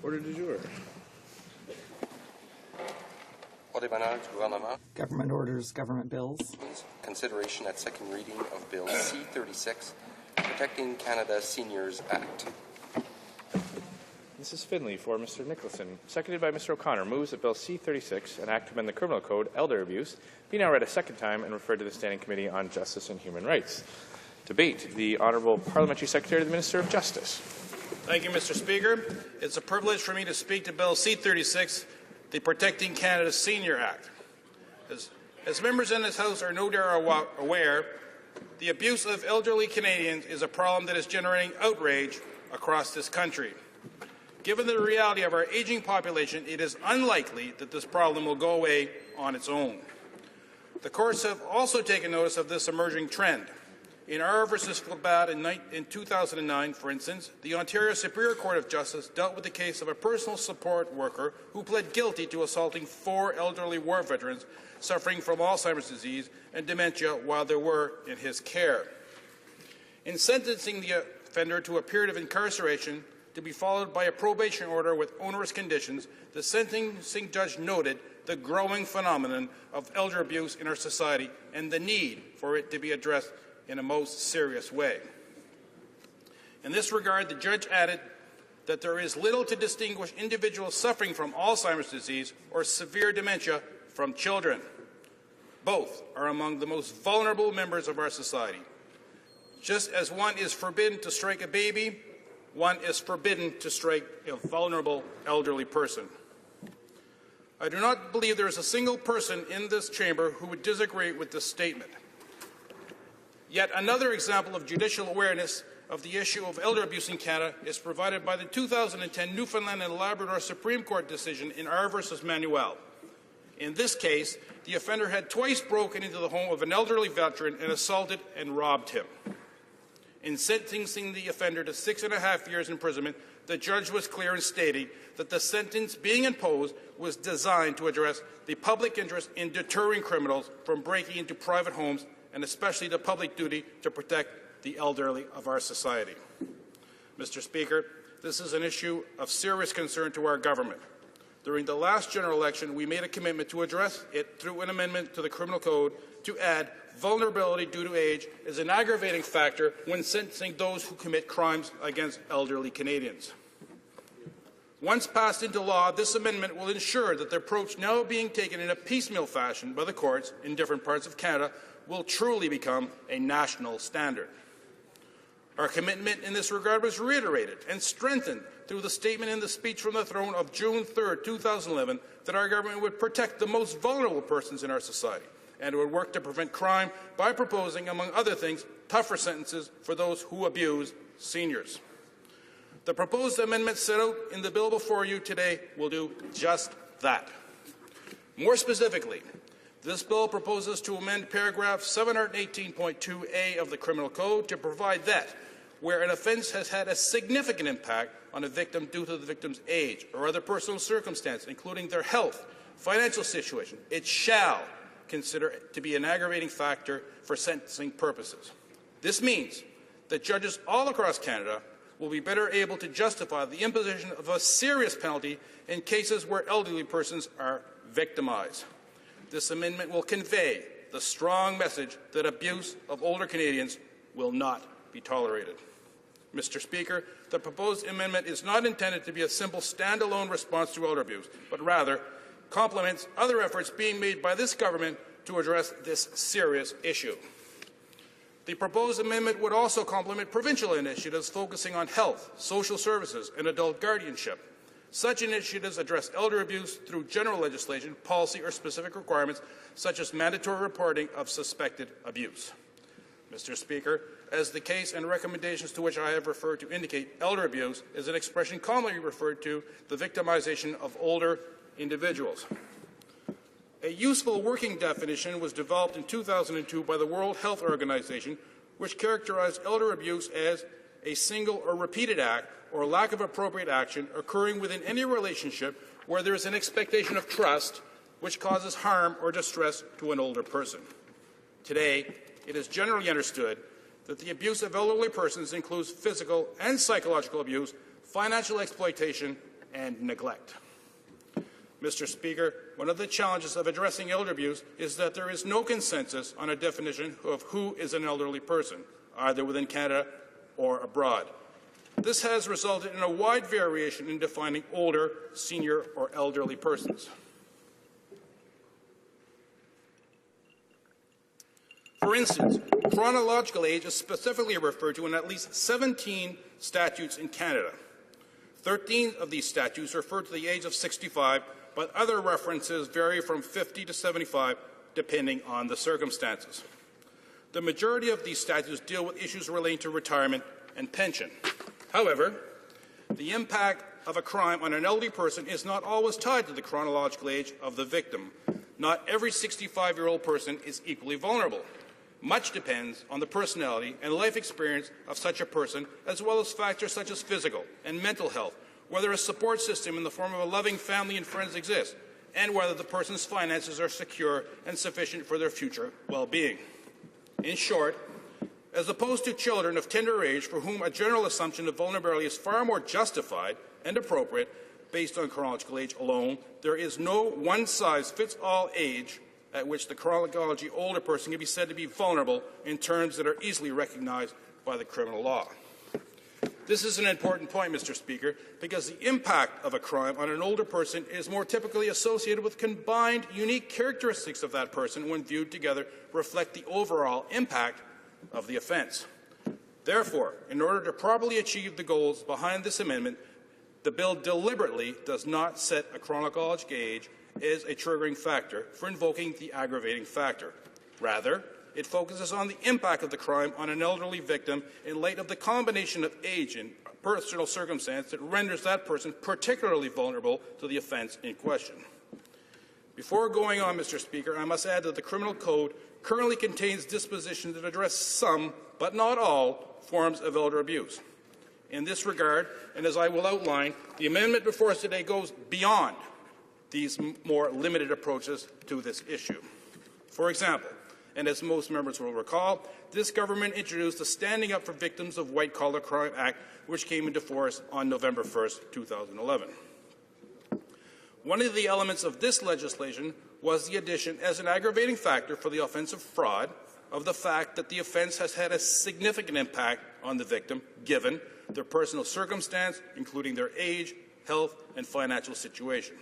Order du jour. Government orders, government bills. Consideration at second reading of Bill C-36, Protecting Canada Seniors Act. Mrs. Finley for Mr. Nicholson, seconded by Mr. O'Connor, moves that Bill C-36, an act to amend the Criminal Code, Elder Abuse, be now read a second time and referred to the Standing Committee on Justice and Human Rights. Debate. The Honourable Parliamentary Secretary to the Minister of Justice. Thank you, Mr. Speaker. It's a privilege for me to speak to Bill C-36, the Protecting Canada Senior Act. As members in this House are no doubt aware, the abuse of elderly Canadians is a problem that is generating outrage across this country. Given the reality of our aging population, it is unlikely that this problem will go away on its own. The courts have also taken notice of this emerging trend. In R v. Flabat in 2009, for instance, the Ontario Superior Court of Justice dealt with the case of a personal support worker who pled guilty to assaulting 4 elderly war veterans suffering from Alzheimer's disease and dementia while they were in his care. In sentencing the offender to a period of incarceration to be followed by a probation order with onerous conditions, the sentencing judge noted the growing phenomenon of elder abuse in our society and the need for it to be addressed in a most serious way. In this regard, the judge added that there is little to distinguish individuals suffering from Alzheimer's disease or severe dementia from children. Both are among the most vulnerable members of our society. Just as one is forbidden to strike a baby, one is forbidden to strike a vulnerable elderly person. I do not believe there is a single person in this chamber who would disagree with this statement. Yet another example of judicial awareness of the issue of elder abuse in Canada is provided by the 2010 Newfoundland and Labrador Supreme Court decision in R v. Manuel. In this case, the offender had twice broken into the home of an elderly veteran and assaulted and robbed him. In sentencing the offender to 6.5 years imprisonment, the judge was clear in stating that the sentence being imposed was designed to address the public interest in deterring criminals from breaking into private homes and especially the public duty to protect the elderly of our society. Mr. Speaker, this is an issue of serious concern to our government. During the last general election, we made a commitment to address it through an amendment to the Criminal Code to add vulnerability due to age as an aggravating factor when sentencing those who commit crimes against elderly Canadians. Once passed into law, this amendment will ensure that the approach now being taken in a piecemeal fashion by the courts in different parts of Canada will truly become a national standard. Our commitment in this regard was reiterated and strengthened through the statement in the speech from the throne of June 3, 2011, that our government would protect the most vulnerable persons in our society and would work to prevent crime by proposing, among other things, tougher sentences for those who abuse seniors. The proposed amendment set out in the bill before you today will do just that. More specifically, this bill proposes to amend paragraph 718.2a of the Criminal Code to provide that where an offence has had a significant impact on a victim due to the victim's age or other personal circumstance, including their health, financial situation, it shall consider it to be an aggravating factor for sentencing purposes. This means that judges all across Canada will be better able to justify the imposition of a serious penalty in cases where elderly persons are victimized. This amendment will convey the strong message that abuse of older Canadians will not be tolerated. Mr. Speaker, the proposed amendment is not intended to be a simple standalone response to elder abuse, but rather complements other efforts being made by this government to address this serious issue. The proposed amendment would also complement provincial initiatives focusing on health, social services, and adult guardianship. Such initiatives address elder abuse through general legislation, policy, or specific requirements, such as mandatory reporting of suspected abuse. Mr. Speaker, as the case and recommendations to which I have referred to indicate, elder abuse is an expression commonly referred to the victimization of older individuals. A useful working definition was developed in 2002 by the World Health Organization, which characterized elder abuse as a single or repeated act or lack of appropriate action occurring within any relationship where there is an expectation of trust which causes harm or distress to an older person. Today, it is generally understood that the abuse of elderly persons includes physical and psychological abuse, financial exploitation, and neglect. Mr. Speaker, one of the challenges of addressing elder abuse is that there is no consensus on a definition of who is an elderly person, either within Canada or abroad. This has resulted in a wide variation in defining older, senior, or elderly persons. For instance, chronological age is specifically referred to in at least 17 statutes in Canada. 13 of these statutes refer to the age of 65, but other references vary from 50 to 75, depending on the circumstances. The majority of these statutes deal with issues relating to retirement and pension. However, the impact of a crime on an elderly person is not always tied to the chronological age of the victim. Not every 65-year-old person is equally vulnerable. Much depends on the personality and life experience of such a person, as well as factors such as physical and mental health, whether a support system in the form of a loving family and friends exists, and whether the person's finances are secure and sufficient for their future well-being. In short, as opposed to children of tender age for whom a general assumption of vulnerability is far more justified and appropriate based on chronological age alone, there is no one-size-fits-all age at which the chronologically older person can be said to be vulnerable in terms that are easily recognized by the criminal law. This is an important point, Mr. Speaker, because the impact of a crime on an older person is more typically associated with combined unique characteristics of that person when viewed together reflect the overall impact of the offense. Therefore, in order to properly achieve the goals behind this amendment, the bill deliberately does not set a chronological age as a triggering factor for invoking the aggravating factor. Rather, it focuses on the impact of the crime on an elderly victim in light of the combination of age and personal circumstance that renders that person particularly vulnerable to the offense in question. Before going on, Mr. Speaker, I must add that the Criminal Code currently contains dispositions that address some, but not all, forms of elder abuse. In this regard, and as I will outline, the amendment before us today goes beyond these more limited approaches to this issue. For example, and as most members will recall, this government introduced the Standing Up for Victims of White-Collar Crime Act, which came into force on November 1st, 2011. One of the elements of this legislation was the addition as an aggravating factor for the offense of fraud of the fact that the offense has had a significant impact on the victim, given their personal circumstance, including their age, health, and financial situation.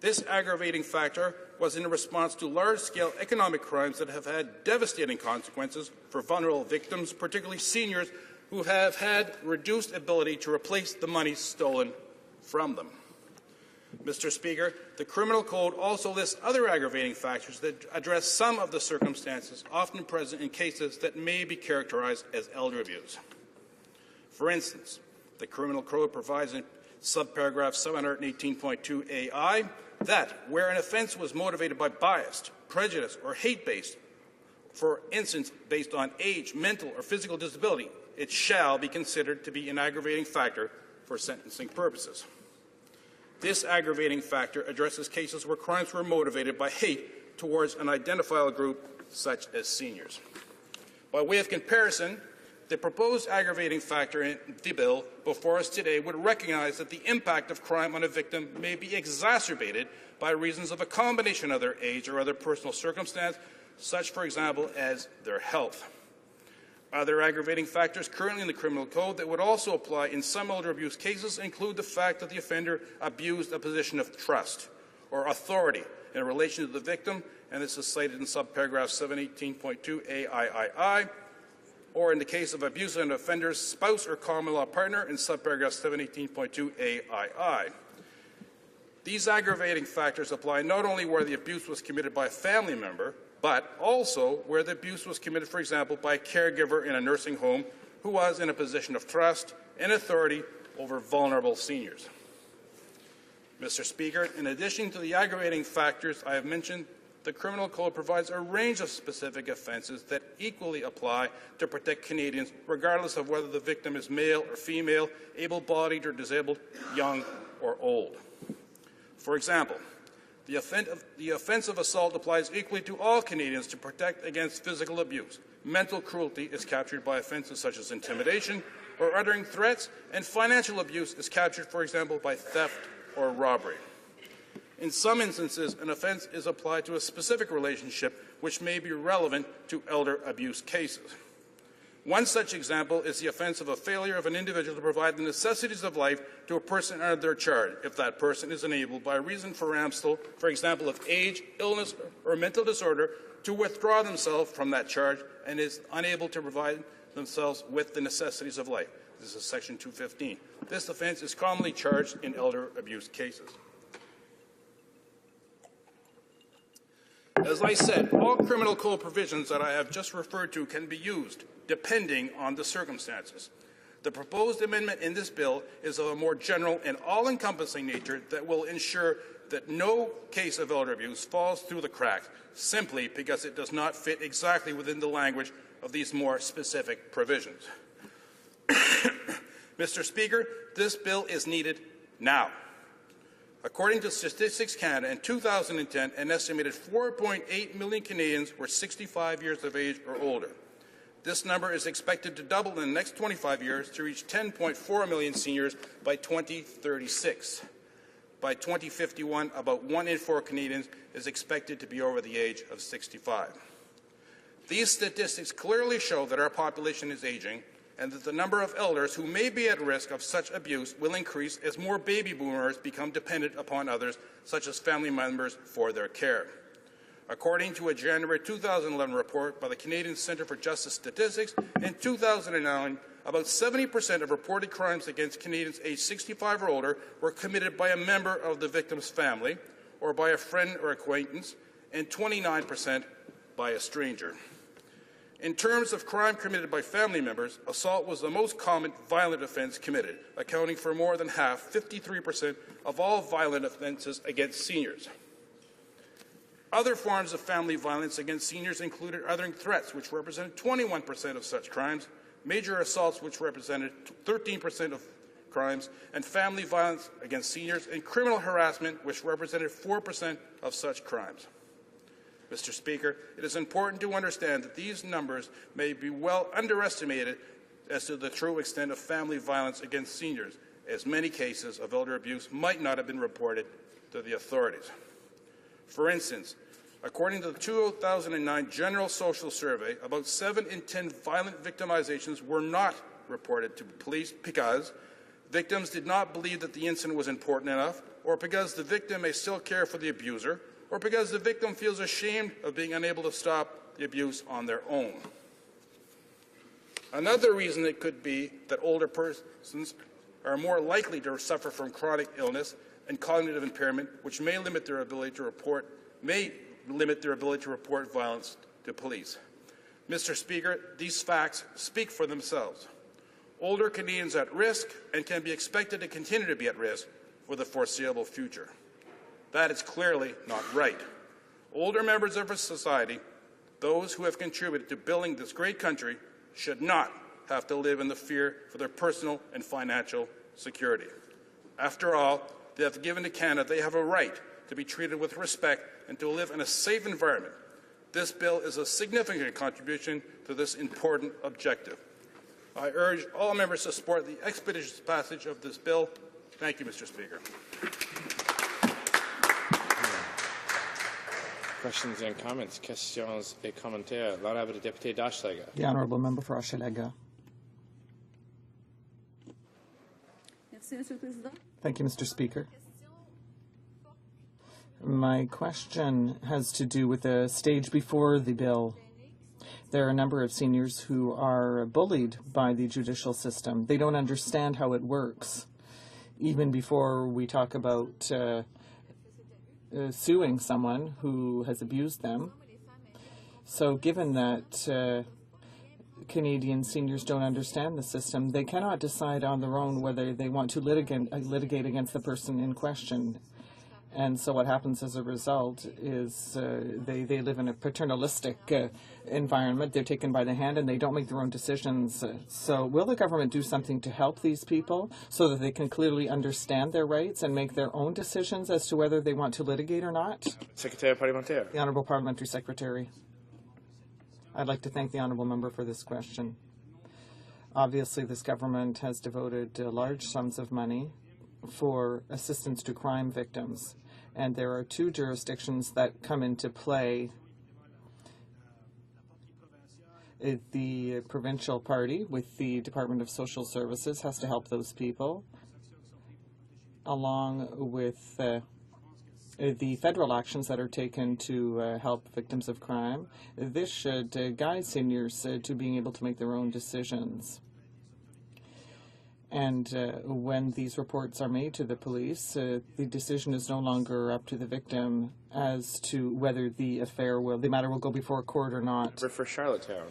This aggravating factor was in response to large-scale economic crimes that have had devastating consequences for vulnerable victims, particularly seniors who have had reduced ability to replace the money stolen from them. Mr. Speaker, the Criminal Code also lists other aggravating factors that address some of the circumstances often present in cases that may be characterized as elder abuse. For instance, the Criminal Code provides in subparagraph 718.2ai that where an offense was motivated by bias, prejudice, or hate-based, for instance, based on age, mental, or physical disability, it shall be considered to be an aggravating factor for sentencing purposes. This aggravating factor addresses cases where crimes were motivated by hate towards an identifiable group, such as seniors. By way of comparison, the proposed aggravating factor in the bill before us today would recognize that the impact of crime on a victim may be exacerbated by reasons of a combination of their age or other personal circumstance, such, for example, as their health. Other aggravating factors currently in the Criminal Code that would also apply in some elder abuse cases include the fact that the offender abused a position of trust or authority in relation to the victim, and this is cited in subparagraph 718.2 or in the case of abuse of an offender's spouse or common law partner in subparagraph 718.2 These aggravating factors apply not only where the abuse was committed by a family member, but also where the abuse was committed, for example, by a caregiver in a nursing home who was in a position of trust and authority over vulnerable seniors. Mr. Speaker, in addition to the aggravating factors I have mentioned, the Criminal Code provides a range of specific offences that equally apply to protect Canadians, regardless of whether the victim is male or female, able-bodied or disabled, young or old. For example, the offence of assault applies equally to all Canadians to protect against physical abuse. Mental cruelty is captured by offences such as intimidation, or uttering threats, and financial abuse is captured, for example, by theft or robbery. In some instances, an offense is applied to a specific relationship which may be relevant to elder abuse cases. One such example is the offense of a failure of an individual to provide the necessities of life to a person under their charge, if that person is unable, by reason for example, of age, illness, or mental disorder, to withdraw themselves from that charge and is unable to provide themselves with the necessities of life. This is Section 215. This offense is commonly charged in elder abuse cases. As I said, all criminal code provisions that I have just referred to can be used, depending on the circumstances. The proposed amendment in this bill is of a more general and all-encompassing nature that will ensure that no case of elder abuse falls through the cracks simply because it does not fit exactly within the language of these more specific provisions. Mr. Speaker, this bill is needed now. According to Statistics Canada, in 2010, an estimated 4.8 million Canadians were 65 years of age or older. This number is expected to double in the next 25 years to reach 10.4 million seniors by 2036. By 2051, about 1 in 4 Canadians is expected to be over the age of 65. These statistics clearly show that our population is aging and that the number of elders who may be at risk of such abuse will increase as more baby boomers become dependent upon others, such as family members, for their care. According to a January 2011 report by the Canadian Centre for Justice Statistics, in 2009, about 70% of reported crimes against Canadians aged 65 or older were committed by a member of the victim's family or by a friend or acquaintance, and 29% by a stranger. In terms of crime committed by family members, assault was the most common violent offense committed, accounting for more than half, 53%, of all violent offenses against seniors. Other forms of family violence against seniors included uttering threats, which represented 21% of such crimes, major assaults, which represented 13% of crimes, and family violence against seniors, and criminal harassment, which represented 4% of such crimes. Mr. Speaker, it is important to understand that these numbers may be well underestimated as to the true extent of family violence against seniors, as many cases of elder abuse might not have been reported to the authorities. For instance, according to the 2009 General Social Survey, about 7 in 10 violent victimizations were not reported to police because victims did not believe that the incident was important enough, or because the victim may still care for the abuser, or because the victim feels ashamed of being unable to stop the abuse on their own. Another reason it could be that older persons are more likely to suffer from chronic illness and cognitive impairment, which may limit their ability to report violence to police. Mr. Speaker, these facts speak for themselves. Older Canadians at risk and can be expected to continue to be at risk for the foreseeable future. That is clearly not right. Older members of our society, those who have contributed to building this great country, should not have to live in the fear for their personal and financial security. After all, they have given to Canada, they have a right to be treated with respect and to live in a safe environment. This bill is a significant contribution to this important objective. I urge all members to support the expeditious passage of this bill. Thank you, Mr. Speaker. Questions and comments? Questions et commentaires. L'honorable député d'Hochelaga. The Honourable Member for Hochelaga. Merci, Monsieur le Président. Thank you, Mr. Speaker. My question has to do with the stage before the bill. There are a number of seniors who are bullied by the judicial system. They don't understand how it works. Even before we talk about suing someone who has abused them. So given that Canadian seniors don't understand the system, they cannot decide on their own whether they want to litigate against the person in question. And so what happens as a result is they live in a paternalistic environment. They're taken by the hand and they don't make their own decisions. So will the government do something to help these people so that they can clearly understand their rights and make their own decisions as to whether they want to litigate or not? Secrétaire parlementaire. The Honourable Parliamentary Secretary. I'd like to thank the Honourable Member for this question. Obviously, this government has devoted large sums of money for assistance to crime victims, and there are two jurisdictions that come into play. The provincial party with the Department of Social Services has to help those people, along with the federal actions that are taken to help victims of crime. This should guide seniors to being able to make their own decisions. And when these reports are made to the police, the decision is no longer up to the victim as to whether the matter will go before a court or not. For Charlottetown.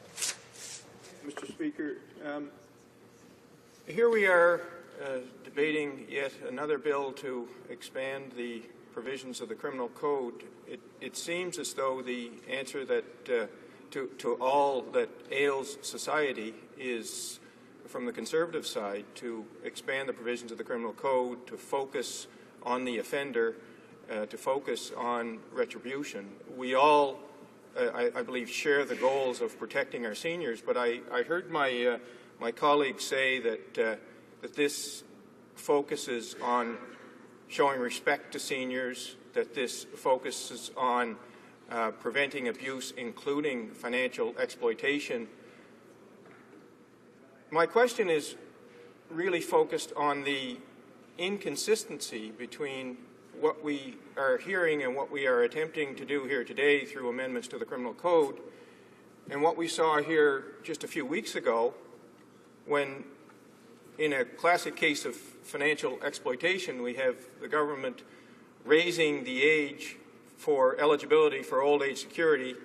Mr. Speaker, here we are debating yet another bill to expand the provisions of the criminal code. It seems as though the answer that to all that ails society is, from the Conservative side, to expand the provisions of the criminal code, to focus on the offender, to focus on retribution. We all, I believe, share the goals of protecting our seniors, but I heard my colleague say that this focuses on showing respect to seniors, that this focuses on preventing abuse, including financial exploitation. My question is really focused on the inconsistency between what we are hearing and what we are attempting to do here today through amendments to the criminal code and what we saw here just a few weeks ago when, in a classic case of financial exploitation, we have the government raising the age for eligibility for old age security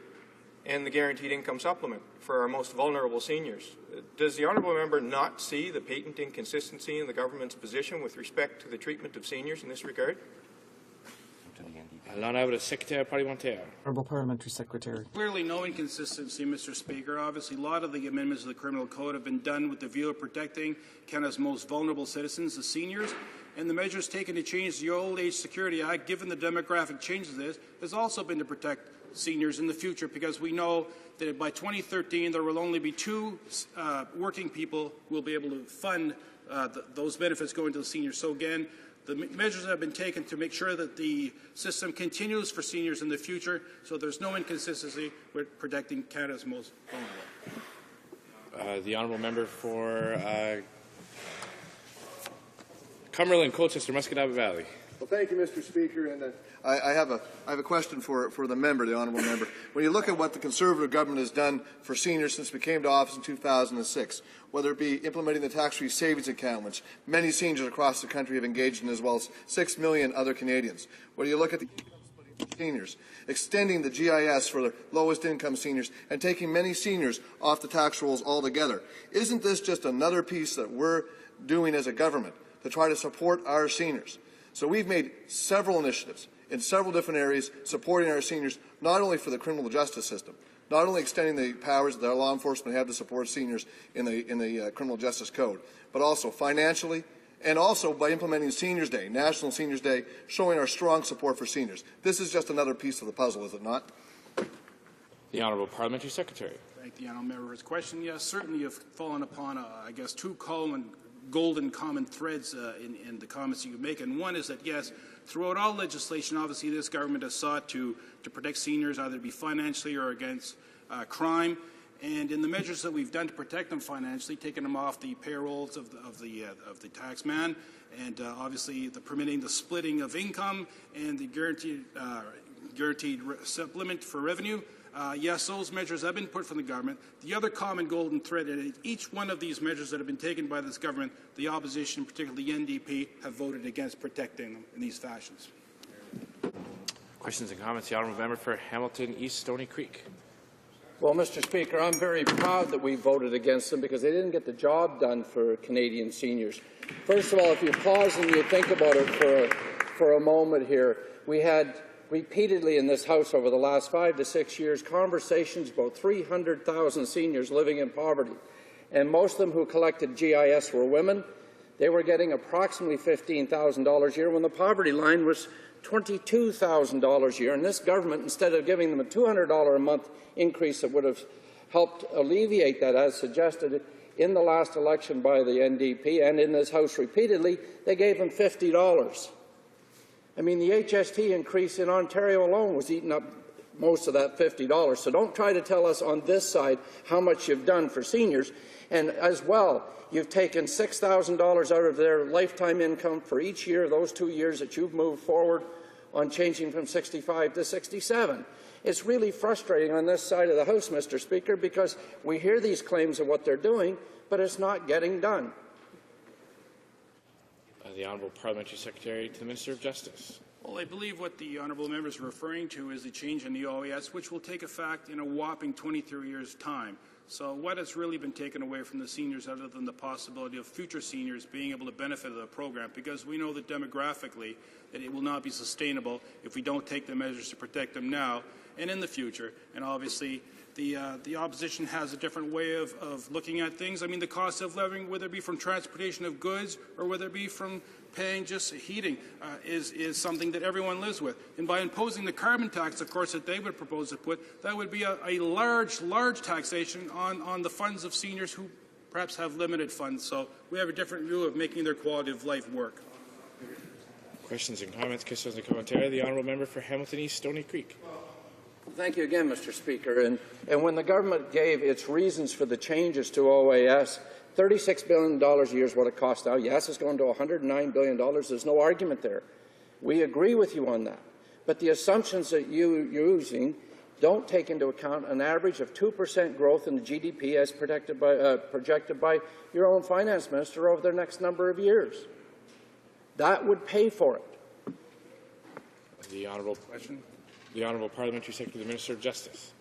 and the guaranteed income supplement for our most vulnerable seniors. Does the honourable member not see the patent inconsistency in the government's position with respect to the treatment of seniors in this regard? Honourable Parliamentary Secretary. Clearly no inconsistency, Mr. Speaker. Obviously, a lot of the amendments to the Criminal Code have been done with the view of protecting Canada's most vulnerable citizens, the seniors, and the measures taken to change the Old Age Security Act, given the demographic changes this, has also been to protect seniors in the future, because we know that by 2013 there will only be two working people who will be able to fund those benefits going to the seniors. So again, the measures have been taken to make sure that the system continues for seniors in the future, so there's no inconsistency with protecting Canada's most vulnerable. The honourable member for Cumberland, Colchester, Musquodoboit Valley. Well, thank you, Mr. Speaker, and I have a question for the member, the honourable member. When you look at what the Conservative government has done for seniors since we came to office in 2006, whether it be implementing the tax-free savings account, which many seniors across the country have engaged in, as well as 6 million other Canadians, whether you look at the seniors, extending the GIS for the lowest income seniors, and taking many seniors off the tax rolls altogether, isn't this just another piece that we're doing as a government to try to support our seniors? So we've made several initiatives in several different areas supporting our seniors, not only for the criminal justice system, not only extending the powers that our law enforcement have to support seniors in the criminal justice code, but also financially, and also by implementing Seniors Day, National Seniors Day, showing our strong support for seniors. This is just another piece of the puzzle, is it not? The Honourable Parliamentary Secretary. Thank the honourable member for his question. Yes, certainly you've fallen upon, I guess, two golden common threads in the comments you make, and one is that, yes, throughout all legislation, obviously this government has sought to protect seniors, either be financially or against crime, and in the measures that we've done to protect them financially, taking them off the payrolls of the tax man, and obviously permitting the splitting of income and the guaranteed supplement for revenue. Yes, those measures have been put from the government. The other common golden thread in each one of these measures that have been taken by this government, the opposition, particularly the NDP, have voted against protecting them in these fashions. Questions and comments? The honourable member for Hamilton East Stony Creek. Well, Mr. Speaker, I'm very proud that we voted against them because they didn't get the job done for Canadian seniors. First of all, if you pause and you think about it for a moment here, we had repeatedly in this House over the last 5 to 6 years conversations about 300,000 seniors living in poverty, and most of them who collected GIS were women. They were getting approximately $15,000 a year when the poverty line was $22,000 a year, and this government, instead of giving them a $200 a month increase that would have helped alleviate that, as suggested, in the last election by the NDP and in this House repeatedly, they gave them $50. I mean, the HST increase in Ontario alone was eating up most of that $50. So don't try to tell us on this side how much you've done for seniors. And as well, you've taken $6,000 out of their lifetime income for each year, those 2 years that you've moved forward on changing from 65 to 67. It's really frustrating on this side of the House, Mr. Speaker, because we hear these claims of what they're doing, but it's not getting done. The Honourable Parliamentary Secretary to the Minister of Justice. Well, I believe what the honourable member is referring to is the change in the OAS, which will take effect in a whopping 23 years' time. So what has really been taken away from the seniors other than the possibility of future seniors being able to benefit of the program? Because we know that demographically that it will not be sustainable if we don't take the measures to protect them now and in the future. And obviously the opposition has a different way of looking at things. I mean, the cost of living, whether it be from transportation of goods or whether it be from paying just heating, is something that everyone lives with. And by imposing the carbon tax, of course, that they would propose to put, that would be a large taxation on the funds of seniors who perhaps have limited funds. So we have a different view of making their quality of life work. Questions and comments. Questions and commentary. The Honourable Member for Hamilton East, Stony Creek. Thank you again, Mr. Speaker. And when the government gave its reasons for the changes to OAS, $36 billion a year is what it costs now. Yes, it's going to $109 billion. There's no argument there. We agree with you on that. But the assumptions that you're using don't take into account an average of 2% growth in the GDP as projected by your own finance minister over the next number of years. That would pay for it. The Honourable Question. The Honourable Parliamentary Secretary to the Minister of Justice.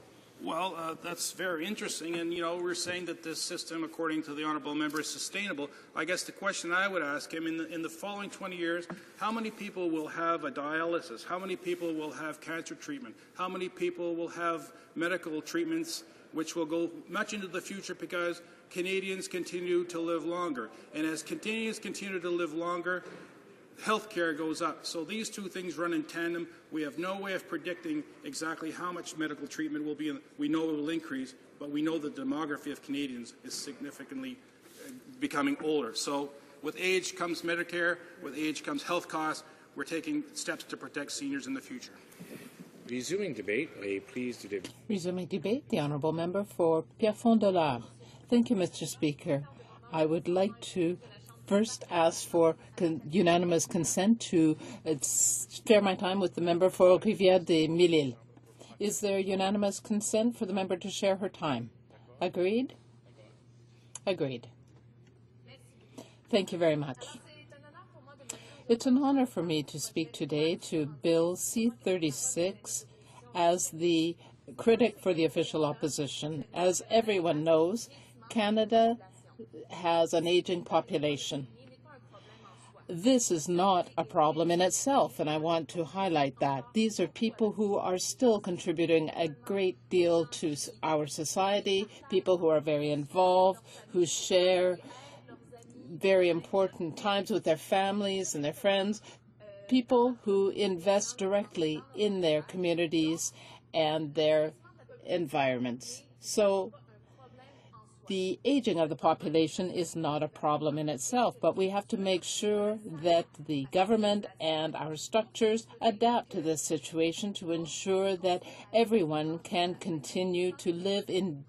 Well, that's very interesting. And, you know, we're saying that this system, according to the honourable member, is sustainable. I guess the question I would ask him, in the following 20 years, how many people will have a dialysis? How many people will have cancer treatment? How many people will have medical treatments which will go much into the future because Canadians continue to live longer? And as Canadians continue to live longer, health care goes up. So these two things run in tandem. We have no way of predicting exactly how much medical treatment will be. We know it will increase, but we know the demography of Canadians is significantly becoming older. So with age comes Medicare, with age comes health costs. We're taking steps to protect seniors in the future. Resuming debate, please do debate. Resuming debate, the Honourable Member for Pierrefonds-Dollard. Thank you, Mr. Speaker. I would like to first ask for unanimous consent to share my time with the member for Rivière-des-Mille-Îles. Is there unanimous consent for the member to share her time? Agreed? Agreed. Thank you very much. It's an honor for me to speak today to Bill C-36 as the critic for the official opposition. As everyone knows, Canada has an aging population. This is not a problem in itself, and I want to highlight that. These are people who are still contributing a great deal to our society, people who are very involved, who share very important times with their families and their friends, people who invest directly in their communities and their environments. So the aging of the population is not a problem in itself, but we have to make sure that the government and our structures adapt to this situation to ensure that everyone can continue to live in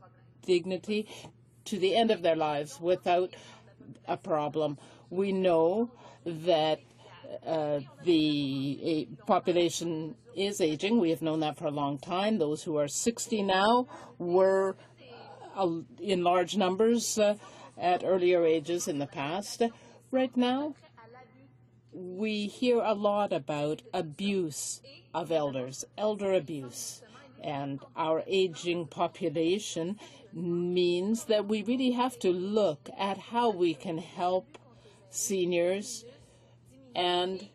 dignity to the end of their lives without a problem. We know that the population is aging. We have known that for a long time. Those who are 60 now were in large numbers at earlier ages in the past. Right now, we hear a lot about abuse of elders, elder abuse. And our aging population means that we really have to look at how we can help seniors and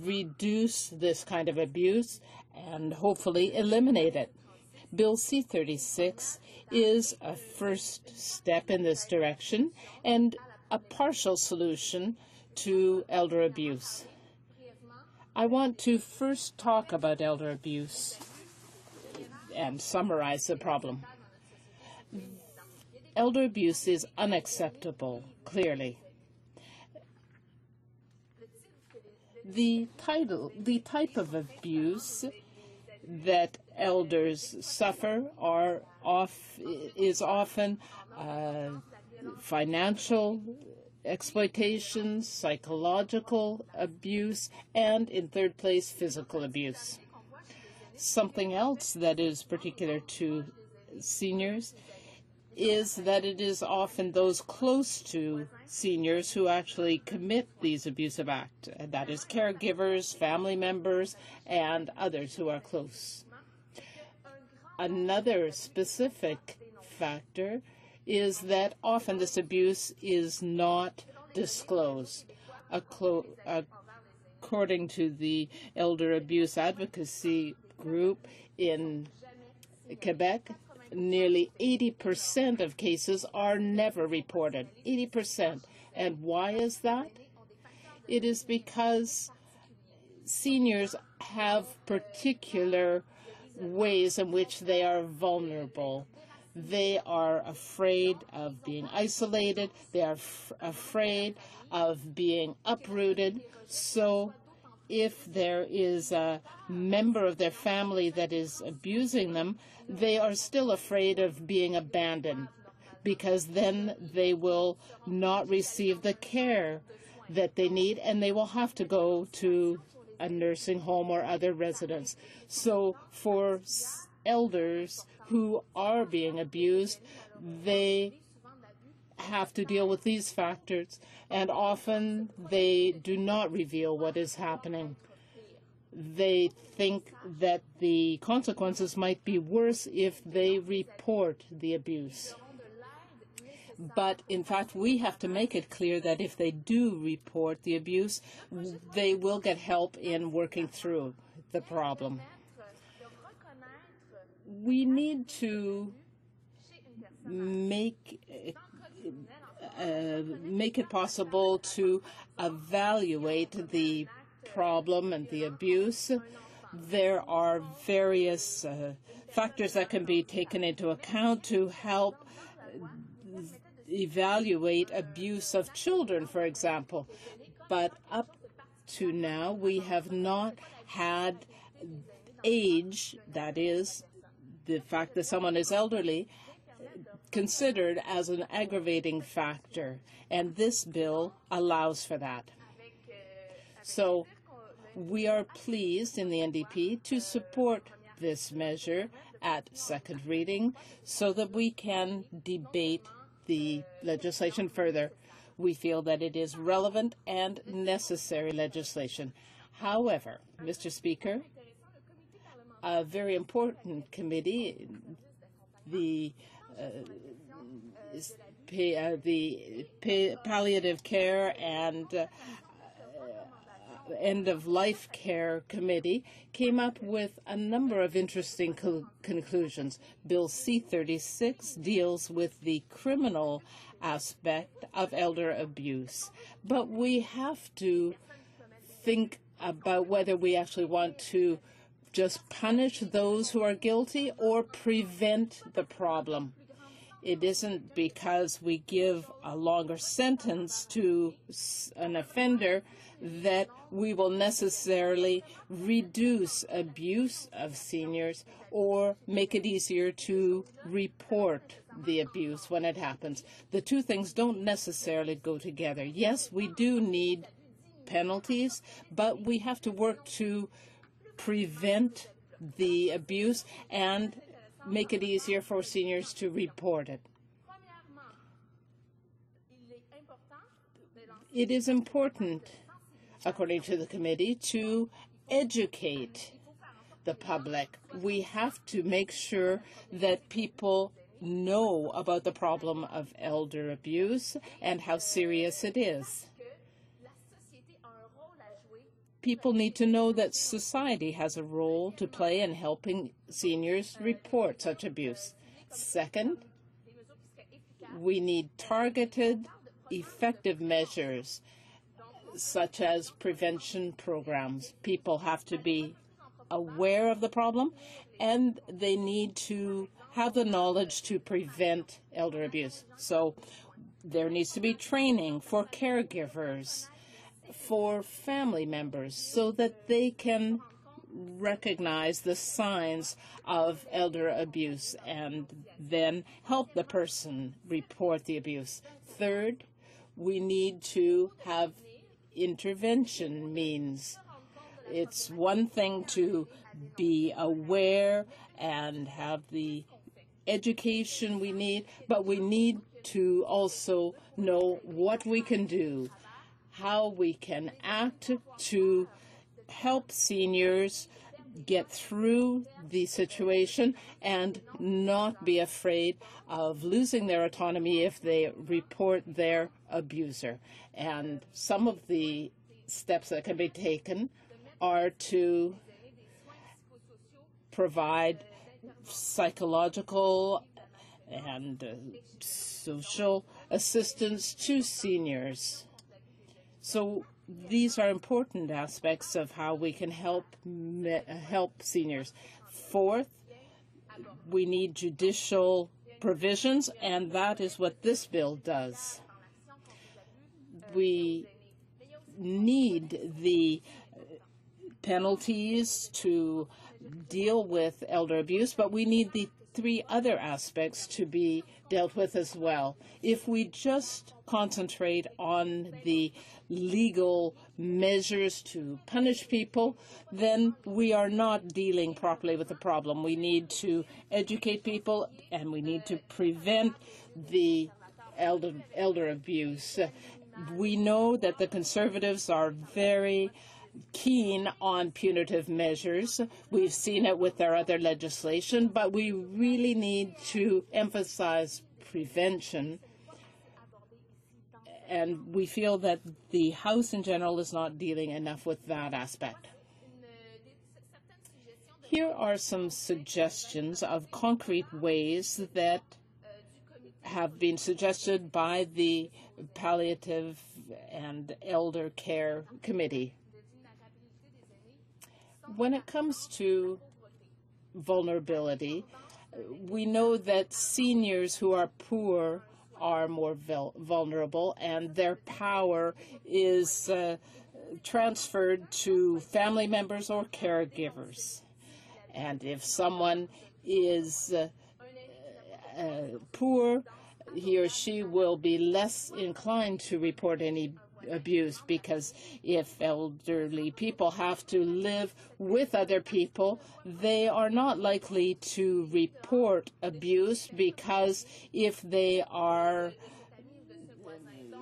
reduce this kind of abuse and hopefully eliminate it. Bill C-36 is a first step in this direction and a partial solution to elder abuse. I want to first talk about elder abuse and summarize the problem. Elder abuse is unacceptable, clearly. The type of abuse that elders suffer is often financial exploitation, psychological abuse, and in third place, physical abuse. Something else that is particular to seniors is that it is often those close to seniors who actually commit these abusive acts. That is caregivers, family members, and others who are close. Another specific factor is that often this abuse is not disclosed. According to the Elder Abuse Advocacy Group in Quebec, nearly 80% of cases are never reported. 80%. And why is that? It is because seniors have particular ways in which they are vulnerable. They are afraid of being isolated. They are afraid of being uprooted. So if there is a member of their family that is abusing them, they are still afraid of being abandoned, because then they will not receive the care that they need, and they will have to go to a nursing home or other residence. So for elders who are being abused, they have to deal with these factors, and often they do not reveal what is happening. They think that the consequences might be worse if they report the abuse. But in fact, we have to make it clear that if they do report the abuse, they will get help in working through the problem. We need to make it possible to evaluate the problem and the abuse. There are various factors that can be taken into account to help evaluate abuse of children, for example. But up to now, we have not had age, that is, the fact that someone is elderly, considered as an aggravating factor, and this bill allows for that. So we are pleased in the NDP to support this measure at second reading so that we can debate the legislation further. We feel that it is relevant and necessary legislation. However, Mr. Speaker, a very important committee, the Palliative Care and End-of-Life Care Committee, came up with a number of interesting conclusions. Bill C-36 deals with the criminal aspect of elder abuse, but we have to think about whether we actually want to just punish those who are guilty or prevent the problem. It isn't because we give a longer sentence to an offender that we will necessarily reduce abuse of seniors or make it easier to report the abuse when it happens. The two things don't necessarily go together. Yes, we do need penalties, but we have to work to prevent the abuse and make it easier for seniors to report it. It is important, according to the committee, to educate the public. We have to make sure that people know about the problem of elder abuse and how serious it is. People need to know that society has a role to play in helping seniors report such abuse. Second, we need targeted, effective measures, such as prevention programs. People have to be aware of the problem, and they need to have the knowledge to prevent elder abuse. So there needs to be training for caregivers, for family members, so that they can recognize the signs of elder abuse and then help the person report the abuse. Third, we need to have intervention means. It's one thing to be aware and have the education we need, but we need to also know what we can do, how we can act to help seniors get through the situation and not be afraid of losing their autonomy if they report their abuser. And some of the steps that can be taken are to provide psychological and social assistance to seniors. So these are important aspects of how we can help seniors. Fourth, we need judicial provisions, and that is what this bill does. We need the penalties to deal with elder abuse, but we need the three other aspects to be dealt with as well. If we just concentrate on the legal measures to punish people, then we are not dealing properly with the problem. We need to educate people, and we need to prevent the elder abuse. We know that the Conservatives are very keen on punitive measures. We've seen it with our other legislation, but we really need to emphasize prevention. And we feel that the House in general is not dealing enough with that aspect. Here are some suggestions of concrete ways that have been suggested by the Palliative and Elder Care Committee. When it comes to vulnerability, we know that seniors who are poor are more vulnerable, and their power is transferred to family members or caregivers. And if someone is poor, he or she will be less inclined to report any abuse, because if elderly people have to live with other people, they are not likely to report abuse, because if they are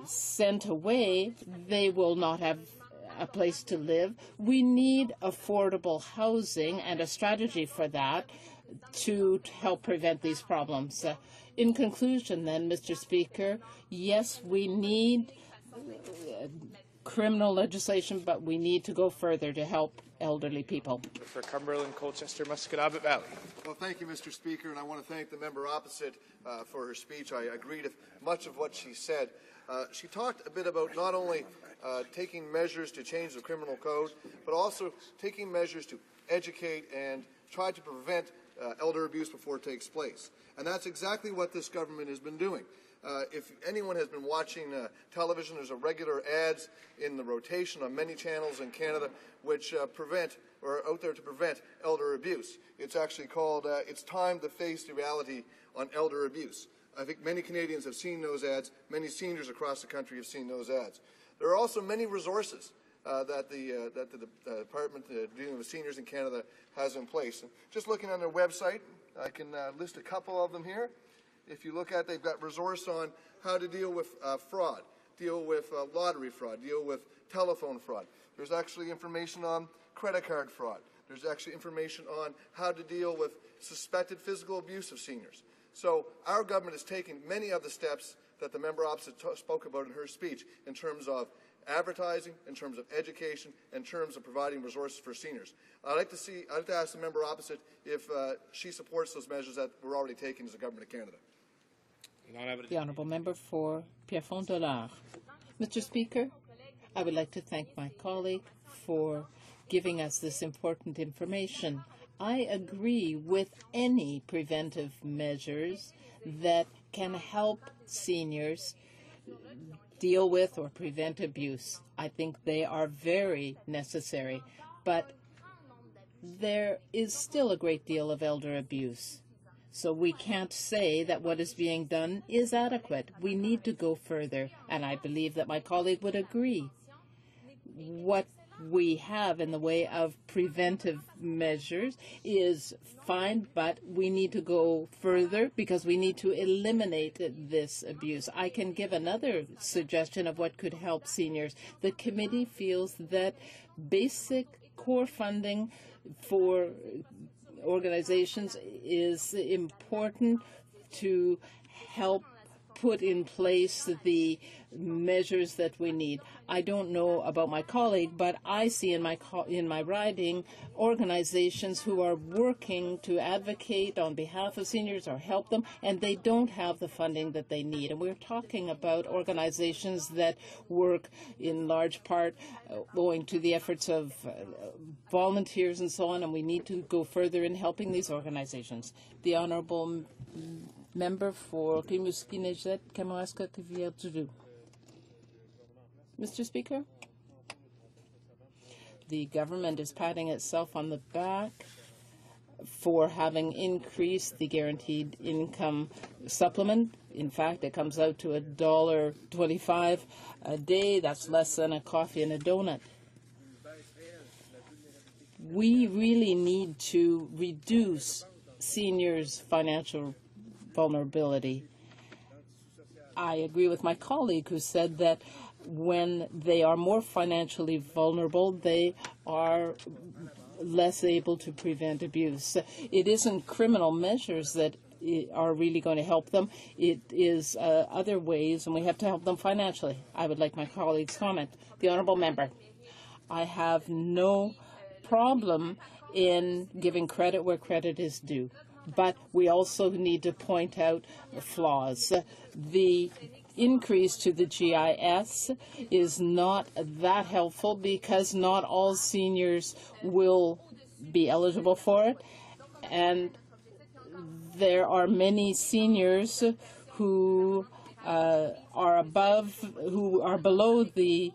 sent away, they will not have a place to live. We need affordable housing and a strategy for that to help prevent these problems. In conclusion, then, Mr. Speaker, yes, we need criminal legislation, but we need to go further to help elderly people. For Cumberland, Colchester, Musquodoboit Valley. Well, thank you, Mr. Speaker, and I want to thank the member opposite for her speech. I agreed with much of what she said. She talked a bit about not only taking measures to change the criminal code, but also taking measures to educate and try to prevent elder abuse before it takes place. And that's exactly what this government has been doing. If anyone has been watching television, there's a regular ads in the rotation on many channels in Canada which prevent, or out there to prevent, elder abuse. It's actually called It's Time to Face the Reality on Elder Abuse. I think many Canadians have seen those ads. Many seniors across the country have seen those ads. There are also many resources that the Department dealing with seniors in Canada has in place. And just looking on their website, I can list a couple of them here. If you look at, they've got resource on how to deal with fraud, deal with lottery fraud, deal with telephone fraud. There's actually information on credit card fraud. There's actually information on how to deal with suspected physical abuse of seniors. So our government is taking many of the steps that the member opposite spoke about in her speech in terms of advertising, in terms of education, in terms of providing resources for seniors. I'd like to ask the member opposite if she supports those measures that we're already taking as a government of Canada. The honourable member for Pierrefonds-Dollard. Mr. Speaker, I would like to thank my colleague for giving us this important information. I agree with any preventive measures that can help seniors deal with or prevent abuse. I think they are very necessary, but there is still a great deal of elder abuse. So we can't say that what is being done is adequate. We need to go further, and I believe that my colleague would agree. What we have in the way of preventive measures is fine, but we need to go further because we need to eliminate this abuse. I can give another suggestion of what could help seniors. The committee feels that basic core funding for organizations is important to help put in place the measures that we need. I don't know about my colleague, but I see in my riding organizations who are working to advocate on behalf of seniors or help them, and they don't have the funding that they need. And we're talking about organizations that work in large part owing to the efforts of volunteers and so on, and we need to go further in helping these organizations. The Honourable Member for Rimouski-Neigette, Kamouraska, Rivière-du-Loup. Mr. Speaker, the government is patting itself on the back for having increased the guaranteed income supplement. In fact, it comes out to $1.25 a day. That's less than a coffee and a donut. We really need to reduce seniors' financial vulnerability. I agree with my colleague who said that when they are more financially vulnerable, they are less able to prevent abuse. It isn't criminal measures that are really going to help them. It is other ways, and we have to help them financially. I would like my colleague's comment. The Honourable Member, I have no problem in giving credit where credit is due, but we also need to point out flaws. The increase to the GIS is not that helpful because not all seniors will be eligible for it, and there are many seniors who are below the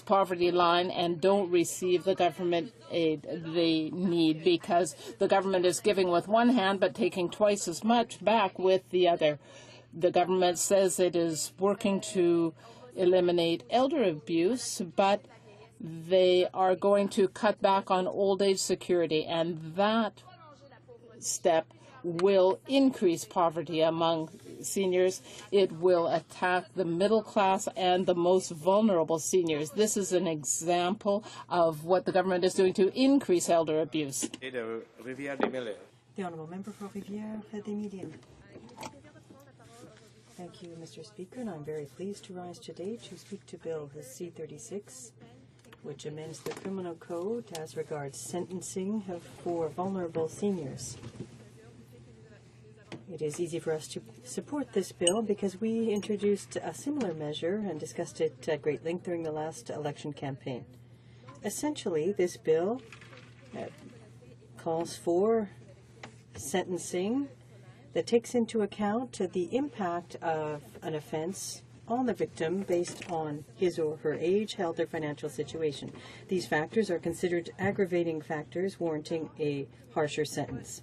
poverty line and don't receive the government aid they need because the government is giving with one hand but taking twice as much back with the other. The government says it is working to eliminate elder abuse, but they are going to cut back on old age security, and that step will increase poverty among seniors. It will attack the middle class and the most vulnerable seniors. This is an example of what the government is doing to increase elder abuse. The Honourable Member for Rivière-des-Mille. Thank you, Mr. Speaker, and I'm very pleased to rise today to speak to Bill C-36, which amends the Criminal Code as regards sentencing for vulnerable seniors. It is easy for us to support this bill because we introduced a similar measure and discussed it at great length during the last election campaign. Essentially, this bill calls for sentencing that takes into account the impact of an offense on the victim based on his or her age, health, or financial situation. These factors are considered aggravating factors warranting a harsher sentence.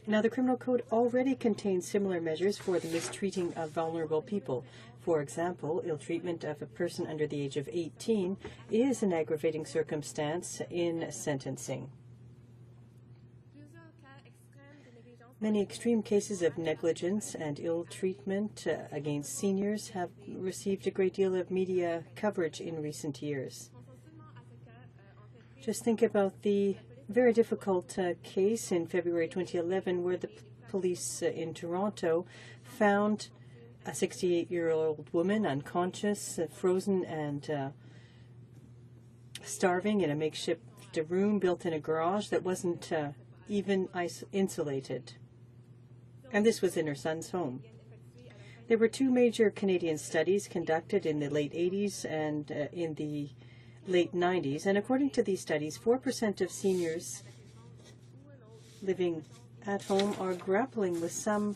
Now, the Criminal Code already contains similar measures for the mistreating of vulnerable people. For example, ill-treatment of a person under the age of 18 is an aggravating circumstance in sentencing. Many extreme cases of negligence and ill-treatment against seniors have received a great deal of media coverage in recent years. Just think about the very difficult case in February 2011 where the police in Toronto found a 68-year-old woman unconscious, frozen and starving in a makeshift room built in a garage that wasn't even insulated. And this was in her son's home. There were two major Canadian studies conducted in the late 80s and in the late 90s. And according to these studies, 4% of seniors living at home are grappling with some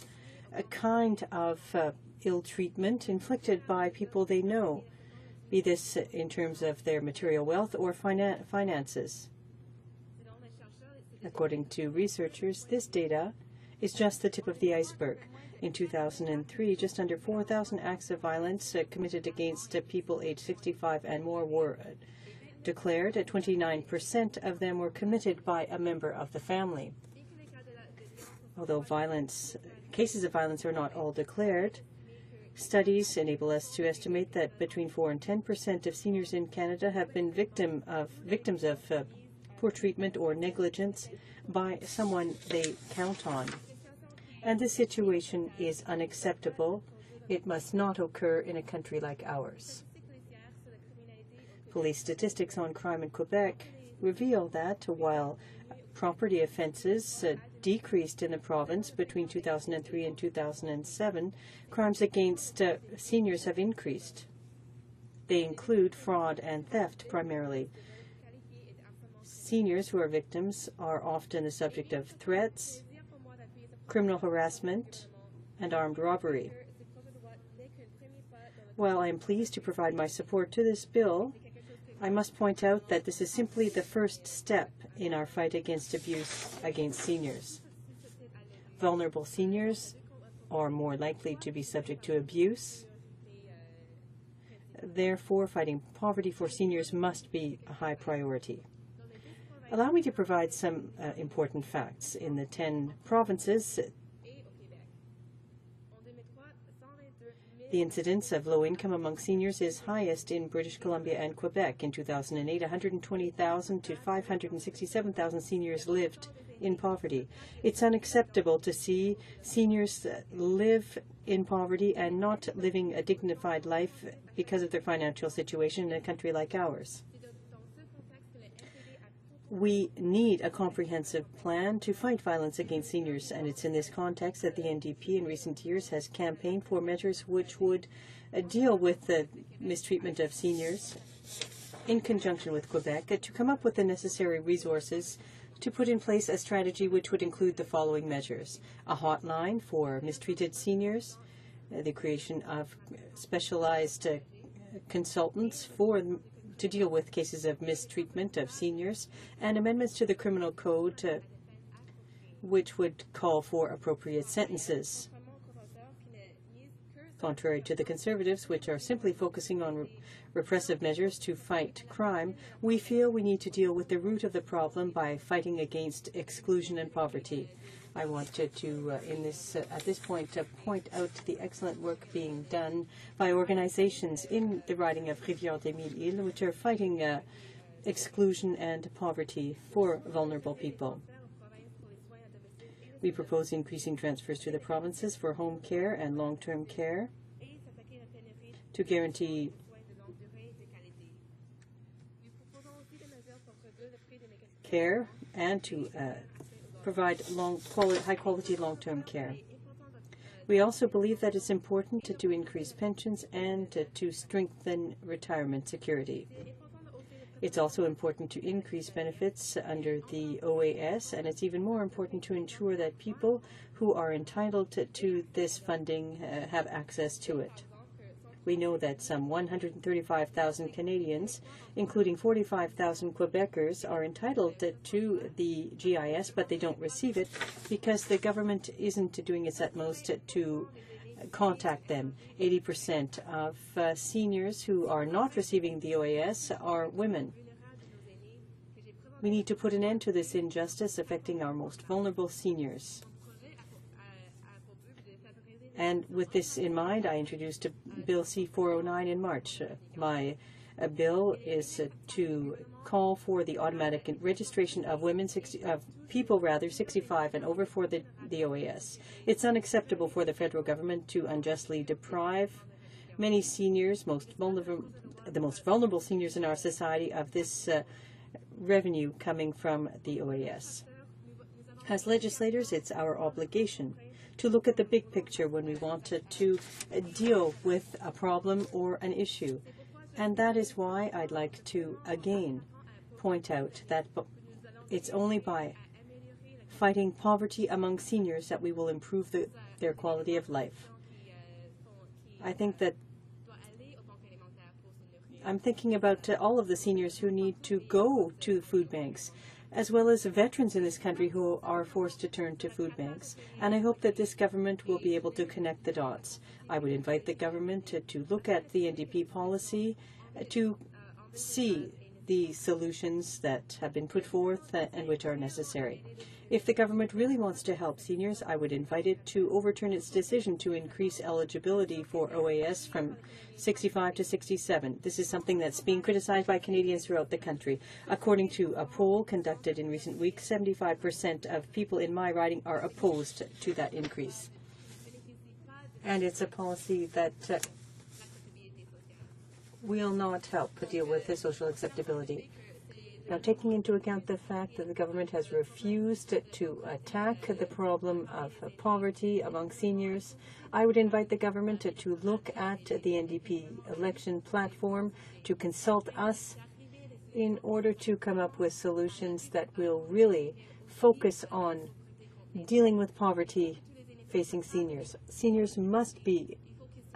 kind of ill treatment inflicted by people they know, be this in terms of their material wealth or finances. According to researchers, this data is just the tip of the iceberg. In 2003, just under 4,000 acts of violence committed against people aged 65 and more were declared. 29% of them were committed by a member of the family. Although cases of violence are not all declared, studies enable us to estimate that between 4 and 10% of seniors in Canada have been victims of poor treatment or negligence by someone they count on. And this situation is unacceptable. It must not occur in a country like ours. Police statistics on crime in Quebec reveal that while property offences decreased in the province between 2003 and 2007, crimes against seniors have increased. They include fraud and theft primarily. Seniors who are victims are often the subject of threats, criminal harassment, and armed robbery. While I am pleased to provide my support to this bill, I must point out that this is simply the first step in our fight against abuse against seniors. Vulnerable seniors are more likely to be subject to abuse. Therefore, fighting poverty for seniors must be a high priority. Allow me to provide some important facts. In the 10 provinces, the incidence of low income among seniors is highest in British Columbia and Quebec. In 2008, 120,000 to 567,000 seniors lived in poverty. It's unacceptable to see seniors live in poverty and not living a dignified life because of their financial situation in a country like ours. We need a comprehensive plan to fight violence against seniors, and it's in this context that the NDP in recent years has campaigned for measures which would deal with the mistreatment of seniors in conjunction with Quebec to come up with the necessary resources to put in place a strategy which would include the following measures: a hotline for mistreated seniors, the creation of specialized consultants to deal with cases of mistreatment of seniors, and amendments to the criminal code which would call for appropriate sentences. Contrary to the Conservatives, which are simply focusing on repressive measures to fight crime, we feel we need to deal with the root of the problem by fighting against exclusion and poverty. I wanted to, at this point, point out the excellent work being done by organizations in the riding of Rivière-des-Mille-Îles, which are fighting exclusion and poverty for vulnerable people. We propose increasing transfers to the provinces for home care and long-term care to guarantee care and to provide high-quality long-term care. We also believe that it's important to increase pensions and to strengthen retirement security. It's also important to increase benefits under the OAS, and it's even more important to ensure that people who are entitled to this funding have access to it. We know that some 135,000 Canadians, including 45,000 Quebecers, are entitled to the GIS, but they don't receive it because the government isn't doing its utmost to contact them. 80% of seniors who are not receiving the OAS are women. We need to put an end to this injustice affecting our most vulnerable seniors. And with this in mind, I introduced Bill C-409 in March. My bill is to call for the automatic registration of people 65 and over for the OAS. It's unacceptable for the federal government to unjustly deprive many seniors, the most vulnerable seniors in our society, of this revenue coming from the OAS. As legislators, it's our obligation to look at the big picture when we want to deal with a problem or an issue. And that is why I'd like to again point out that it's only by fighting poverty among seniors that we will improve their quality of life. I think that I'm thinking about all of the seniors who need to go to food banks, as well as veterans in this country who are forced to turn to food banks. And I hope that this government will be able to connect the dots. I would invite the government to look at the NDP policy, to see the solutions that have been put forth and which are necessary. If the government really wants to help seniors, I would invite it to overturn its decision to increase eligibility for OAS from 65 to 67. This is something that's being criticized by Canadians throughout the country. According to a poll conducted in recent weeks, 75% of people in my riding are opposed to that increase. And it's a policy that will not help deal with the social acceptability. Now, taking into account the fact that the government has refused to attack the problem of poverty among seniors, I would invite the government to look at the NDP election platform, to consult us in order to come up with solutions that will really focus on dealing with poverty facing seniors. Seniors must be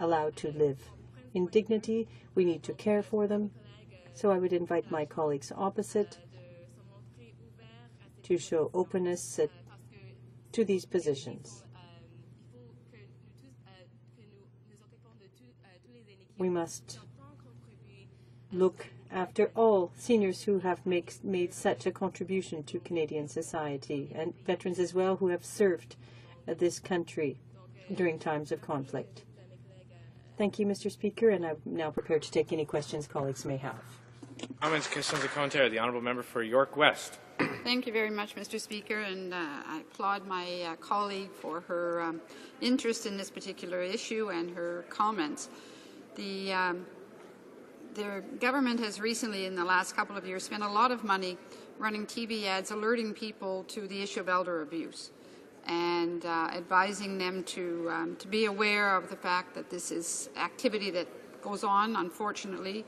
allowed to live in dignity. We need to care for them. So I would invite my colleagues opposite to show openness to these positions. We must look after all seniors who have made such a contribution to Canadian society, and veterans as well who have served this country during times of conflict. Thank you, Mr. Speaker, and I'm now prepared to take any questions colleagues may have. Comments, questions, or commentary. The honourable member for York West. Thank you very much, Mr. Speaker, and I applaud my colleague for her interest in this particular issue and her comments. The government has recently, in the last couple of years, spent a lot of money running TV ads alerting people to the issue of elder abuse and advising them to be aware of the fact that this is activity that goes on, unfortunately,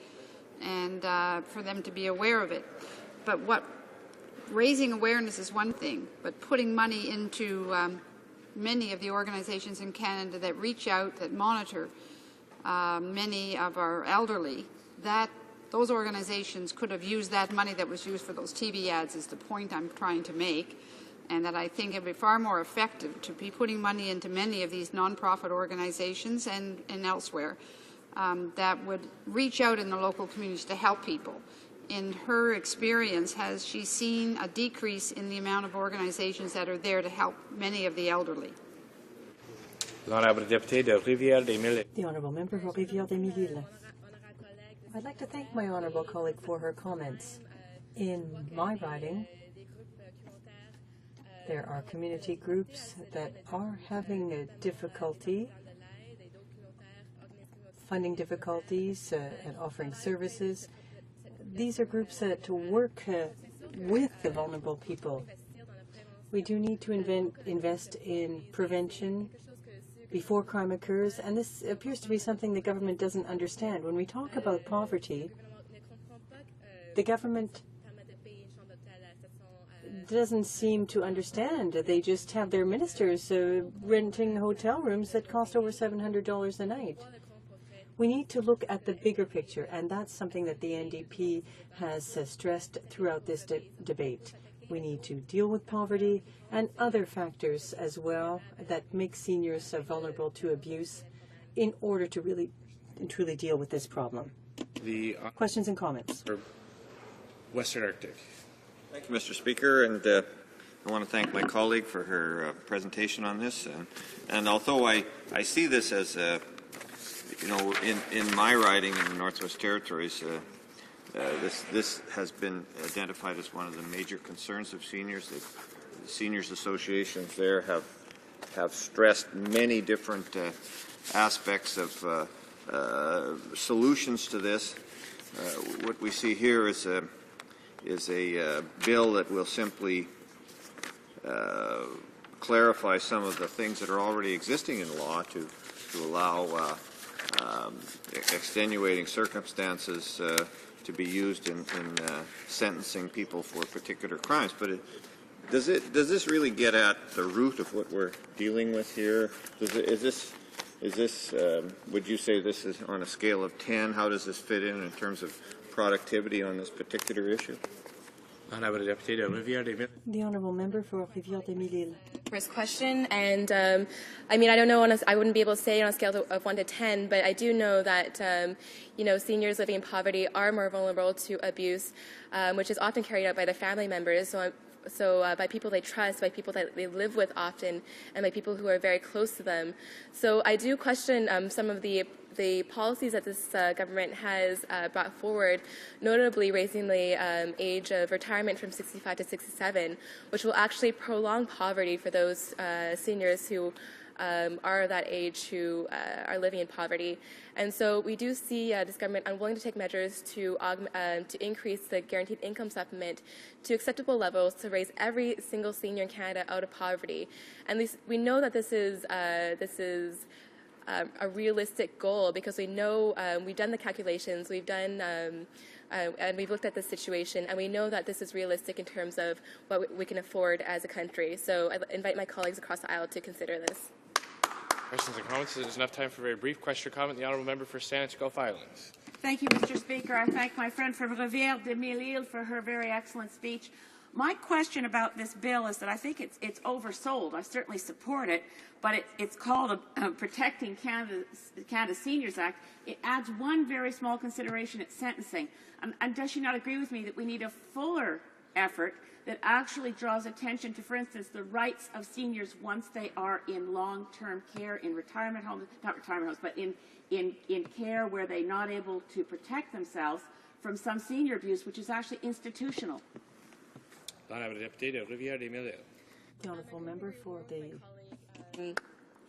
and for them to be aware of it. But raising awareness is one thing, but putting money into many of the organizations in Canada that reach out, that monitor many of our elderly, those organizations could have used that money that was used for those TV ads is the point I'm trying to make, and that I think it would be far more effective to be putting money into many of these nonprofit organizations and elsewhere that would reach out in the local communities to help people. In her experience, has she seen a decrease in the amount of organizations that are there to help many of the elderly? The Honourable Member for Rivière-des-Mille. I'd like to thank my honourable colleague for her comments. In my riding, there are community groups that are having a difficulty, funding difficulties and offering services. These are groups that work with the vulnerable people. We do need to invest in prevention before crime occurs, and this appears to be something the government doesn't understand. When we talk about poverty, the government doesn't seem to understand. They just have their ministers renting hotel rooms that cost over $700 a night. We need to look at the bigger picture, and that's something that the NDP has stressed throughout this debate. We need to deal with poverty and other factors as well that make seniors vulnerable to abuse in order to really and truly deal with this problem. Questions and comments? Western Arctic. Thank you, Mr. Speaker, and I want to thank my colleague for her presentation on this. And although I see this as in my riding in the Northwest Territories, this has been identified as one of the major concerns of seniors. The seniors associations there have stressed many different aspects of solutions to this. What we see here is a bill that will simply clarify some of the things that are already existing in law to allow extenuating circumstances to be used in sentencing people for particular crimes. But does this really get at the root of what we're dealing with here? Is this would you say this is on a scale of 10? How does this fit in terms of productivity on this particular issue? The honourable member for Rivière-des-Mille-Îles. First question, and I mean, I don't know, I wouldn't be able to say on a scale of 1 to 10, but I do know that, seniors living in poverty are more vulnerable to abuse, which is often carried out by their family members. So by people they trust, by people that they live with often, and by people who are very close to them. So I do question some of the policies that this government has brought forward, notably raising the age of retirement from 65 to 67, which will actually prolong poverty for those seniors who are that age who are living in poverty. And so we do see this government unwilling to take measures to increase the guaranteed income supplement to acceptable levels to raise every single senior in Canada out of poverty. And we know that this is a realistic goal because we know we've done the calculations, we've done and we've looked at the situation, and we know that this is realistic in terms of what we can afford as a country. So I invite my colleagues across the aisle to consider this. Questions and comments? There's enough time for a very brief question or comment. The honourable member for Saanich Gulf Islands. Thank you, Mr. Speaker. I thank my friend from Rivière-des-Mille-Îles for her very excellent speech. My question about this bill is that I think it's oversold. I certainly support it, but it's called Protecting Canada Seniors Act. It adds one very small consideration at sentencing. And does she not agree with me that we need a fuller effort that actually draws attention to, for instance, the rights of seniors once they are in long-term care, in retirement homes, not retirement homes, but in care where they're not able to protect themselves from some senior abuse, which is actually institutional? The honourable member for the...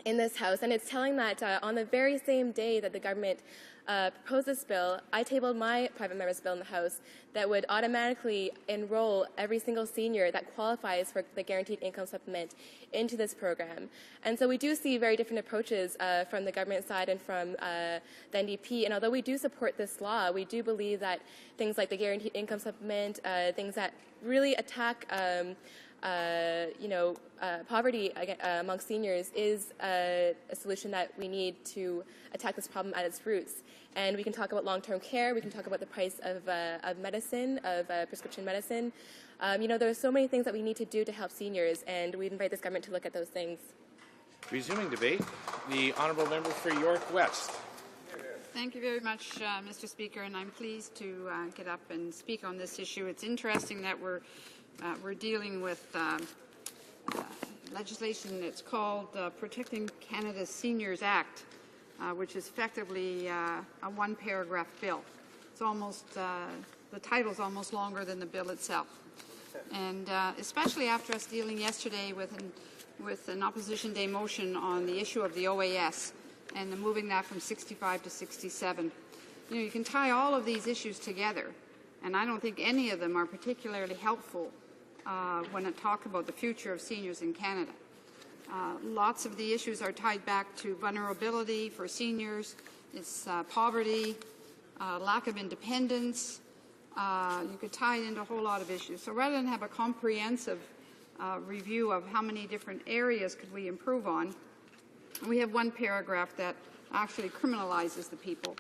In this House, and it's telling that on the very same day that the government proposed this bill, I tabled my private member's bill in the House that would automatically enroll every single senior that qualifies for the guaranteed income supplement into this program. And so we do see very different approaches from the government side and from the NDP. And although we do support this law, we do believe that things like the guaranteed income supplement, things that really attack poverty among seniors is a solution that we need to attack this problem at its roots. And we can talk about long-term care. We can talk about the price of medicine, of prescription medicine. There are so many things that we need to do to help seniors, and we invite this government to look at those things. Resuming debate, the honourable member for York West. Thank you very much, Mr. Speaker, and I'm pleased to get up and speak on this issue. It's interesting that we're dealing with legislation. It's called Protecting Canada Seniors Act, which is effectively a one-paragraph bill. It's almost the title's almost longer than the bill itself, and especially after us dealing yesterday with an Opposition Day motion on the issue of the OAS and moving that from 65 to 67. You can tie all of these issues together, and I don't think any of them are particularly helpful when I talk about the future of seniors in Canada. Lots of the issues are tied back to vulnerability for seniors. It's poverty, lack of independence. You could tie it into a whole lot of issues. So rather than have a comprehensive review of how many different areas could we improve on, we have one paragraph that actually criminalizes the people.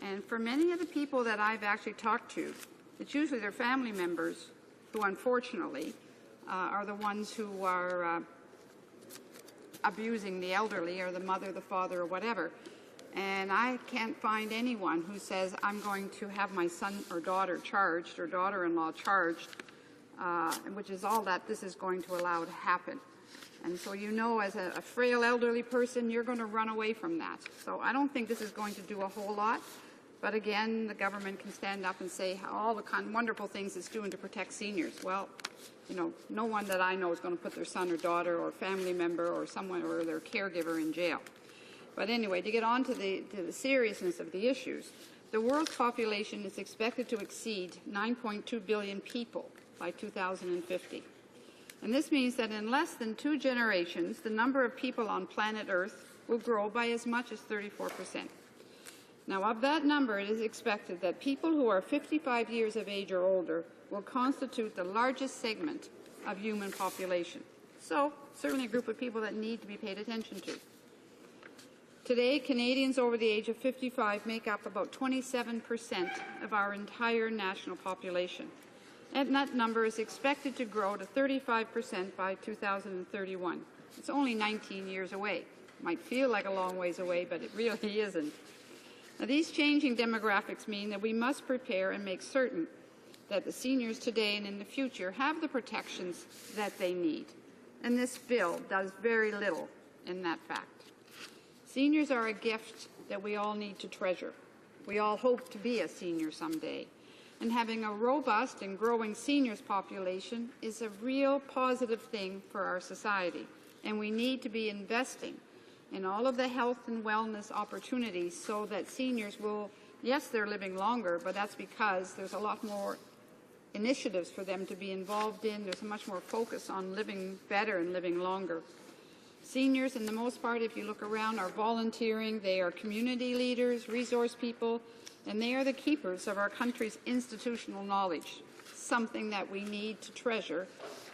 And for many of the people that I've actually talked to, it's usually their family members who unfortunately are the ones who are abusing the elderly, or the mother, the father, or whatever. And I can't find anyone who says, I'm going to have my son or daughter charged, or daughter-in-law charged, which is all that this is going to allow to happen. And so as a frail elderly person, you're going to run away from that. So I don't think this is going to do a whole lot. But again, the government can stand up and say all the wonderful things it's doing to protect seniors. Well, no one that I know is going to put their son or daughter or family member or someone or their caregiver in jail. But anyway, to get on to the seriousness of the issues, the world's population is expected to exceed 9.2 billion people by 2050. And this means that in less than 2 generations, the number of people on planet Earth will grow by as much as 34%. Now, of that number, it is expected that people who are 55 years of age or older will constitute the largest segment of human population. So, certainly a group of people that need to be paid attention to. Today, Canadians over the age of 55 make up about 27% of our entire national population, and that number is expected to grow to 35% by 2031. It's only 19 years away. Might feel like a long ways away, but it really isn't. Now, these changing demographics mean that we must prepare and make certain that the seniors today and in the future have the protections that they need. And this bill does very little in that fact. Seniors are a gift that we all need to treasure. We all hope to be a senior someday. And having a robust and growing seniors population is a real positive thing for our society. And we need to be investing in all of the health and wellness opportunities so that seniors will, yes, they're living longer, but that's because there's a lot more initiatives for them to be involved in. There's much more focus on living better and living longer. Seniors, in the most part, if you look around, are volunteering. They are community leaders, resource people, and they are the keepers of our country's institutional knowledge, something that we need to treasure,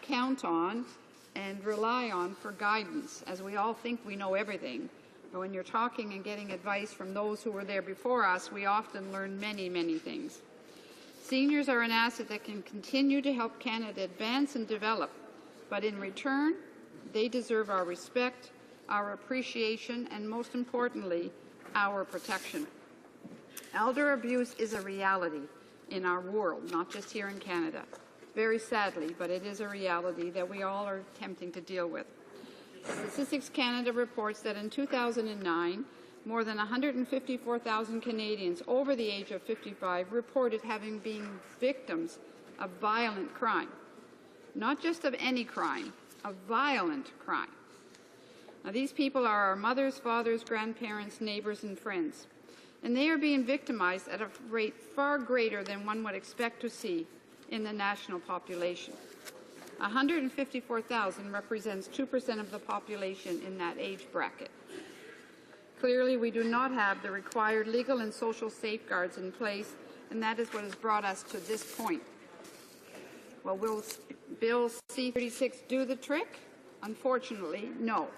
count on, and rely on for guidance, as we all think we know everything. But when you're talking and getting advice from those who were there before us, we often learn many, many things. Seniors are an asset that can continue to help Canada advance and develop, but in return, they deserve our respect, our appreciation, and most importantly, our protection. Elder abuse is a reality in our world, not just here in Canada. Very sadly, but it is a reality that we all are attempting to deal with. Statistics Canada reports that in 2009, more than 154,000 Canadians over the age of 55 reported having been victims of violent crime. Not just of any crime, of violent crime. Now, these people are our mothers, fathers, grandparents, neighbors, and friends. And they are being victimized at a rate far greater than one would expect to see in the national population. 154,000 represents 2% of the population in that age bracket. Clearly, we do not have the required legal and social safeguards in place, and that is what has brought us to this point. Well, will Bill C-36 do the trick? Unfortunately, no.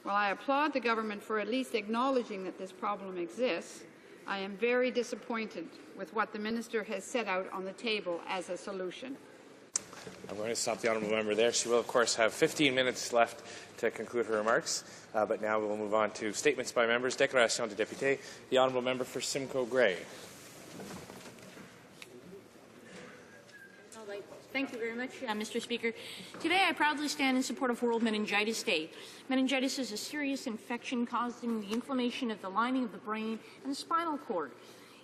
While I applaud the government for at least acknowledging that this problem exists, I am very disappointed with what the minister has set out on the table as a solution. I'm going to stop the honourable member there. She will, of course, have 15 minutes left to conclude her remarks. But now we will move on to statements by members. Déclaration de député. The honourable member for Simcoe Grey. Thank you very much, Mr. Speaker. Today, I proudly stand in support of World Meningitis Day. Meningitis is a serious infection causing the inflammation of the lining of the brain and the spinal cord.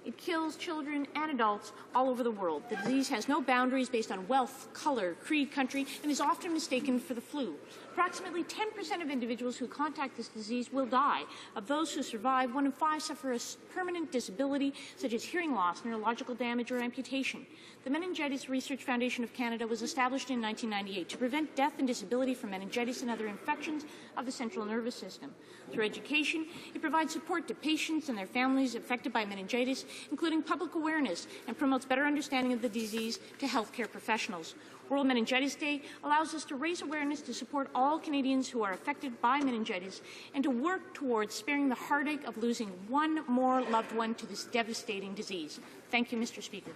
It kills children and adults all over the world. The disease has no boundaries based on wealth, color, creed, country, and is often mistaken for the flu. Approximately 10% of individuals who contract this disease will die. Of those who survive, 1 in 5 suffer a permanent disability, such as hearing loss, neurological damage, or amputation. The Meningitis Research Foundation of Canada was established in 1998 to prevent death and disability from meningitis and other infections of the central nervous system. Through education, it provides support to patients and their families affected by meningitis, including public awareness, and promotes better understanding of the disease to healthcare professionals. World Meningitis Day allows us to raise awareness to support all Canadians who are affected by meningitis and to work towards sparing the heartache of losing one more loved one to this devastating disease. Thank you, Mr. Speaker.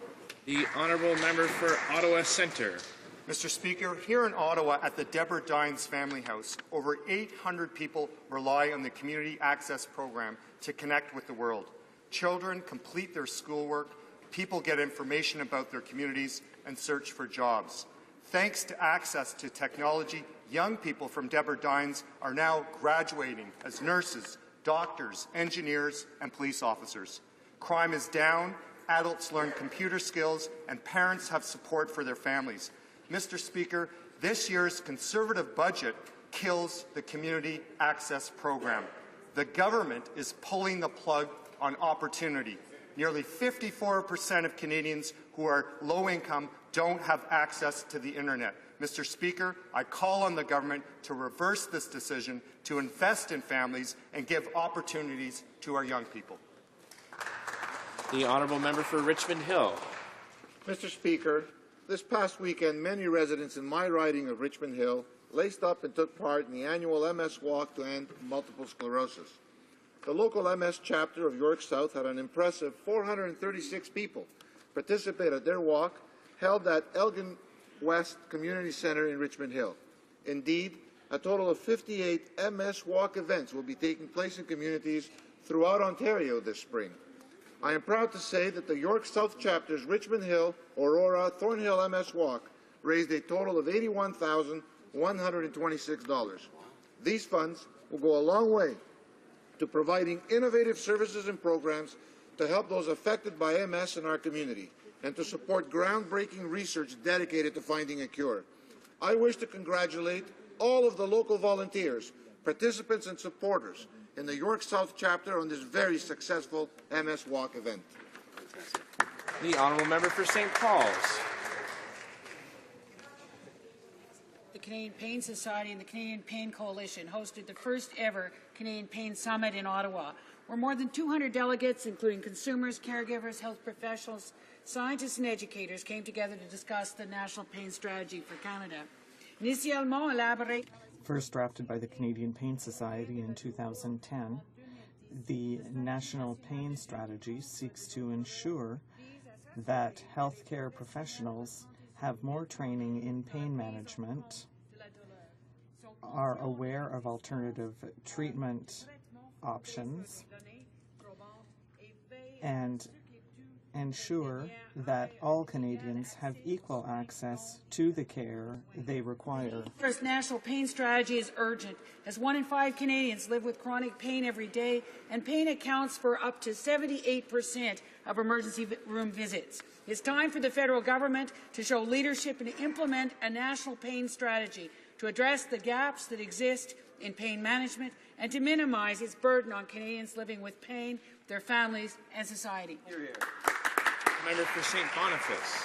The honourable member for Ottawa Centre. Mr. Speaker, here in Ottawa at the Deborah Dines Family House, over 800 people rely on the Community Access Program to connect with the world. Children complete their schoolwork, people get information about their communities, and search for jobs. Thanks to access to technology, young people from Deborah Dines are now graduating as nurses, doctors, engineers, and police officers. Crime is down, adults learn computer skills, and parents have support for their families. Mr. Speaker, this year's Conservative budget kills the Community Access Program. The government is pulling the plug on opportunity. Nearly 54% of Canadians who are low income don't have access to the internet. Mr. Speaker, I call on the government to reverse this decision, to invest in families and give opportunities to our young people. The honourable member for Richmond Hill. Mr. Speaker, this past weekend, many residents in my riding of Richmond Hill laced up and took part in the annual MS Walk to End Multiple Sclerosis. The local MS chapter of York South had an impressive 436 people participate at their walk held at Elgin West Community Centre in Richmond Hill. Indeed, a total of 58 MS Walk events will be taking place in communities throughout Ontario this spring. I am proud to say that the York South Chapter's Richmond Hill, Aurora, Thornhill MS Walk raised a total of $81,126. These funds will go a long way to providing innovative services and programs to help those affected by MS in our community and to support groundbreaking research dedicated to finding a cure. I wish to congratulate all of the local volunteers, participants and supporters in the York South Chapter on this very successful MS Walk event. The honourable member for St. Paul's. The Canadian Pain Society and the Canadian Pain Coalition hosted the first ever Canadian Pain Summit in Ottawa, where more than 200 delegates, including consumers, caregivers, health professionals, scientists and educators, came together to discuss the National Pain Strategy for Canada. Initialement élaboré. First drafted by the Canadian Pain Society in 2010, the National Pain Strategy seeks to ensure that healthcare professionals have more training in pain management, are aware of alternative treatment options, and ensure that all Canadians have equal access to the care they require. First National Pain Strategy is urgent, as 1 in 5 Canadians live with chronic pain every day, and pain accounts for up to 78% of emergency room visits. It's time for the federal government to show leadership and to implement a national pain strategy to address the gaps that exist in pain management and to minimize its burden on Canadians living with pain, their families, and society. Hear, hear. Member for St. Boniface.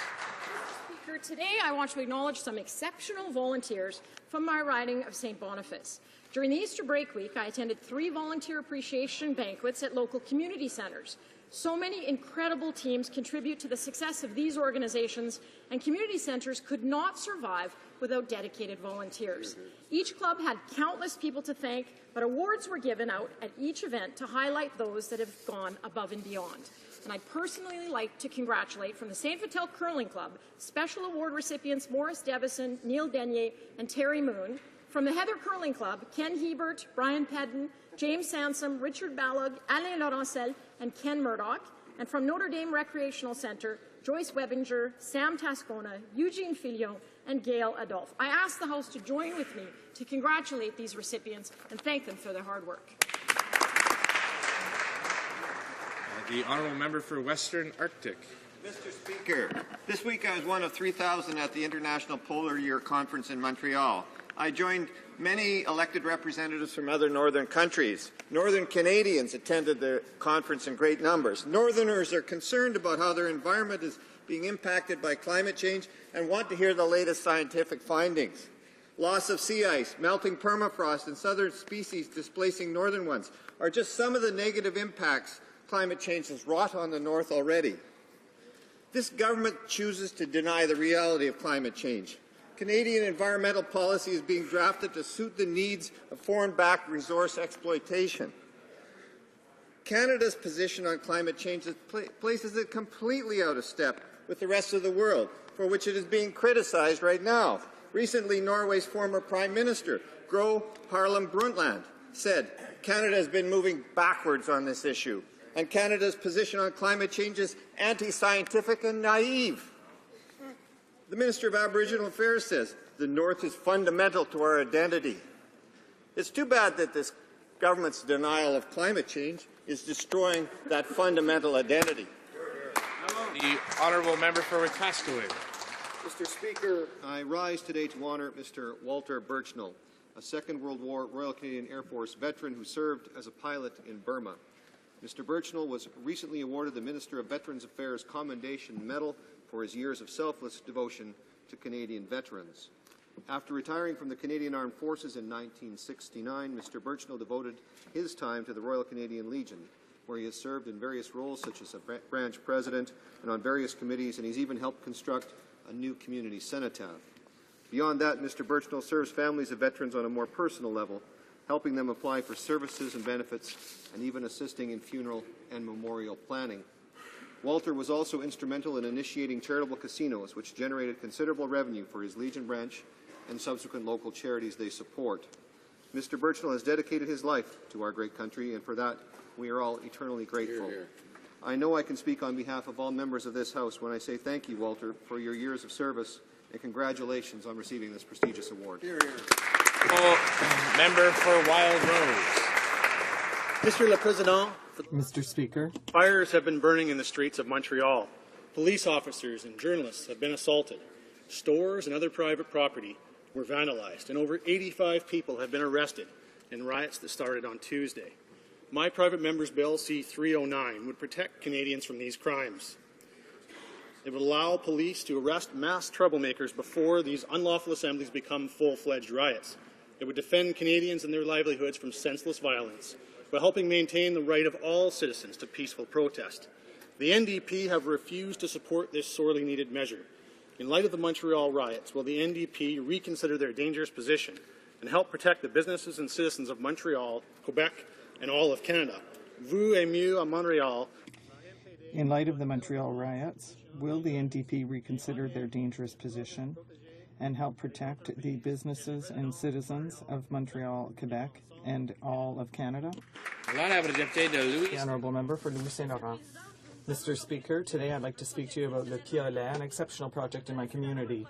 Speaker, today I want to acknowledge some exceptional volunteers from my riding of St. Boniface. During the Easter break week, I attended 3 volunteer appreciation banquets at local community centres. So many incredible teams contribute to the success of these organizations, and community centres could not survive without dedicated volunteers. Each club had countless people to thank, but awards were given out at each event to highlight those that have gone above and beyond. And I'd personally like to congratulate from the St. Vital Curling Club special award recipients Maurice Devison, Neil Denier, and Terry Moon. From the Heather Curling Club, Ken Hebert, Brian Pedden, James Sansom, Richard Ballog, Alain Laurencel, and Ken Murdoch. And from Notre Dame Recreational Centre, Joyce Webinger, Sam Tascona, Eugene Filion, and Gail Adolphe. I ask the House to join with me to congratulate these recipients and thank them for their hard work. The honourable member for Western Arctic. Mr. Speaker, this week I was one of 3,000 at the International Polar Year Conference in Montreal. I joined many elected representatives from other northern countries. Northern Canadians attended the conference in great numbers. Northerners are concerned about how their environment is being impacted by climate change and want to hear the latest scientific findings. Loss of sea ice, melting permafrost, and southern species displacing northern ones are just some of the negative impacts climate change has wrought on the North already. This government chooses to deny the reality of climate change. Canadian environmental policy is being drafted to suit the needs of foreign-backed resource exploitation. Canada's position on climate change places it completely out of step with the rest of the world, for which it is being criticized right now. Recently, Norway's former Prime Minister, Gro Harlem Brundtland, said Canada has been moving backwards on this issue, and Canada's position on climate change is anti-scientific and naive. The Minister of Aboriginal Affairs says the North is fundamental to our identity. It's too bad that this government's denial of climate change is destroying that fundamental identity. The honourable member for Wetaskiwin. Mr. Speaker, I rise today to honour Mr. Walter Birchnell, a Second World War Royal Canadian Air Force veteran who served as a pilot in Burma. Mr. Birchnell was recently awarded the Minister of Veterans Affairs Commendation Medal for his years of selfless devotion to Canadian veterans. After retiring from the Canadian Armed Forces in 1969, Mr. Birchnell devoted his time to the Royal Canadian Legion, where he has served in various roles such as a branch president and on various committees, and he's even helped construct a new community cenotaph. Beyond that, Mr. Birchnell serves families of veterans on a more personal level, helping them apply for services and benefits, and even assisting in funeral and memorial planning. Walter was also instrumental in initiating charitable casinos, which generated considerable revenue for his Legion branch and subsequent local charities they support. Mr. Birchnell has dedicated his life to our great country, and for that we are all eternally grateful. Hear, hear. I know I can speak on behalf of all members of this House when I say thank you, Walter, for your years of service, and congratulations on receiving this prestigious award. Hear, hear. Member for Wild Rose. Mr. Le Président, Mr. Speaker, fires have been burning in the streets of Montreal. Police officers and journalists have been assaulted. Stores and other private property were vandalized, and over 85 people have been arrested in riots that started on Tuesday. My private member's bill, C-309, would protect Canadians from these crimes. It would allow police to arrest mass troublemakers before these unlawful assemblies become full-fledged riots. It would defend Canadians and their livelihoods from senseless violence, while helping maintain the right of all citizens to peaceful protest. The NDP have refused to support this sorely needed measure. In light of the Montreal riots, will the NDP reconsider their dangerous position and help protect the businesses and citizens of Montreal, Quebec, and all of Canada? Vous et mieux à Montréal. In light of the Montreal riots, will the NDP reconsider their dangerous position and help protect the businesses and citizens of Montreal, Quebec, and all of Canada? The Honourable Member for Louis Saint Laurent. Mr. Speaker, today I'd like to speak to you about Le Piolet, an exceptional project in my community.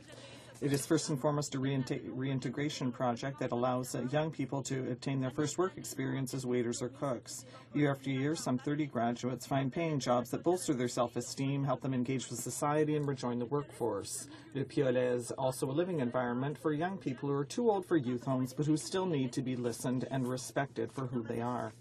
It is first and foremost a reintegration project that allows young people to obtain their first work experience as waiters or cooks. Year after year, some 30 graduates find paying jobs that bolster their self-esteem, help them engage with society, and rejoin the workforce. Le Piolet is also a living environment for young people who are too old for youth homes, but who still need to be listened and respected for who they are.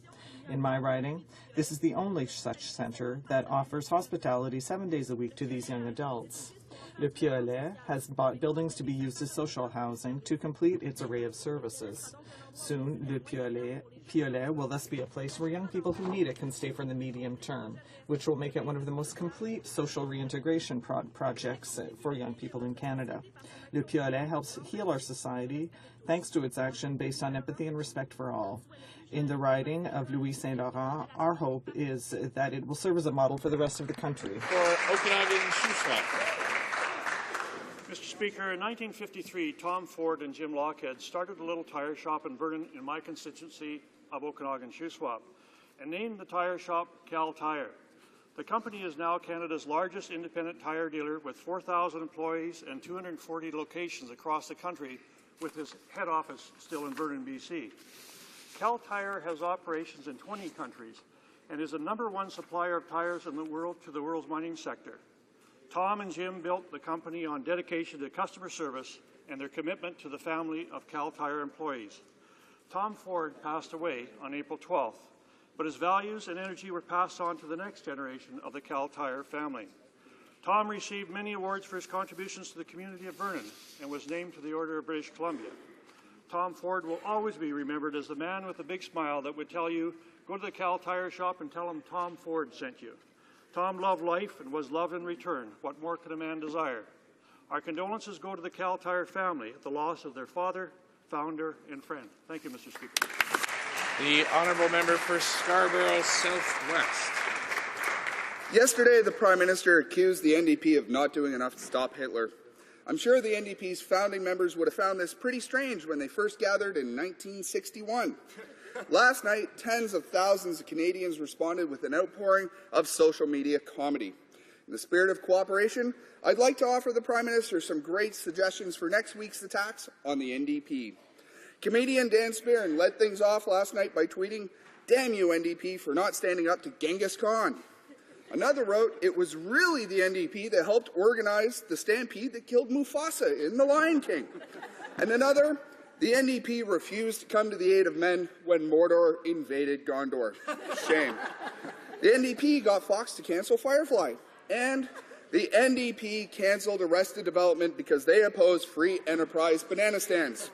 In my riding, this is the only such centre that offers hospitality 7 days a week to these young adults. Le Piolet has bought buildings to be used as social housing to complete its array of services. Soon, Le Piolet will thus be a place where young people who need it can stay for the medium term, which will make it one of the most complete social reintegration projects for young people in Canada. Le Piolet helps heal our society thanks to its action based on empathy and respect for all. In the riding of Louis Saint Laurent, our hope is that it will serve as a model for the rest of the country. For Okanagan-Shuswap. Mr. Speaker, in 1953, Tom Ford and Jim Lockhead started a little tire shop in Vernon in my constituency of Okanagan-Shuswap and named the tire shop Cal Tire. The company is now Canada's largest independent tire dealer with 4,000 employees and 240 locations across the country, with its head office still in Vernon, BC. Cal Tire has operations in 20 countries and is the #1 supplier of tires in the world to the world's mining sector. Tom and Jim built the company on dedication to customer service and their commitment to the family of Cal Tire employees. Tom Ford passed away on April 12th, but his values and energy were passed on to the next generation of the Cal Tire family. Tom received many awards for his contributions to the community of Vernon and was named to the Order of British Columbia. Tom Ford will always be remembered as the man with the big smile that would tell you, go to the Cal Tire shop and tell him Tom Ford sent you. Tom loved life and was loved in return. What more could a man desire? Our condolences go to the Cal Tire family at the loss of their father, founder, and friend. Thank you, Mr. Speaker. The Honourable Member for Scarborough Southwest. Yesterday, the Prime Minister accused the NDP of not doing enough to stop Hitler. I'm sure the NDP's founding members would have found this pretty strange when they first gathered in 1961. Last night, tens of thousands of Canadians responded with an outpouring of social media comedy. In the spirit of cooperation, I'd like to offer the Prime Minister some great suggestions for next week's attacks on the NDP. Comedian Dan Spearn led things off last night by tweeting, "Damn you, NDP, for not standing up to Genghis Khan." Another wrote, "It was really the NDP that helped organize the stampede that killed Mufasa in The Lion King." And another, "The NDP refused to come to the aid of men when Mordor invaded Gondor." Shame. The NDP got Fox to cancel Firefly. And the NDP cancelled Arrested Development because they oppose free enterprise banana stands.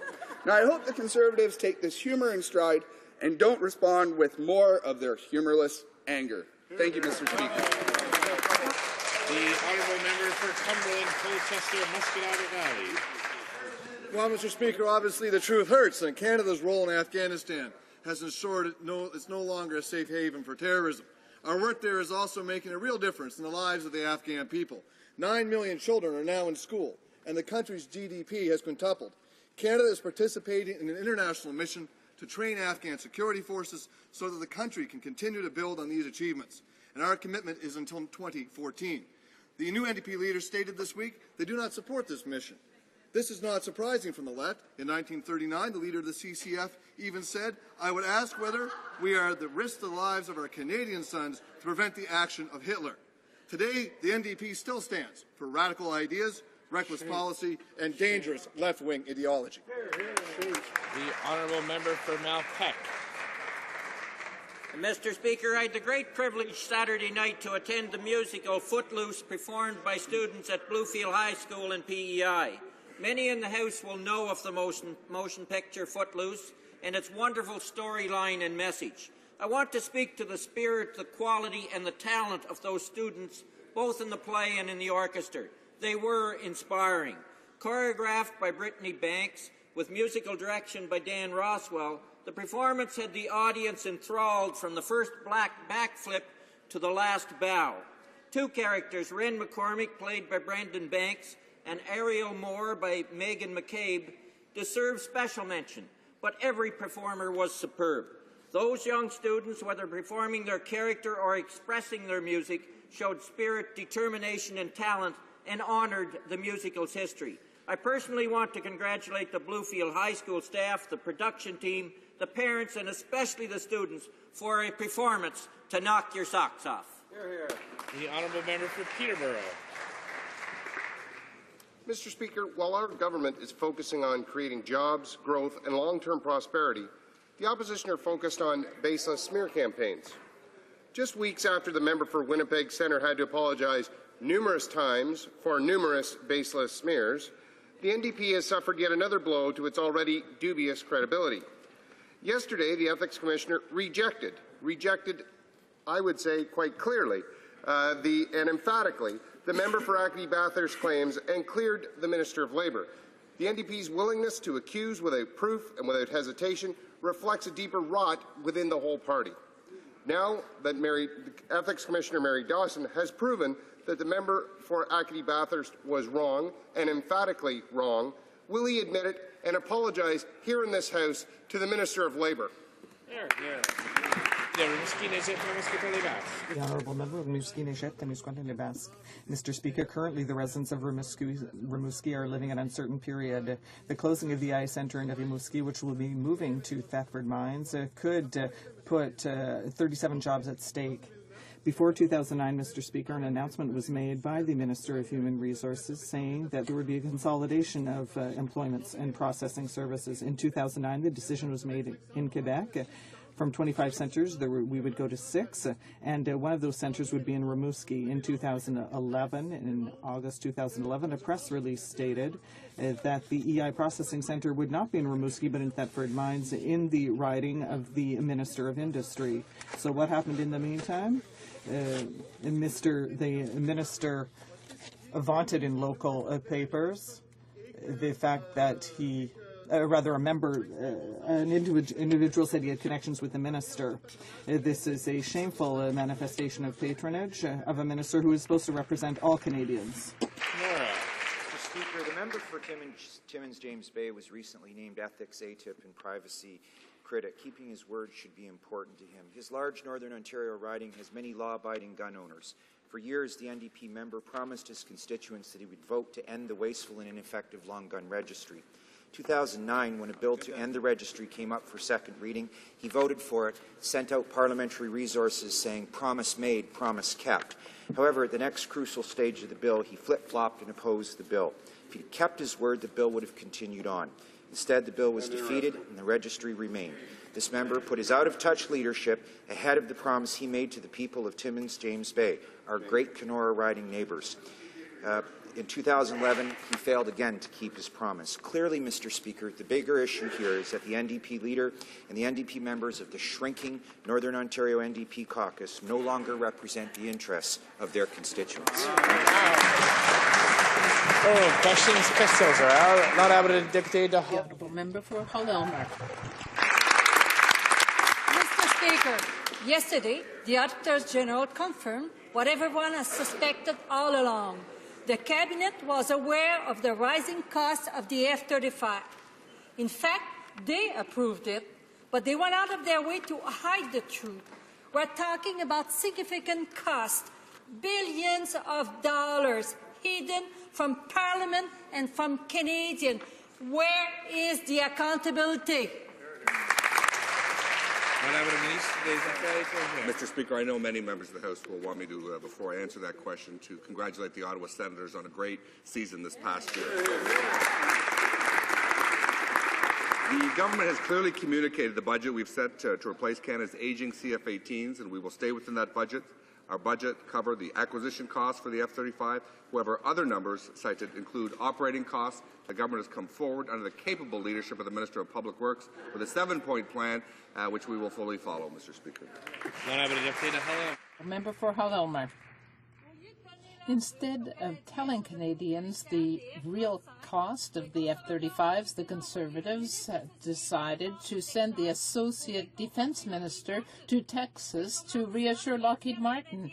Now, I hope the Conservatives take this humour in stride and don't respond with more of their humourless anger. Thank you, Mr. Speaker. The honourable member for Cumberland, Colchester, Muscatine Valley. Well, Mr. Speaker, obviously the truth hurts, and Canada's role in Afghanistan has ensured it's no longer a safe haven for terrorism. Our work there is also making a real difference in the lives of the Afghan people. 9 million children are now in school, and the country's GDP has quintupled. Canada is participating in an international mission to train Afghan security forces so that the country can continue to build on these achievements. And our commitment is until 2014. The new NDP leaders stated this week they do not support this mission. This is not surprising from the left. In 1939, the leader of the CCF even said, "I would ask whether we are at the risk of the lives of our Canadian sons to prevent the action of Hitler." Today, the NDP still stands for radical ideas, reckless policy, and dangerous left-wing ideology. The honourable member for Malpeque. Mr. Speaker, I had the great privilege Saturday night to attend the musical Footloose performed by students at Bluefield High School in PEI. Many in the House will know of the motion picture Footloose and its wonderful storyline and message. I want to speak to the spirit, the quality and the talent of those students, both in the play and in the orchestra. They were inspiring. Choreographed by Brittany Banks, with musical direction by Dan Roswell, the performance had the audience enthralled from the first black backflip to the last bow. Two characters, Ren McCormick, played by Brendan Banks, and Ariel Moore by Megan McCabe, deserve special mention, but every performer was superb. Those young students, whether performing their character or expressing their music, showed spirit, determination and talent and honoured the musical's history. I personally want to congratulate the Bluefield High School staff, the production team, the parents and especially the students for a performance to knock your socks off. Hear, hear. The honourable member for Peterborough. Mr. Speaker, while our government is focusing on creating jobs, growth and long-term prosperity, the opposition are focused on baseless smear campaigns. Just weeks after the member for Winnipeg Centre had to apologize numerous times for numerous baseless smears, the NDP has suffered yet another blow to its already dubious credibility. Yesterday, the Ethics Commissioner rejected, I would say quite clearly and emphatically, the member for Acadie Bathurst claims and cleared the Minister of Labour. The NDP's willingness to accuse without proof and without hesitation reflects a deeper rot within the whole party. Now that Ethics Commissioner Mary Dawson has proven that the member for Acadie Bathurst was wrong and emphatically wrong, will he admit it and apologize here in this House to the Minister of Labour? The honourable member of Rimouski-Neigette-Témiscouata-les-Basques. Mr. Speaker, currently the residents of Rimouski are living an uncertain period. The closing of the EI Centre in Rimouski, which will be moving to Thetford Mines, could put 37 jobs at stake. Before 2009, Mr. Speaker, an announcement was made by the Minister of Human Resources saying that there would be a consolidation of employments and processing services. In 2009, the decision was made in Quebec. From 25 centres, we would go to 6, and one of those centres would be in Rimouski. In 2011, in August 2011, a press release stated that the EI Processing Centre would not be in Rimouski, but in Thetford Mines, in the riding of the Minister of Industry. So what happened in the meantime? The minister vaunted in local papers the fact that an individual said he had connections with the minister. This is a shameful manifestation of patronage of a minister who is supposed to represent all Canadians. Mr. Speaker, the member for Timmins James Bay was recently named Ethics ATIP and Privacy Critic. Keeping his word should be important to him. His large Northern Ontario riding has many law-abiding gun owners. For years, the NDP member promised his constituents that he would vote to end the wasteful and ineffective long gun registry. 2009, when a bill to end the registry came up for second reading, he voted for it, sent out parliamentary resources saying promise made, promise kept. However, at the next crucial stage of the bill, he flip-flopped and opposed the bill. If he had kept his word, the bill would have continued on. Instead, the bill was defeated and the registry remained. This member put his out-of-touch leadership ahead of the promise he made to the people of Timmins James Bay, our great Kenora riding neighbours. In 2011, he failed again to keep his promise. Clearly, Mr. Speaker, the bigger issue here is that the NDP leader and the NDP members of the shrinking Northern Ontario NDP caucus no longer represent the interests of their constituents. Questions l'honorable député de The honourable member for Hull-Elmer. Mr. Speaker, yesterday the Auditors General confirmed what everyone has suspected all along. The Cabinet was aware of the rising cost of the F-35. In fact, they approved it, but they went out of their way to hide the truth. We're talking about significant costs, billions of dollars hidden from Parliament and from Canadians. Where is the accountability? Mr. Speaker, I know many members of the House will want me to, before I answer that question, to congratulate the Ottawa Senators on a great season this past year. The government has clearly communicated the budget we've set to replace Canada's aging CF-18s, and we will stay within that budget. Our budget covered the acquisition costs for the F-35. However, other numbers cited include operating costs. The government has come forward under the capable leadership of the Minister of Public Works with a 7-point plan, which we will fully follow, Mr. Speaker. Member for Hull-Elmer. Instead of telling Canadians the real cost of the F-35s, the Conservatives decided to send the Associate Defence Minister to Texas to reassure Lockheed Martin.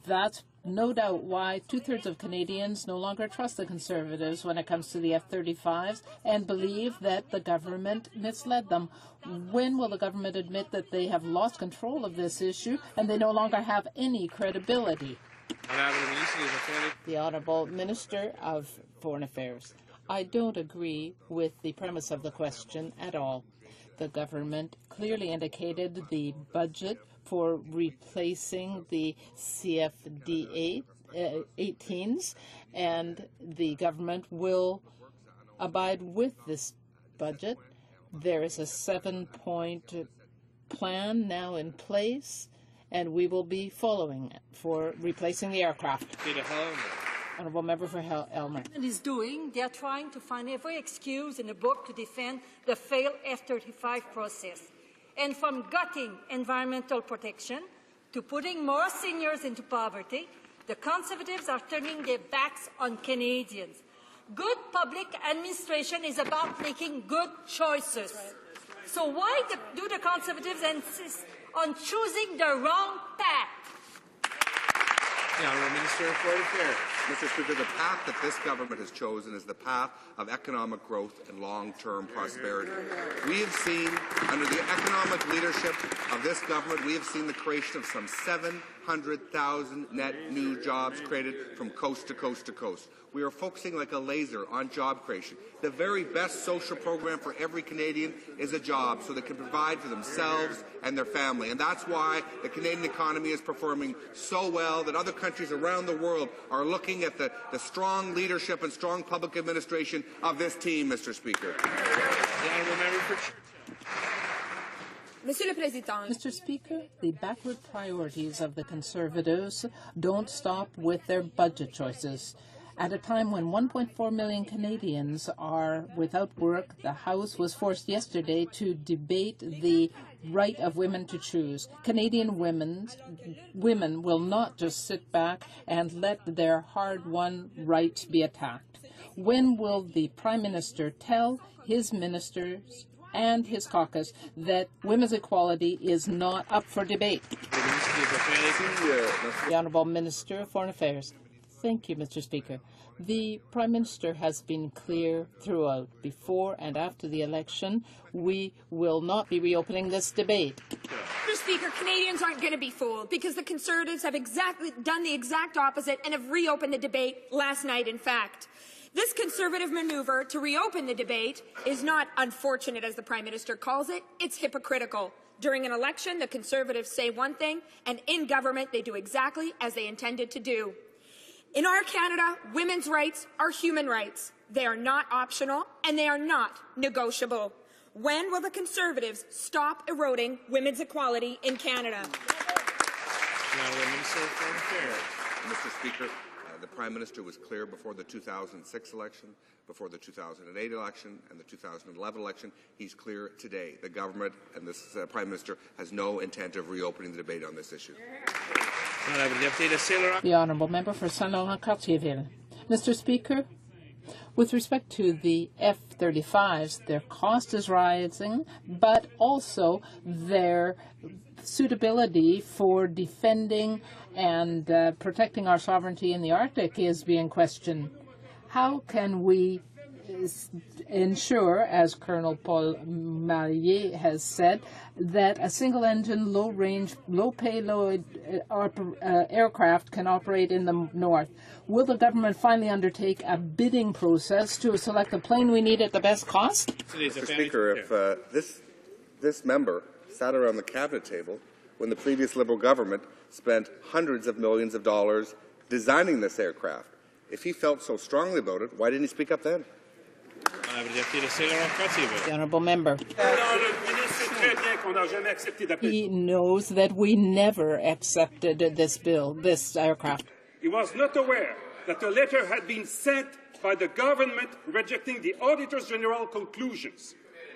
That's no doubt why two-thirds of Canadians no longer trust the Conservatives when it comes to the F-35s and believe that the government misled them. When will the government admit that they have lost control of this issue and they no longer have any credibility? The Honourable Minister of Foreign Affairs. I don't agree with the premise of the question at all. The government clearly indicated the budget for replacing the CFD-18s, and the government will abide with this budget. There is a 7-point plan now in place, and we will be following it for replacing the aircraft. Honourable Member for Elmer. Is doing, they are trying to find every excuse in the book to defend the failed F-35 process. And from gutting environmental protection to putting more seniors into poverty, the Conservatives are turning their backs on Canadians. Good public administration is about making good choices. So why do the Conservatives insist on choosing the wrong path? The Honourable Minister of Foreign Affairs. Mr. Speaker, the path that this government has chosen is the path of economic growth and long-term prosperity. We have seen, under the economic leadership of this government, we have seen the creation of some 700,000 net new jobs created from coast to coast to coast. We are focusing like a laser on job creation. The very best social program for every Canadian is a job so they can provide for themselves and their family. And that's why the Canadian economy is performing so well that other countries around the world are looking at the strong leadership and strong public administration of this team, Mr. Speaker. Mr. Speaker, the backward priorities of the Conservatives don't stop with their budget choices. At a time when 1.4 million Canadians are without work, the House was forced yesterday to debate the right of women to choose. Canadian women will not just sit back and let their hard-won rights be attacked. When will the Prime Minister tell his ministers and his caucus that women's equality is not up for debate? The Honourable Minister of Foreign Affairs. Thank you, Mr. Speaker. The Prime Minister has been clear throughout. Before and after the election, we will not be reopening this debate. Mr. Speaker, Canadians aren't going to be fooled because the Conservatives have done the exact opposite and have reopened the debate last night, in fact. This Conservative maneuver to reopen the debate is not unfortunate, as the Prime Minister calls it. It's hypocritical. During an election, the Conservatives say one thing, and in government, they do exactly as they intended to do. In our Canada, women's rights are human rights. They are not optional, and they are not negotiable. When will the Conservatives stop eroding women's equality in Canada? Mr. Speaker, The Prime Minister was clear before the 2006 election, before the 2008 election, and the 2011 election. He's clear today. The government and this Prime Minister has no intent of reopening the debate on this issue. The Honourable Member for Saint-Laurent-Cartierville. Mr. Speaker, with respect to the F-35s, their cost is rising, but also their suitability for defending and protecting our sovereignty in the Arctic is being questioned. How can we ensure, as Colonel Paul Mallier has said, that a single-engine, low-range, low-payload aircraft can operate in the north? Will the government finally undertake a bidding process to select the plane we need at the best cost? Mr. Speaker, if this member sat around the cabinet table when the previous Liberal government spent hundreds of millions of dollars designing this aircraft, if he felt so strongly about it, why didn't he speak up then? The Honourable Member. He knows that we never accepted this bill, this aircraft. He was not aware that a letter had been sent by the government rejecting the Auditor General conclusions.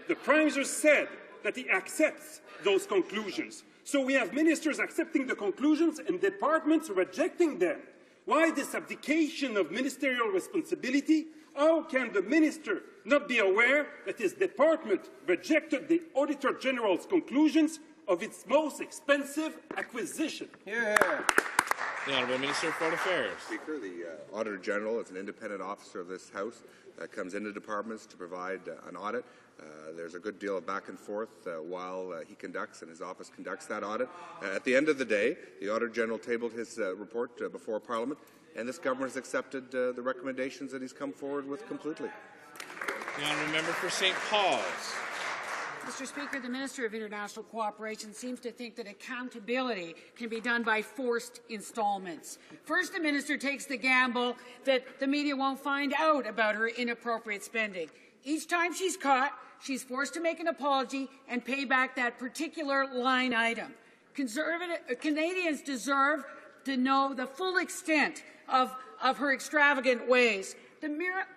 The Prime Minister said that he accepts those conclusions. So we have ministers accepting the conclusions and departments rejecting them. Why this abdication of ministerial responsibility? How can the minister not be aware that his department rejected the Auditor General's conclusions of its most expensive acquisition? The Honourable Minister of Foreign Affairs. Speaker, the Auditor General is an independent officer of this House that comes into departments to provide an audit. There's a good deal of back and forth while he conducts and his office conducts that audit. At the end of the day, the Auditor General tabled his report before Parliament, and this government has accepted the recommendations that he's come forward with completely. The Honourable Member for St. Paul's. Mr. Speaker, the Minister of International Cooperation seems to think that accountability can be done by forced installments. First, the Minister takes the gamble that the media won't find out about her inappropriate spending. Each time she's caught, she's forced to make an apology and pay back that particular line item. Canadians deserve to know the full extent of her extravagant ways. The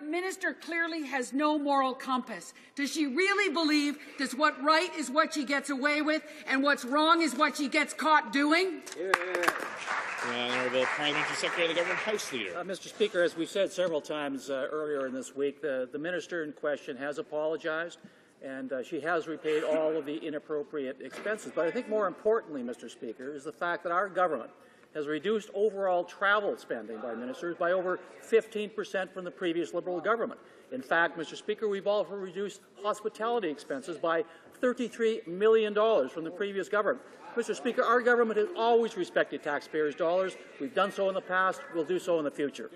minister clearly has no moral compass. Does she really believe that what's right is what she gets away with and what's wrong is what she gets caught doing? The Honourable Parliamentary Secretary of the Government House Leader. Mr. Speaker, as we've said several times earlier in this week, the minister in question has apologized and she has repaid all of the inappropriate expenses. But I think more importantly, Mr. Speaker, is the fact that our government has reduced overall travel spending by ministers by over 15% from the previous Liberal government. In fact, Mr. Speaker, we've also reduced hospitality expenses by $33 million from the previous government. Mr. Speaker, our government has always respected taxpayers' dollars. We've done so in the past. We'll do so in the future.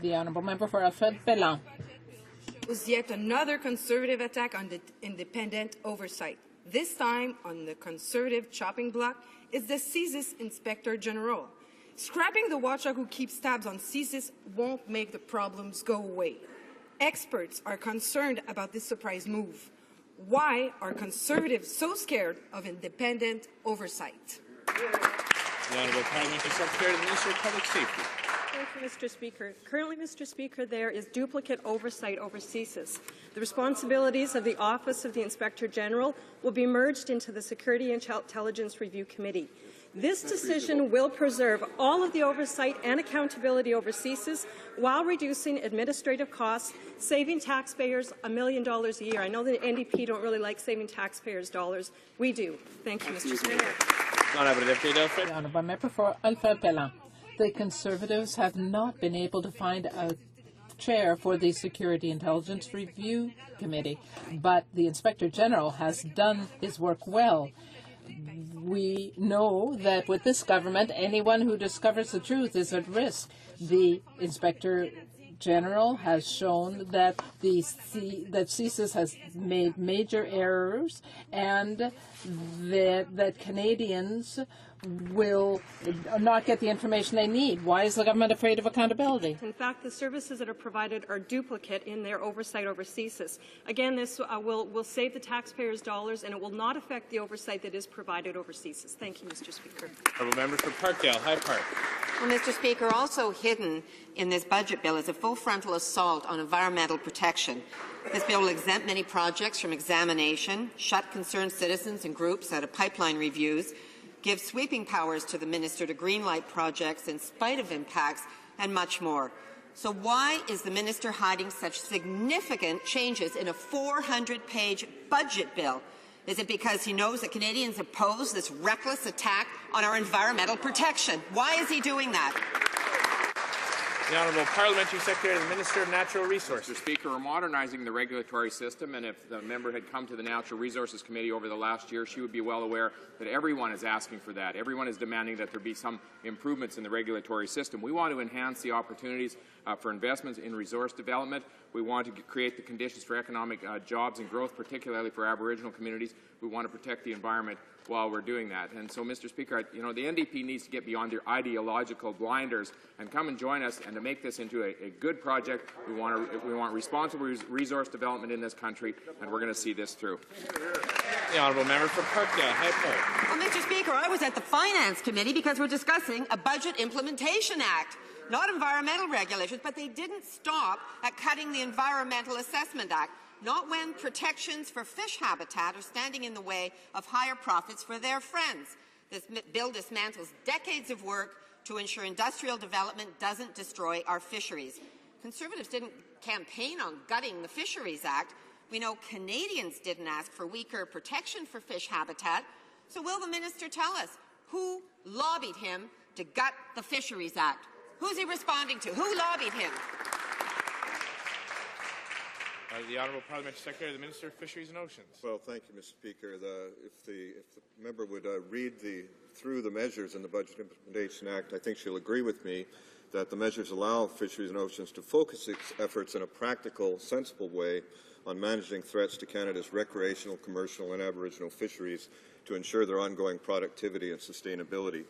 The Honourable Member for Alfred Bellan. Was yet another Conservative attack on the independent oversight. This time on the Conservative chopping block is the CSIS Inspector General. Scrapping the watchdog who keeps tabs on CSIS won't make the problems go away. Experts are concerned about this surprise move. Why are Conservatives so scared of independent oversight? The Honourable Parliamentary Secretary to the Minister of Public Safety. Thank you, Mr. Speaker. Currently, Mr. Speaker, there is duplicate oversight over CSIS. The responsibilities of the Office of the Inspector General will be merged into the Security and Intelligence Review Committee. This decision will preserve all of the oversight and accountability over CSIS while reducing administrative costs, saving taxpayers $1 million a year. I know the NDP don't really like saving taxpayers' dollars. We do. Thank you, Mr. Speaker. The Honourable Member for Alfred Bellan. The Conservatives have not been able to find a chair for the Security Intelligence Review Committee, but the Inspector General has done his work well. We know that with this government, anyone who discovers the truth is at risk. The Inspector General has shown that that CSIS has made major errors and that Canadians will not get the information they need. Why is the government afraid of accountability? In fact, the services that are provided are duplicate in their oversight over CSIS. Again, this will save the taxpayers' dollars, and it will not affect the oversight that is provided over CSIS. Thank you, Mr. Speaker. Honourable member for Parkdale, High Park. Well, Mr. Speaker, also hidden in this budget bill is a full frontal assault on environmental protection. This bill will exempt many projects from examination, shut concerned citizens and groups out of pipeline reviews, give sweeping powers to the minister to greenlight projects in spite of impacts, and much more. So why is the minister hiding such significant changes in a 400-page budget bill? Is it because he knows that Canadians oppose this reckless attack on our environmental protection? Why is he doing that? The Honourable Parliamentary Secretary to the Minister of Natural Resources. Mr. Speaker, we're modernizing the regulatory system, and if the member had come to the Natural Resources Committee over the last year, she would be well aware that everyone is asking for that. Everyone is demanding that there be some improvements in the regulatory system. We want to enhance the opportunities for investments in resource development. We want to create the conditions for economic jobs and growth, particularly for Aboriginal communities. We want to protect the environment while we're doing that. And so, Mr. Speaker, the NDP needs to get beyond their ideological blinders and come and join us and to make this into a good project. We want responsible resource development in this country, and we're going to see this through. The Honourable Member for Parkdale, High Park. Well, Mr. Speaker, I was at the Finance Committee because we're discussing a Budget Implementation Act, not environmental regulations, but they didn't stop at cutting the Environmental Assessment Act. Not when protections for fish habitat are standing in the way of higher profits for their friends. This bill dismantles decades of work to ensure industrial development doesn't destroy our fisheries. Conservatives didn't campaign on gutting the Fisheries Act. We know Canadians didn't ask for weaker protection for fish habitat. So will the minister tell us who lobbied him to gut the Fisheries Act? Who's he responding to? Who lobbied him? The Honourable Parliamentary Secretary to the Minister of Fisheries and Oceans. Well, thank you, Mr. Speaker. If the member would read through the measures in the Budget Implementation Act, I think she'll agree with me that the measures allow Fisheries and Oceans to focus its efforts in a practical, sensible way on managing threats to Canada's recreational, commercial and Aboriginal fisheries to ensure their ongoing productivity and sustainability.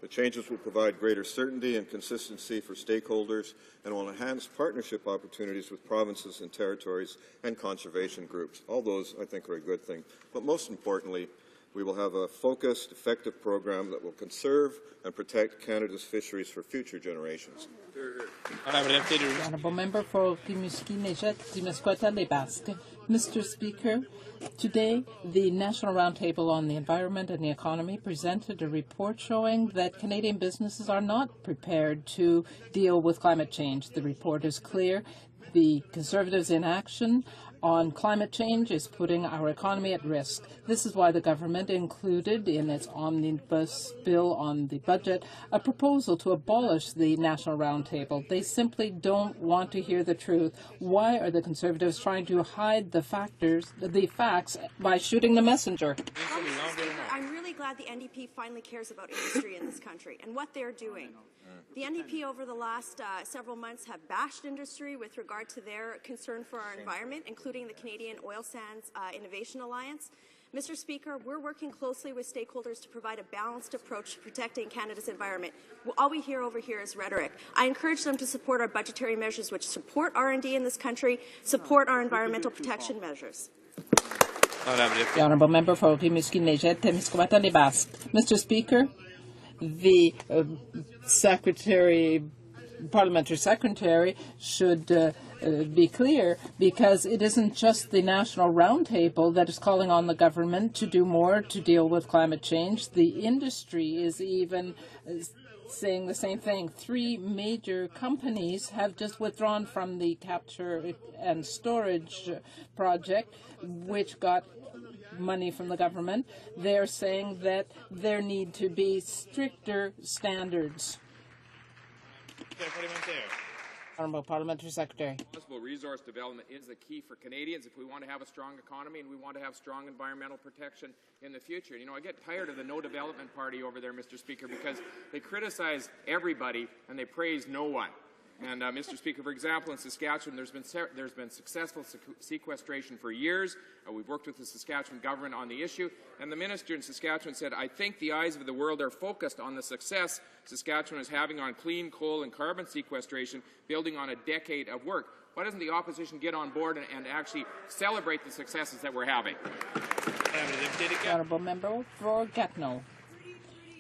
The changes will provide greater certainty and consistency for stakeholders and will enhance partnership opportunities with provinces and territories and conservation groups. All those, I think, are a good thing. But most importantly, we will have a focused, effective program that will conserve and protect Canada's fisheries for future generations. Honourable Member for Rimouski-Nejet-Témiscouata-Les-Basques. Mr. Speaker, today the National Roundtable on the Environment and the Economy presented a report showing that Canadian businesses are not prepared to deal with climate change. The report is clear. The Conservatives' inaction on climate change is putting our economy at risk. This is why the government included in its omnibus bill on the budget a proposal to abolish the National Roundtable. They simply don't want to hear the truth. Why are the Conservatives trying to hide the facts by shooting the messenger? I'm really glad the NDP finally cares about industry in this country and what they're doing. The NDP over the last several months have bashed industry with regard to their concern for our environment, including the Canadian Oil Sands Innovation Alliance. Mr. Speaker, we're working closely with stakeholders to provide a balanced approach to protecting Canada's environment. All we hear over here is rhetoric. I encourage them to support our budgetary measures which support R&D in this country, support our environmental protection measures. The Honourable Member for Rimouski-Nejet-Témiscouata-Les-Basques. Mr. Speaker, the Parliamentary Secretary should be clear, because it isn't just the National Roundtable that is calling on the government to do more to deal with climate change. The industry is even saying the same thing. 3 major companies have just withdrawn from the capture and storage project, which got money from the government. They're saying that there need to be stricter standards. Honourable Parliamentary Secretary. Responsible resource development is the key for Canadians if we want to have a strong economy and we want to have strong environmental protection in the future. I get tired of the no development party over there, Mr. Speaker, because they criticize everybody and they praise no one. And, Mr. Speaker, for example, in Saskatchewan, there's been successful sequestration for years. We've worked with the Saskatchewan government on the issue, and the minister in Saskatchewan said, "I think the eyes of the world are focused on the success Saskatchewan is having on clean coal and carbon sequestration, building on a decade of work." Why doesn't the opposition get on board and actually celebrate the successes that we're having? Honourable Member for Gatineau.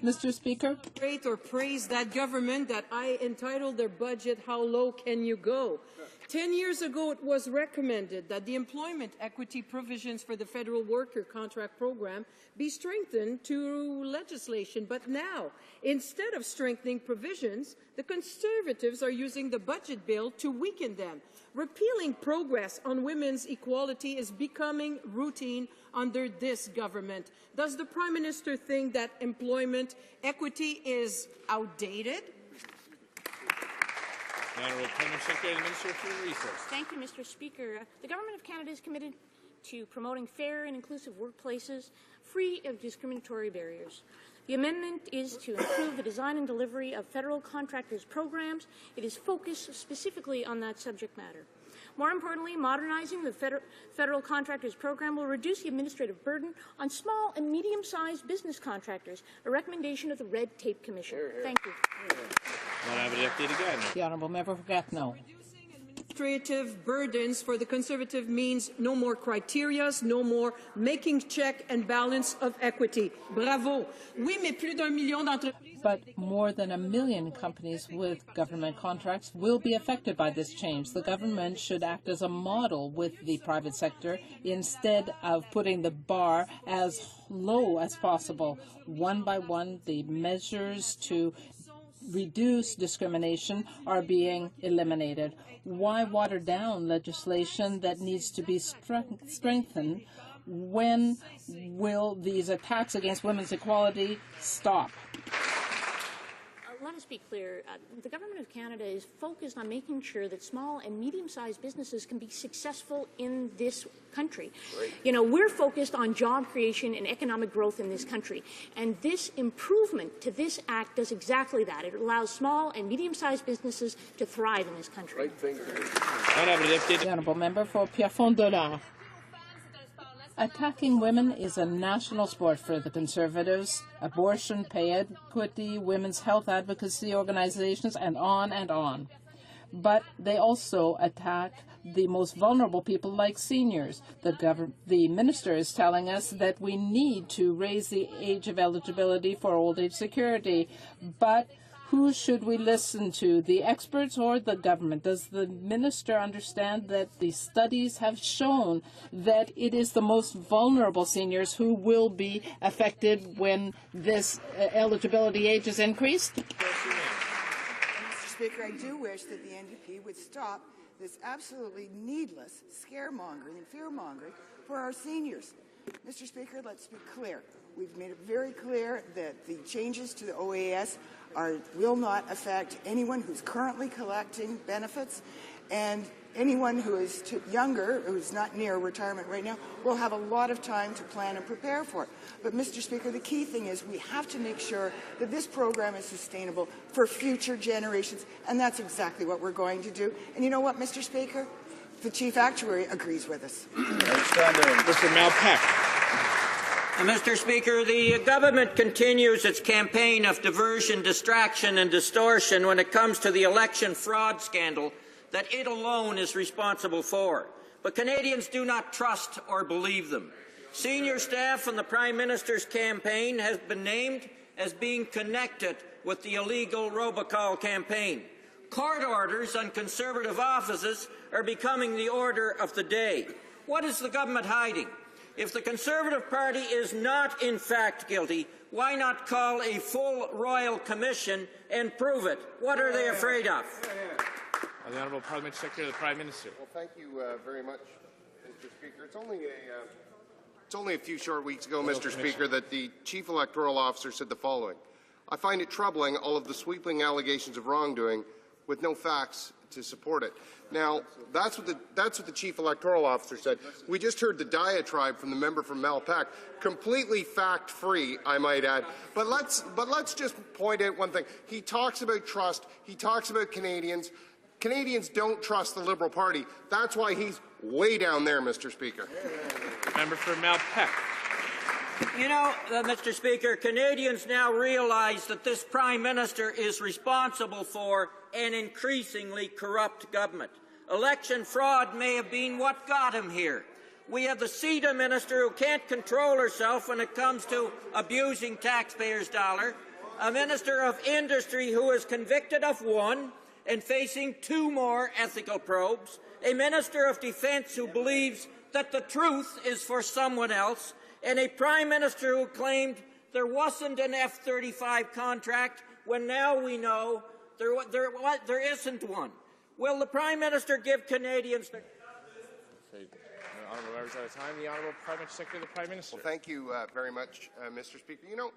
Mr. Speaker. Rate or praise that government that I entitled their budget, "How Low Can You Go?" 10 years ago, it was recommended that the employment equity provisions for the federal worker contract program be strengthened through legislation. But now, instead of strengthening provisions, the Conservatives are using the budget bill to weaken them. Repealing progress on women's equality is becoming routine under this government. Does the Prime Minister think that employment equity is outdated? The Honourable Prime Secretary, the Minister for Human Resources. Thank you, Mr. Speaker. The Government of Canada is committed to promoting fair and inclusive workplaces free of discriminatory barriers. The amendment is to improve the design and delivery of federal contractors' programs. It is focused specifically on that subject matter. More importantly, modernizing the federal contractors program will reduce the administrative burden on small and medium-sized business contractors, a recommendation of the Red Tape Commission. Thank you. The Honourable Member for Gatineau. Administrative burdens for the Conservative means no more criterias, no more making check and balance of equity. Bravo. Oui, mais plus d'1 million d'entreprises. But more than 1 million companies with government contracts will be affected by this change. The government should act as a model with the private sector instead of putting the bar as low as possible. One by one, the measures to reduce discrimination are being eliminated. Why water down legislation that needs to be strengthened? When will these attacks against women's equality stop? Let us be clear. The Government of Canada is focused on making sure that small and medium-sized businesses can be successful in this country. Right. You know, we're focused on job creation and economic growth in this country. And this improvement to this act does exactly that. It allows small and medium-sized businesses to thrive in this country. Right, thank you. The Honourable Member for Pierrefonds-Dollard. Attacking women is a national sport for the Conservatives. Abortion, pay equity, women's health advocacy organizations, and on and on. But they also attack the most vulnerable people like seniors. The minister is telling us that we need to raise the age of eligibility for old age security. But who should we listen to, the experts or the government? Does the minister understand that the studies have shown that it is the most vulnerable seniors who will be affected when this eligibility age is increased? Mr. Speaker, I do wish that the NDP would stop this absolutely needless scaremongering and fearmongering for our seniors. Mr. Speaker, let's be clear. We've made it very clear that the changes to the OAS will not affect anyone who's currently collecting benefits, and anyone who is younger, who's not near retirement right now, will have a lot of time to plan and prepare for it. But, Mr. Speaker, the key thing is we have to make sure that this program is sustainable for future generations, and that's exactly what we're going to do. And you know what, Mr. Speaker? The Chief Actuary agrees with us. Mr. Malpeck. Mr. Speaker, the government continues its campaign of diversion, distraction and distortion when it comes to the election fraud scandal that it alone is responsible for. But Canadians do not trust or believe them. Senior staff from the Prime Minister's campaign has been named as being connected with the illegal robocall campaign. Court orders on Conservative offices are becoming the order of the day. What is the government hiding? If the Conservative Party is not in fact guilty, why not call a full Royal Commission and prove it? What are they afraid of? The Honourable Parliamentary Secretary of the Prime Minister. Well, thank you very much, Mr. Speaker. It's only a few short weeks ago, Mr. Speaker, that the Chief Electoral Officer said the following: "I find it troubling, all of the sweeping allegations of wrongdoing with no facts to support it." Now, that's what the Chief Electoral Officer said. We just heard the diatribe from the member from Malpeck, completely fact-free, I might add. But let's just point out one thing. He talks about trust. He talks about Canadians. Canadians don't trust the Liberal Party. That's why he's way down there, Mr. Speaker. Member for Malpeque. You know, Mr. Speaker, Canadians now realize that this Prime Minister is responsible for an increasingly corrupt government. Election fraud may have been what got him here. We have the CETA minister who can't control herself when it comes to abusing taxpayers' dollar, a minister of industry who is convicted of one and facing 2 more ethical probes, a minister of defence who believes that the truth is for someone else, and a Prime Minister who claimed there wasn't an F-35 contract when now we know there isn't one. Will the Prime Minister give Canadians the... Honourable members, out of time. The Honourable Parliamentary Secretary to the Prime Minister. Well, thank you very much, Mr. Speaker. You know,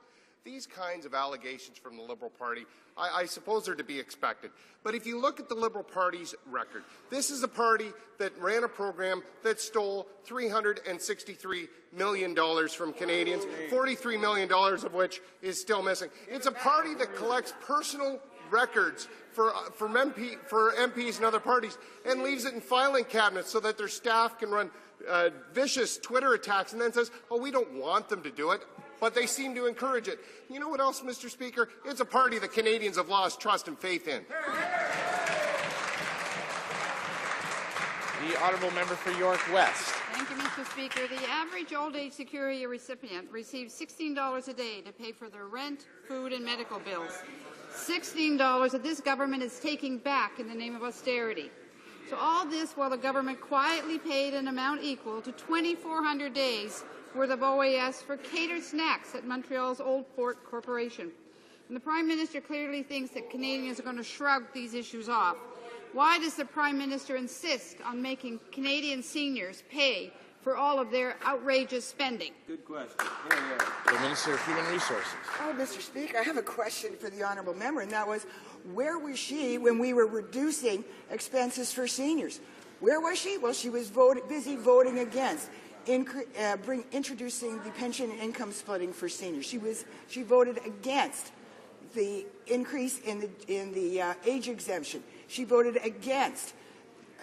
these kinds of allegations from the Liberal Party, I suppose they're to be expected. But if you look at the Liberal Party's record, this is a party that ran a program that stole $363 million from Canadians, $43 million of which is still missing. It's a party that collects personal records for MPs and other parties and leaves it in filing cabinets so that their staff can run vicious Twitter attacks and then says, oh, we don't want them to do it, but they seem to encourage it. You know what else, Mr. Speaker? It's a party that Canadians have lost trust and faith in. The Honourable Member for York West. Thank you, Mr. Speaker. The average old age security recipient receives $16 a day to pay for their rent, food and medical bills. $16 that this government is taking back in the name of austerity. So all this while the government quietly paid an amount equal to 2,400 days worth of OAS for catered snacks at Montreal's Old Port Corporation. And the Prime Minister clearly thinks that Canadians are going to shrug these issues off. Why does the Prime Minister insist on making Canadian seniors pay for all of their outrageous spending? Good question. The Minister of Human Resources. Oh, Mr. Speaker, I have a question for the honourable member, and that was, where was she when we were reducing expenses for seniors? Where was she? Well, she was busy voting against introducing the pension and income splitting for seniors. She voted against the increase in the age exemption. She voted against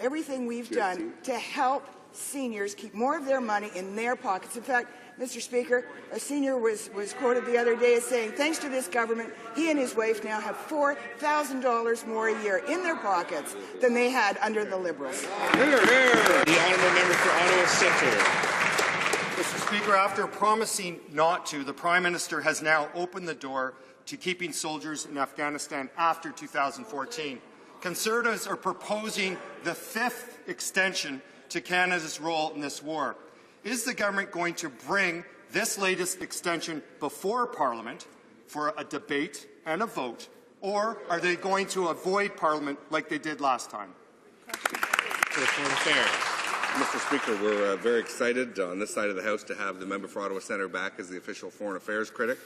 everything we've done to help seniors keep more of their money in their pockets. In fact, Mr. Speaker, a senior was quoted the other day as saying, thanks to this government, he and his wife now have $4,000 more a year in their pockets than they had under the Liberals. The Honourable Member for Ottawa Centre. Mr. Speaker, after promising not to, the Prime Minister has now opened the door to keeping soldiers in Afghanistan after 2014. Conservatives are proposing the 5th extension to Canada's role in this war. Is the government going to bring this latest extension before Parliament for a debate and a vote, or are they going to avoid Parliament like they did last time? Mr. Speaker, we're very excited on this side of the House to have the member for Ottawa Centre back as the official foreign affairs critic.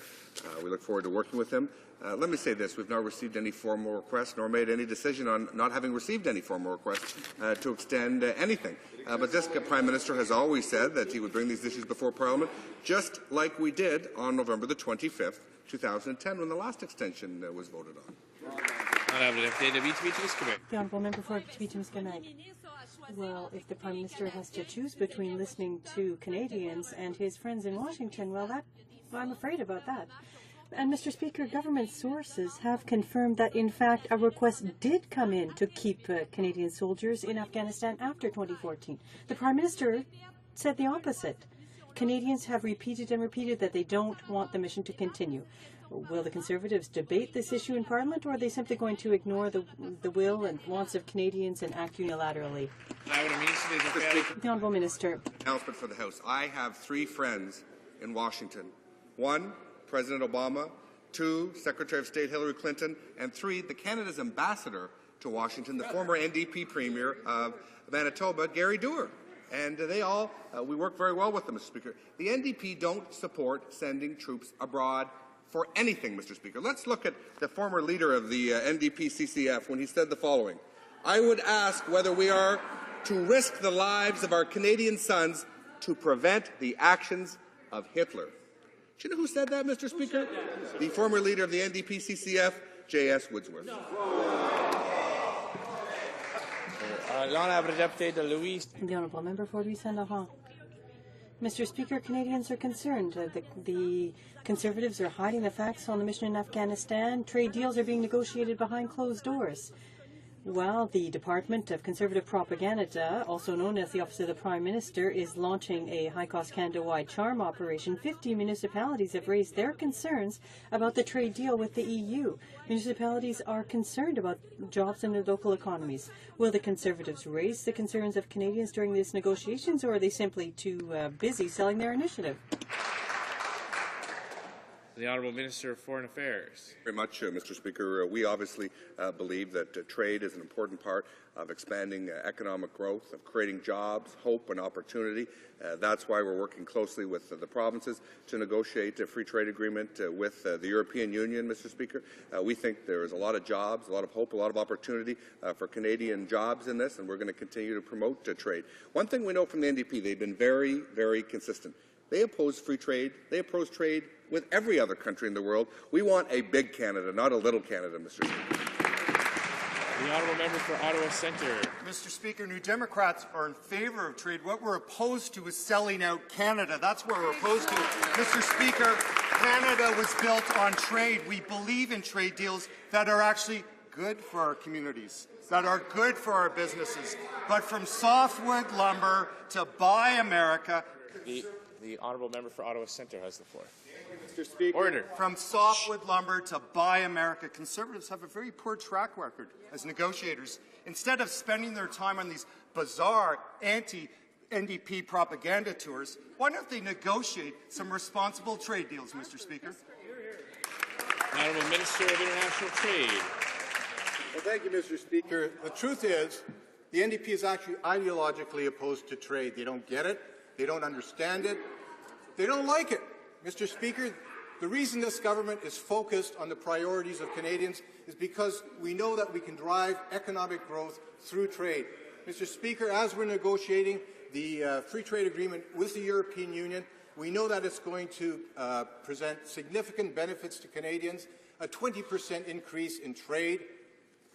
We look forward to working with him. Let me say this. We've not received any formal request nor made any decision on not having received any formal request to extend anything. But this Prime Minister has always said that he would bring these issues before Parliament, just like we did on November the 25th, 2010, when the last extension was voted on. The Honourable Member for Beaton-Skinnick. Well, if the Prime Minister has to choose between listening to Canadians and his friends in Washington, well, I'm afraid about that. And, Mr. Speaker, government sources have confirmed that, in fact, a request did come in to keep Canadian soldiers in Afghanistan after 2014. The Prime Minister said the opposite. Canadians have repeated and repeated that they don't want the mission to continue. Will the Conservatives debate this issue in Parliament, or are they simply going to ignore the will and wants of Canadians and act unilaterally? The Honourable Minister. Announcement for the House. I have 3 friends in Washington. 1, President Obama. 2, Secretary of State Hillary Clinton. And 3, Canada's ambassador to Washington, the former NDP Premier of Manitoba, Gary Doer. And they all, we work very well with them, Mr. Speaker. The NDP don't support sending troops abroad for anything, Mr. Speaker. Let's look at the former leader of the NDP-CCF when he said the following. I would ask whether we are to risk the lives of our Canadian sons to prevent the actions of Hitler. Do you know who said that, Mr. Speaker? The former leader of the NDP-CCF, J.S. Woodsworth. The Honourable Member for Louis Saint-Laurent. Mr. Speaker, Canadians are concerned that the Conservatives are hiding the facts on the mission in Afghanistan. Trade deals are being negotiated behind closed doors. While the Department of Conservative Propaganda, also known as the Office of the Prime Minister, is launching a high-cost Canada-wide charm operation, 50 municipalities have raised their concerns about the trade deal with the EU. Municipalities are concerned about jobs in their local economies. Will the Conservatives raise the concerns of Canadians during these negotiations, or are they simply too busy selling their initiative? The Honourable Minister of Foreign Affairs. Very much, Mr. Speaker. We obviously believe that trade is an important part of expanding economic growth, of creating jobs, hope and opportunity. That's why we're working closely with the provinces to negotiate a free trade agreement with the European Union, Mr. Speaker. We think there is a lot of jobs, a lot of hope, a lot of opportunity for Canadian jobs in this, and we're going to continue to promote trade. One thing we know from the NDP, they've been very, very consistent. They oppose free trade. They oppose trade with every other country in the world. We want a big Canada, not a little Canada, Mr. Speaker. The Honourable Member for Ottawa Centre. Mr. Speaker, New Democrats are in favour of trade. What we're opposed to is selling out Canada. That's what we're opposed to. Mr. Speaker, Canada was built on trade. We believe in trade deals that are actually good for our communities, that are good for our businesses. But from softwood lumber to Buy America... The Honourable Member for Ottawa Centre has the floor. Mr. Speaker, Order. From softwood lumber to Buy America, Conservatives have a very poor track record as negotiators. Instead of spending their time on these bizarre anti-NDP propaganda tours, why don't they negotiate some responsible trade deals, Mr. Speaker? The Honourable Minister of International Trade. Well, thank you, Mr. Speaker. The truth is, the NDP is actually ideologically opposed to trade. They don't get it. They don't understand it. They don't like it. Mr. Speaker, the reason this government is focused on the priorities of Canadians is because we know that we can drive economic growth through trade. Mr. Speaker, as we're negotiating the free trade agreement with the European Union, we know that it's going to present significant benefits to Canadians, a 20% increase in trade,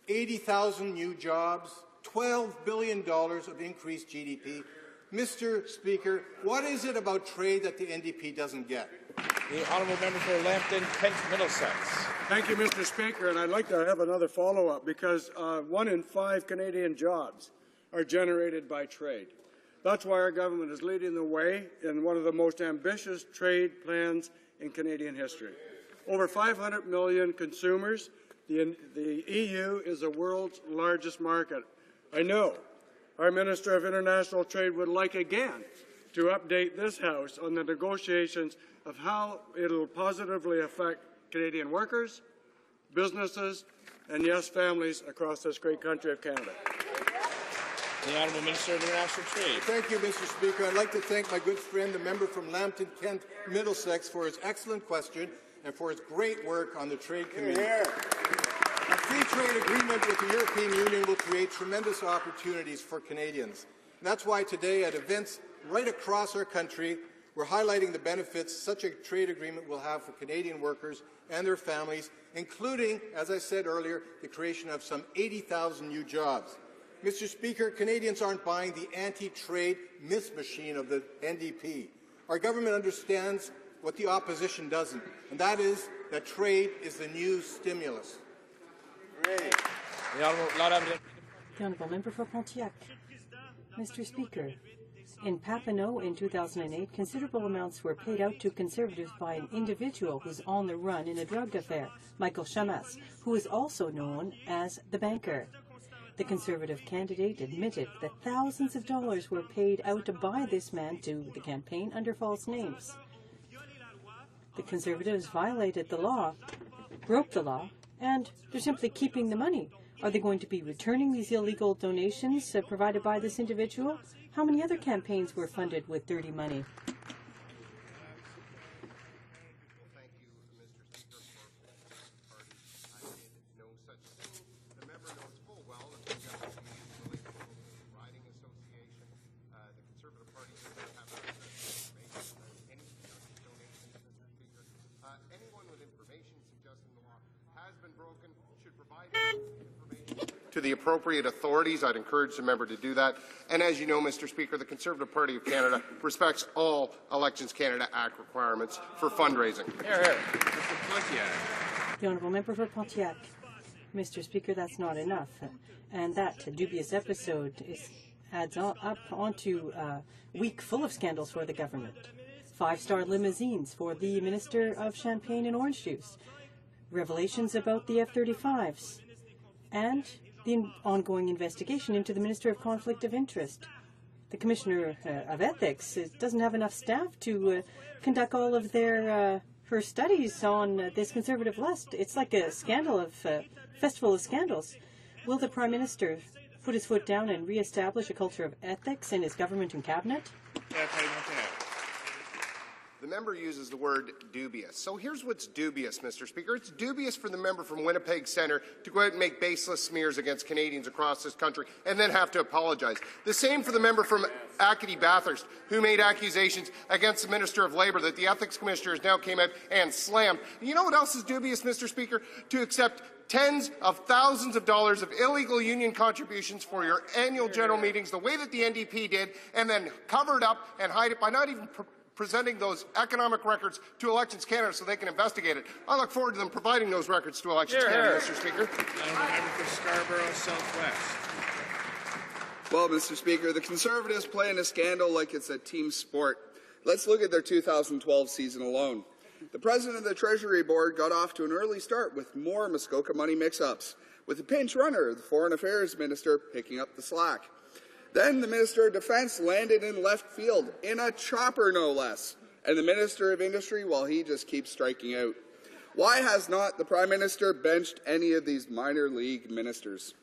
80,000 new jobs, $12 billion of increased GDP. Mr. Speaker, what is it about trade that the NDP doesn't get? The Honourable Member for Lambton, Kent, Middlesex. Thank you, Mr. Speaker, and I'd like to have another follow-up because 1 in 5 Canadian jobs are generated by trade. That's why our government is leading the way in one of the most ambitious trade plans in Canadian history. Over 500 million consumers. The EU is the world's largest market. I know our Minister of International Trade would like again to update this House on the negotiations of how it will positively affect Canadian workers, businesses, and, yes, families across this great country of Canada. The Honourable Minister of International Trade. Thank you, Mr. Speaker. I'd like to thank my good friend, the member from Lambton, Kent, Middlesex, for his excellent question and for his great work on the Trade Committee. A free trade agreement with the European Union will create tremendous opportunities for Canadians. And that's why today at events right across our country, we're highlighting the benefits such a trade agreement will have for Canadian workers and their families, including, as I said earlier, the creation of some 80,000 new jobs. Mr. Speaker, Canadians aren't buying the anti-trade myth machine of the NDP. Our government understands what the opposition doesn't, and that is that trade is the new stimulus. The Honourable Member for Pontiac. Mr. Speaker, in Papineau in 2008, considerable amounts were paid out to Conservatives by an individual who's on the run in a drug affair, Michael Chamas, who is also known as the banker. The Conservative candidate admitted that thousands of dollars were paid out by this man to the campaign under false names. The Conservatives violated the law, broke the law, and they're simply keeping the money. Are they going to be returning these illegal donations provided by this individual? How many other campaigns were funded with dirty money? Anyone with information suggesting the law has been broken should provide information to the appropriate authorities. I'd encourage the member to do that. And as you know, Mr. Speaker, the Conservative Party of Canada respects all Elections Canada Act requirements for fundraising. Here, here. Mr. Pontiac. The Honourable Member for Pontiac. Mr. Speaker, that's not enough. And that dubious episode adds up onto a week full of scandals for the government. 5-star limousines for the Minister of Champagne and Orange Juice. Revelations about the F-35s. And the ongoing investigation into the Minister of Conflict of Interest. The Commissioner of Ethics doesn't have enough staff to conduct all of her studies on this Conservative list. It's like a scandal of festival of scandals. Will the Prime Minister put his foot down and re-establish a culture of ethics in his government and cabinet? The member uses the word dubious. So here's what's dubious, Mr. Speaker. It's dubious for the member from Winnipeg Centre to go out and make baseless smears against Canadians across this country and then have to apologize. The same for the member from Acadie Bathurst, who made accusations against the Minister of Labour that the Ethics Commissioners now came out and slammed. You know what else is dubious, Mr. Speaker? To accept tens of thousands of dollars of illegal union contributions for your annual general meetings, the way that the NDP did, and then cover it up and hide it by not even presenting those economic records to Elections Canada so they can investigate it. I look forward to them providing those records to Elections Canada, Mr. Speaker. Member for Scarborough Southwest. Well, Mr. Speaker, the Conservatives play in a scandal like it's a team sport. Let's look at their 2012 season alone. The President of the Treasury Board got off to an early start with more Muskoka money mix-ups, with the pinch runner, the Foreign Affairs Minister, picking up the slack. Then the Minister of Defence landed in left field, in a chopper no less, and the Minister of Industry, well, he just keeps striking out. Why has not the Prime Minister benched any of these minor league ministers?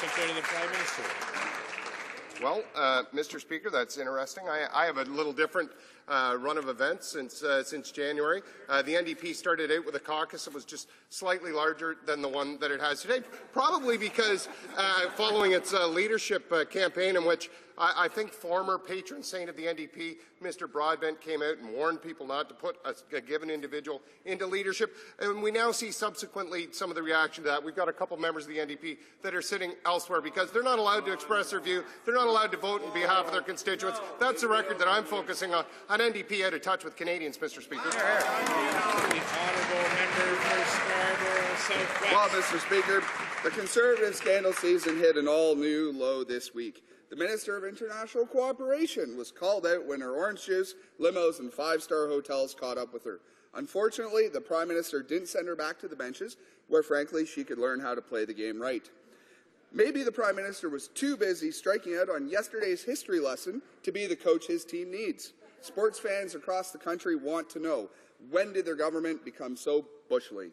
Secretary to the Prime Minister. Well, Mr. Speaker, that's interesting. I have a little different run of events since January. The NDP started out with a caucus that was just slightly larger than the one that it has today, probably because following its leadership campaign in which I think former patron saint of the NDP, Mr. Broadbent, came out and warned people not to put a given individual into leadership. And we now see subsequently some of the reaction to that. We've got a couple members of the NDP that are sitting elsewhere because they're not allowed to express their view. They're not allowed to vote on behalf of their constituents. That's the record that I'm focusing on. An NDP out of touch with Canadians, Mr. Speaker. The honourable member for Scarborough Southwest. Well, Mr. Speaker, the Conservative scandal season hit an all-new low this week. The Minister of International Cooperation was called out when her orange juice, limos, and 5-star hotels caught up with her. Unfortunately, the Prime Minister didn't send her back to the benches, where, frankly, she could learn how to play the game right. Maybe the Prime Minister was too busy striking out on yesterday's history lesson to be the coach his team needs. Sports fans across the country want to know, when did their government become so Bush League?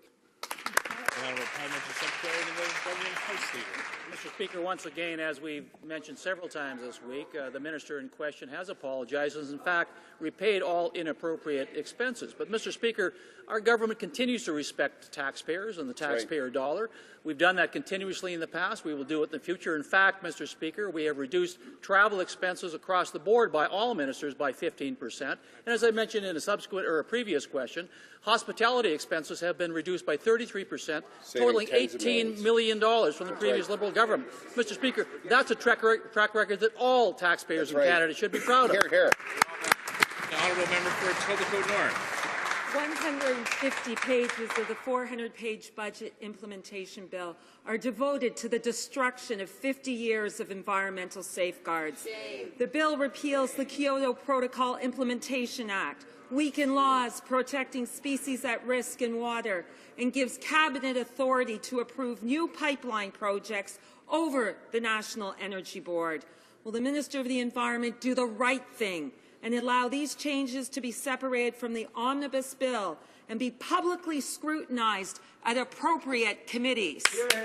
Honourable Parliamentary Secretary to the Government House Leader. Mr. Speaker, once again, as we've mentioned several times this week, the minister in question has apologized and has, in fact, repaid all inappropriate expenses. But, Mr. Speaker, our government continues to respect taxpayers and the taxpayer dollar. We've done that continuously in the past. We will do it in the future. In fact, Mr. Speaker, we have reduced travel expenses across the board by all ministers by 15%. And as I mentioned in a subsequent or a previous question, hospitality expenses have been reduced by 33%, totaling $18 million from the previous Liberal government. Mr. Speaker, that's a track record that all taxpayers in Canada should be proud of. Hear, hear. The honourable member for Etobicoke North. 150 pages of the 400-page budget implementation bill are devoted to the destruction of 50 years of environmental safeguards. The bill repeals the Kyoto Protocol Implementation Act, weaken laws protecting species at risk in water, and gives Cabinet authority to approve new pipeline projects over the National Energy Board. Will the Minister of the Environment do the right thing and allow these changes to be separated from the omnibus bill and be publicly scrutinized at appropriate committees? The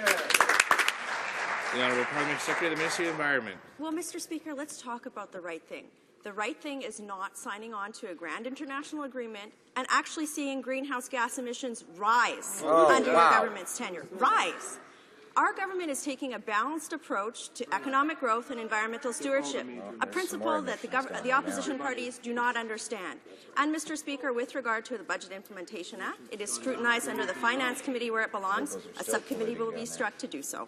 Honourable Parliamentary Secretary to the Ministry of the Environment. Well, Mr. Speaker, let's talk about the right thing. The right thing is not signing on to a grand international agreement and actually seeing greenhouse gas emissions rise under your government's tenure. Rise. Our government is taking a balanced approach to economic growth and environmental stewardship, a principle that the opposition parties do not understand. And, Mr. Speaker, with regard to the Budget Implementation Act, it is scrutinized under the Finance Committee where it belongs. A subcommittee will be struck to do so.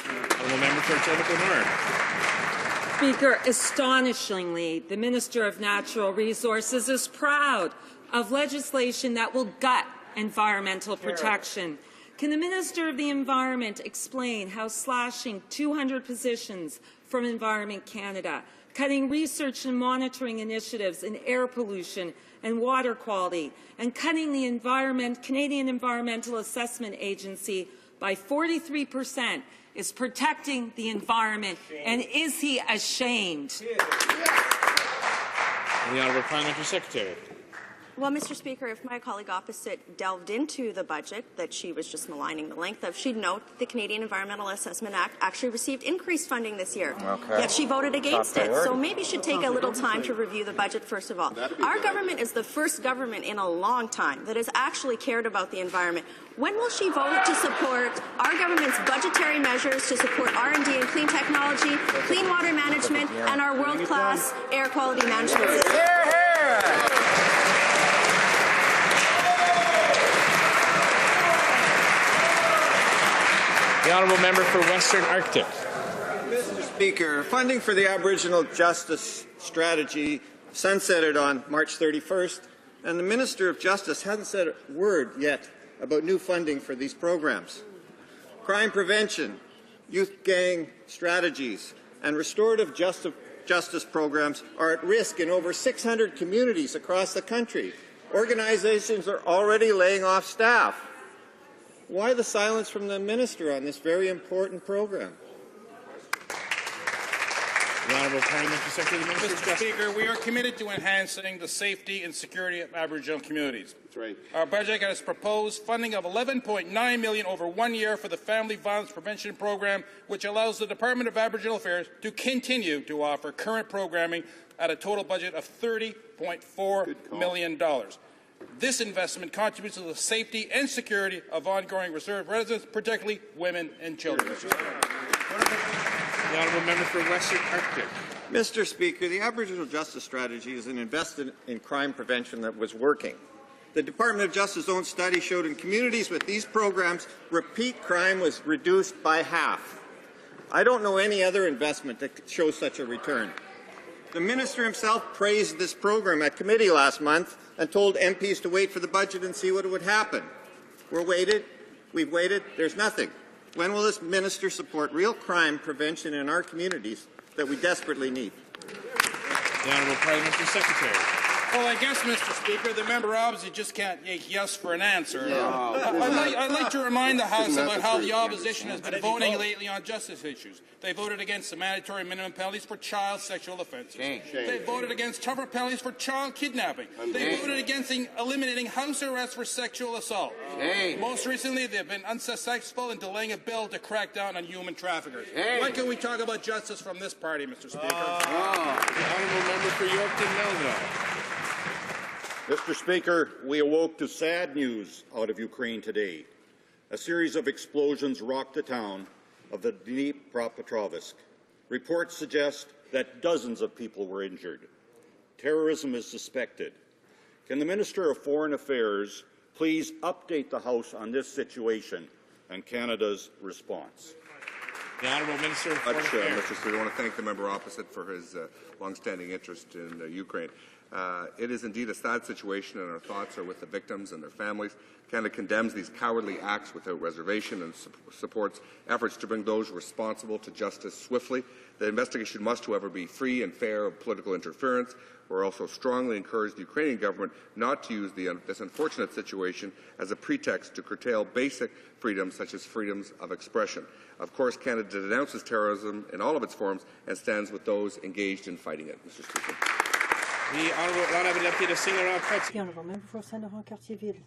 Honourable Member for Etobicoke North. Speaker, astonishingly, the Minister of Natural Resources is proud of legislation that will gut environmental protection. Can the Minister of the Environment explain how slashing 200 positions from Environment Canada, cutting research and monitoring initiatives in air pollution and water quality, and cutting the Canadian Environmental Assessment Agency by 43% is protecting the environment? And is he ashamed? The Honourable Parliamentary Secretary. Well, Mr. Speaker, if my colleague opposite delved into the budget that she was just maligning the length of, she'd note that the Canadian Environmental Assessment Act actually received increased funding this year. Okay. Yet she voted against it. So maybe she'd take a little time to review the budget, first of all. Our government is the first government in a long time that has actually cared about the environment. When will she vote to support our government's budgetary measures to support R&D and clean technology, clean water management, and our world-class air quality management system? The Honourable Member for Western Arctic. Mr. Speaker, funding for the Aboriginal Justice Strategy sunsetted on March 31st, and the Minister of Justice hasn't said a word yet about new funding for these programs. Crime prevention, youth gang strategies, and restorative justice programs are at risk in over 600 communities across the country. Organizations are already laying off staff. Why the silence from the Minister on this very important program? The Honourable Parliamentary Secretary. Mr. Speaker, we are committed to enhancing the safety and security of Aboriginal communities. That's right. Our budget has proposed funding of $11.9 million over 1 year for the Family Violence Prevention Program, which allows the Department of Aboriginal Affairs to continue to offer current programming at a total budget of $30.4 million. This investment contributes to the safety and security of ongoing reserve residents, particularly women and children. The Honourable Member for Western Arctic. Mr. Speaker, the Aboriginal Justice Strategy is an investment in crime prevention that was working. The Department of Justice's own study showed in communities with these programs, repeat crime was reduced by half. I don't know any other investment that shows such a return. The Minister himself praised this program at committee last month and told MPs to wait for the budget and see what would happen. We've waited, there's nothing. When will this Minister support real crime prevention in our communities that we desperately need? The Honourable Parliamentary Secretary. Well, I guess, Mr. Speaker, the member opposite just can't take yes for an answer. I'd like to remind the House about how the opposition has been voting lately on justice issues. They voted against the mandatory minimum penalties for child sexual offences. They voted against tougher penalties for child kidnapping. They voted against eliminating house arrest for sexual assault. Most recently, they've been unsuccessful in delaying a bill to crack down on human traffickers. When can we talk about justice from this party, Mr. Speaker? The Honourable Member for Yorkton Melville. Mr. Speaker, we awoke to sad news out of Ukraine today. A series of explosions rocked the town of the Dnipropetrovsk. Reports suggest that dozens of people were injured. Terrorism is suspected. Can the Minister of Foreign Affairs please update the House on this situation and Canada's response? The Honourable Minister of Foreign Affairs. Mr. Speaker, I want to thank the member opposite for his long-standing interest in Ukraine. It is indeed a sad situation, and our thoughts are with the victims and their families. Canada condemns these cowardly acts without reservation and supports efforts to bring those responsible to justice swiftly. The investigation must, however, be free and fair of political interference. We're also strongly encourage the Ukrainian government not to use this unfortunate situation as a pretext to curtail basic freedoms such as freedoms of expression. Of course, Canada denounces terrorism in all of its forms and stands with those engaged in fighting it. Mr. Speaker. The Honourable Member for Saint-Laurent-Cartierville.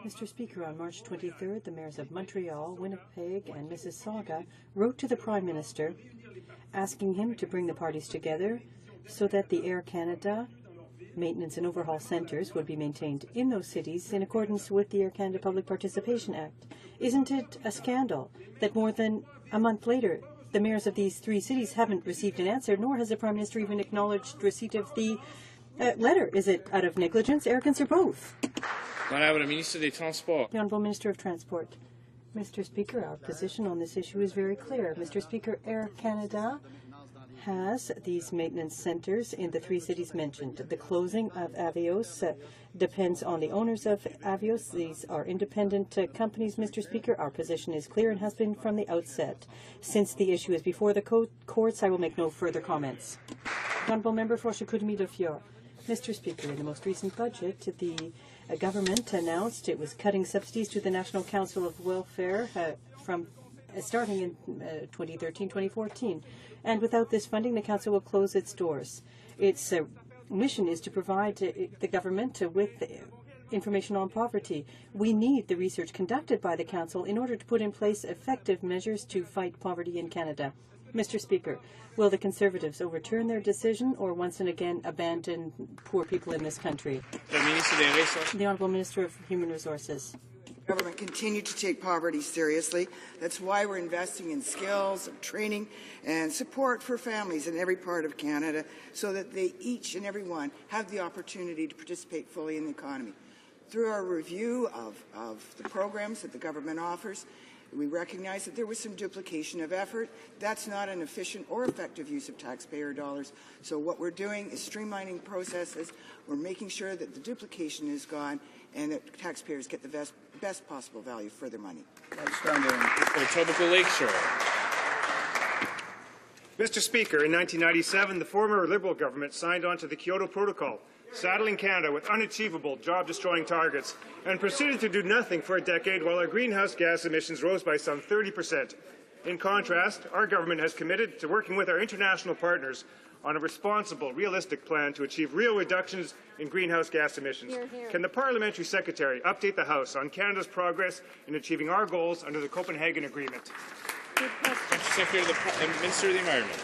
Mr. Speaker, on March 23rd, the mayors of Montreal, Winnipeg and Mississauga wrote to the Prime Minister asking him to bring the parties together so that the Air Canada Maintenance and overhaul centres would be maintained in those cities in accordance with the Air Canada Public Participation Act. Isn't it a scandal that more than a month later, the mayors of these three cities haven't received an answer, nor has the Prime Minister even acknowledged receipt of the letter? Is it out of negligence, arrogance, or both? The Honourable Minister of Transport. Mr. Speaker, our position on this issue is very clear. Mr. Speaker, Air Canada has these maintenance centres in the three cities mentioned. The closing of Avios depends on the owners of Avios. These are independent companies, Mr. Speaker. Our position is clear and has been from the outset. Since the issue is before the courts, I will make no further comments. Honourable Member for Chicoutimi-Lafiore. Mr. Speaker, in the most recent budget, the government announced it was cutting subsidies to the National Council of Welfare from starting in 2013-2014. And without this funding, the Council will close its doors. Its mission is to provide the government with information on poverty. We need the research conducted by the Council in order to put in place effective measures to fight poverty in Canada. Mr. Speaker, will the Conservatives overturn their decision or once and again abandon poor people in this country? The Honourable Minister of Human Resources. Government continue to take poverty seriously. That's why we're investing in skills, training, and support for families in every part of Canada so that they each and every one have the opportunity to participate fully in the economy. Through our review of the programs that the government offers, we recognize that there was some duplication of effort. That's not an efficient or effective use of taxpayer dollars. So what we're doing is streamlining processes. We're making sure that the duplication is gone and that taxpayers get the best possible value for their money. Etobicoke Lakeshore. Mr. Speaker, in 1997, the former Liberal government signed on to the Kyoto Protocol, saddling Canada with unachievable, job-destroying targets, and proceeded to do nothing for a decade while our greenhouse gas emissions rose by some 30%. In contrast, our government has committed to working with our international partners on a responsible, realistic plan to achieve real reductions in greenhouse gas emissions. Can the Parliamentary Secretary update the House on Canada's progress in achieving our goals under the Copenhagen Agreement? Secretary to the Minister of the Environment.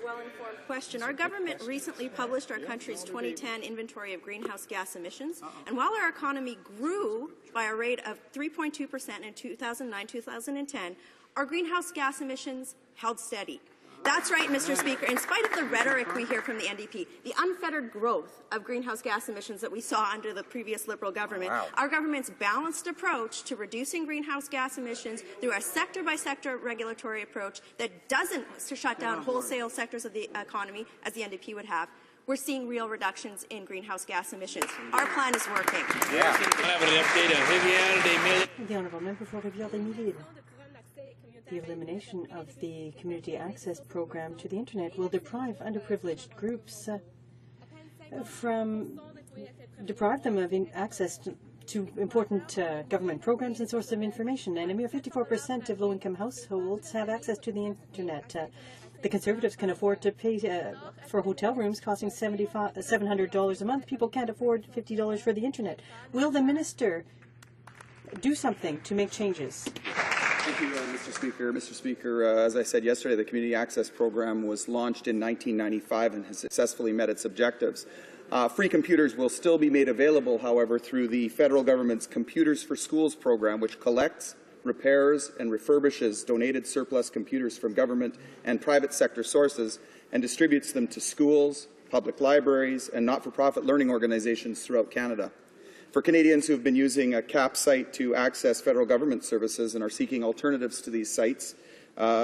Well-informed question. Our government recently published our country's 2010 inventory of greenhouse gas emissions, and while our economy grew by a rate of 3.2% in 2009-2010, our greenhouse gas emissions held steady. That's right, Mr. Speaker. In spite of the rhetoric we hear from the NDP, the unfettered growth of greenhouse gas emissions that we saw under the previous Liberal government, our government's balanced approach to reducing greenhouse gas emissions through a sector-by-sector regulatory approach that doesn't shut down wholesale sectors of the economy, as the NDP would have, we're seeing real reductions in greenhouse gas emissions. Our plan is working. Yeah. The Honourable Member for Rivière-des-Mille. The elimination of the community access program to the Internet will deprive underprivileged groups deprive them of access to important government programs and sources of information. And a mere 54% of low-income households have access to the Internet. The Conservatives can afford to pay for hotel rooms costing $700 a month. People can't afford $50 for the Internet. Will the minister do something to make changes? Thank you, Mr. Speaker. Mr. Speaker, as I said yesterday, the Community Access Program was launched in 1995 and has successfully met its objectives. Free computers will still be made available, however, through the federal government's Computers for Schools program, which collects, repairs, and refurbishes donated surplus computers from government and private sector sources and distributes them to schools, public libraries, and not-for-profit learning organizations throughout Canada. For Canadians who have been using a CAP site to access federal government services and are seeking alternatives to these sites,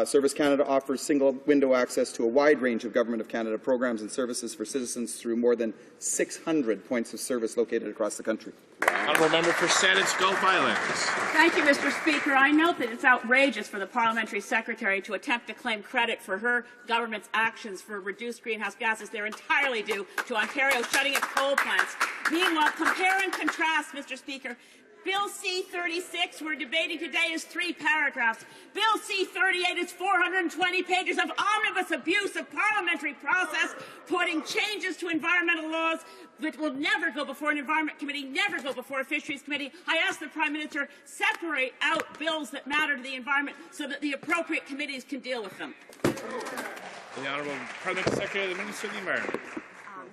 Service Canada offers single-window access to a wide range of Government of Canada programs and services for citizens through more than 600 points of service located across the country. Honourable Member for Saanich Gulf Islands. Thank you, Mr. Speaker. I note that it's outrageous for the Parliamentary Secretary to attempt to claim credit for her government's actions for reduced greenhouse gases. They're entirely due to Ontario shutting its coal plants. Meanwhile, compare and contrast, Mr. Speaker. Bill C-36 we're debating today is 3 paragraphs. Bill C-38 is 420 pages of omnibus abuse of parliamentary process, putting changes to environmental laws that will never go before an Environment Committee, never go before a Fisheries Committee. I ask the Prime Minister, separate out bills that matter to the environment so that the appropriate committees can deal with them. The Honourable Parliamentary Secretary of the Minister of the Environment.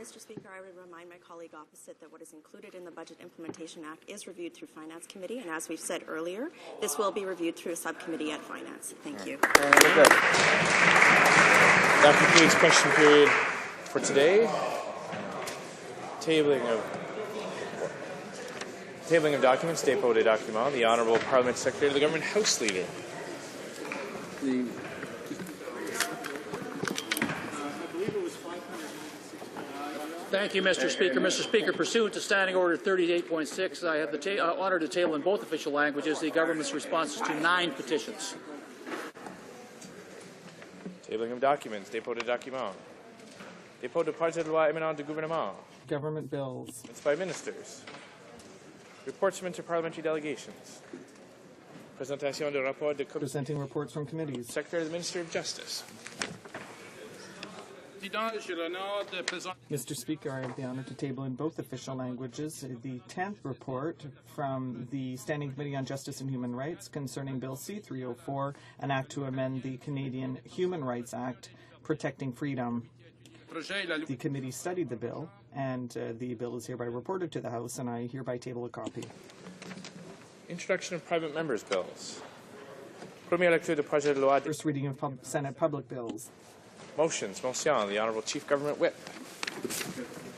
Mr. Speaker, I would remind my colleague opposite that what is included in the Budget Implementation Act is reviewed through Finance Committee, and as we've said earlier, this will be reviewed through a subcommittee at Finance. Thank you. That concludes question period for today. Tabling of documents, dépôt des documents. The Honourable Parliament Secretary of the Government House Leader. Thank you, Mr. Speaker. Mr. Speaker, pursuant to Standing Order 38.6, I have the honour to table in both official languages the government's responses to 9 petitions. Tabling of documents, dépôt des documents. Dépôt de projet de loi émanant du gouvernement. Government bills. It's by ministers. Reports from interparliamentary delegations. Présentation de rapport de Presenting reports from committees. Secretary of the Ministry of Justice. Mr. Speaker, I have the honour to table in both official languages the 10th report from the Standing Committee on Justice and Human Rights concerning Bill C-304, an act to amend the Canadian Human Rights Act protecting freedom. The committee studied the bill, and the bill is hereby reported to the House, and I hereby table a copy. Introduction of private members' bills. Première lecture du projet de loi. First reading of Senate public bills. Motions. Motion. The Honourable Chief Government Whip.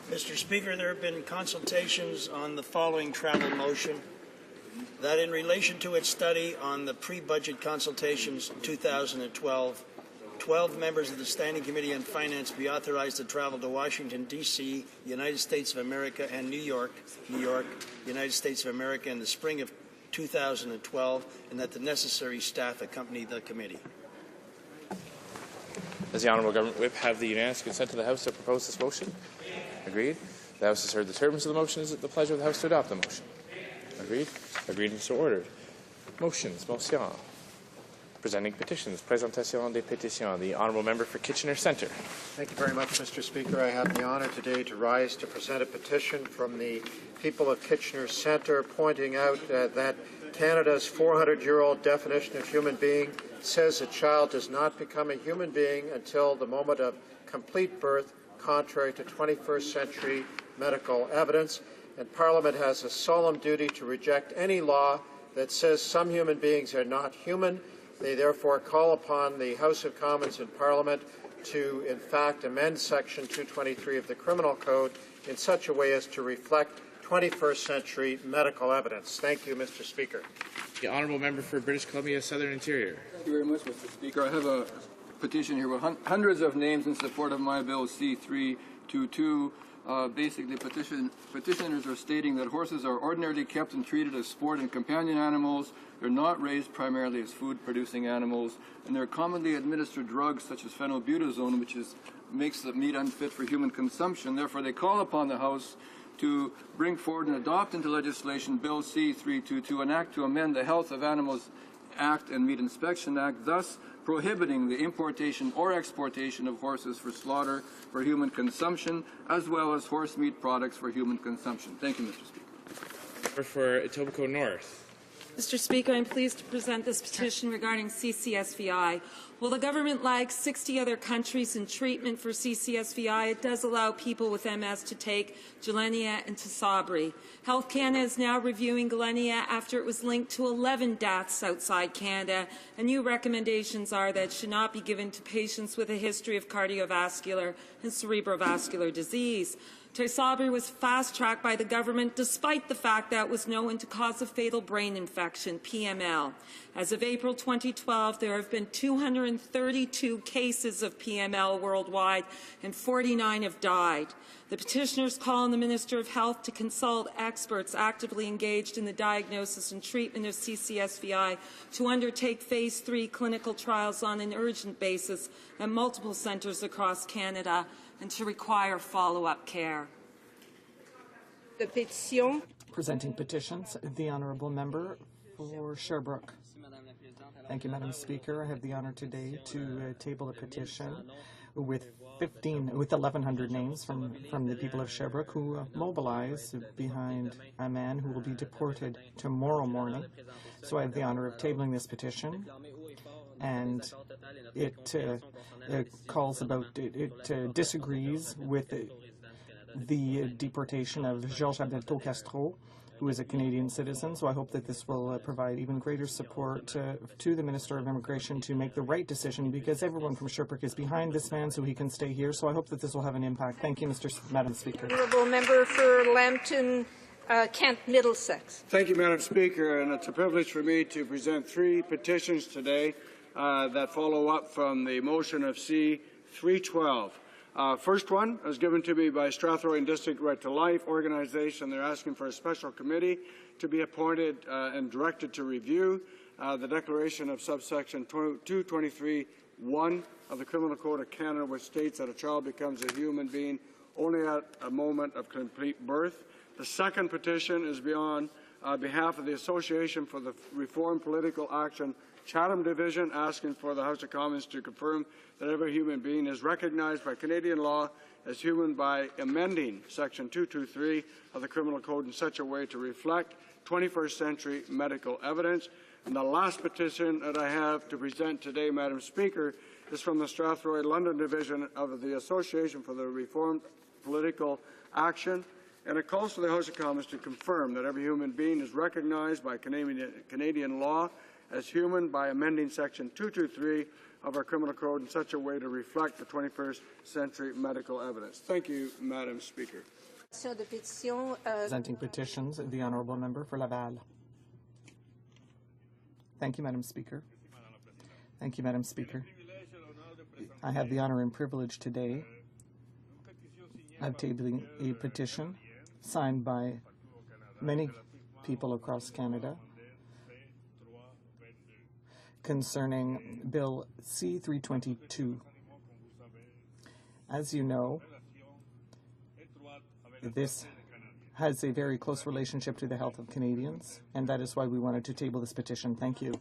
Mr. Speaker, there have been consultations on the following travel motion. That in relation to its study on the pre-budget consultations 2012, 12 members of the Standing Committee on Finance be authorized to travel to Washington, D.C., United States of America, and New York, United States of America, in the spring of 2012, and that the necessary staff accompany the committee. Does the Honourable Government Whip have the unanimous consent of the House to propose this motion? Agreed. The House has heard the terms of the motion. Is it the pleasure of the House to adopt the motion? Agreed. Agreed and so ordered. Motions. Motion. Presenting petitions. Présentation des pétitions. The Honourable Member for Kitchener Centre. Thank you very much, Mr. Speaker. I have the honour today to rise to present a petition from the people of Kitchener Centre pointing out that Canada's 400-year-old definition of human being says a child does not become a human being until the moment of complete birth, contrary to 21st century medical evidence. And Parliament has a solemn duty to reject any law that says some human beings are not human. They therefore call upon the House of Commons in Parliament to, in fact, amend Section 223 of the Criminal Code in such a way as to reflect 21st century medical evidence. Thank you, Mr. Speaker. The Honourable Member for British Columbia Southern Interior. Thank you very much, Mr. Speaker. I have a petition here with hundreds of names in support of my bill C-322. Basically, petitioners are stating that horses are ordinarily kept and treated as sport and companion animals. They're not raised primarily as food-producing animals, and they're commonly administered drugs such as phenylbutazone, which makes the meat unfit for human consumption. Therefore, they call upon the House to bring forward and adopt into legislation Bill C-322, an act to amend the Health of Animals Act and Meat Inspection Act, thus prohibiting the importation or exportation of horses for slaughter for human consumption, as well as horse meat products for human consumption. Thank you, Mr. Speaker. For Etobicoke North. Mr. Speaker, I'm pleased to present this petition regarding CCSVI. While the government lags 60 other countries in treatment for CCSVI, it does allow people with MS to take Gilenya and Tisabri. Health Canada is now reviewing Gilenya after it was linked to 11 deaths outside Canada, and new recommendations are that it should not be given to patients with a history of cardiovascular and cerebrovascular disease. Tisabri was fast-tracked by the government despite the fact that it was known to cause a fatal brain infection, PML. As of April 2012, there have been 232 cases of PML worldwide, and 49 have died. The petitioners call on the Minister of Health to consult experts actively engaged in the diagnosis and treatment of CCSVI to undertake Phase 3 clinical trials on an urgent basis at multiple centres across Canada and to require follow-up care. The petition. Presenting petitions, the Honourable Member for Sherbrooke. Thank you, Madam Speaker. I have the honour today to table a petition with 1,100 names from the people of Sherbrooke who mobilize behind a man who will be deported tomorrow morning. So I have the honour of tabling this petition, and it calls about, it disagrees with the deportation of Georges Alberto Castro, who is a Canadian citizen. So I hope that this will provide even greater support to the Minister of Immigration to make the right decision, because everyone from Sherbrooke is behind this man so he can stay here. So I hope that this will have an impact. Thank you, Madam Speaker. Honourable Member for Lambton, Kent, Middlesex. Thank you, Madam Speaker, and it's a privilege for me to present 3 petitions today that follow up from the motion of C-312. First one was given to me by Strathroy and District Right to Life organization. They're asking for a special committee to be appointed and directed to review the declaration of subsection 223(1) of the Criminal Code of Canada, which states that a child becomes a human being only at a moment of complete birth. The second petition is on behalf of the Association for the Reformed Political Action Chatham Division, asking for the House of Commons to confirm that every human being is recognized by Canadian law as human by amending Section 223 of the Criminal Code in such a way to reflect 21st century medical evidence. And the last petition that I have to present today, Madam Speaker, is from the Strathroy London Division of the Association for the Reformed Political Action, and it calls for the House of Commons to confirm that every human being is recognized by Canadian law as human by amending Section 223 of our Criminal Code in such a way to reflect the 21st century medical evidence. Thank you, Madam Speaker. Presenting petitions, the Honourable Member for Laval. Thank you, Madam Speaker. Thank you, Madam Speaker. I have the honour and privilege today of tabling a petition signed by many people across Canada concerning Bill C-322. As you know, this has a very close relationship to the health of Canadians, and that is why we wanted to table this petition. Thank you.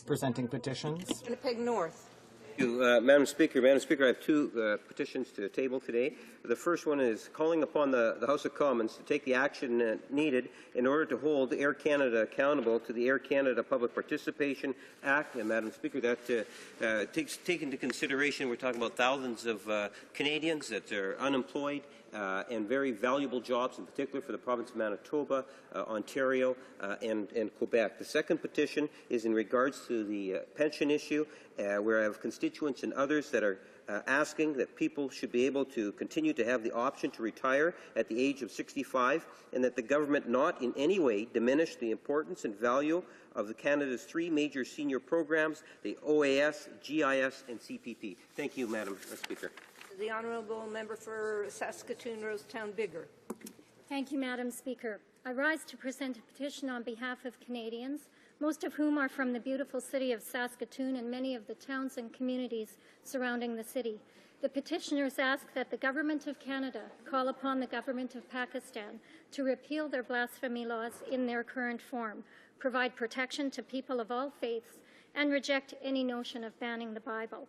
Presenting petitions. Winnipeg North. Thank you, Madam Speaker. Madam Speaker, I have 2 petitions to table today. The first one is calling upon the House of Commons to take the action needed in order to hold Air Canada accountable to the Air Canada Public Participation Act. And Madam Speaker, that take into consideration, we're talking about thousands of Canadians that are unemployed, and very valuable jobs, in particular for the province of Manitoba, Ontario, and Quebec. The second petition is in regards to the pension issue, where I have constituents and others that are asking that people should be able to continue to have the option to retire at the age of 65, and that the government not in any way diminish the importance and value of Canada's 3 major senior programs, the OAS, GIS, and CPP. Thank you, Madam Speaker. The Honourable Member for Saskatoon, Rosetown, Bigger. Thank you, Madam Speaker. I rise to present a petition on behalf of Canadians, most of whom are from the beautiful city of Saskatoon and many of the towns and communities surrounding the city. The petitioners ask that the Government of Canada call upon the Government of Pakistan to repeal their blasphemy laws in their current form, provide protection to people of all faiths, and reject any notion of banning the Bible.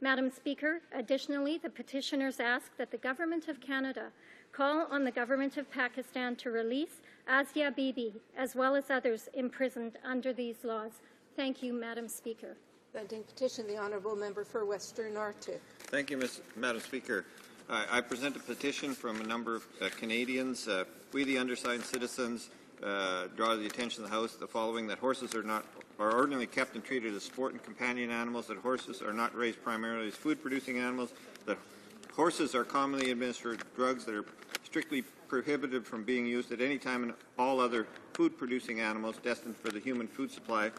Madam Speaker, additionally, the petitioners ask that the Government of Canada call on the Government of Pakistan to release Asia Bibi, as well as others imprisoned under these laws. Thank you, Madam Speaker. Presenting petition, the Honourable Member for Western Arctic. Thank you, Madam Speaker. I present a petition from a number of Canadians. We, the undersigned citizens, draw the attention of the House the following: that horses are ordinarily kept and treated as sport and companion animals, that horses are not raised primarily as food-producing animals, that horses are commonly administered drugs that are strictly prohibited from being used at any time in all other food-producing animals destined for the human food supply,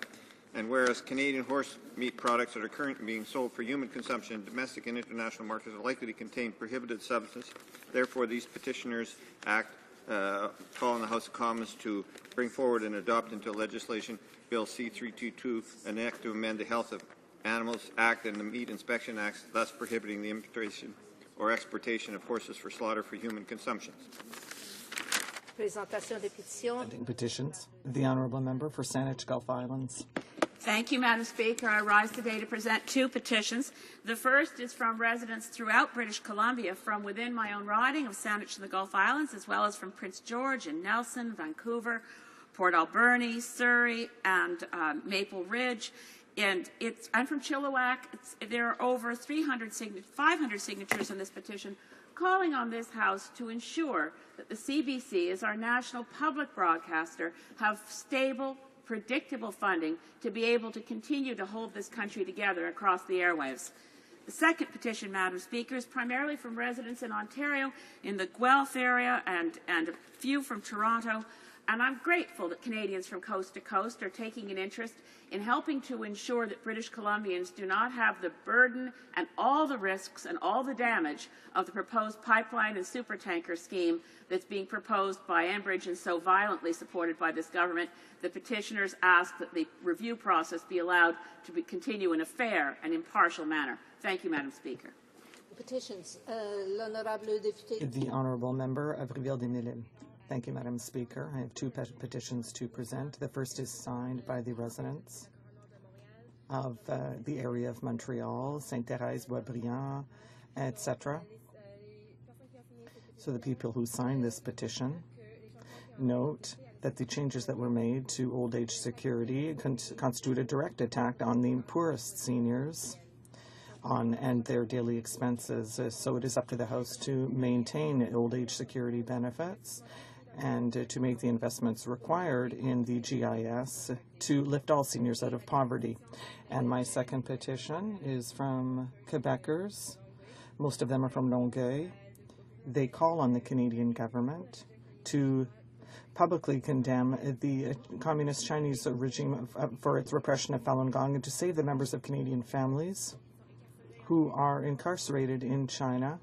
and whereas Canadian horse meat products that are currently being sold for human consumption in domestic and international markets are likely to contain prohibited substances, therefore these petitioners call on the House of Commons to bring forward and adopt into legislation Bill C-322, an act to amend the Health of Animals Act and the Meat Inspection Acts, thus prohibiting the importation or exportation of horses for slaughter for human consumption. Petitions. The Honourable Member for Saanich Gulf Islands. Thank you, Madam Speaker. I rise today to present 2 petitions. The first is from residents throughout British Columbia, from within my own riding of Saanich and the Gulf Islands, as well as from Prince George and Nelson, Vancouver, Port Alberni, Surrey, and Maple Ridge. And I'm from Chilliwack. There are over 500 signatures on this petition, calling on this House to ensure that the CBC, as our national public broadcaster, have stable, predictable funding to be able to continue to hold this country together across the airwaves. The second petition, Madam Speaker, is primarily from residents in Ontario, in the Guelph area, and a few from Toronto. And I'm grateful that Canadians from coast to coast are taking an interest in helping to ensure that British Columbians do not have the burden and all the risks and all the damage of the proposed pipeline and supertanker scheme that's being proposed by Enbridge and so violently supported by this government. The petitioners ask that the review process be allowed to continue in a fair and impartial manner. Thank you, Madam Speaker. Petitions. L'honorable député. The Honourable Member of Rivière-des-Mille. Thank you, Madam Speaker. I have two petitions to present. The first is signed by the residents of the area of Montreal, Sainte-Thérèse, Boisbriand, etc. So the people who signed this petition note that the changes that were made to old age security constitute a direct attack on the poorest seniors and their daily expenses. So it is up to the House to maintain old age security benefits and to make the investments required in the GIS to lift all seniors out of poverty. And my second petition is from Quebecers. Most of them are from Longueuil. They call on the Canadian government to publicly condemn the Communist Chinese regime for its repression of Falun Gong and to save the members of Canadian families who are incarcerated in China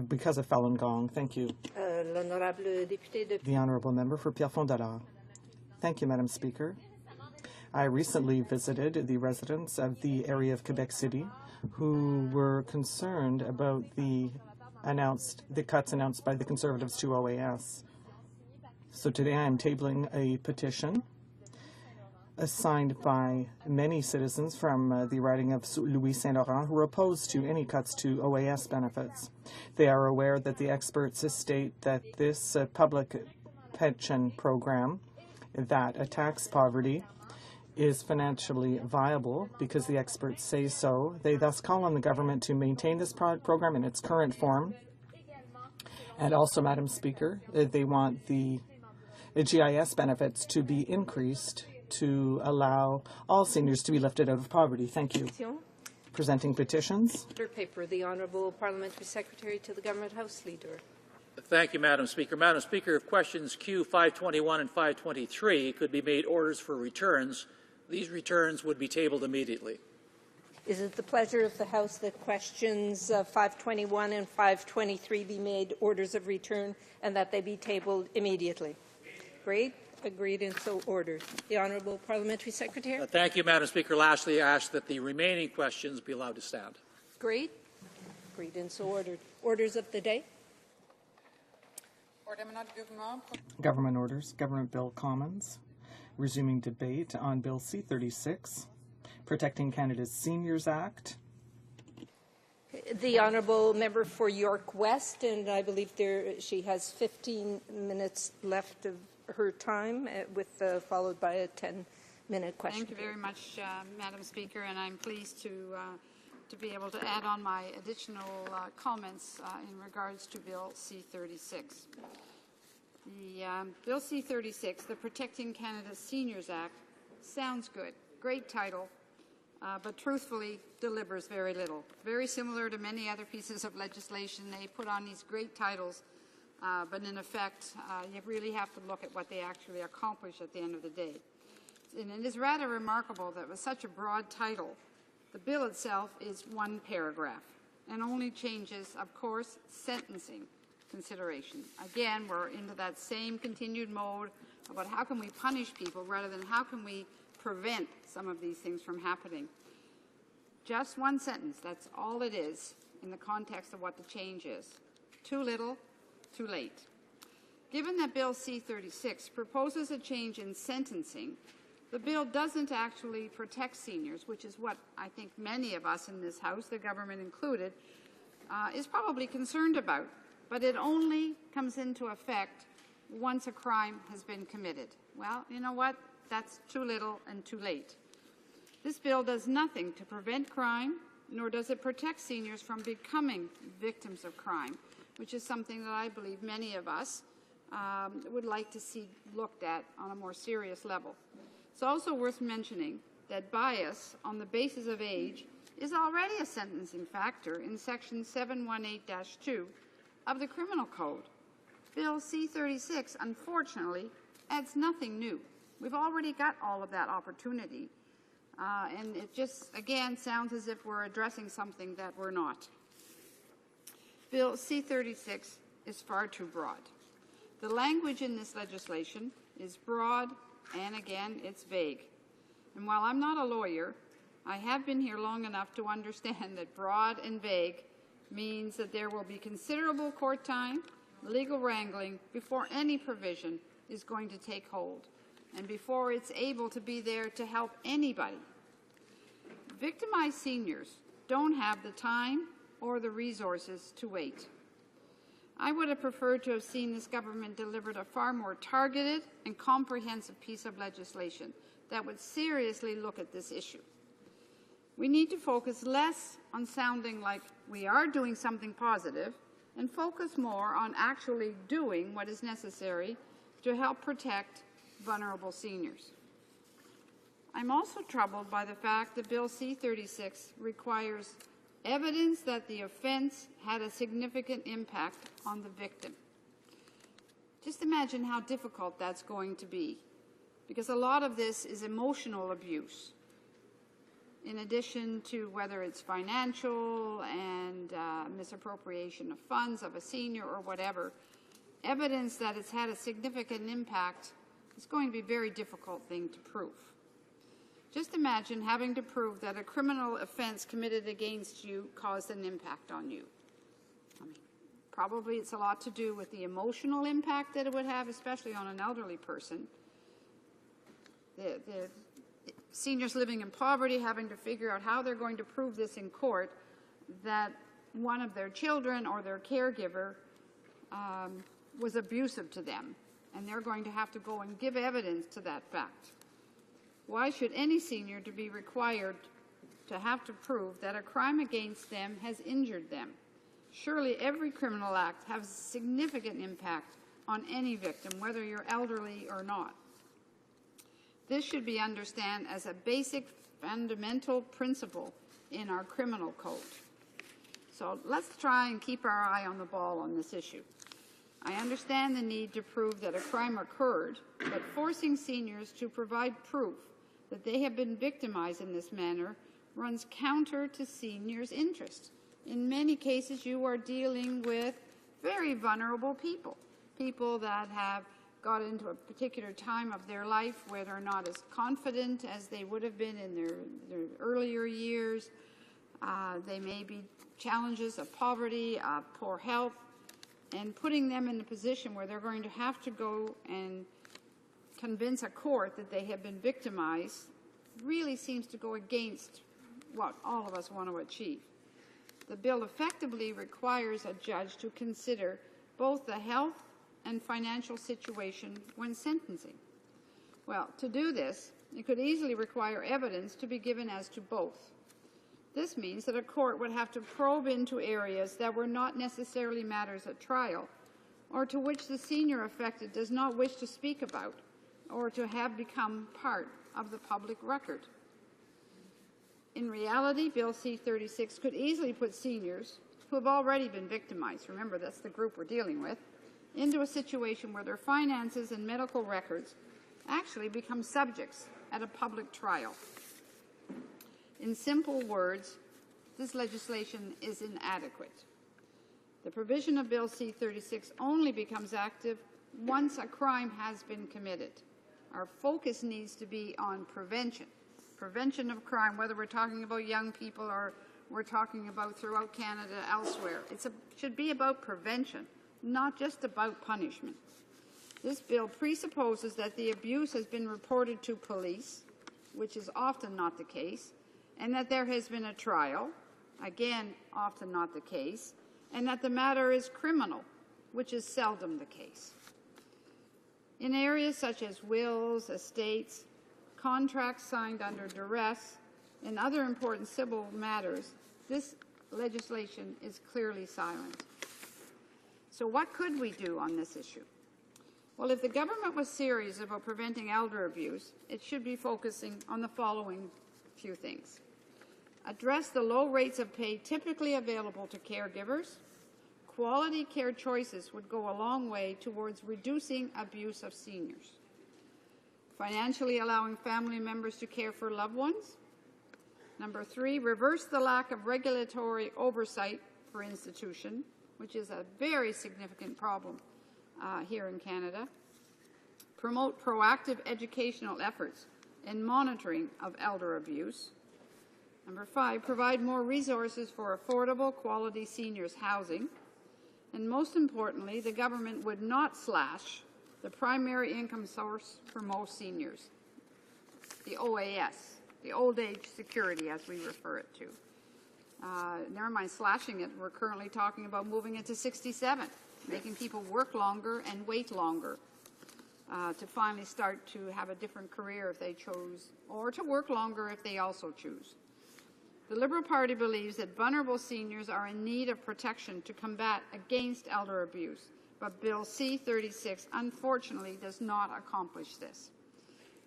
because of Falun Gong. Thank you. The Honourable Member for Pierrefonds-Dollard. Thank you, Madam Speaker. I recently visited the residents of the area of Quebec City who were concerned about the cuts announced by the Conservatives to OAS. So today I'm tabling a petition signed by many citizens from the riding of Louis Saint Laurent who are opposed to any cuts to OAS benefits. They are aware that the experts state that this public pension program that attacks poverty is financially viable because the experts say so. They thus call on the government to maintain this program in its current form. And also, Madam Speaker, they want the GIS benefits to be increased to allow all seniors to be lifted out of poverty. Thank you. Presenting petitions. Paper, the Honourable Parliamentary Secretary to the Government House Leader. Thank you, Madam Speaker. Madam Speaker, if questions Q 521 and 523 could be made orders for returns, these returns would be tabled immediately. Is it the pleasure of the House that questions 521 and 523 be made orders of return and that they be tabled immediately? Great. Agreed and so ordered. The Honourable Parliamentary Secretary. Thank you, Madam Speaker. Lastly, I ask that the remaining questions be allowed to stand. Great. Agreed and so ordered. Orders of the day. Government orders. Government Bill Commons. Resuming debate on Bill C-36, Protecting Canada's Seniors Act. The Honourable Member for York West, and I believe she has 15 minutes left of her time, followed by a 10-minute question. Thank you very much, Madam Speaker, and I'm pleased to be able to add on my additional comments in regards to Bill C-36. The Bill C-36, the Protecting Canada's Seniors Act, sounds good. Great title, but truthfully delivers very little. Very similar to many other pieces of legislation, they put on these great titles, but in effect, you really have to look at what they actually accomplish at the end of the day. And it is rather remarkable that with such a broad title, the bill itself is one paragraph and only changes, of course, sentencing consideration. Again, we're into that same continued mode about how can we punish people rather than how can we prevent some of these things from happening. Just one sentence, that's all it is in the context of what the change is. Too little, too late. Given that Bill C-36 proposes a change in sentencing, the bill doesn't actually protect seniors, which is what I think many of us in this House, the government included, is probably concerned about. But it only comes into effect once a crime has been committed. Well, you know what? That's too little and too late. This bill does nothing to prevent crime, nor does it protect seniors from becoming victims of crime. which is something that I believe many of us would like to see looked at on a more serious level. It's also worth mentioning that bias on the basis of age is already a sentencing factor in Section 718-2 of the Criminal Code. Bill C-36, unfortunately, adds nothing new. We've already got all of that opportunity, and it just, again, sounds as if we're addressing something that we're not. Bill C-36 is far too broad. The language in this legislation is broad, and again, it's vague. And while I'm not a lawyer, I have been here long enough to understand that broad and vague means that there will be considerable court time, legal wrangling, before any provision is going to take hold, and before it's able to be there to help anybody. Victimized seniors don't have the time or the resources to wait. I would have preferred to have seen this government delivered a far more targeted and comprehensive piece of legislation that would seriously look at this issue. We need to focus less on sounding like we are doing something positive and focus more on actually doing what is necessary to help protect vulnerable seniors. I'm also troubled by the fact that Bill C-36 requires evidence that the offense had a significant impact on the victim. Just imagine how difficult that's going to be, because a lot of this is emotional abuse, in addition to whether it's financial and misappropriation of funds of a senior or whatever. Evidence that it's had a significant impact is going to be a very difficult thing to prove. Just imagine having to prove that a criminal offense committed against you caused an impact on you. I mean, probably it's a lot to do with the emotional impact that it would have, especially on an elderly person. The seniors living in poverty having to figure out how they're going to prove this in court, that one of their children or their caregiver was abusive to them, and they're going to have to go and give evidence to that fact. Why should any senior to be required to have to prove that a crime against them has injured them? Surely every criminal act has a significant impact on any victim, whether you're elderly or not. This should be understood as a basic fundamental principle in our criminal code. So let's try and keep our eye on the ball on this issue. I understand the need to prove that a crime occurred, but forcing seniors to provide proof that they have been victimized in this manner runs counter to seniors' interest. In many cases, you are dealing with very vulnerable people, people that have got into a particular time of their life where they're not as confident as they would have been in their earlier years. They may be challenges of poverty, poor health, and putting them in a position where they're going to have to go and convince a court that they have been victimized really seems to go against what all of us want to achieve. The bill effectively requires a judge to consider both the health and financial situation when sentencing. Well, to do this, it could easily require evidence to be given as to both. This means that a court would have to probe into areas that were not necessarily matters at trial, or to which the senior affected does not wish to speak about, or to have become part of the public record. In reality, Bill C-36 could easily put seniors who have already been victimized, remember that's the group we're dealing with, into a situation where their finances and medical records actually become subjects at a public trial. In simple words, this legislation is inadequate. The provision of Bill C-36 only becomes active once a crime has been committed. Our focus needs to be on prevention. Prevention of crime, whether we're talking about young people or we're talking about throughout Canada elsewhere. It should be about prevention, not just about punishment. This bill presupposes that the abuse has been reported to police, which is often not the case, and that there has been a trial, again, often not the case, and that the matter is criminal, which is seldom the case. In areas such as wills, estates, contracts signed under duress, and other important civil matters, this legislation is clearly silent. So what could we do on this issue? Well, if the government was serious about preventing elder abuse, it should be focusing on the following few things. Address the low rates of pay typically available to caregivers. Quality care choices would go a long way towards reducing abuse of seniors. Financially allowing family members to care for loved ones. Number 3, reverse the lack of regulatory oversight for institution, which is a very significant problem here in Canada. Promote proactive educational efforts in monitoring of elder abuse. Number 5, provide more resources for affordable, quality seniors housing. And most importantly, the government would not slash the primary income source for most seniors, the OAS, the Old Age Security as we refer it to. Never mind slashing it, we're currently talking about moving it to 67, making people work longer and wait longer to finally start to have a different career if they chose, or to work longer if they also choose. The Liberal Party believes that vulnerable seniors are in need of protection to combat against elder abuse, but Bill C-36 unfortunately does not accomplish this.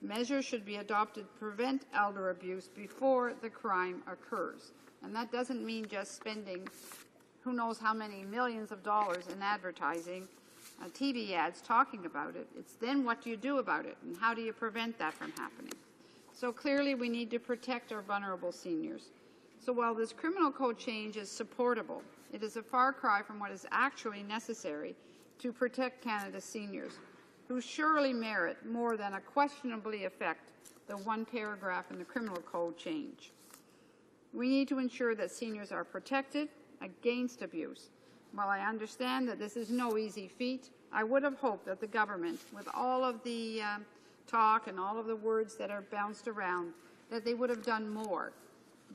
Measures should be adopted to prevent elder abuse before the crime occurs. And that doesn't mean just spending who knows how many millions of dollars in advertising, TV ads talking about it. It's then what do you do about it, and how do you prevent that from happening? So clearly we need to protect our vulnerable seniors. So while this criminal code change is supportable, it is a far cry from what is actually necessary to protect Canada's seniors, who surely merit more than a questionably affect the one paragraph in the criminal code change. We need to ensure that seniors are protected against abuse. While I understand that this is no easy feat, I would have hoped that the government, with all of the talk and all of the words that are bounced around, that they would have done more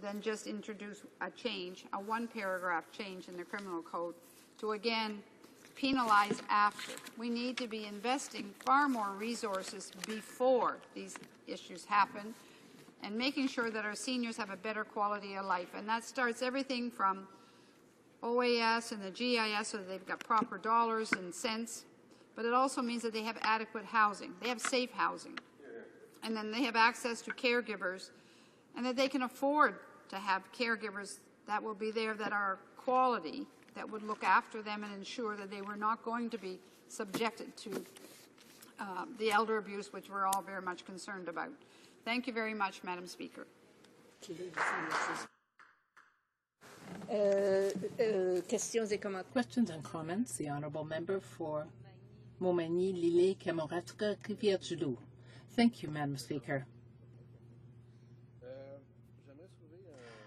than just introduce a change, a one-paragraph change in the criminal code to, again, penalize after. We need to be investing far more resources before these issues happen and making sure that our seniors have a better quality of life. And that starts everything from OAS and the GIS so that they've got proper dollars and cents, but it also means that they have adequate housing. They have safe housing. And then they have access to caregivers, and that they can afford to have caregivers that will be there that are quality, that would look after them and ensure that they were not going to be subjected to the elder abuse, which we're all very much concerned about. Thank you very much, Madam Speaker. Questions and comments. The Honourable Member for Montmagny, Lille, Kamouraska, Rivière-du-Loup. Thank you, Madam Speaker.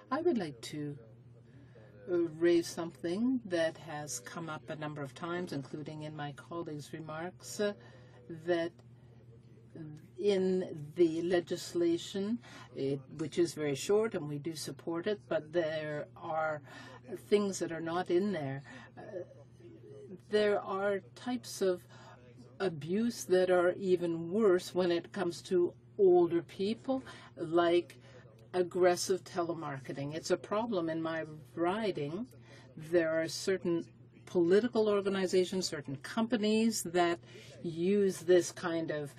I would like to raise something that has come up a number of times, including in my colleagues' remarks, that in the legislation, which is very short, and we do support it, but there are things that are not in there. There are types of abuse that are even worse when it comes to older people, like aggressive telemarketing. It's a problem in my riding. There are certain political organizations, certain companies that use this kind of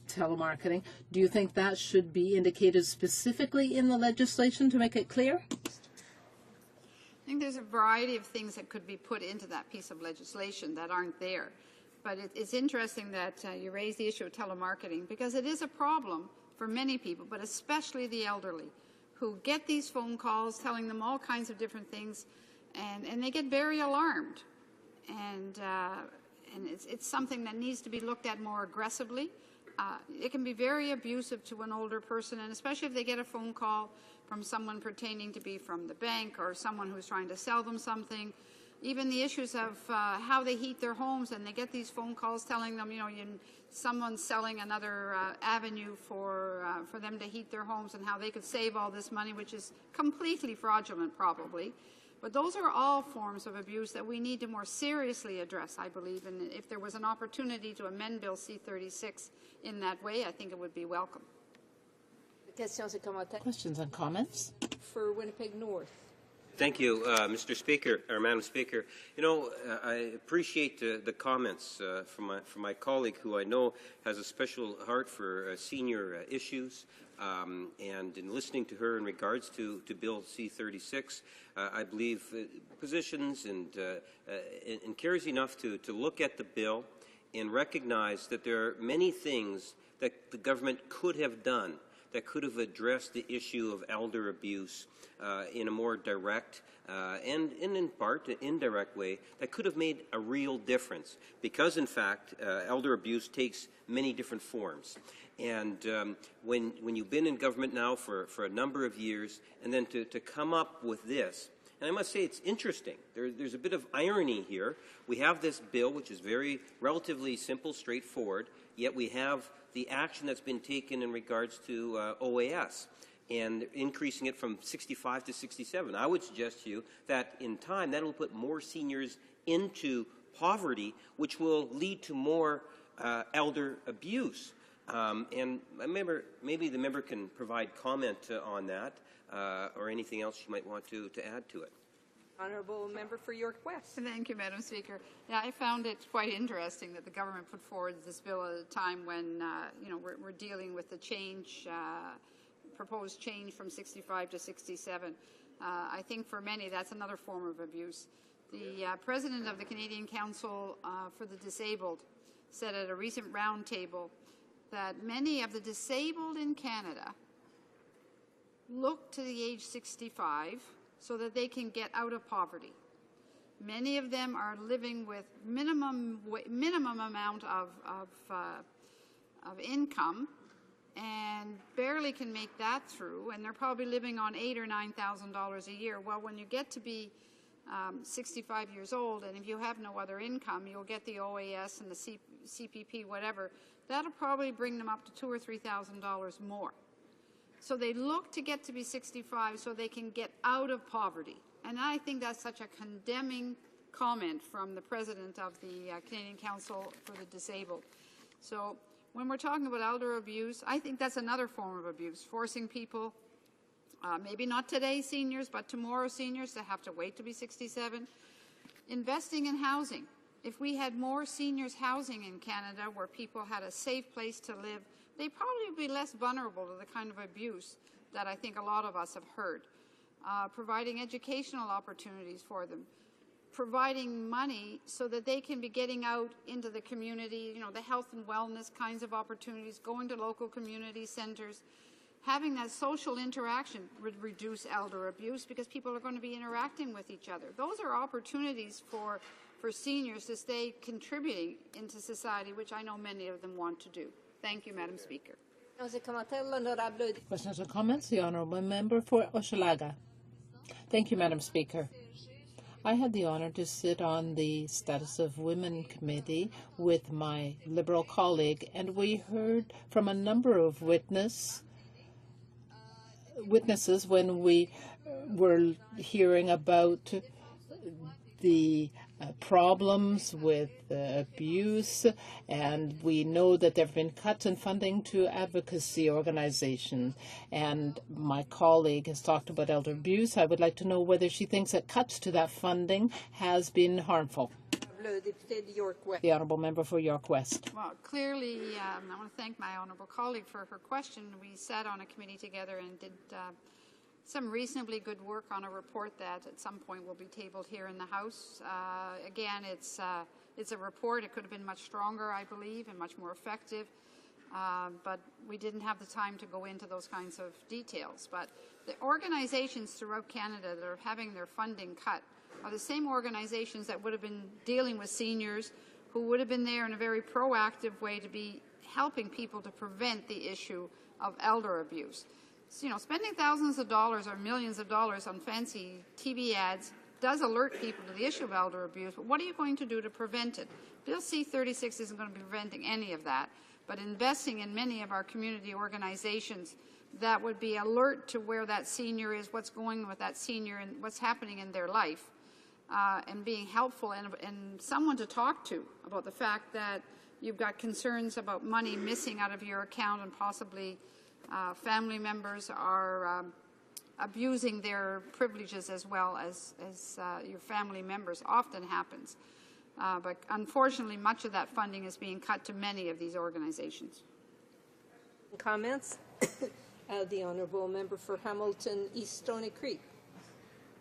telemarketing. Do you think that should be indicated specifically in the legislation to make it clear? I think there's a variety of things that could be put into that piece of legislation that aren't there. But it's interesting that you raise the issue of telemarketing, because it is a problem for many people, but especially the elderly, who get these phone calls telling them all kinds of different things, and they get very alarmed. And it's something that needs to be looked at more aggressively. It can be very abusive to an older person, and especially if they get a phone call from someone pretending to be from the bank or someone who's trying to sell them something. Even the issues of how they heat their homes, and they get these phone calls telling them, someone's selling another avenue for them to heat their homes, and how they could save all this money, which is completely fraudulent probably. But those are all forms of abuse that we need to more seriously address, I believe. And if there was an opportunity to amend Bill C-36 in that way, I think it would be welcome. Questions and comments? For Winnipeg North. Thank you, Mr. Speaker, or Madam Speaker. You know, I appreciate the comments from my colleague, who I know has a special heart for senior issues. And in listening to her in regards to Bill C-36, I believe positions and cares enough to look at the bill and recognize that there are many things that the government could have done that could have addressed the issue of elder abuse in a more direct and in part an indirect way that could have made a real difference, because in fact elder abuse takes many different forms. And when you've been in government now for a number of years, and then to come up with this, and I must say it's interesting. There's a bit of irony here. We have this bill, which is relatively simple, straightforward, yet we have the action that's been taken in regards to OAS and increasing it from 65 to 67. I would suggest to you that in time that will put more seniors into poverty, which will lead to more elder abuse. And maybe the member can provide comment on that or anything else you might want to add to it. Honourable member for York West. Thank you, Madam Speaker. Yeah, I found it quite interesting that the government put forward this bill at a time when we're dealing with the change, proposed change from 65 to 67. I think for many that's another form of abuse. The president of the Canadian Council for the Disabled said at a recent roundtable that many of the disabled in Canada look to the age 65 so that they can get out of poverty. Many of them are living with minimum amount of income and barely can make that through, and they're probably living on $8,000 or $9,000 a year. Well, when you get to be 65 years old, and if you have no other income, you'll get the OAS and the CPP, whatever. That'll probably bring them up to $2,000 or $3,000 more. So they look to get to be 65 so they can get out of poverty. And I think that's such a condemning comment from the president of the Canadian Council for the Disabled. So when we're talking about elder abuse, I think that's another form of abuse, forcing people, maybe not today's seniors, but tomorrow's seniors, to have to wait to be 67. Investing in housing. If we had more seniors housing in Canada where people had a safe place to live, they'd probably be less vulnerable to the kind of abuse that I think a lot of us have heard. Providing educational opportunities for them, providing money so that they can be getting out into the community, the health and wellness kinds of opportunities, going to local community centers. Having that social interaction would reduce elder abuse because people are going to be interacting with each other. Those are opportunities for seniors to stay contributing into society, which I know many of them want to do. Thank you, Madam Speaker. Questions or comments? The Honourable Member for Hochelaga. Thank you, Madam Speaker. I had the honour to sit on the Status of Women Committee with my Liberal colleague, and we heard from a number of witnesses when we were hearing about the problems with abuse, and we know that there have been cuts in funding to advocacy organizations. And my colleague has talked about elder abuse. I would like to know whether she thinks that cuts to that funding has been harmful. The Honourable Member for York West. Well, clearly, I want to thank my honourable colleague for her question. We sat on a committee together and did some reasonably good work on a report that at some point will be tabled here in the House. Again, it's a report. It could have been much stronger, I believe, and much more effective. But we didn't have the time to go into those kinds of details. But the organizations throughout Canada that are having their funding cut are the same organizations that would have been dealing with seniors, who would have been there in a very proactive way to be helping people to prevent the issue of elder abuse. So, spending thousands of dollars or millions of dollars on fancy TV ads does alert people to the issue of elder abuse, but what are you going to do to prevent it? Bill C-36 isn't going to be preventing any of that, but investing in many of our community organizations that would be alert to where that senior is, what's going on with that senior, and what's happening in their life, and being helpful and someone to talk to about the fact that you've got concerns about money missing out of your account and possibly family members are abusing their privileges as well as your family members often happens. But unfortunately, much of that funding is being cut to many of these organizations. Comments? The Honourable Member for Hamilton East Stony Creek.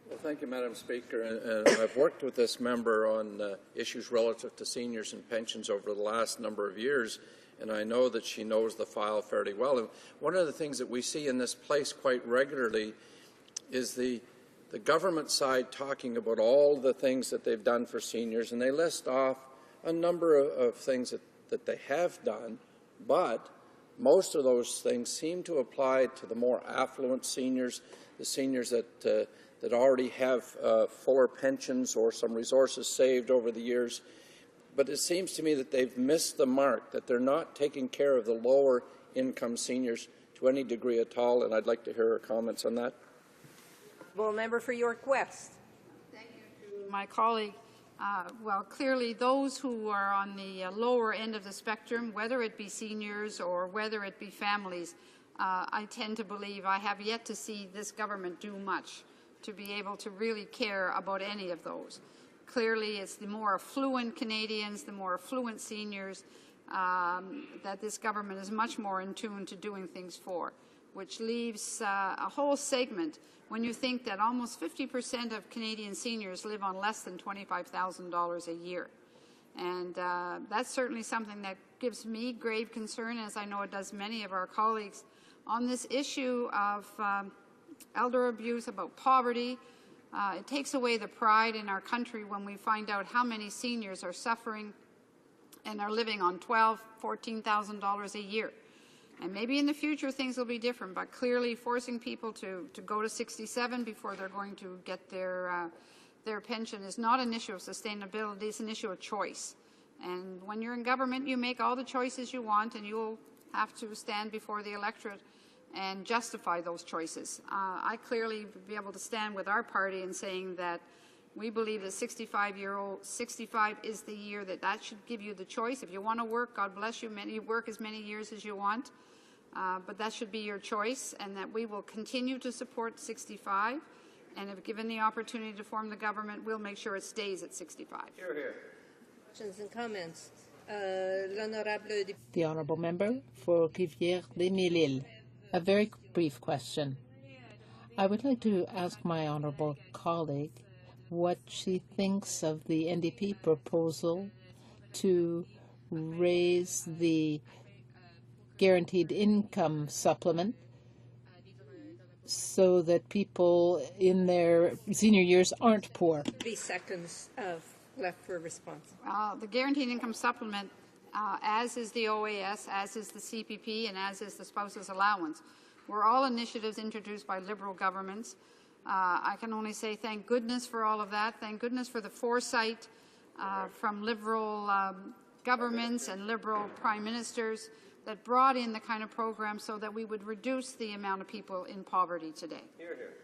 Well, thank you, Madam Speaker. And I've worked with this member on issues relative to seniors and pensions over the last number of years, and I know that she knows the file fairly well. And one of the things that we see in this place quite regularly is the government side talking about all the things that they've done for seniors, and they list off a number of things that they have done, but most of those things seem to apply to the more affluent seniors, the seniors that already have fuller pensions or some resources saved over the years. But it seems to me that they've missed the mark, that they're not taking care of the lower income seniors to any degree at all, and I'd like to hear her comments on that. Member for York West. Thank you to my colleague. Well, clearly those who are on the lower end of the spectrum, whether it be seniors or whether it be families, I tend to believe I have yet to see this government do much to be able to really care about any of those. Clearly it's the more affluent Canadians, the more affluent seniors that this government is much more in tune to doing things for, which leaves a whole segment when you think that almost 50% of Canadian seniors live on less than $25,000 a year. And that's certainly something that gives me grave concern, as I know it does many of our colleagues, on this issue of elder abuse, about poverty. It takes away the pride in our country when we find out how many seniors are suffering and are living on $12,000, $14,000 a year. And maybe in the future things will be different, but clearly forcing people to go to 67 before they're going to get their pension is not an issue of sustainability, it's an issue of choice. And when you're in government, you make all the choices you want, and you'll have to stand before the electorate and justify those choices. I clearly be able to stand with our party in saying that we believe that 65 is the year that should give you the choice. If you want to work, God bless you, work as many years as you want, but that should be your choice, and that we will continue to support 65, and if given the opportunity to form the government, we'll make sure it stays at 65. Hear, hear. Questions and comments? The Honourable Member for Rivière-des-Mille-Îles. A very brief question. I would like to ask my honourable colleague what she thinks of the NDP proposal to raise the guaranteed income supplement so that people in their senior years aren't poor. 3 seconds left for a response. The guaranteed income supplement, as is the OAS, as is the CPP, and as is the spouse's allowance, were all initiatives introduced by Liberal governments. I can only say thank goodness for all of that. Thank goodness for the foresight from Liberal governments and Liberal prime ministers that brought in the kind of program so that we would reduce the amount of people in poverty today. Hear, hear.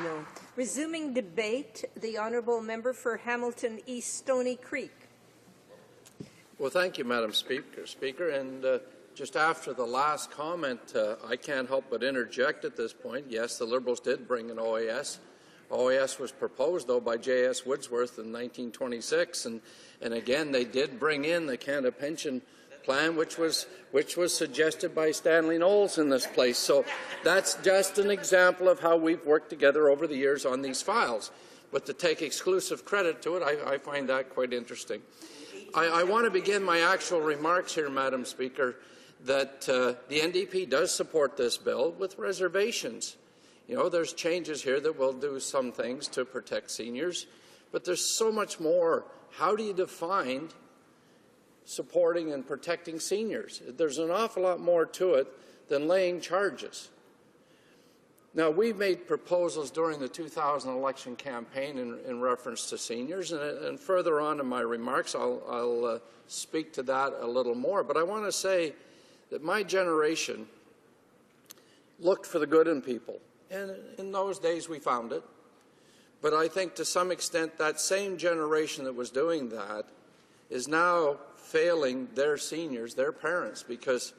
No. Resuming debate, the Honourable Member for Hamilton East Stony Creek. Well, thank you, Madam Speaker. And just after the last comment, I can't help but interject at this point. Yes, the Liberals did bring an OAS. OAS was proposed, though, by J.S. Woodsworth in 1926, and again, they did bring in the Canada Pension Plan, which was suggested by Stanley Knowles in this place. So that's just an example of how we've worked together over the years on these files. But to take exclusive credit to it, I find that quite interesting. I want to begin my actual remarks here, Madam Speaker, that the NDP does support this bill with reservations. You know, there's changes here that will do some things to protect seniors, but there's so much more. How do you define supporting and protecting seniors? There's an awful lot more to it than laying charges. Now, we've made proposals during the 2000 election campaign in reference to seniors, and further on in my remarks, I'll speak to that a little more. But I want to say that my generation looked for the good in people, and in those days we found it. But I think to some extent that same generation that was doing that is now failing their seniors, their parents, because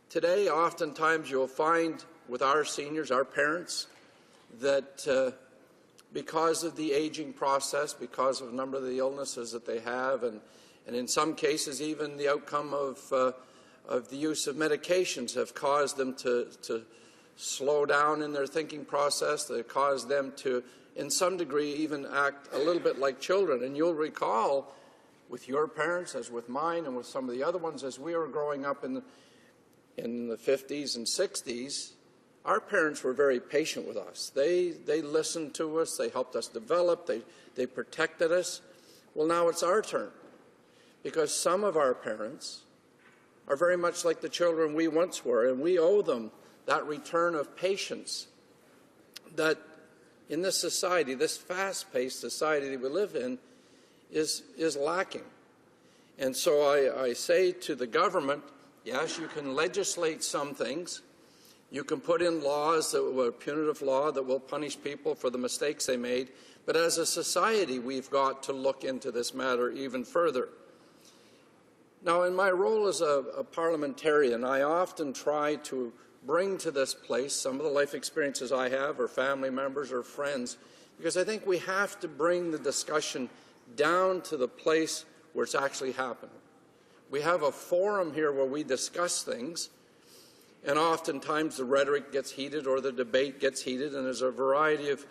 Today, oftentimes you'll find with our seniors, our parents, that because of the aging process, because of a number of the illnesses that they have, and in some cases even the outcome of the use of medications have caused them to slow down in their thinking process. They cause them to, in some degree, even act a little bit like children. And you'll recall, with your parents, as with mine, and with some of the other ones, as we were growing up in the 50s and 60s, our parents were very patient with us. They listened to us. They helped us develop. They protected us. Well, now it's our turn, because some of our parents are very much like the children we once were, and we owe them that return of patience that in this society, this fast-paced society that we live in, is lacking. And so I say to the government, yes, you can legislate some things. You can put in laws that were punitive law that will punish people for the mistakes they made. But as a society, we've got to look into this matter even further. Now, in my role as a parliamentarian, I often try to bring to this place some of the life experiences I have, or family members or friends, because I think we have to bring the discussion down to the place where it's actually happening. We have a forum here where we discuss things, and oftentimes the rhetoric gets heated or the debate gets heated, and there's a variety of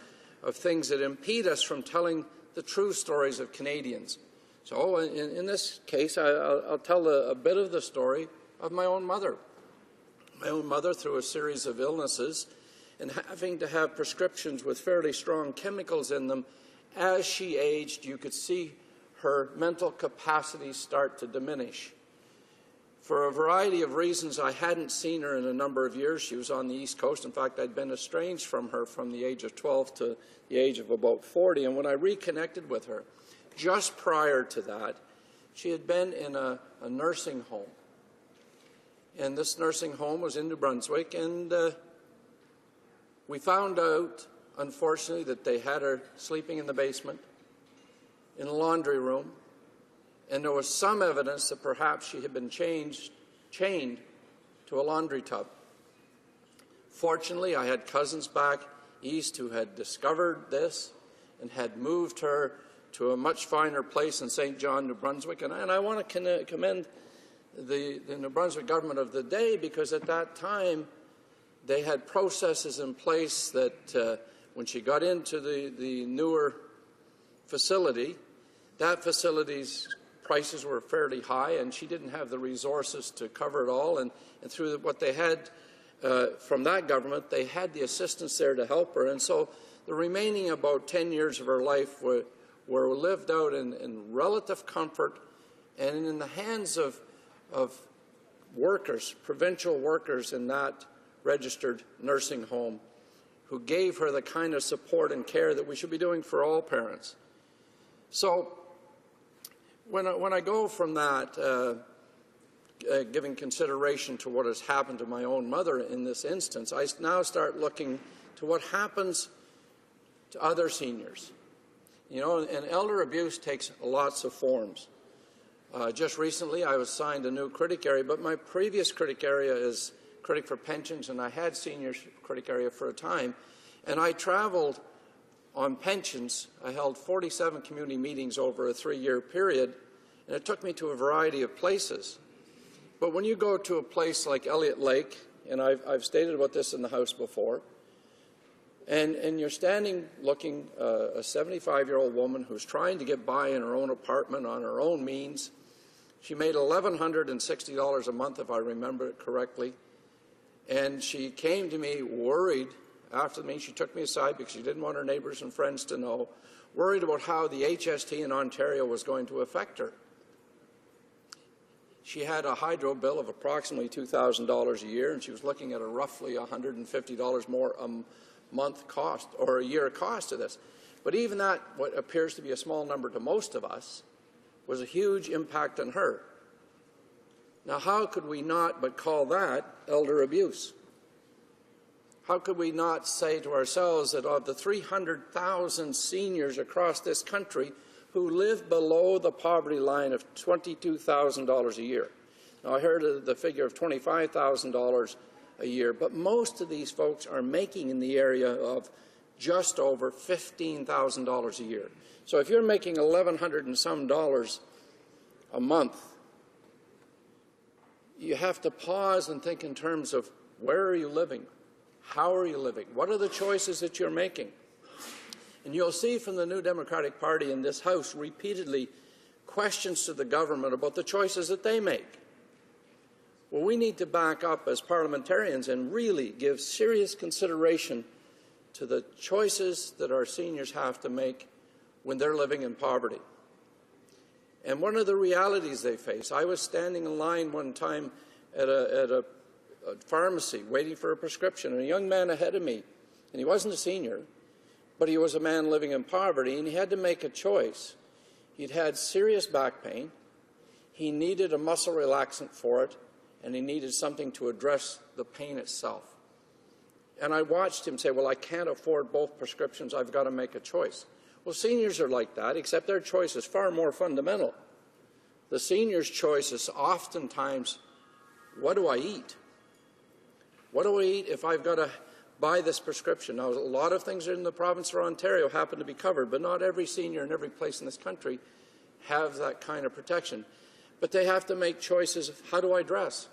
things that impede us from telling the true stories of Canadians. So in this case, I'll tell a bit of the story of my own mother. My own mother, through a series of illnesses and having to have prescriptions with fairly strong chemicals in them, as she aged, you could see her mental capacity start to diminish. For a variety of reasons, I hadn't seen her in a number of years. She was on the East Coast. In fact, I'd been estranged from her from the age of 12 to the age of about 40. And when I reconnected with her, just prior to that, she had been in a nursing home. And this nursing home was in New Brunswick, and we found out, unfortunately, that they had her sleeping in the basement, in a laundry room, and there was some evidence that perhaps she had been chained to a laundry tub. Fortunately, I had cousins back east who had discovered this and had moved her to a much finer place in St. John, New Brunswick, and I want to commend the New Brunswick government of the day, because at that time they had processes in place that when she got into the newer facility, that facility's prices were fairly high, and she didn't have the resources to cover it all. And through what they had from that government, they had the assistance there to help her. And so the remaining about 10 years of her life were lived out in relative comfort and in the hands of workers, provincial workers in that registered nursing home, who gave her the kind of support and care that we should be doing for all parents. So when I go from that, giving consideration to what has happened to my own mother in this instance, I now start looking to what happens to other seniors. You know, and elder abuse takes lots of forms. Just recently, I was assigned a new critic area, but my previous critic area is critic for pensions, and I had seniors critic area for a time. And I traveled on pensions. I held 47 community meetings over a 3-year period, and it took me to a variety of places. But when you go to a place like Elliott Lake, and I've stated about this in the House before, and you're standing looking a 75-year-old woman who's trying to get by in her own apartment on her own means. She made $1,160 a month, if I remember it correctly. And she came to me worried after the meeting. She took me aside because she didn't want her neighbors and friends to know, worried about how the HST in Ontario was going to affect her. She had a hydro bill of approximately $2,000 a year, and she was looking at a roughly $150 more a month cost, or a year cost of this. But even that, what appears to be a small number to most of us, was a huge impact on her. Now, how could we not but call that elder abuse? How could we not say to ourselves that of the 300,000 seniors across this country who live below the poverty line of $22,000 a year, Now, I heard the figure of $25,000 a year, but most of these folks are making in the area of just over $15,000 a year. So if you're making $1,100 and some dollars a month, you have to pause and think in terms of where are you living? How are you living? What are the choices that you're making? And you'll see from the New Democratic Party in this House repeatedly questions to the government about the choices that they make. Well, we need to back up as parliamentarians and really give serious consideration to the choices that our seniors have to make when they're living in poverty. And one of the realities they face, I was standing in line one time at a pharmacy waiting for a prescription, and a young man ahead of me, and he wasn't a senior, but he was a man living in poverty, and he had to make a choice. He'd had serious back pain, he needed a muscle relaxant for it, and he needed something to address the pain itself. And I watched him say, well, I can't afford both prescriptions, I've got to make a choice. Well, seniors are like that, except their choice is far more fundamental. The senior's choice is oftentimes, what do I eat? What do I eat if I've got to buy this prescription? Now, a lot of things in the province of Ontario happen to be covered, but not every senior in every place in this country have that kind of protection. But they have to make choices of how do I dress?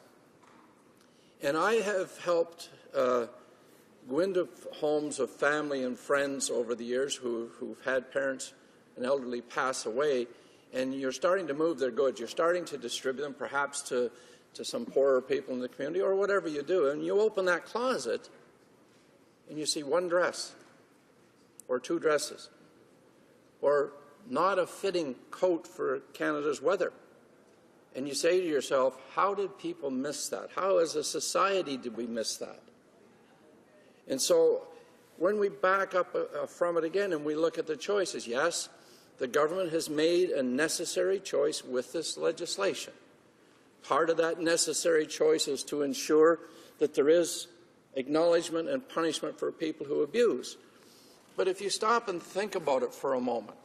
And I have helped go into homes of family and friends over the years who've had parents and elderly pass away, and you're starting to move their goods. You're starting to distribute them perhaps to some poorer people in the community or whatever you do. And you open that closet and you see one dress or two dresses or not a fitting coat for Canada's weather. And you say to yourself, how did people miss that? How as a society did we miss that? And so when we back up from it again and we look at the choices, yes, the government has made a necessary choice with this legislation. Part of that necessary choice is to ensure that there is acknowledgement and punishment for people who abuse. But if you stop and think about it for a moment,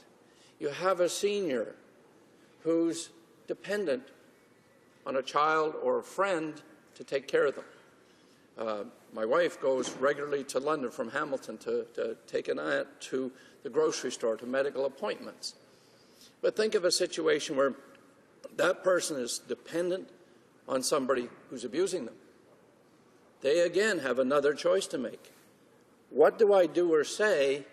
you have a senior who's dependent on a child or a friend to take care of them. My wife goes regularly to London from Hamilton to take an aunt to the grocery store, to medical appointments. But think of a situation where that person is dependent on somebody who's abusing them. They again have another choice to make. What do I do or say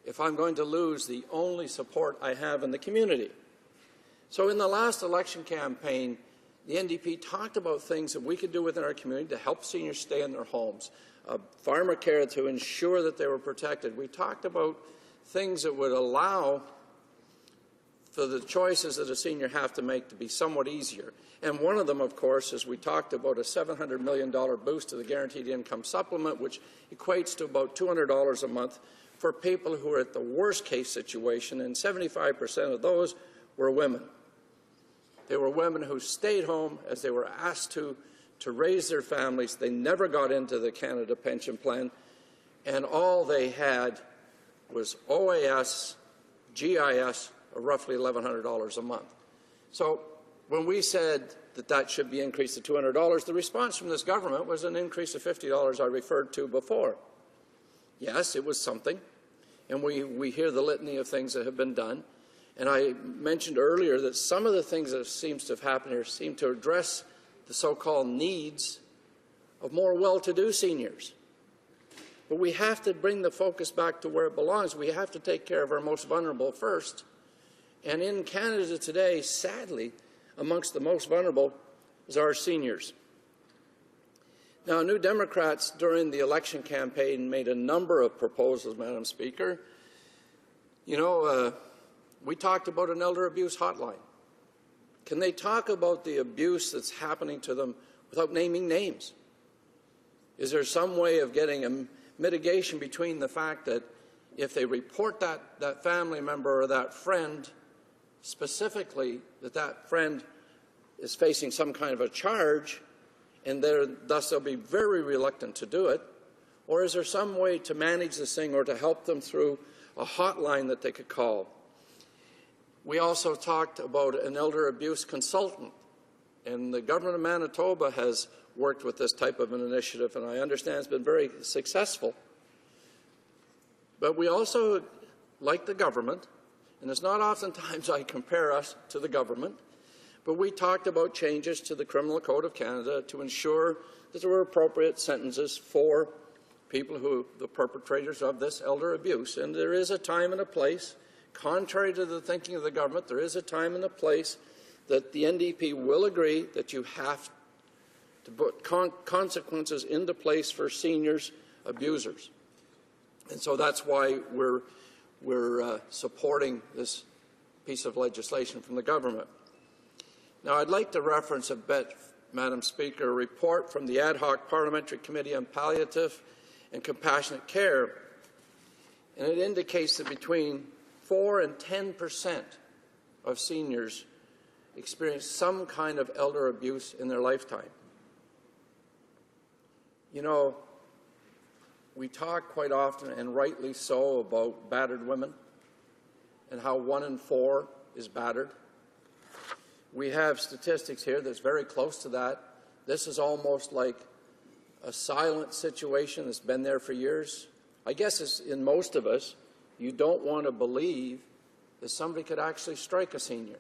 if I'm going to lose the only support I have in the community? So in the last election campaign, the NDP talked about things that we could do within our community to help seniors stay in their homes, farmer care to ensure that they were protected. We talked about things that would allow for the choices that a senior have to make to be somewhat easier. And one of them, of course, is we talked about a $700 million boost to the Guaranteed Income Supplement, which equates to about $200 a month for people who are at the worst case situation, and 75% of those were women. They were women who stayed home as they were asked to raise their families. They never got into the Canada Pension Plan, and all they had was OAS, GIS, of roughly $1,100 a month. So when we said that that should be increased to $200, the response from this government was an increase of $50 I referred to before. Yes, it was something, and we hear the litany of things that have been done. And I mentioned earlier that some of the things that seems to have happened here seem to address the so-called needs of more well-to-do seniors. But we have to bring the focus back to where it belongs. We have to take care of our most vulnerable first. And in Canada today, sadly, amongst the most vulnerable is our seniors. Now, New Democrats during the election campaign made a number of proposals, Madam Speaker. You know, we talked about an elder abuse hotline. Can they talk about the abuse that's happening to them without naming names? Is there some way of getting a mitigation between the fact that if they report that family member or that friend, specifically that friend is facing some kind of a charge, and thus they'll be very reluctant to do it? Or is there some way to manage this thing or to help them through a hotline that they could call? We also talked about an elder abuse consultant And the government of Manitoba has worked with this type of an initiative, and I understand it's been very successful. But we also, like the government, and it's not oftentimes I compare us to the government, but we talked about changes to the Criminal Code of Canada to ensure that there were appropriate sentences for people who, the perpetrators of this elder abuse. And there is a time and a place, contrary to the thinking of the government, there is a time and a place that the NDP will agree that you have to put consequences into place for seniors abusers. And so that's why we're supporting this piece of legislation from the government. Now, I'd like to reference a bit, Madam Speaker, a report from the Ad Hoc Parliamentary Committee on Palliative and Compassionate Care, and it indicates that between 4 and 10% of seniors experience some kind of elder abuse in their lifetime. You know, we talk quite often, and rightly so, about battered women and how 1 in 4 is battered. We have statistics here that's very close to that. This is almost like a silent situation that's been there for years. I guess it's in most of us, you don't want to believe that somebody could actually strike a senior.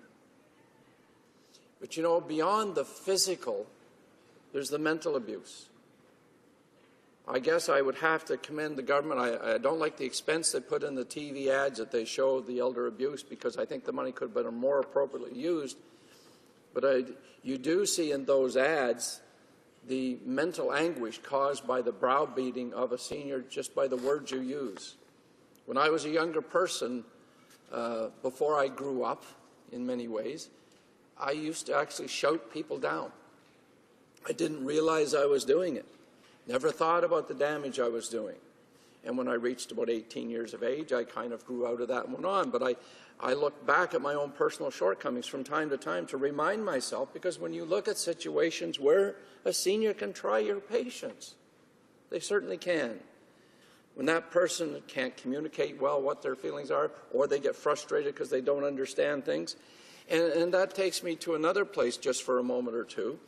But you know, beyond the physical, there's the mental abuse. I guess I would have to commend the government. I don't like the expense they put in the TV ads that they show the elder abuse, because I think the money could have been more appropriately used. But you do see in those ads the mental anguish caused by the browbeating of a senior just by the words you use. When I was a younger person, before I grew up in many ways, I used to actually shout people down. I didn't realize I was doing it. Never thought about the damage I was doing. And when I reached about 18 years of age, I kind of grew out of that and went on. But I look back at my own personal shortcomings from time to time to remind myself, because when you look at situations where a senior can try your patience, they certainly can. When that person can't communicate well what their feelings are, or they get frustrated because they don't understand things. And that takes me to another place just for a moment or two.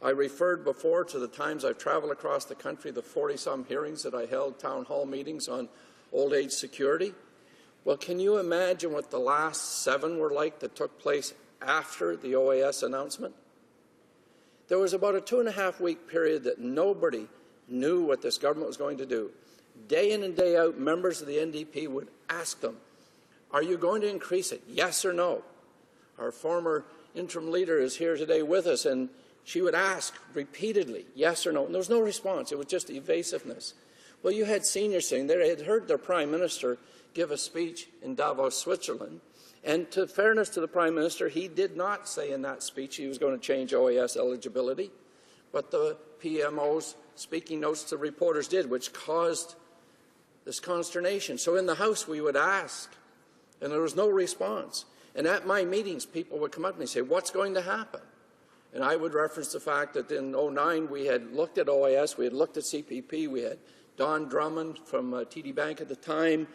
I referred before to the times I've traveled across the country, the 40-some hearings that I held, town hall meetings on old age security. Well, can you imagine what the last 7 were like that took place after the OAS announcement? There was about a 2.5-week period that nobody knew what this government was going to do. Day in and day out, members of the NDP would ask them, are you going to increase it, yes or no? Our former interim leader is here today with us, and she would ask repeatedly, yes or no, and there was no response. It was just evasiveness. Well, you had seniors saying they had heard their Prime Minister give a speech in Davos, Switzerland, and to fairness to the Prime Minister, he did not say in that speech he was going to change OAS eligibility, but the PMO's speaking notes to reporters did, which caused this consternation. So in the House we would ask, and there was no response. And at my meetings, people would come up and say, what's going to happen? And I would reference the fact that in 2009 we had looked at OAS, we had looked at CPP, we had Don Drummond from TD Bank at the time,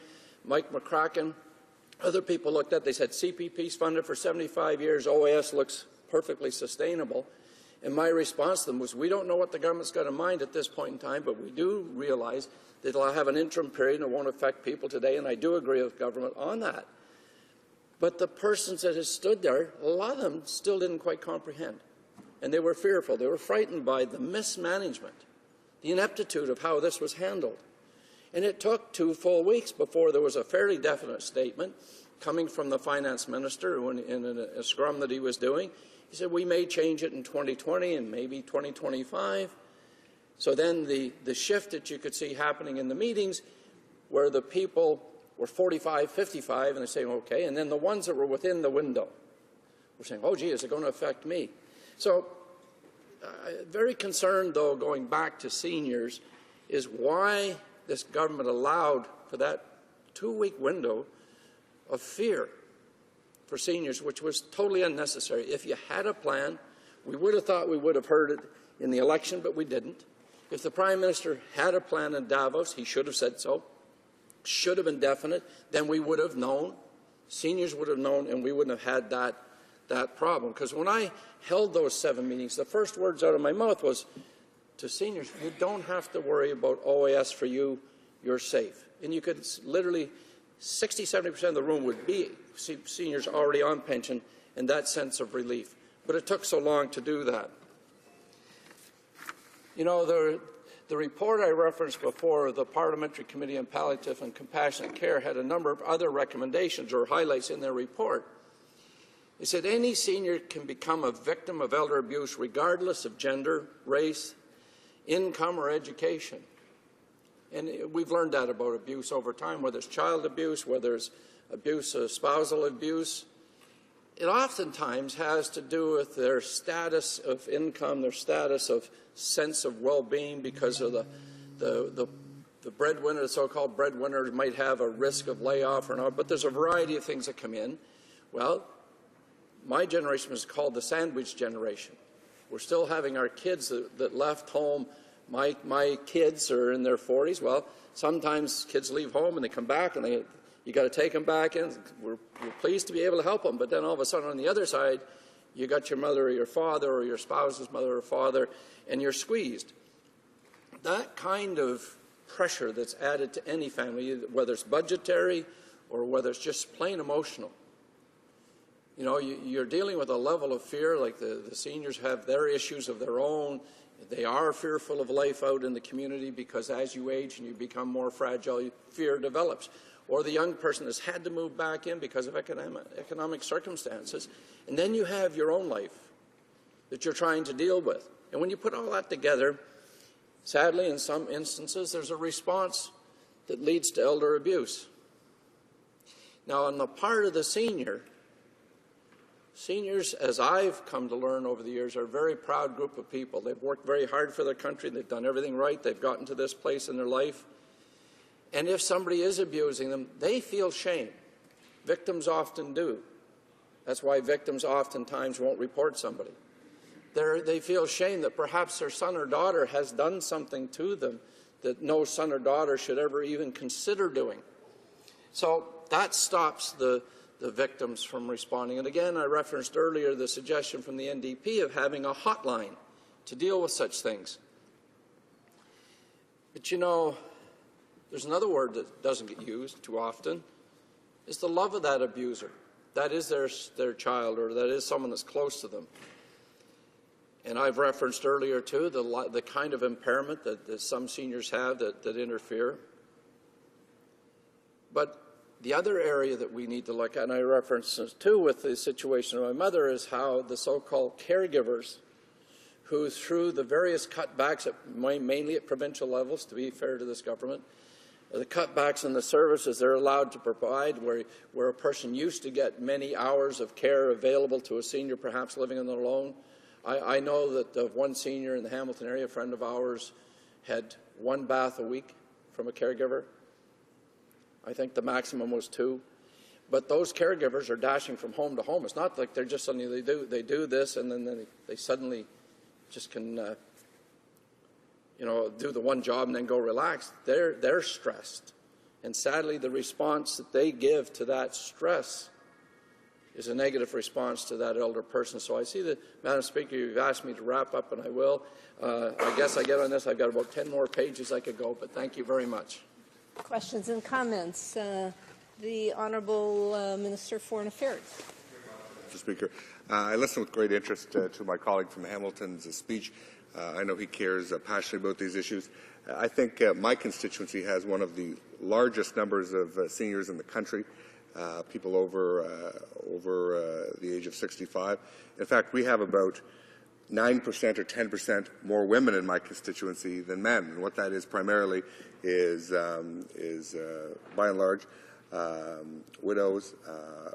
Mike McCracken, other people looked at, they said CPP's funded for 75 years, OAS looks perfectly sustainable. And my response to them was, we don't know what the government's got in mind at this point in time, but we do realize that it'll have an interim period and it won't affect people today, and I do agree with government on that. But the persons that had stood there, a lot of them still didn't quite comprehend. And they were fearful. They were frightened by the mismanagement, the ineptitude of how this was handled. And it took 2 full weeks before there was a fairly definite statement coming from the finance minister in a scrum that he was doing. He said, we may change it in 2020 and maybe 2025. So then the shift that you could see happening in the meetings where the people were 45, 55, and they're saying, okay, and then the ones that were within the window were saying, oh, gee, is it going to affect me? So very concerned, though, going back to seniors, is why this government allowed for that 2-week window of fear for seniors, which was totally unnecessary. If you had a plan, we would have thought we would have heard it in the election, but we didn't. If the Prime Minister had a plan in Davos, he should have said so, should have been definite, then we would have known, seniors would have known, and we wouldn't have had that problem. Because when I held those 7 meetings, the first words out of my mouth was to seniors, you don't have to worry about OAS for you, you're safe. And you could literally, 60–70% of the room would be seniors already on pension, and that sense of relief. But it took so long to do that. You know, the report I referenced before, the Parliamentary Committee on Palliative and Compassionate Care, had a number of other recommendations or highlights in their report. It said any senior can become a victim of elder abuse regardless of gender, race, income, or education. And we've learned that about abuse over time, whether it's child abuse, whether it's abuse, spousal abuse. It oftentimes has to do with their status of income, their status of sense of well-being because of the breadwinner, the so-called breadwinner might have a risk of layoff or not, but there's a variety of things that come in. Well, my generation was called the sandwich generation. We're still having our kids that left home. My kids are in their 40s. Well, sometimes kids leave home and they come back and you got to take them back in. We're pleased to be able to help them, but then all of a sudden on the other side, you got your mother or your father or your spouse's mother or father, and you're squeezed. That kind of pressure that's added to any family, whether it's budgetary or whether it's just plain emotional. You know, you're dealing with a level of fear, like the seniors have their issues of their own. They are fearful of life out in the community because as you age and you become more fragile, fear develops. Or the young person has had to move back in because of economic circumstances. And then you have your own life that you're trying to deal with. And when you put all that together, sadly, in some instances, there's a response that leads to elder abuse. Now, on the part of the seniors, as I've come to learn over the years, are a very proud group of people. They've worked very hard for their country. They've done everything right. They've gotten to this place in their life. And if somebody is abusing them, they feel shame. Victims often do. That's why victims oftentimes won't report somebody. They feel shame that perhaps their son or daughter has done something to them that no son or daughter should ever even consider doing. So that stops the victims from responding. And again, I referenced earlier the suggestion from the NDP of having a hotline to deal with such things. But you know, there's another word that doesn't get used too often. It's the love of that abuser. That is their child, or that is someone that's close to them. And I've referenced earlier, too, the kind of impairment that some seniors have that interfere. But the other area that we need to look at, and I referenced this too with the situation of my mother, is how the so-called caregivers, who through the various cutbacks, mainly at provincial levels, to be fair to this government, the cutbacks in the services they're allowed to provide, where a person used to get many hours of care available to a senior, perhaps living on their own. I know that one senior in the Hamilton area, a friend of ours, had 1 bath a week from a caregiver. I think the maximum was 2. But those caregivers are dashing from home to home. It's not like they're just suddenly, they do this and then they suddenly just can do the one job and then go relax. They're stressed. And sadly, the response that they give to that stress is a negative response to that elder person. So I see that, Madam Speaker, you've asked me to wrap up, and I will. I guess I get on this. I've got about 10 more pages I could go, but thank you very much. Questions and comments? The Honourable Minister for Foreign Affairs. Mr. Speaker, I listened with great interest to my colleague from Hamilton's speech. I know he cares passionately about these issues. I think my constituency has one of the largest numbers of seniors in the country, people over the age of 65. In fact, we have about 9% or 10% more women in my constituency than men. And what that is primarily is by and large, widows,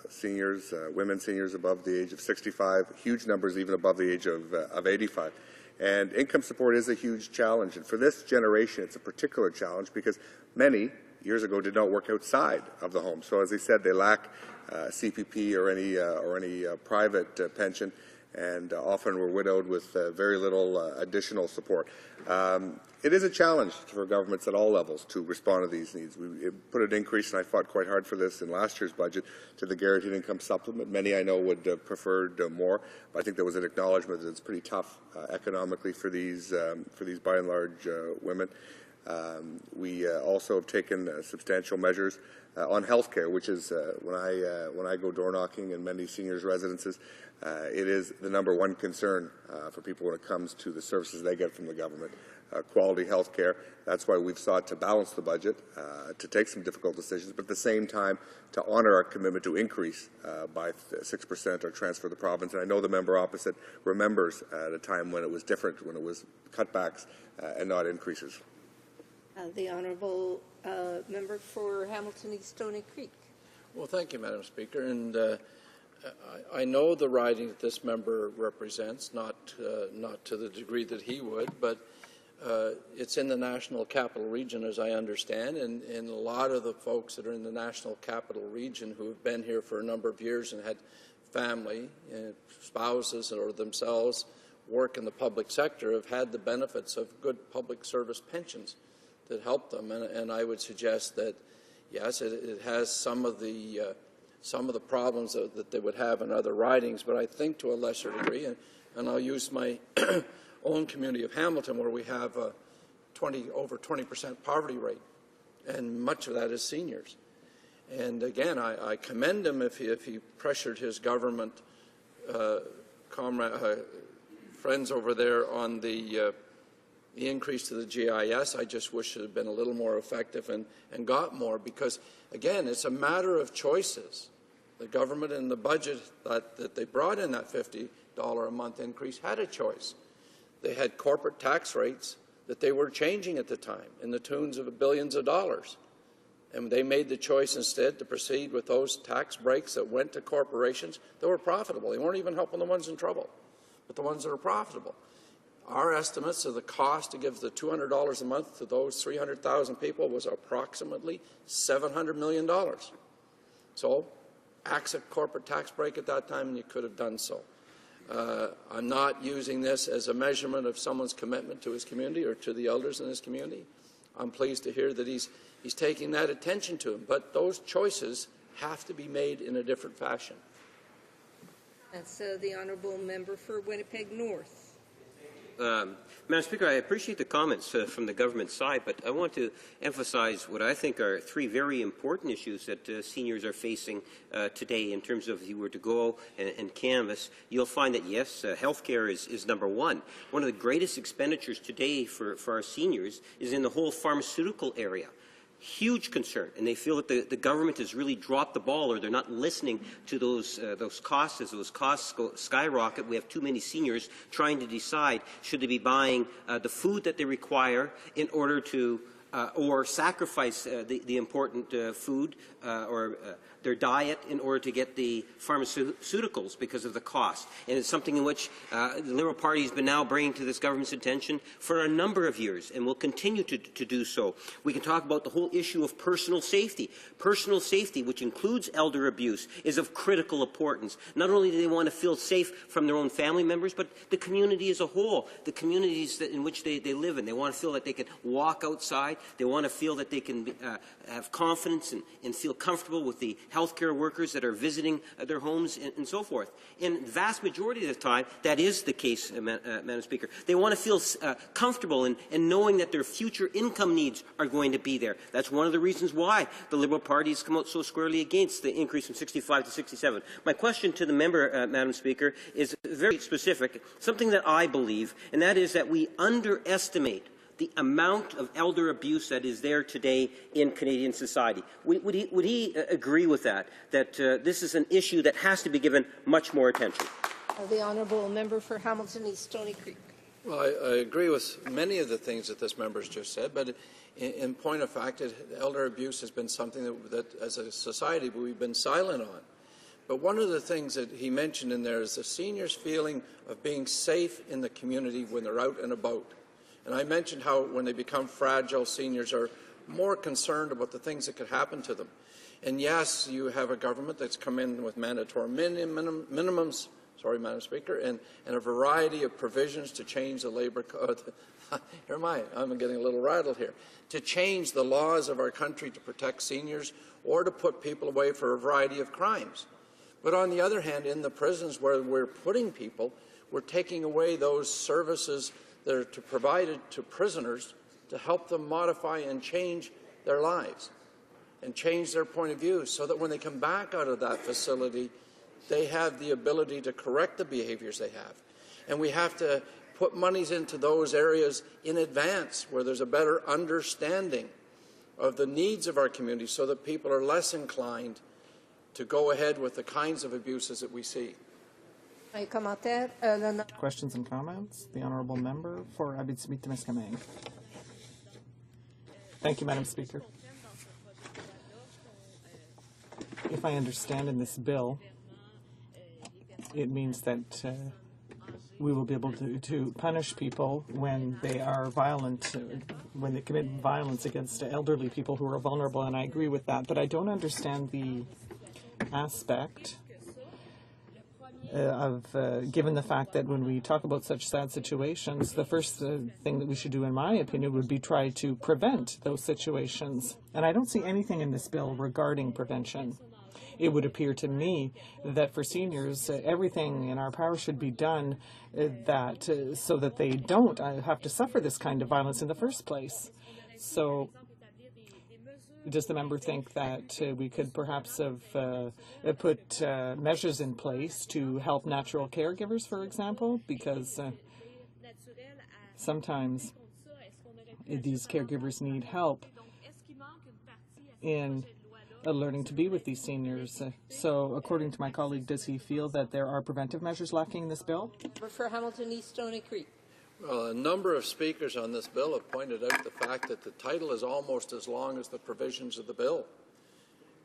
seniors, women seniors above the age of 65, huge numbers even above the age of 85. And income support is a huge challenge. And for this generation, it's a particular challenge because many years ago did not work outside of the home. So as I said, they lack CPP or any private pension. and often were widowed with very little additional support. It is a challenge for governments at all levels to respond to these needs. We put an increase, and I fought quite hard for this in last year's budget, to the guaranteed income supplement. Many I know would have preferred more, but I think there was an acknowledgement that it's pretty tough economically for these by and large women. We also have taken substantial measures on health care, which is when I go door knocking in many seniors' residences, it is the #1 concern for people when it comes to the services they get from the government. Quality health care. That's why we've sought to balance the budget, to take some difficult decisions, but at the same time to honour our commitment to increase by 6% or transfer the province. And I know the member opposite remembers at a time when it was different, when it was cutbacks and not increases. The honourable member for Hamilton East Stony Creek. Well, thank you, Madam Speaker. And I know the riding that this member represents, not to the degree that he would, but it's in the National Capital Region, as I understand, and a lot of the folks that are in the National Capital Region who have been here for a number of years and had family, spouses or themselves work in the public sector have had the benefits of good public service pensions that help them. And I would suggest that, yes, it has some of the problems that they would have in other ridings, but I think to a lesser degree, and I'll use my own community of Hamilton, where we have a over 20% poverty rate, and much of that is seniors. And again, I commend him if he pressured his government friends over there on the increase to the GIS. I just wish it had been a little more effective and got more, because, again, it's a matter of choices. The government and the budget that they brought in, that $50 a month increase, had a choice. They had corporate tax rates that they were changing at the time in the tunes of billions of dollars. And they made the choice instead to proceed with those tax breaks that went to corporations that were profitable. They weren't even helping the ones in trouble, but the ones that are profitable. Our estimates of the cost to give the $200 a month to those 300,000 people was approximately $700 million. So, axe a corporate tax break at that time, and you could have done so. I'm not using this as a measurement of someone's commitment to his community or to the elders in his community. I'm pleased to hear that he's taking that attention to him, but those choices have to be made in a different fashion. And so the honourable member for Winnipeg North. Madam Speaker, I appreciate the comments from the government side, but I want to emphasize what I think are three very important issues that seniors are facing today in terms of if you were to go and canvass. You'll find that, yes, health care is #1. One of the greatest expenditures today for our seniors is in the whole pharmaceutical area. Huge concern, and they feel that the government has really dropped the ball, or they're not listening to those costs. As those costs skyrocket, we have too many seniors trying to decide should they be buying the food that they require in order to or sacrifice the important food or their diet in order to get the pharmaceuticals because of the cost. And it's something in which the Liberal Party has been now bringing to this government's attention for a number of years and will continue to do so. We can talk about the whole issue of personal safety. Personal safety, which includes elder abuse, is of critical importance. Not only do they want to feel safe from their own family members, but the community as a whole, the communities in which they live in. They want to feel that they can walk outside. They want to feel that they can have confidence and feel comfortable with the healthcare workers that are visiting their homes and so forth. And the vast majority of the time, that is the case, Madam Speaker. They want to feel comfortable in knowing that their future income needs are going to be there. That's one of the reasons why the Liberal Party has come out so squarely against the increase from 65 to 67. My question to the member, Madam Speaker, is very specific, something that I believe, and that is that we underestimate the amount of elder abuse that is there today in Canadian society. Would he agree with that, that this is an issue that has to be given much more attention? The honourable member for Hamilton East Stony Creek. Well, I agree with many of the things that this member has just said, but in point of fact, elder abuse has been something that as a society we've been silent on. But one of the things that he mentioned in there is the seniors' feeling of being safe in the community when they're out and about. And I mentioned how when they become fragile, seniors are more concerned about the things that could happen to them. And yes, you have a government that's come in with mandatory minimums, sorry, Madam Speaker, and a variety of provisions to change the labor code. Here am I. I'm getting a little rattled here. To change the laws of our country to protect seniors or to put people away for a variety of crimes. But on the other hand, in the prisons where we're putting people, we're taking away those services that are provided to prisoners to help them modify and change their lives and change their point of view so that when they come back out of that facility, they have the ability to correct the behaviors they have. And we have to put monies into those areas in advance where there's a better understanding of the needs of our community so that people are less inclined to go ahead with the kinds of abuses that we see. Questions and comments? The Honourable Member for Abitibi-Témiscamingue. Thank you, Madam Speaker. If I understand in this bill, it means that we will be able to punish people when they are violent, when they commit violence against elderly people who are vulnerable, and I agree with that. But I don't understand the aspect of, given the fact that when we talk about such sad situations, the first thing that we should do, in my opinion, would be try to prevent those situations. And I don't see anything in this bill regarding prevention. It would appear to me that for seniors, everything in our power should be done so that they don't have to suffer this kind of violence in the first place. So does the member think that we could perhaps have put measures in place to help natural caregivers, for example? Because sometimes these caregivers need help in learning to be with these seniors. So according to my colleague, does he feel that there are preventive measures lacking in this bill? For Hamilton East Stony Creek. Well, a number of speakers on this bill have pointed out the fact that the title is almost as long as the provisions of the bill.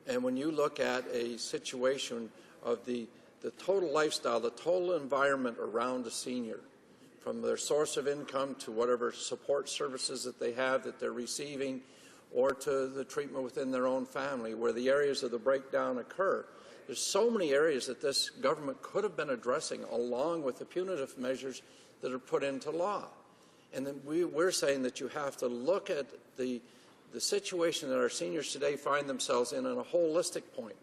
And when you look at a situation of the total lifestyle, the total environment around a senior, from their source of income to whatever support services that they have that they're receiving, or to the treatment within their own family, where the areas of the breakdown occur. There's so many areas that this government could have been addressing along with the punitive measures that are put into law. And then we're saying that you have to look at the situation that our seniors today find themselves in a holistic point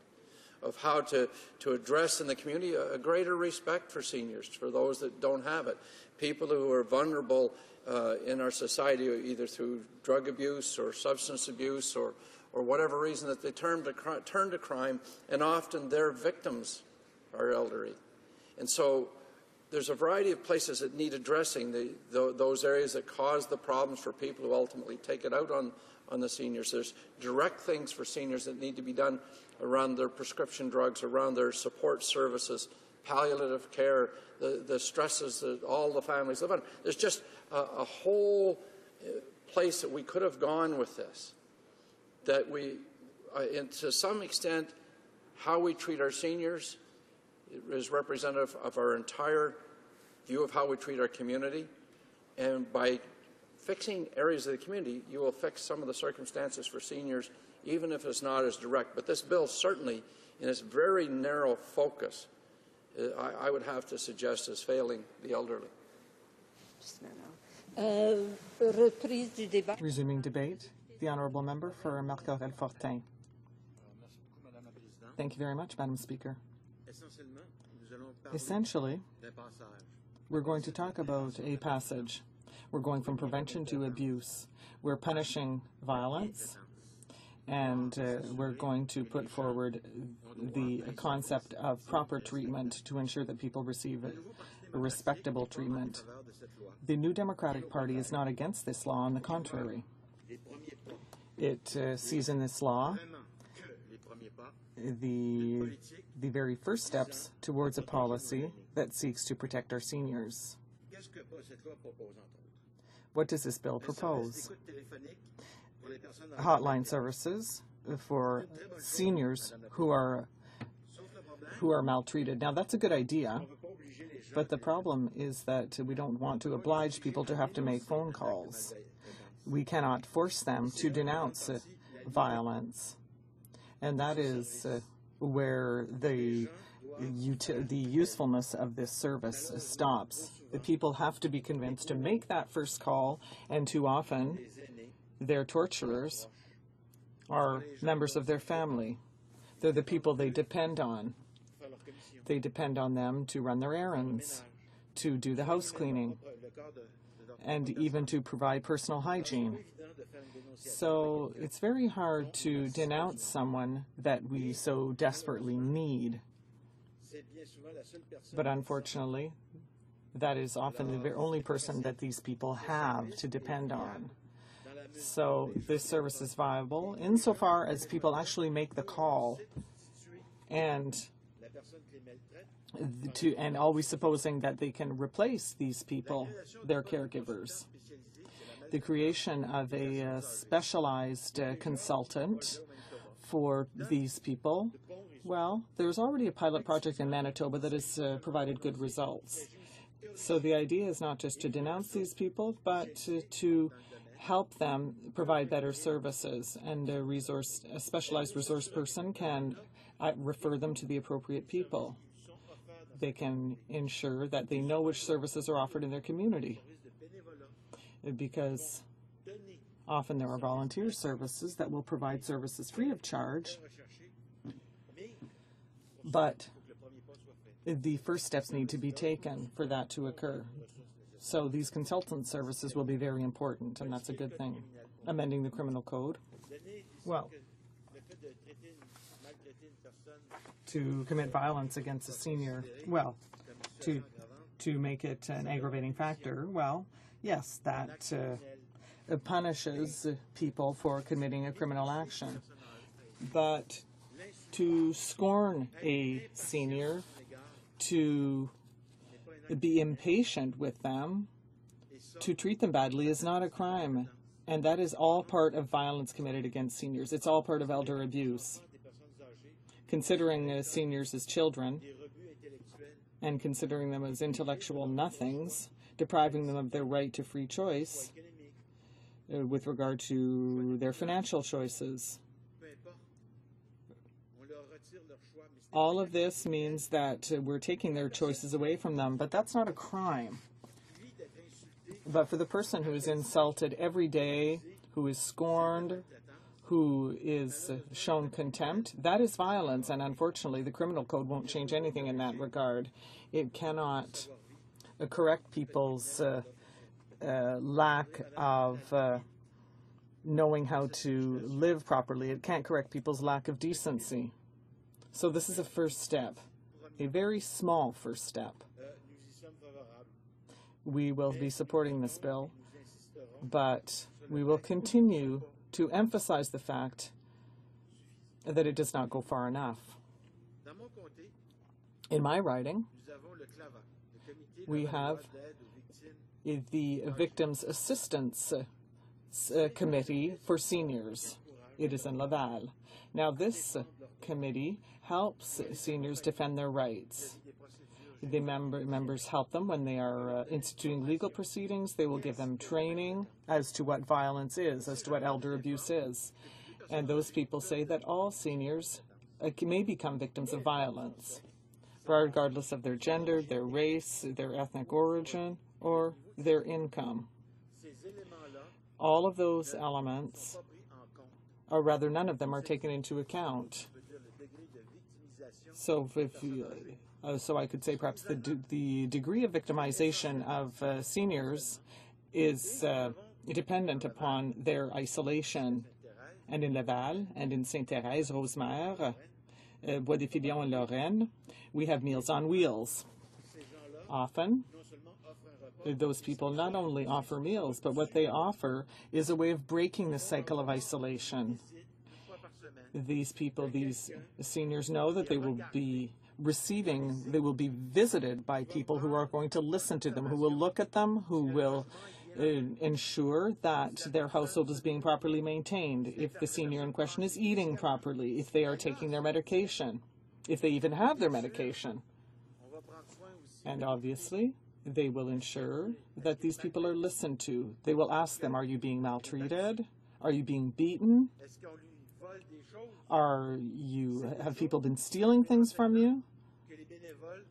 of how to address in the community a greater respect for seniors, for those that don't have it, people who are vulnerable in our society, either through drug abuse or substance abuse or whatever reason that they turn to crime, and often their victims are elderly. And so there's a variety of places that need addressing, those areas that cause the problems for people who ultimately take it out on the seniors. There's direct things for seniors that need to be done around their prescription drugs, around their support services, palliative care, the stresses that all the families live on. There's just a whole place that we could have gone with this, that we, and to some extent, how we treat our seniors is representative of our entire view of how we treat our community. And by fixing areas of the community, you will fix some of the circumstances for seniors, even if it's not as direct. But this bill certainly, in its very narrow focus, I would have to suggest is failing the elderly. Resuming debate, the Honourable Member for Marc-Aurèle-Fortin. Thank you very much, Madam Speaker. Essentially, we're going to talk about a passage. We're going from prevention to abuse. We're punishing violence, and we're going to put forward the concept of proper treatment to ensure that people receive a respectable treatment. The New Democratic Party is not against this law. On the contrary, it sees in this law the very first steps towards a policy that seeks to protect our seniors. What does this bill propose? Hotline services for seniors who are maltreated. Now, that's a good idea, but the problem is that we don't want to oblige people to have to make phone calls. We cannot force them to denounce violence. And that is where the the usefulness of this service stops. The people have to be convinced to make that first call, and too often their torturers are members of their family. They're the people they depend on. They depend on them to run their errands, to do the house cleaning, and even to provide personal hygiene. So it's very hard to denounce someone that we so desperately need. But unfortunately, that is often the only person that these people have to depend on. So this service is viable insofar as people actually make the call, and always supposing that they can replace these people, their caregivers. The creation of a specialized consultant for these people, well, there's already a pilot project in Manitoba that has provided good results. So the idea is not just to denounce these people, but to help them provide better services. And a specialized resource person can refer them to the appropriate people. They can ensure that they know which services are offered in their community, because often there are volunteer services that will provide services free of charge, but the first steps need to be taken for that to occur. So these consultant services will be very important, and that's a good thing. Amending the criminal code, well, to commit violence against a senior, well, to make it an aggravating factor, well, yes, that punishes people for committing a criminal action. But to scorn a senior, to be impatient with them, to treat them badly is not a crime. And that is all part of violence committed against seniors. It's all part of elder abuse. Considering seniors as children and considering them as intellectual nothings, depriving them of their right to free choice with regard to their financial choices. All of this means that we're taking their choices away from them, but that's not a crime. But for the person who is insulted every day, who is scorned, who is shown contempt, that is violence, and unfortunately the criminal code won't change anything in that regard. It cannot correct people's lack of knowing how to live properly. It can't correct people's lack of decency. So this is a first step, a very small first step. We will be supporting this bill, but we will continue to emphasize the fact that it does not go far enough. In my riding, we have the Victims Assistance Committee for Seniors. It is in Laval. Now, this committee helps seniors defend their rights. The members help them when they are instituting legal proceedings. They will give them training as to what violence is, as to what elder abuse is. And those people say that all seniors may become victims of violence, regardless of their gender, their race, their ethnic origin, or their income. All of those elements, or rather none of them, are taken into account. So so I could say perhaps the degree of victimization of seniors is dependent upon their isolation. And in Laval and in Sainte-Thérèse, Rosemère, Bois-des-Filions and Lorraine, we have Meals on Wheels. Often, those people not only offer meals, but what they offer is a way of breaking the cycle of isolation. These people, these seniors know that they will be visited by people who are going to listen to them, who will look at them, who will ensure that their household is being properly maintained, if the senior in question is eating properly, if they are taking their medication, if they even have their medication. And obviously, they will ensure that these people are listened to. They will ask them, are you being maltreated? Are you being beaten? Have people been stealing things from you?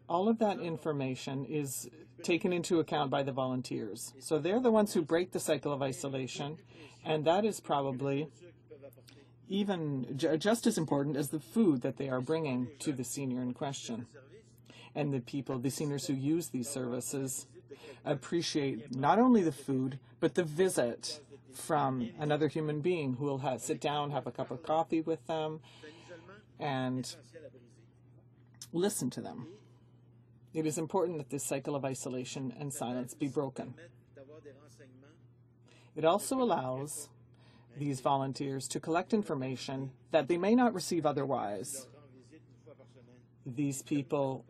all of that information is taken into account by the volunteers. So they're the ones who break the cycle of isolation, and that is probably even just as important as the food that they are bringing to the senior in question. And the seniors who use these services, appreciate not only the food, but the visit from another human being who will sit down, have a cup of coffee with them, and listen to them. It is important that this cycle of isolation and silence be broken. It also allows these volunteers to collect information that they may not receive otherwise. These people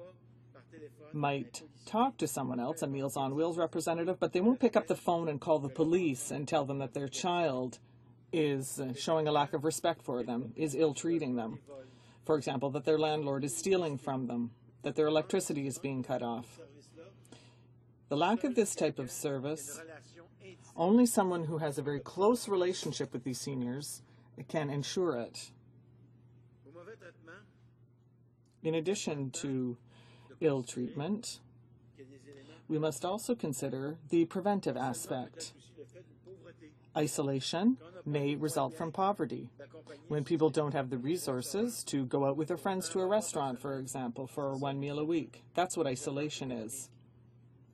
might talk to someone else, a Meals on Wheels representative, but they won't pick up the phone and call the police and tell them that their child is showing a lack of respect for them, is ill-treating them. For example, that their landlord is stealing from them, that their electricity is being cut off. The lack of this type of service, only someone who has a very close relationship with these seniors can ensure it. In addition to ill treatment, we must also consider the preventive aspect. Isolation may result from poverty. When people don't have the resources to go out with their friends to a restaurant, for example, for one meal a week. That's what isolation is.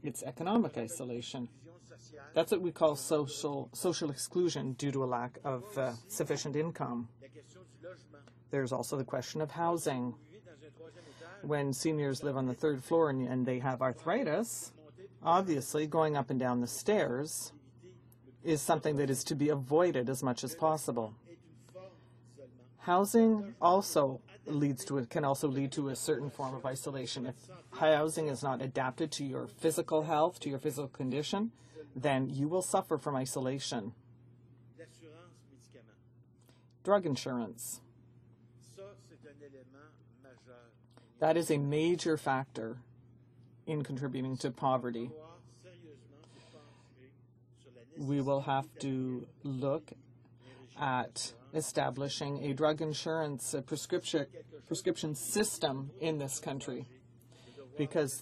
It's economic isolation. That's what we call social exclusion due to a lack of sufficient income. There's also the question of housing. When seniors live on the third floor and they have arthritis, obviously going up and down the stairs is something that is to be avoided as much as possible. Housing also can also lead to a certain form of isolation. If housing is not adapted to your physical health, to your physical condition, then you will suffer from isolation. Drug insurance. That is a major factor in contributing to poverty. We will have to look at establishing a drug insurance prescription system in this country, because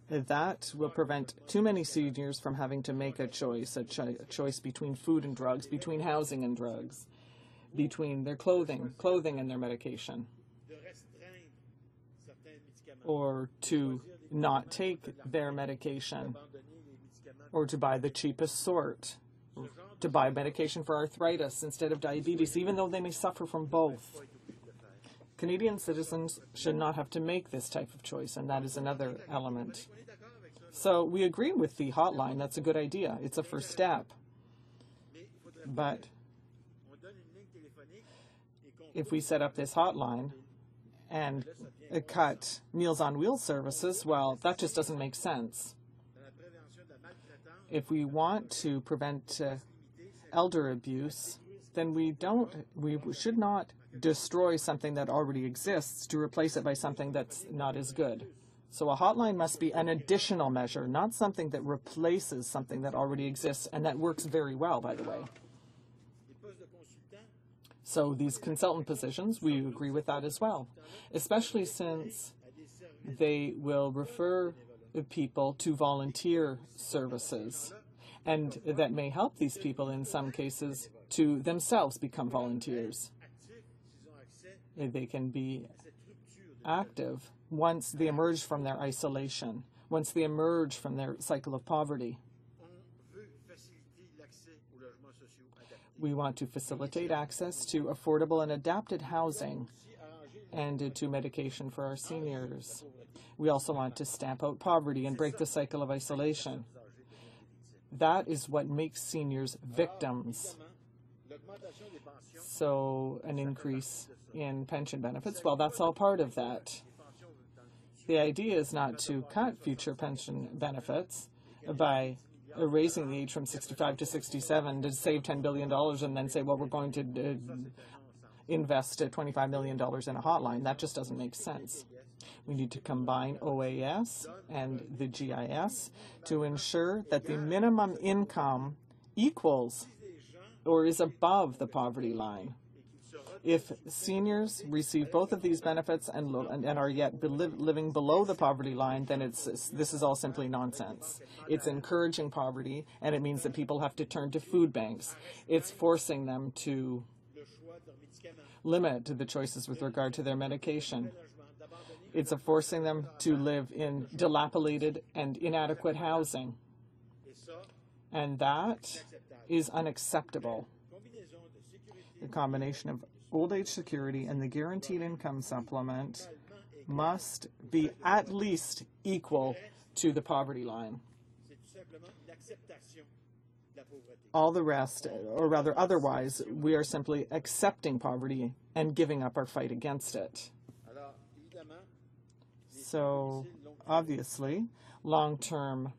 that will prevent too many seniors from having to make a choice between food and drugs, between housing and drugs, between their clothing and their medication, or to not take their medication, or to buy the cheapest sort, to buy medication for arthritis instead of diabetes, even though they may suffer from both. Canadian citizens should not have to make this type of choice, and that is another element. So we agree with the hotline. That's a good idea. It's a first step. But if we set up this hotline and cut Meals on Wheels services, well, that just doesn't make sense. If we want to prevent elder abuse, then we should not destroy something that already exists to replace it by something that's not as good. So a hotline must be an additional measure, not something that replaces something that already exists, and that works very well, by the way. So these consultant positions, we agree with that as well, especially since they will refer people to volunteer services, and that may help these people in some cases to themselves become volunteers. They can be active once they emerge from their isolation, once they emerge from their cycle of poverty. We want to facilitate access to affordable and adapted housing and to medication for our seniors. We also want to stamp out poverty and break the cycle of isolation. That is what makes seniors victims. So an increase in pension benefits, well, that's all part of that. The idea is not to cut future pension benefits by raising the age from 65 to 67 to save $10 billion and then say, well, we're going to invest $25 million in a hotline. That just doesn't make sense. We need to combine OAS and the GIS to ensure that the minimum income equals or is above the poverty line. If seniors receive both of these benefits and are yet living below the poverty line, then this is all simply nonsense. It's encouraging poverty, and it means that people have to turn to food banks. It's forcing them to limit the choices with regard to their medication. It's forcing them to live in dilapidated and inadequate housing. And that is unacceptable. The combination of old age security and the guaranteed income supplement must be at least equal to the poverty line. All the rest, or rather otherwise, we are simply accepting poverty and giving up our fight against it. So, obviously, long-term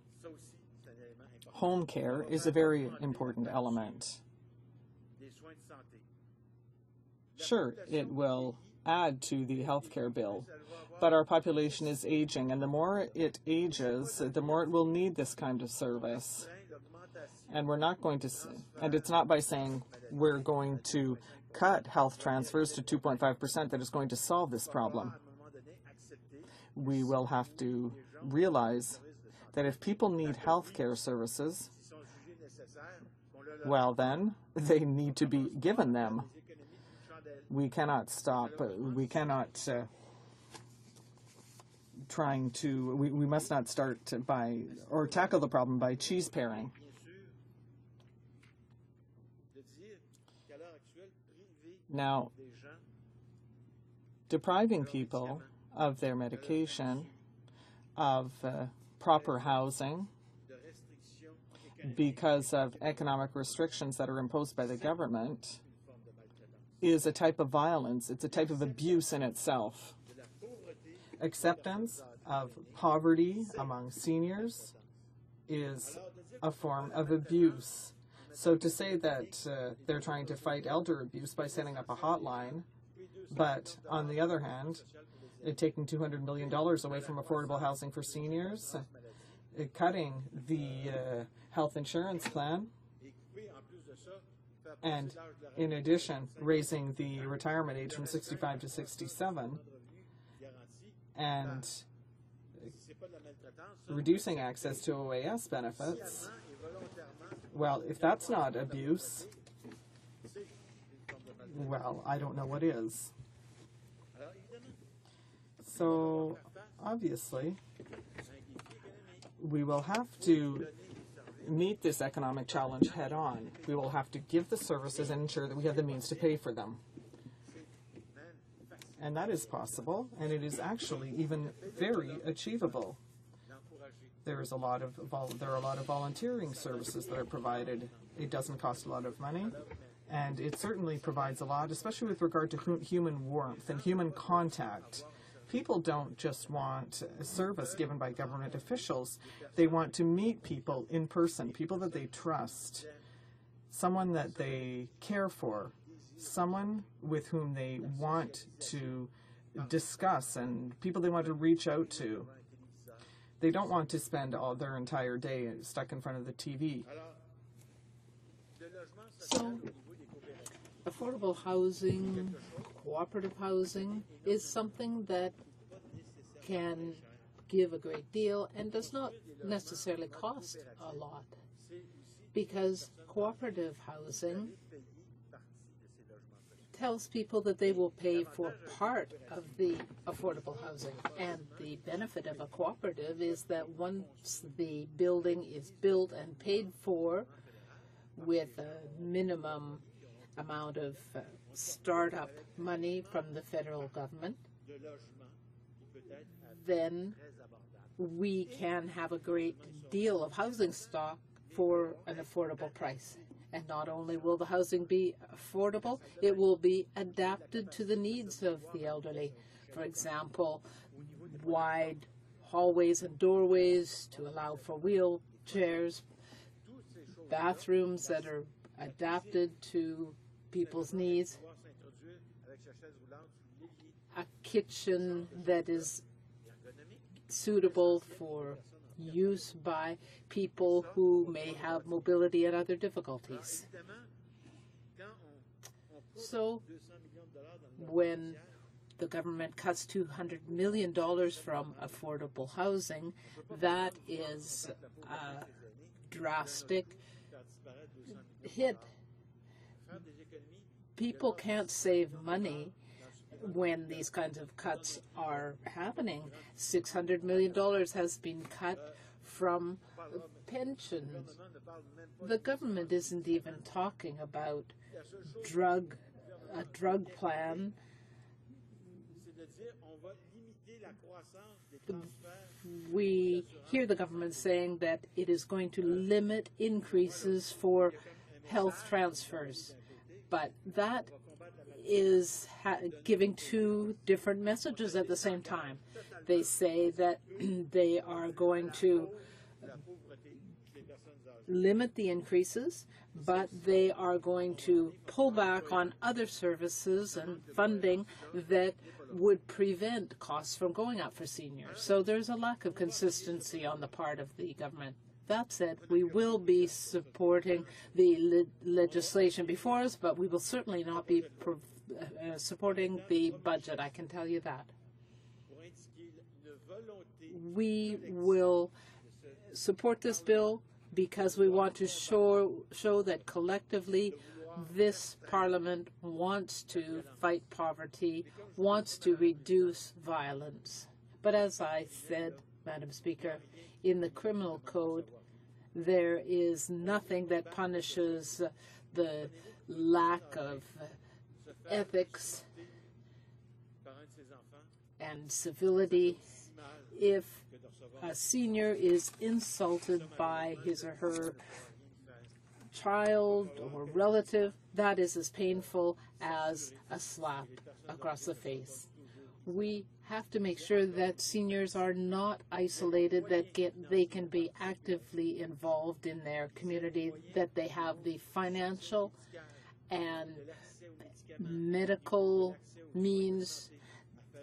home care is a very important element. Sure, it will add to the health care bill, but our population is aging, and the more it ages, the more it will need this kind of service. And we're not going to, and it's not by saying we're going to cut health transfers to 2.5% that is going to solve this problem. We will have to realize that if people need health care services, well then, they need to be given them. We cannot stop, we cannot we must not start by, or tackle the problem by cheese pairing. Now, depriving people of their medication, of proper housing, because of economic restrictions that are imposed by the government, is a type of violence. It's a type of abuse in itself. Acceptance of poverty among seniors is a form of abuse. So to say that they're trying to fight elder abuse by setting up a hotline, but on the other hand, taking $200 million away from affordable housing for seniors, cutting the health insurance plan, and in addition, raising the retirement age from 65 to 67, and reducing access to OAS benefits, well, if that's not abuse, well, I don't know what is. So, obviously, we will have to meet this economic challenge head on. We will have to give the services and ensure that we have the means to pay for them. And that is possible, and it is actually even very achievable. There are a lot of volunteering services that are provided. It doesn't cost a lot of money, and it certainly provides a lot, especially with regard to human warmth and human contact. People don't just want a service given by government officials. They want to meet people in person, people that they trust, someone that they care for, someone with whom they want to discuss, and people they want to reach out to. They don't want to spend all their entire day stuck in front of the TV. So, affordable housing, cooperative housing is something that can give a great deal and does not necessarily cost a lot, because cooperative housing tells people that they will pay for part of the affordable housing. And the benefit of a cooperative is that once the building is built and paid for with a minimum amount of startup money from the federal government, then we can have a great deal of housing stock for an affordable price. And not only will the housing be affordable, it will be adapted to the needs of the elderly. For example, wide hallways and doorways to allow for wheelchairs, bathrooms that are adapted to people's needs, a kitchen that is suitable for use by people who may have mobility and other difficulties. So when the government cuts $200 million from affordable housing, that is a drastic hit. People can't save money when these kinds of cuts are happening. $600 million has been cut from pensions. The government isn't even talking about a drug plan. We hear the government saying that it is going to limit increases for health transfers, but that is giving two different messages at the same time. They say that they are going to limit the increases, but they are going to pull back on other services and funding that would prevent costs from going up for seniors. So there's a lack of consistency on the part of the government. That said, we will be supporting the legislation before us, but we will certainly not be supporting the budget, I can tell you that. We will support this bill because we want to show that collectively this Parliament wants to fight poverty, wants to reduce violence. But as I said, Madam Speaker, in the criminal code, there is nothing that punishes the lack of ethics and civility. If a senior is insulted by his or her child or relative, that is as painful as a slap across the face. We have to make sure that seniors are not isolated, that they can be actively involved in their community, that they have the financial and medical means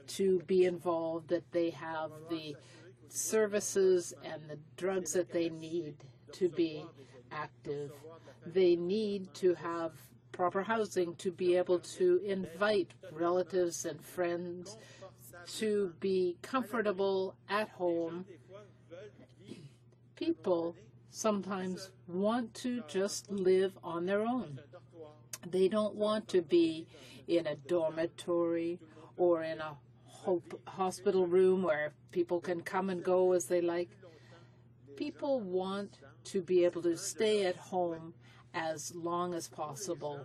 to be involved, that they have the services and the drugs that they need to be active. They need to have proper housing to be able to invite relatives and friends, to be comfortable at home. People sometimes want to just live on their own. They don't want to be in a dormitory or in a hospital room where people can come and go as they like. People want to be able to stay at home as long as possible.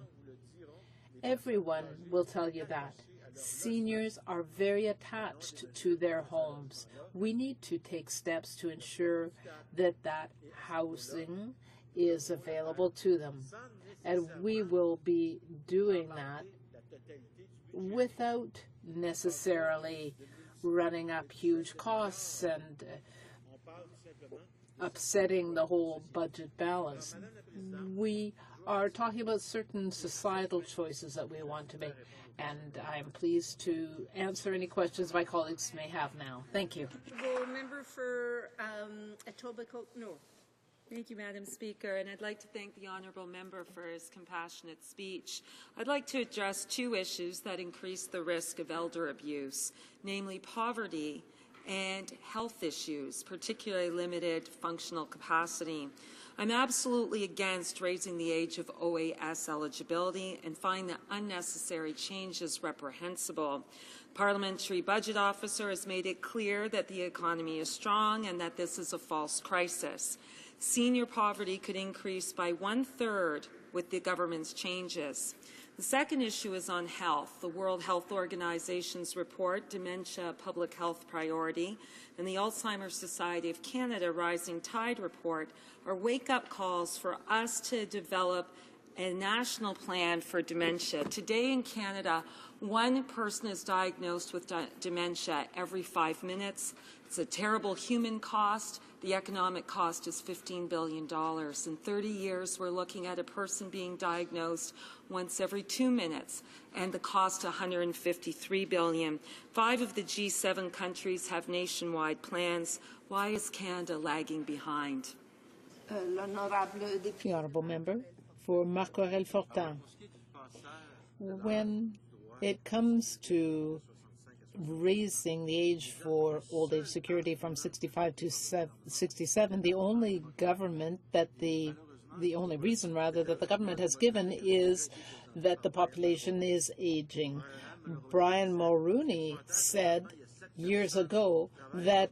Everyone will tell you that. Seniors are very attached to their homes. We need to take steps to ensure that that housing is available to them. And we will be doing that without necessarily running up huge costs and upsetting the whole budget balance. We are talking about certain societal choices that we want to make, and I'm pleased to answer any questions my colleagues may have now. Thank you. Member for Etobicoke North. Thank you, Madam Speaker, and I'd like to thank the honourable member for his compassionate speech. I'd like to address two issues that increase the risk of elder abuse, namely poverty and health issues, particularly limited functional capacity. I'm absolutely against raising the age of OAS eligibility and find that unnecessary changes reprehensible. Parliamentary Budget Officer has made it clear that the economy is strong and that this is a false crisis. Senior poverty could increase by 1/3 with the government's changes. The second issue is on health. The World Health Organization's report, Dementia, Public Health Priority, and the Alzheimer's Society of Canada Rising Tide report are wake-up calls for us to develop a national plan for dementia. Today in Canada, one person is diagnosed with dementia every 5 minutes. It's a terrible human cost. The economic cost is $15 billion. In 30 years, we're looking at a person being diagnosed once every 2 minutes, and the cost $153 billion. 5 of the G7 countries have nationwide plans. Why is Canada lagging behind? The honourable member for Marc-Aurèle Fortin. When it comes to raising the age for old age security from 65 to 67, the only reason rather that the government has given is that the population is aging. Brian Mulroney said years ago that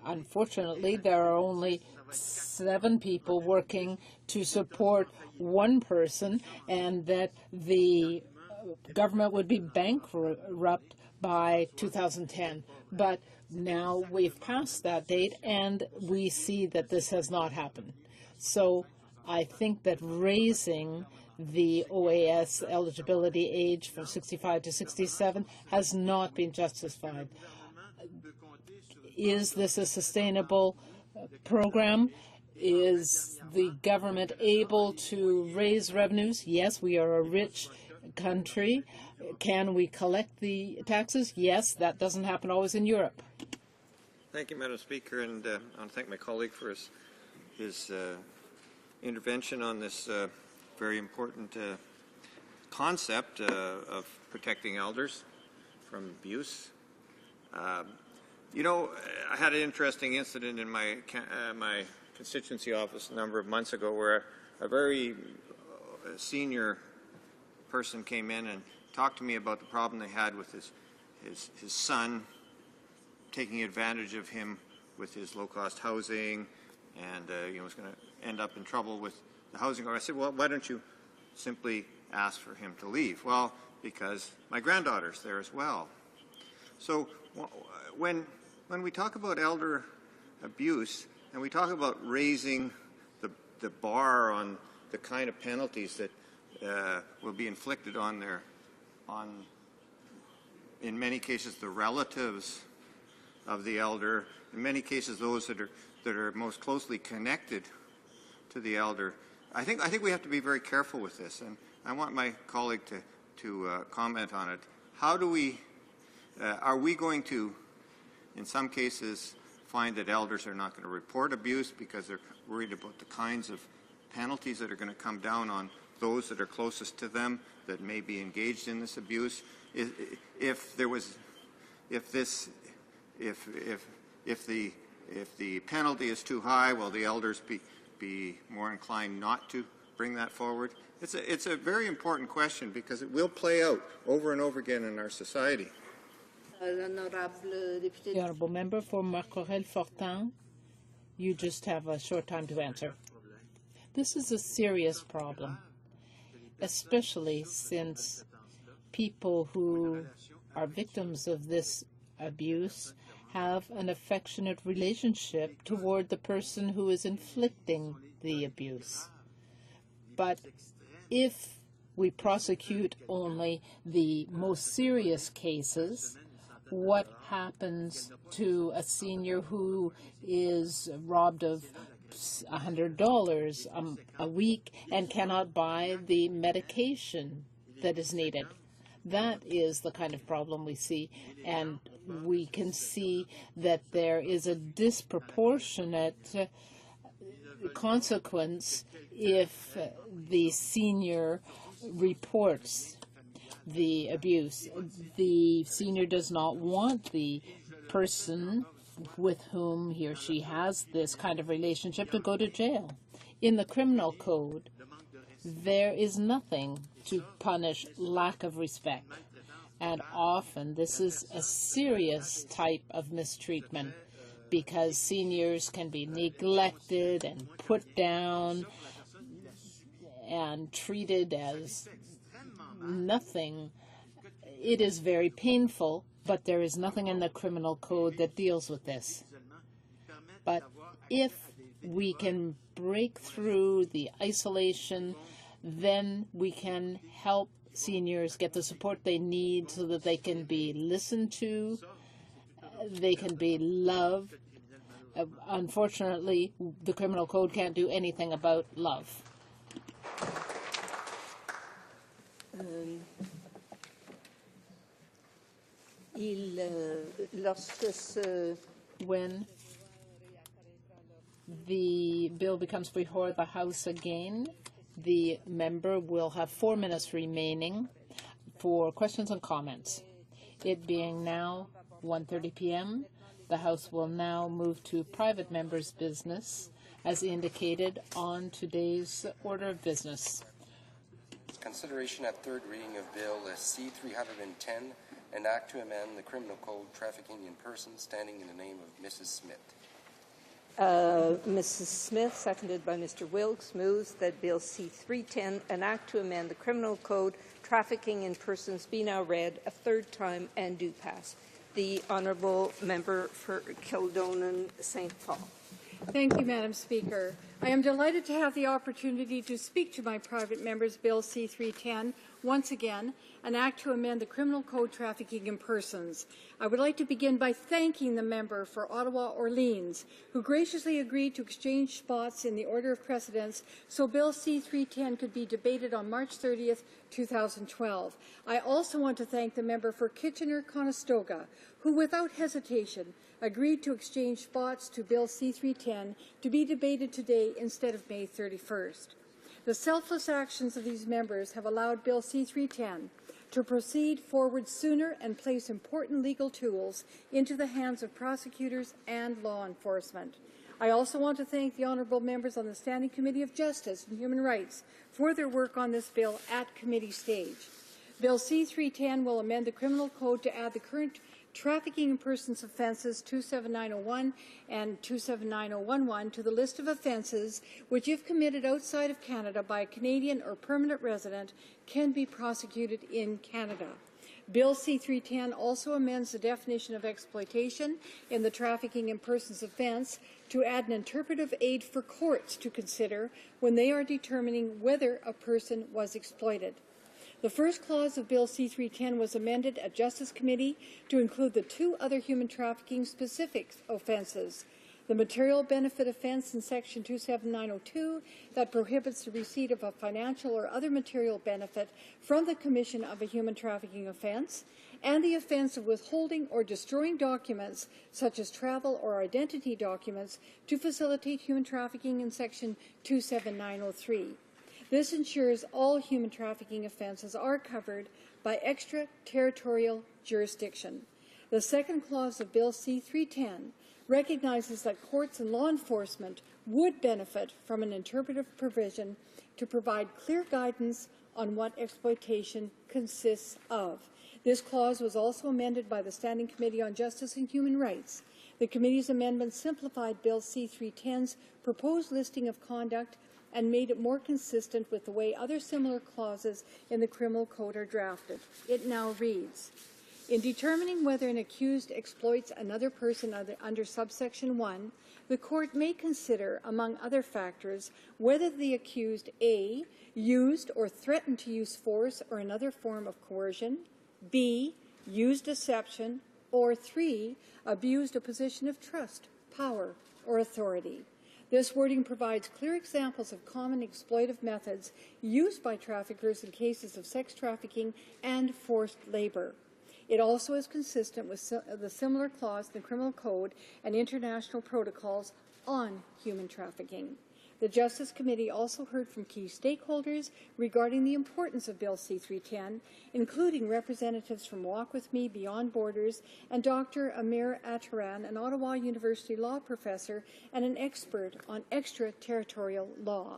unfortunately there are only 7 people working to support one person, and that the government would be bankrupt by 2010. But now we've passed that date, and we see that this has not happened. So I think that raising the OAS eligibility age from 65 to 67 has not been justified. Is this a sustainable program? Is the government able to raise revenues? Yes, we are a rich country. Can we collect the taxes? Yes, that doesn't happen always in Europe. Thank you, Madam Speaker, and I want to thank my colleague for his intervention on this very important concept of protecting elders from abuse. You know, I had an interesting incident in my constituency office a number of months ago where a very senior person came in and talked to me about the problem they had with his son taking advantage of him with his low-cost housing, and was going to end up in trouble with the housing. I said, well, why don't you simply ask for him to leave? Well, because my granddaughter's there as well. So when we talk about elder abuse and we talk about raising the bar on the kind of penalties that will be inflicted on in many cases the relatives of the elder, in many cases those that are most closely connected to the elder, I think we have to be very careful with this, and I want my colleague to comment on it. How do we are we going to, in some cases, find that elders are not going to report abuse because they're worried about the kinds of penalties that are going to come down on those that are closest to them that may be engaged in this abuse? If the penalty is too high, will the elders be more inclined not to bring that forward? It's a very important question because it will play out over and over again in our society. The honourable member for Marcorel-Fortin, you just have a short time to answer. This is a serious problem, especially since people who are victims of this abuse have an affectionate relationship toward the person who is inflicting the abuse. But if we prosecute only the most serious cases, what happens to a senior who is robbed of $100 a week and cannot buy the medication that is needed? That is the kind of problem we see, and we can see that there is a disproportionate consequence if the senior reports the abuse. The senior does not want the person with whom he or she has this kind of relationship to go to jail. In the criminal code, there is nothing to punish lack of respect. And often this is a serious type of mistreatment because seniors can be neglected and put down and treated as nothing. It is very painful, but there is nothing in the criminal code that deals with this. But if we can break through the isolation, then we can help seniors get the support they need so that they can be listened to, they can be loved. Unfortunately, the criminal code can't do anything about love. When the bill becomes before the House again, the member will have 4 minutes remaining for questions and comments. It being now 1:30 p.m., the House will now move to private members' business, as indicated on today's order of business. Consideration at third reading of Bill C-310, an act to amend the Criminal Code trafficking in persons, standing in the name of Mrs. Smith. Mrs. Smith, seconded by Mr. Wilkes, moves that Bill C-310, an act to amend the Criminal Code trafficking in persons, be now read a third time and do pass. The Honourable Member for Kildonan St. Paul. Thank you, Madam Speaker. I am delighted to have the opportunity to speak to my private members Bill C-310 once again, an act to amend the Criminal Code trafficking in persons. I would like to begin by thanking the member for Ottawa-Orleans, who graciously agreed to exchange spots in the order of precedence so Bill C-310 could be debated on March 30th, 2012. I also want to thank the member for Kitchener-Conestoga, who without hesitation agreed to exchange spots to Bill C-310 to be debated today instead of May 31st. The selfless actions of these members have allowed Bill C-310 to proceed forward sooner and place important legal tools into the hands of prosecutors and law enforcement. I also want to thank the honourable members on the Standing Committee of Justice and Human Rights for their work on this bill at committee stage. Bill C-310 will amend the Criminal Code to add the current trafficking in persons offences 27901 and 27901 to the list of offences which, if committed outside of Canada by a Canadian or permanent resident, can be prosecuted in Canada. Bill C-310 also amends the definition of exploitation in the trafficking in persons offence to add an interpretive aid for courts to consider when they are determining whether a person was exploited. The first clause of Bill C-310 was amended at Justice Committee to include the two other human trafficking specific offences: the material benefit offence in Section 27902 that prohibits the receipt of a financial or other material benefit from the commission of a human trafficking offence, and the offence of withholding or destroying documents such as travel or identity documents to facilitate human trafficking in Section 27903. This ensures all human trafficking offences are covered by extraterritorial jurisdiction. The second clause of Bill C-310 recognizes that courts and law enforcement would benefit from an interpretive provision to provide clear guidance on what exploitation consists of. This clause was also amended by the Standing Committee on Justice and Human Rights. The committee's amendment simplified Bill C-310's proposed listing of conduct and made it more consistent with the way other similar clauses in the Criminal Code are drafted. It now reads, in determining whether an accused exploits another person under subsection 1, the court may consider, among other factors, whether the accused A, used or threatened to use force or another form of coercion, B, used deception, or 3, abused a position of trust, power, or authority. This wording provides clear examples of common exploitive methods used by traffickers in cases of sex trafficking and forced labor. It also is consistent with the similar clause in the Criminal Code and international protocols on human trafficking. The Justice Committee also heard from key stakeholders regarding the importance of Bill C-310, including representatives from Walk With Me Beyond Borders and Dr. Amir Attaran, an Ottawa University law professor and an expert on extraterritorial law.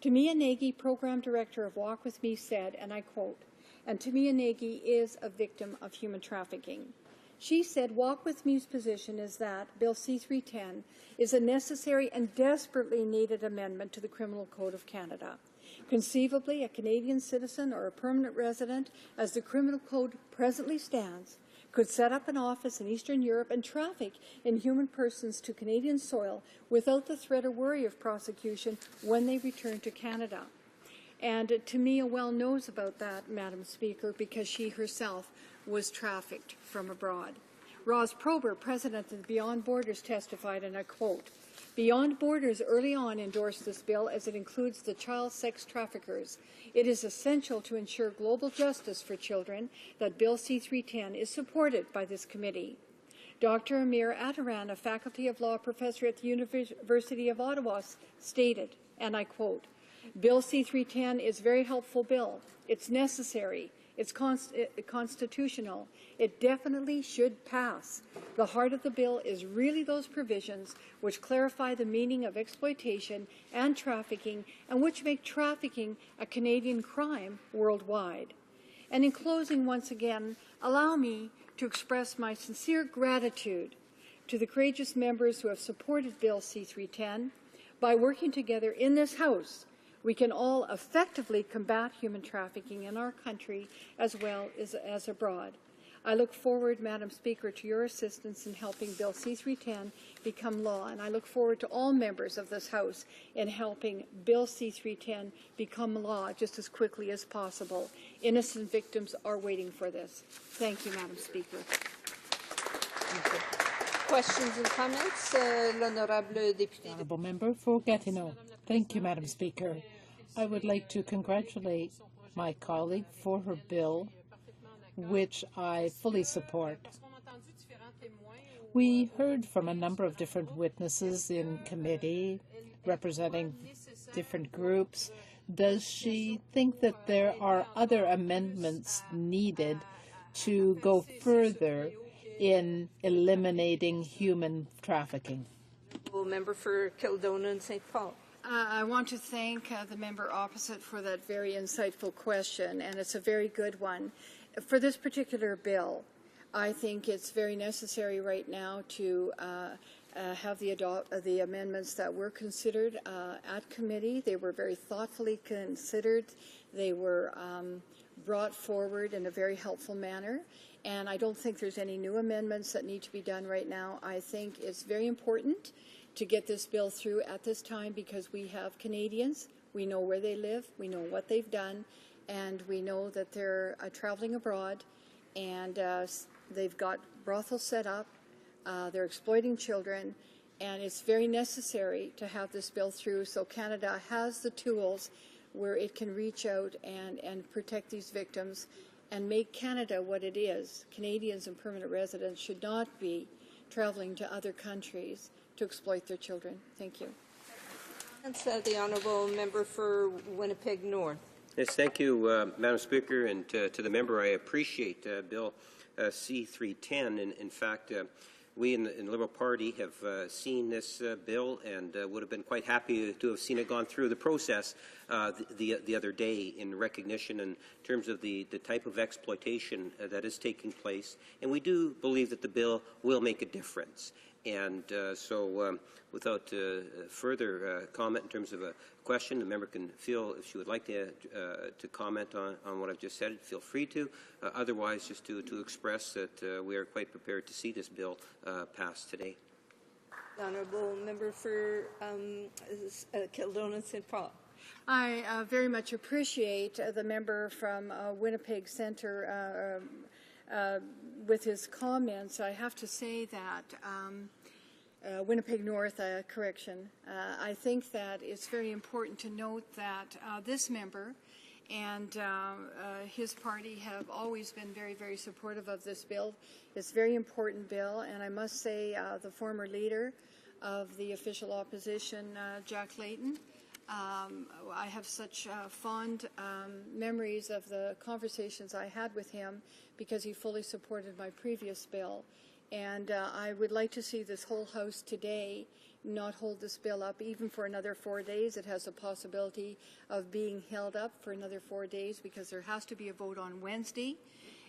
Tamia Nagy, Program Director of Walk With Me, said, and I quote, and Tamia Nagy is a victim of human trafficking. She said Walk With Me's position is that Bill C-310 is a necessary and desperately needed amendment to the Criminal Code of Canada. Conceivably, a Canadian citizen or a permanent resident, as the Criminal Code presently stands, could set up an office in Eastern Europe and traffic in human persons to Canadian soil without the threat or worry of prosecution when they return to Canada. And Tamia well knows about that, Madam Speaker, because she herself was trafficked from abroad. Roz Prober, president of Beyond Borders, testified, and I quote, Beyond Borders early on endorsed this bill as it includes the child sex traffickers. It is essential to ensure global justice for children that Bill C-310 is supported by this committee. Dr. Amir Attaran, a faculty of law professor at the University of Ottawa, stated, and I quote, Bill C-310 is a very helpful bill. It's necessary. It's constitutional. It definitely should pass. The heart of the bill is really those provisions which clarify the meaning of exploitation and trafficking and which make trafficking a Canadian crime worldwide. And in closing, once again, allow me to express my sincere gratitude to the courageous members who have supported Bill C-310. By working together in this House, we can all effectively combat human trafficking in our country as well as abroad. I look forward, Madam Speaker, to your assistance in helping Bill C-310 become law, and I look forward to all members of this House in helping Bill C-310 become law just as quickly as possible. Innocent victims are waiting for this. Thank you, Madam Speaker. Questions and comments? L'honorable député. Honourable Member for Gatineau. Thank you, Madam Speaker. I would like to congratulate my colleague for her bill, which I fully support. We heard from a number of different witnesses in committee representing different groups. Does she think that there are other amendments needed to go further in eliminating human trafficking? Member for Kildonan and St. Paul. I want to thank the member opposite for that very insightful question, and it's a very good one. For this particular bill, I think it's very necessary right now to have the amendments that were considered at committee. They were very thoughtfully considered. They were brought forward in a very helpful manner. And I don't think there's any new amendments that need to be done right now. I think it's very important to get this bill through at this time because we have Canadians. We know where they live. We know what they've done. And we know that they're traveling abroad and they've got brothels set up. They're exploiting children. And it's very necessary to have this bill through so Canada has the tools where it can reach out and protect these victims and make Canada what it is. Canadians and permanent residents should not be traveling to other countries to exploit their children. Thank you. And the honourable member for Winnipeg North. Yes, thank you, Madam Speaker, and to the member. I appreciate Bill C-310. In fact, we in the Liberal Party have seen this bill and would have been quite happy to have seen it gone through the process the other day in recognition in terms of the type of exploitation that is taking place. And we do believe that the bill will make a difference. And so without further comment in terms of a question, the member can feel, if she would like to comment on what I've just said, feel free to. Otherwise, just to express that we are quite prepared to see this bill passed today. The honourable member for Kildonan St. Paul. I very much appreciate the member from Winnipeg Centre with his comments. I have to say that Winnipeg North, correction, I think that it's very important to note that this member and his party have always been very, very supportive of this bill. It's a very important bill, and I must say the former leader of the official opposition, Jack Layton, I have such fond memories of the conversations I had with him because he fully supported my previous bill. And I would like to see this whole House today not hold this bill up even for another 4 days. It has a possibility of being held up for another 4 days because there has to be a vote on Wednesday.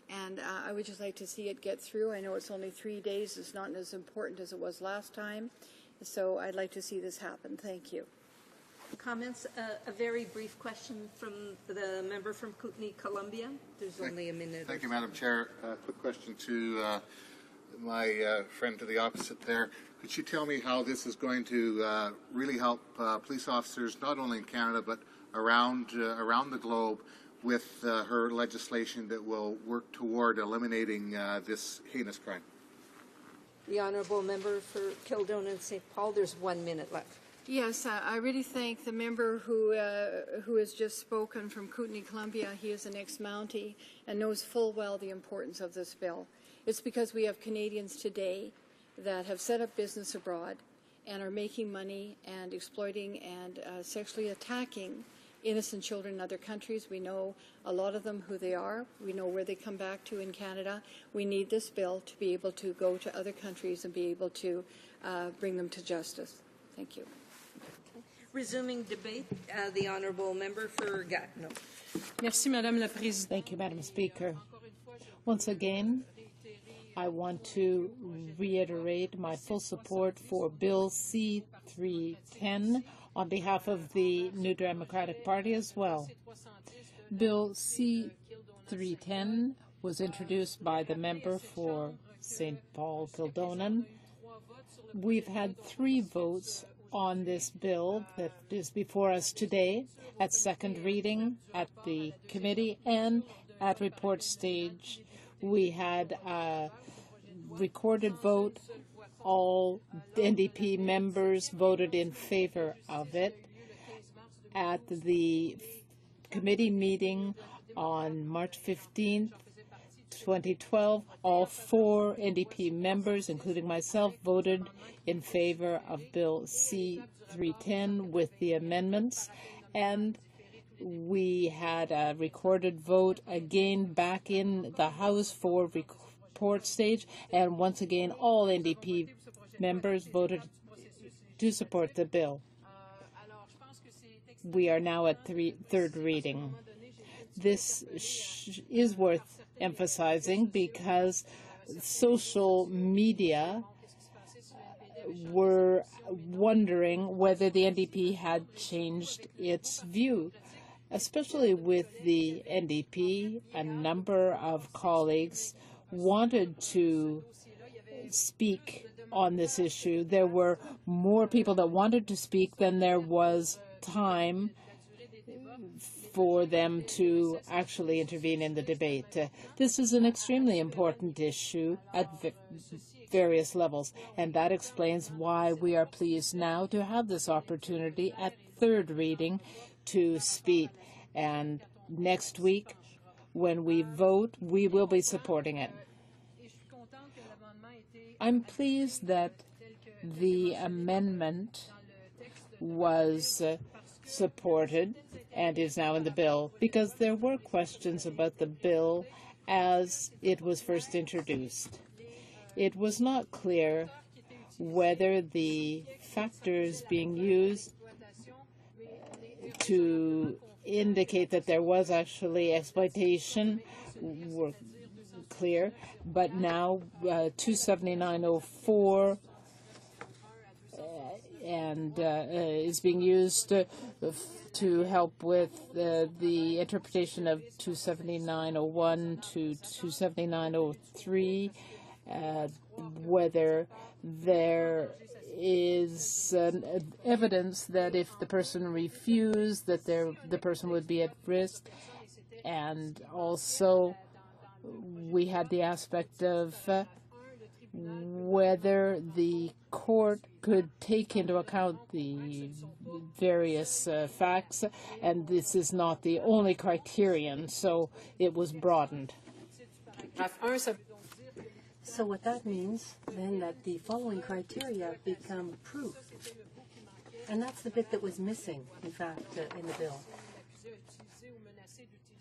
And I would just like to see it get through. I know it's only 3 days. It's not as important as it was last time. So I'd like to see this happen. Thank you. Comments? A very brief question from the member from Kootenay, Columbia. There's only a minute. Thank you, Madam Chair. Quick question to my friend to the opposite there. Could you tell me how this is going to really help police officers, not only in Canada, but around the globe with her legislation that will work toward eliminating this heinous crime? The honourable member for Kildonan and St. Paul. There's 1 minute left. Yes, I really thank the member who has just spoken from Kootenay, Columbia. He is an ex-Mountie and knows full well the importance of this bill. It's because we have Canadians today that have set up business abroad and are making money and exploiting and sexually attacking innocent children in other countries. We know a lot of them, who they are. We know where they come back to in Canada. We need this bill to be able to go to other countries and be able to bring them to justice. Thank you. Resuming debate, the honourable member for Gatineau. Merci, Madame la Présidente. Thank you, Madam Speaker. Once again, I want to reiterate my full support for Bill C-310 on behalf of the New Democratic Party as well. Bill C-310 was introduced by the member for St. Paul Kildonan. We've had 3 votes on this bill that is before us today at second reading at the committee and at report stage. We had a recorded vote. All NDP members voted in favor of it. At the committee meeting on March 15th, 2012, all 4 NDP members, including myself, voted in favor of Bill C-310 with the amendments, and we had a recorded vote again back in the House for report stage, and once again all NDP members voted to support the bill. We are now at third reading. This is worth emphasizing because social media were wondering whether the NDP had changed its view, especially with the NDP. A number of colleagues wanted to speak on this issue. There were more people that wanted to speak than there was time for them to actually intervene in the debate. This is an extremely important issue at various levels, and that explains why we are pleased now to have this opportunity at third reading to speak. And next week, when we vote, we will be supporting it. I'm pleased that the amendment was supported and is now in the bill, because there were questions about the bill as it was first introduced. It was not clear whether the factors being used to indicate that there was actually exploitation were clear, but now 27904 and is being used to help with the interpretation of 27901 to 27903, whether there is evidence that if the person refused, that the person would be at risk. And also we had the aspect of whether the court could take into account the various facts, and this is not the only criterion, so it was broadened. So what that means, then, that the following criteria become proof. And that's the bit that was missing, in fact, in the bill.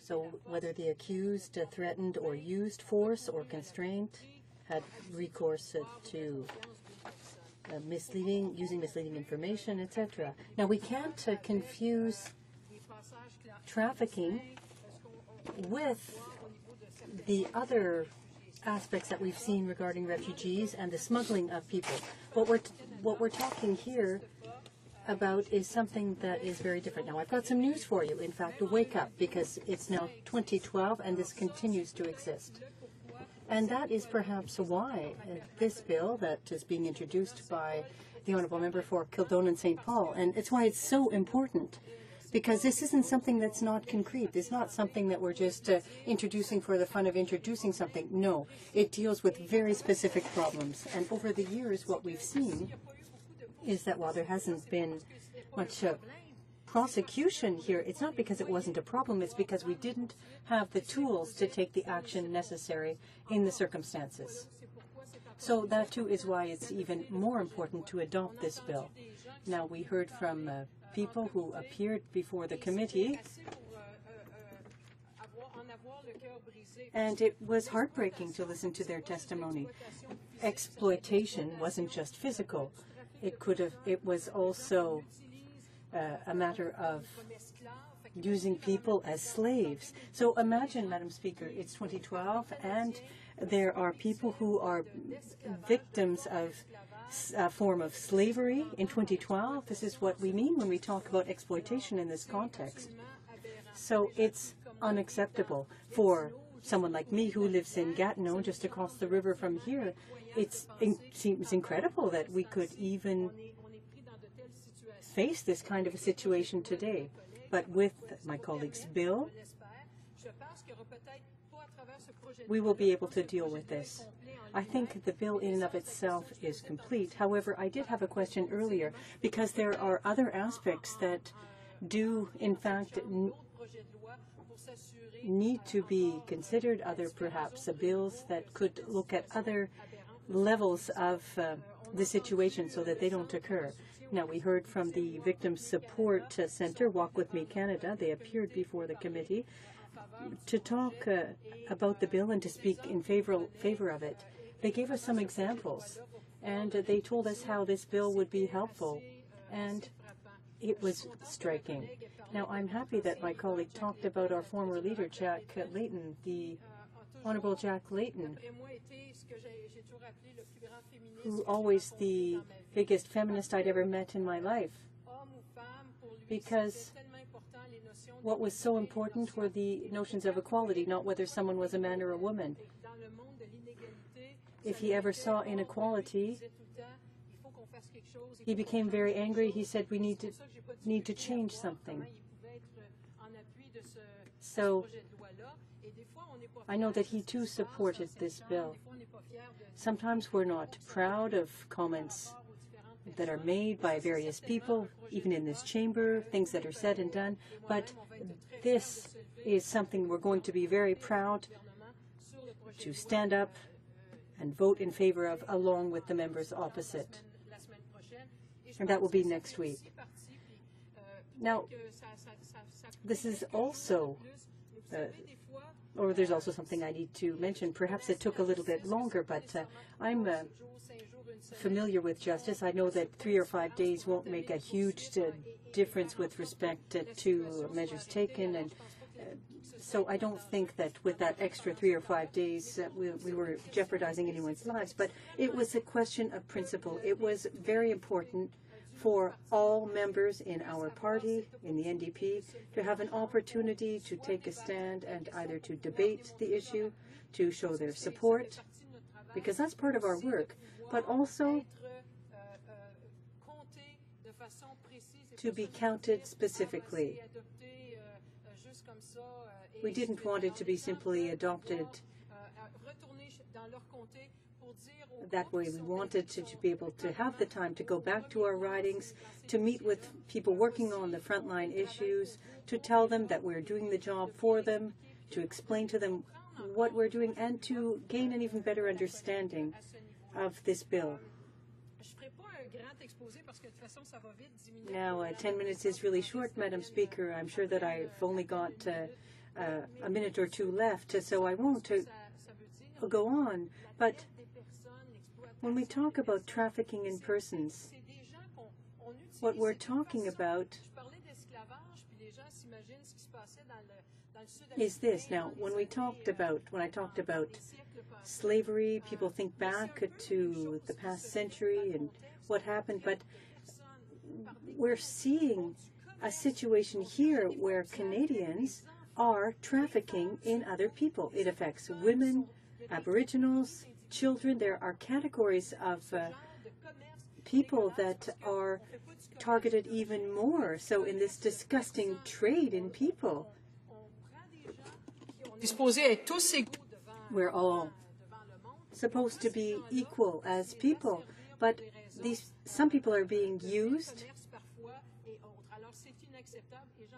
So whether the accused threatened or used force or constraint, had recourse to misleading, using misleading information, etc. Now, we can't confuse trafficking with the other aspects that we've seen regarding refugees and the smuggling of people. What we're talking here about is something that is very different. Now, I've got some news for you. In fact, a wake up, because it's now 2012 and this continues to exist. And that is perhaps why this bill that is being introduced by the Honourable Member for Kildonan St. Paul, and it's why it's so important, because this isn't something that's not concrete. It's not something that we're just introducing for the fun of introducing something. No, it deals with very specific problems. And over the years, what we've seen is that while there hasn't been much prosecution here, it's not because it wasn't a problem, it's because we didn't have the tools to take the action necessary in the circumstances. So that too is why it's even more important to adopt this bill. Now, we heard from people who appeared before the committee, and it was heartbreaking to listen to their testimony. Exploitation wasn't just physical. It was also a matter of using people as slaves. So imagine, Madam Speaker, it's 2012, and there are people who are victims of a form of slavery in 2012. This is what we mean when we talk about exploitation in this context. So it's unacceptable for someone like me who lives in Gatineau, just across the river from here. It seems incredible that we could even face this kind of a situation today. But with my colleague's bill, we will be able to deal with this. I think the bill in and of itself is complete. However, I did have a question earlier, because there are other aspects that do, in fact, need to be considered, other perhaps bills that could look at other levels of the situation so that they don't occur. Now, we heard from the Victim Support Center, Walk With Me Canada. They appeared before the committee to talk about the bill and to speak in favor of it. They gave us some examples, and they told us how this bill would be helpful, and it was striking. Now, I'm happy that my colleague talked about our former leader, Jack Layton, the Honorable Jack Layton, who always the biggest feminist I'd ever met in my life, because what was so important were the notions of equality, not whether someone was a man or a woman. If he ever saw inequality, he became very angry. He said, we need to change something. So I know that he too supported this bill. Sometimes we're not proud of comments that are made by various people, even in this chamber, things that are said and done, but this is something we're going to be very proud to stand up and vote in favor of, along with the members opposite. And that will be next week. Now, this is also, or there's also something I need to mention. Perhaps it took a little bit longer, but I'm familiar with justice. I know that 3 or 5 days won't make a huge difference with respect to measures taken, and so I don't think that with that extra 3 or 5 days we were jeopardizing anyone's lives. But it was a question of principle. It was very important for all members in our party, in the NDP, to have an opportunity to take a stand and either to debate the issue, to show their support, because that's part of our work, but also to be counted specifically. We didn't want it to be simply adopted that way. We wanted to be able to have the time to go back to our ridings, to meet with people working on the frontline issues, to tell them that we're doing the job for them, to explain to them what we're doing, and to gain an even better understanding of this bill. Now, 10 minutes is really short, Madam Speaker. I'm sure that I've only got a minute or two left, so I won't go on. But when we talk about trafficking in persons, what we're talking about is this. Now, when I talked about slavery, people think back to the past century and what happened, but we're seeing a situation here where Canadians are trafficking in other people. It affects women, Aboriginals, children. There are categories of people that are targeted even more. So in this disgusting trade in people, we're all supposed to be equal as people, but some people are being used,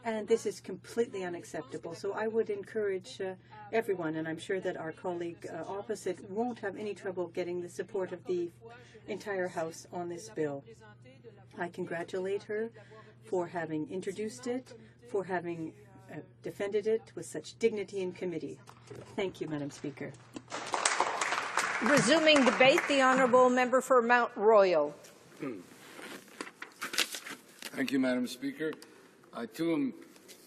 and this is completely unacceptable. So I would encourage everyone, and I'm sure that our colleague opposite won't have any trouble getting the support of the entire House on this bill. I congratulate her for having introduced it, for having defended it with such dignity in committee. Thank you, Madam Speaker. Resuming debate, the honourable member for Mount Royal. Thank you, Madam Speaker. I, too,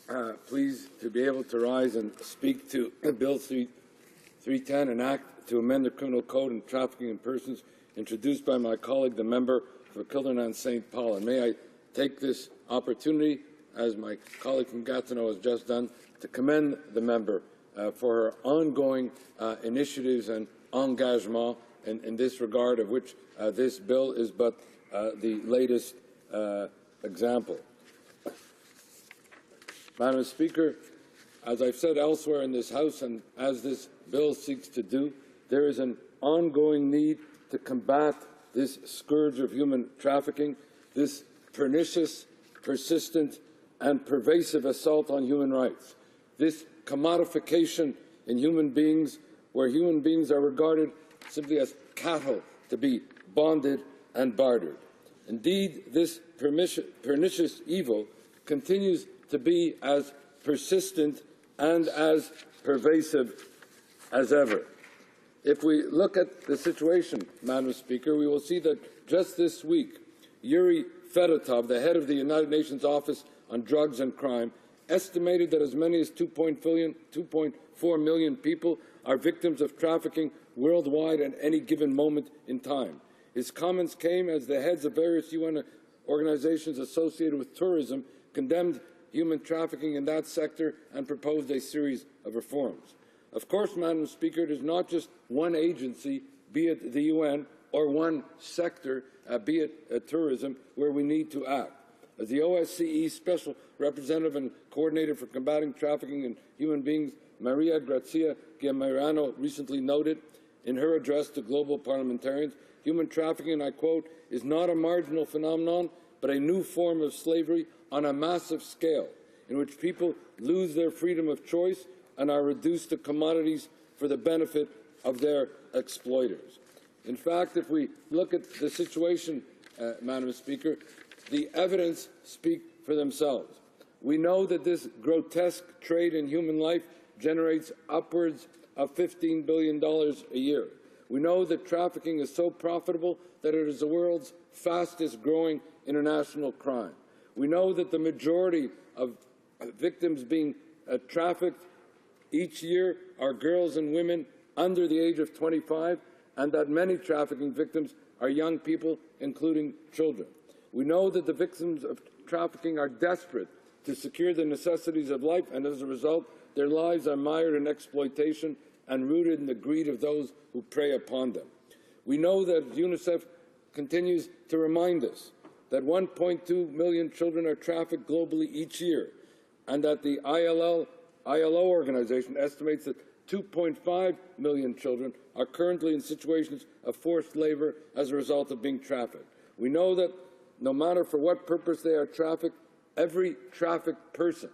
am pleased to be able to rise and speak to Bill 310, an act to amend the Criminal Code and Trafficking in Persons, introduced by my colleague, the member for Kildernan St. Paul. And may I take this opportunity, as my colleague from Gatineau has just done, to commend the member for her ongoing initiatives and engagement in this regard, of which this bill is but the latest example. Madam Speaker, as I've said elsewhere in this House, and as this bill seeks to do, there is an ongoing need to combat this scourge of human trafficking, this pernicious, persistent, and pervasive assault on human rights, this commodification in human beings, where human beings are regarded simply as cattle to be bonded and bartered. Indeed, this pernicious evil continues to be as persistent and as pervasive as ever. If we look at the situation, Madam Speaker, we will see that just this week, Yuri Fedotov, the head of the United Nations Office on Drugs and Crime, estimated that as many as 2.4 million people are victims of trafficking worldwide at any given moment in time. His comments came as the heads of various UN organizations associated with tourism condemned human trafficking in that sector and proposed a series of reforms. Of course, Madam Speaker, it is not just one agency, be it the UN, or one sector, be it tourism, where we need to act. As the OSCE Special Representative and Coordinator for Combating Trafficking in Human Beings, Maria Grazia Guillermo, recently noted in her address to global parliamentarians, human trafficking, and I quote, is not a marginal phenomenon, but a new form of slavery on a massive scale, in which people lose their freedom of choice and are reduced to commodities for the benefit of their exploiters. In fact, if we look at the situation, Madam Speaker, the evidence speaks for themselves. We know that this grotesque trade in human life generates upwards of $15 billion a year. We know that trafficking is so profitable that it is the world's fastest-growing international crime. We know that the majority of victims being trafficked each year are girls and women under the age of 25, and that many trafficking victims are young people, including children. We know that the victims of trafficking are desperate to secure the necessities of life, and as a result, their lives are mired in exploitation and rooted in the greed of those who prey upon them. We know that UNICEF continues to remind us that 1.2 million children are trafficked globally each year, and that the ILO organization estimates that 2.5 million children are currently in situations of forced labor as a result of being trafficked. We know that no matter for what purpose they are trafficked, every trafficked person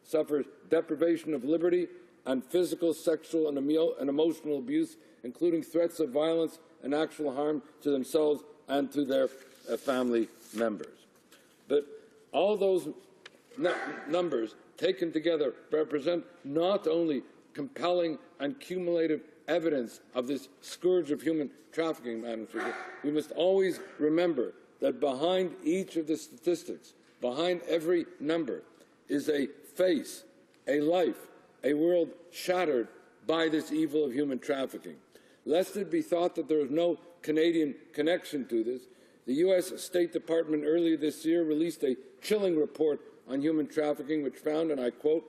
suffers deprivation of liberty and physical, sexual, and emotional abuse, including threats of violence and actual harm to themselves and to their family members. But all those numbers taken together represent not only compelling and cumulative evidence of this scourge of human trafficking, Madam Speaker, we must always remember that behind each of the statistics, behind every number, is a face, a life, a world shattered by this evil of human trafficking. Lest it be thought that there is no Canadian connection to this, the U.S. State Department earlier this year released a chilling report on human trafficking, which found, and I quote,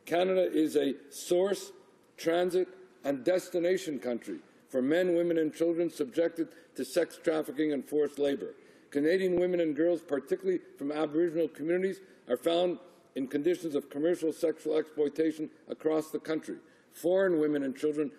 Canada is a source, transit, and destination country for men, women, and children subjected to sex trafficking and forced labor. Canadian women and girls, particularly from Aboriginal communities, are found in conditions of commercial sexual exploitation across the country. Foreign women and children,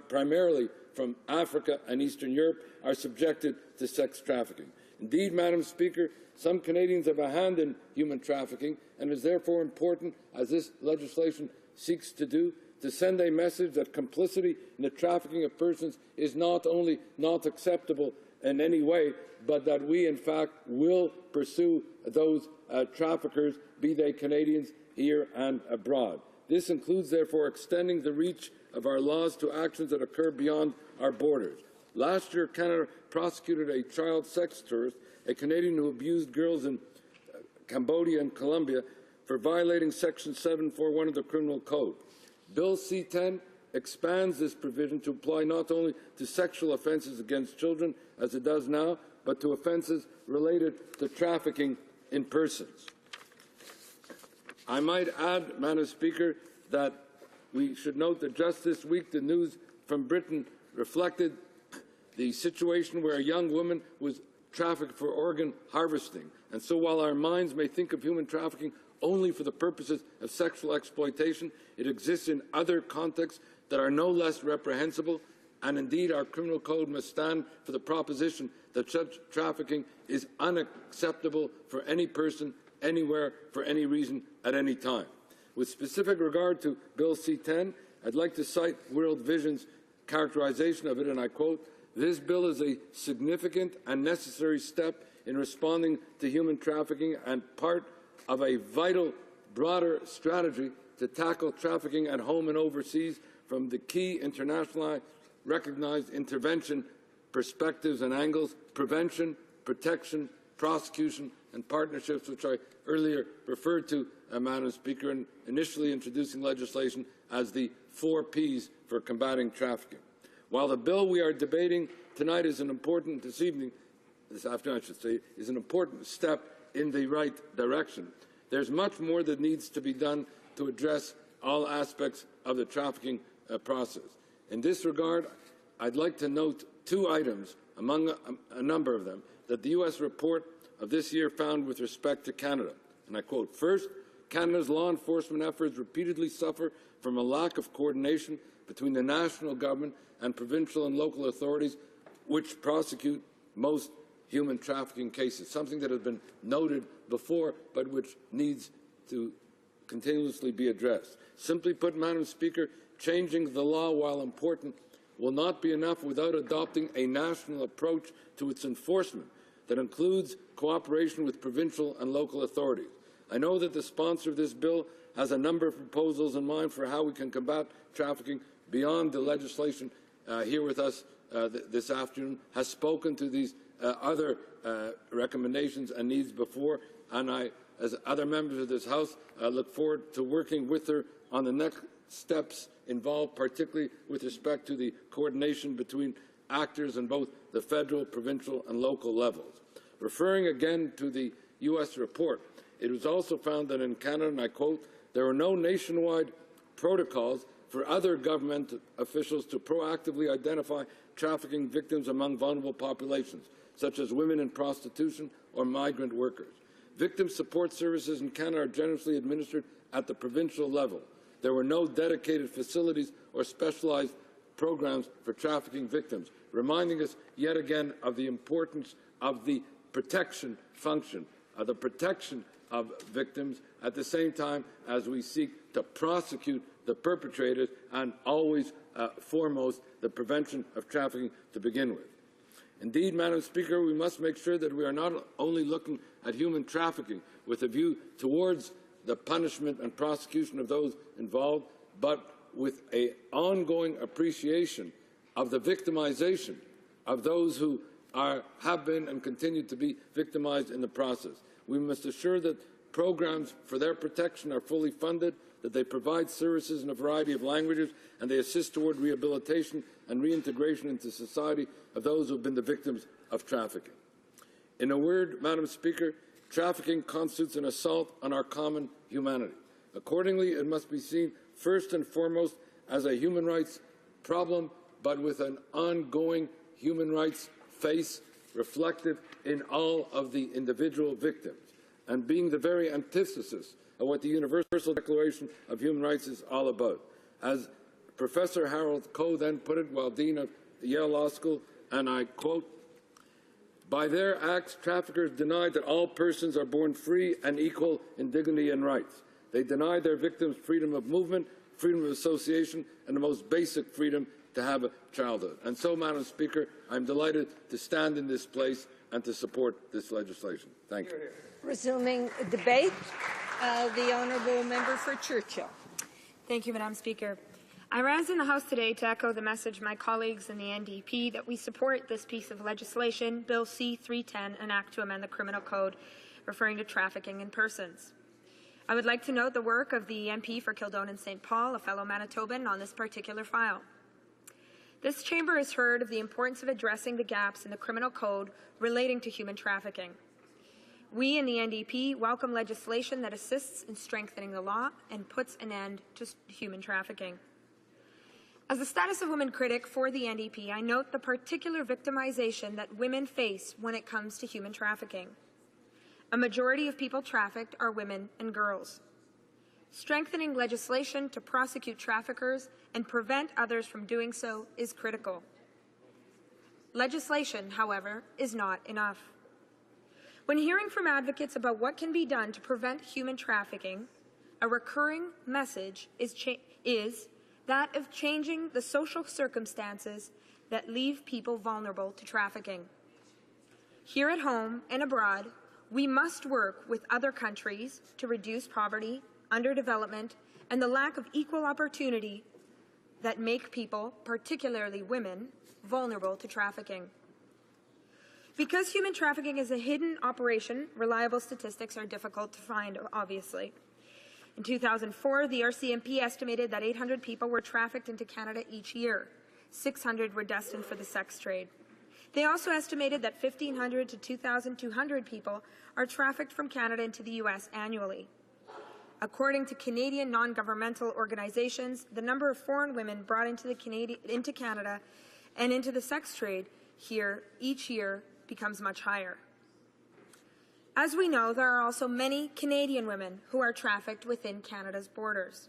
primarily from Africa and Eastern Europe, are subjected to sex trafficking. Indeed, Madam Speaker, some Canadians have a hand in human trafficking, and it is therefore important, as this legislation seeks to do, to send a message that complicity in the trafficking of persons is not only not acceptable in any way, but that we, in fact, will pursue those traffickers, be they Canadians here and abroad. This includes, therefore, extending the reach of our laws to actions that occur beyond our borders. Last year, Canada prosecuted a child sex tourist, a Canadian who abused girls in Cambodia and Colombia, for violating Section 741 of the Criminal Code. Bill C-10 expands this provision to apply not only to sexual offences against children, as it does now, but to offences related to trafficking in persons. I might add, Madam Speaker, that we should note that just this week the news from Britain reflected the situation where a young woman was trafficked for organ harvesting. And so while our minds may think of human trafficking only for the purposes of sexual exploitation, it exists in other contexts that are no less reprehensible, and indeed our criminal code must stand for the proposition that such trafficking is unacceptable for any person, anywhere, for any reason, at any time. With specific regard to Bill C-10, I'd like to cite World Vision's characterization of it, and I quote, "This bill is a significant and necessary step in responding to human trafficking and part of a vital, broader strategy to tackle trafficking at home and overseas from the key internationally recognized intervention perspectives and angles: prevention, protection, prosecution, and partnerships, which I earlier referred to, Madam Speaker, in initially introducing legislation as the 4 Ps for combating trafficking. While the bill we are debating tonight is an important, this afternoon I should say, is an important step in the right direction, there's much more that needs to be done to address all aspects of the trafficking process. In this regard, I'd like to note 2 items among a number of them that the U.S. report of this year found with respect to Canada. And I quote, "First, Canada's law enforcement efforts repeatedly suffer from a lack of coordination between the national government and provincial and local authorities which prosecute most human trafficking cases," something that has been noted before but which needs to continuously be addressed. Simply put, Madam Speaker, changing the law, while important, will not be enough without adopting a national approach to its enforcement that includes cooperation with provincial and local authorities. I know that the sponsor of this bill has a number of proposals in mind for how we can combat trafficking beyond the legislation here with us this afternoon, has spoken to these other recommendations and needs before, and I, as other members of this House, look forward to working with her on the next steps involved, particularly with respect to the coordination between actors in both the federal, provincial, and local levels. Referring again to the U.S. report, it was also found that in Canada, and I quote, "There are no nationwide protocols for other government officials to proactively identify trafficking victims among vulnerable populations, such as women in prostitution or migrant workers. Victim support services in Canada are generously administered at the provincial level. There were no dedicated facilities or specialized programs for trafficking victims," reminding us yet again of the importance of the protection function, of the protection of victims, at the same time as we seek to prosecute the perpetrators and always foremost the prevention of trafficking to begin with. Indeed, Madam Speaker, we must make sure that we are not only looking at human trafficking with a view towards the punishment and prosecution of those involved, but with an ongoing appreciation of the victimization of those who have been and continue to be victimized in the process. We must assure that programs for their protection are fully funded, that they provide services in a variety of languages, and they assist toward rehabilitation and reintegration into society of those who have been the victims of trafficking. In a word, Madam Speaker, trafficking constitutes an assault on our common humanity. Accordingly, it must be seen first and foremost as a human rights problem, but with an ongoing human rights face reflected in all of the individual victims, and being the very antithesis of what the Universal Declaration of Human Rights is all about. As Professor Harold Coe then put it while Dean of Yale Law School, and I quote, "By their acts, traffickers deny that all persons are born free and equal in dignity and rights. They deny their victims freedom of movement, freedom of association, and the most basic freedom, to have a childhood. And so, Madam Speaker, I'm delighted to stand in this place and to support this legislation. Thank you. Resuming debate, the honourable member for Churchill. Thank you, Madam Speaker. I rise in the House today to echo the message of my colleagues in the NDP that we support this piece of legislation, Bill C-310, an act to amend the Criminal Code referring to trafficking in persons. I would like to note the work of the MP for Kildone and St. Paul, a fellow Manitoban, on this particular file. This chamber has heard of the importance of addressing the gaps in the Criminal Code relating to human trafficking. We in the NDP welcome legislation that assists in strengthening the law and puts an end to human trafficking. As the Status of Women critic for the NDP, I note the particular victimization that women face when it comes to human trafficking. A majority of people trafficked are women and girls. Strengthening legislation to prosecute traffickers and prevent others from doing so is critical. Legislation, however, is not enough. When hearing from advocates about what can be done to prevent human trafficking, a recurring message is that of changing the social circumstances that leave people vulnerable to trafficking. Here at home and abroad, we must work with other countries to reduce poverty, underdevelopment, and the lack of equal opportunity that make people, particularly women, vulnerable to trafficking. Because human trafficking is a hidden operation, reliable statistics are difficult to find, obviously. In 2004, the RCMP estimated that 800 people were trafficked into Canada each year. 600 were destined for the sex trade. They also estimated that 1,500 to 2,200 people are trafficked from Canada into the U.S. annually. According to Canadian non-governmental organizations, the number of foreign women brought into Canada and into the sex trade here each year becomes much higher. As we know, there are also many Canadian women who are trafficked within Canada's borders.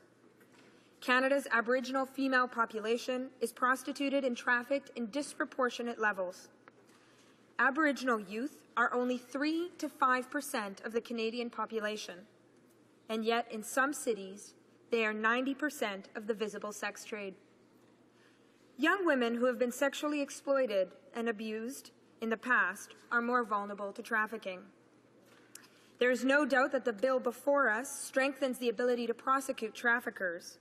Canada's Aboriginal female population is prostituted and trafficked in disproportionate levels. Aboriginal youth are only 3 to 5% of the Canadian population, and yet in some cities, they are 90% of the visible sex trade. Young women who have been sexually exploited and abused in the past are more vulnerable to trafficking. There is no doubt that the bill before us strengthens the ability to prosecute traffickers,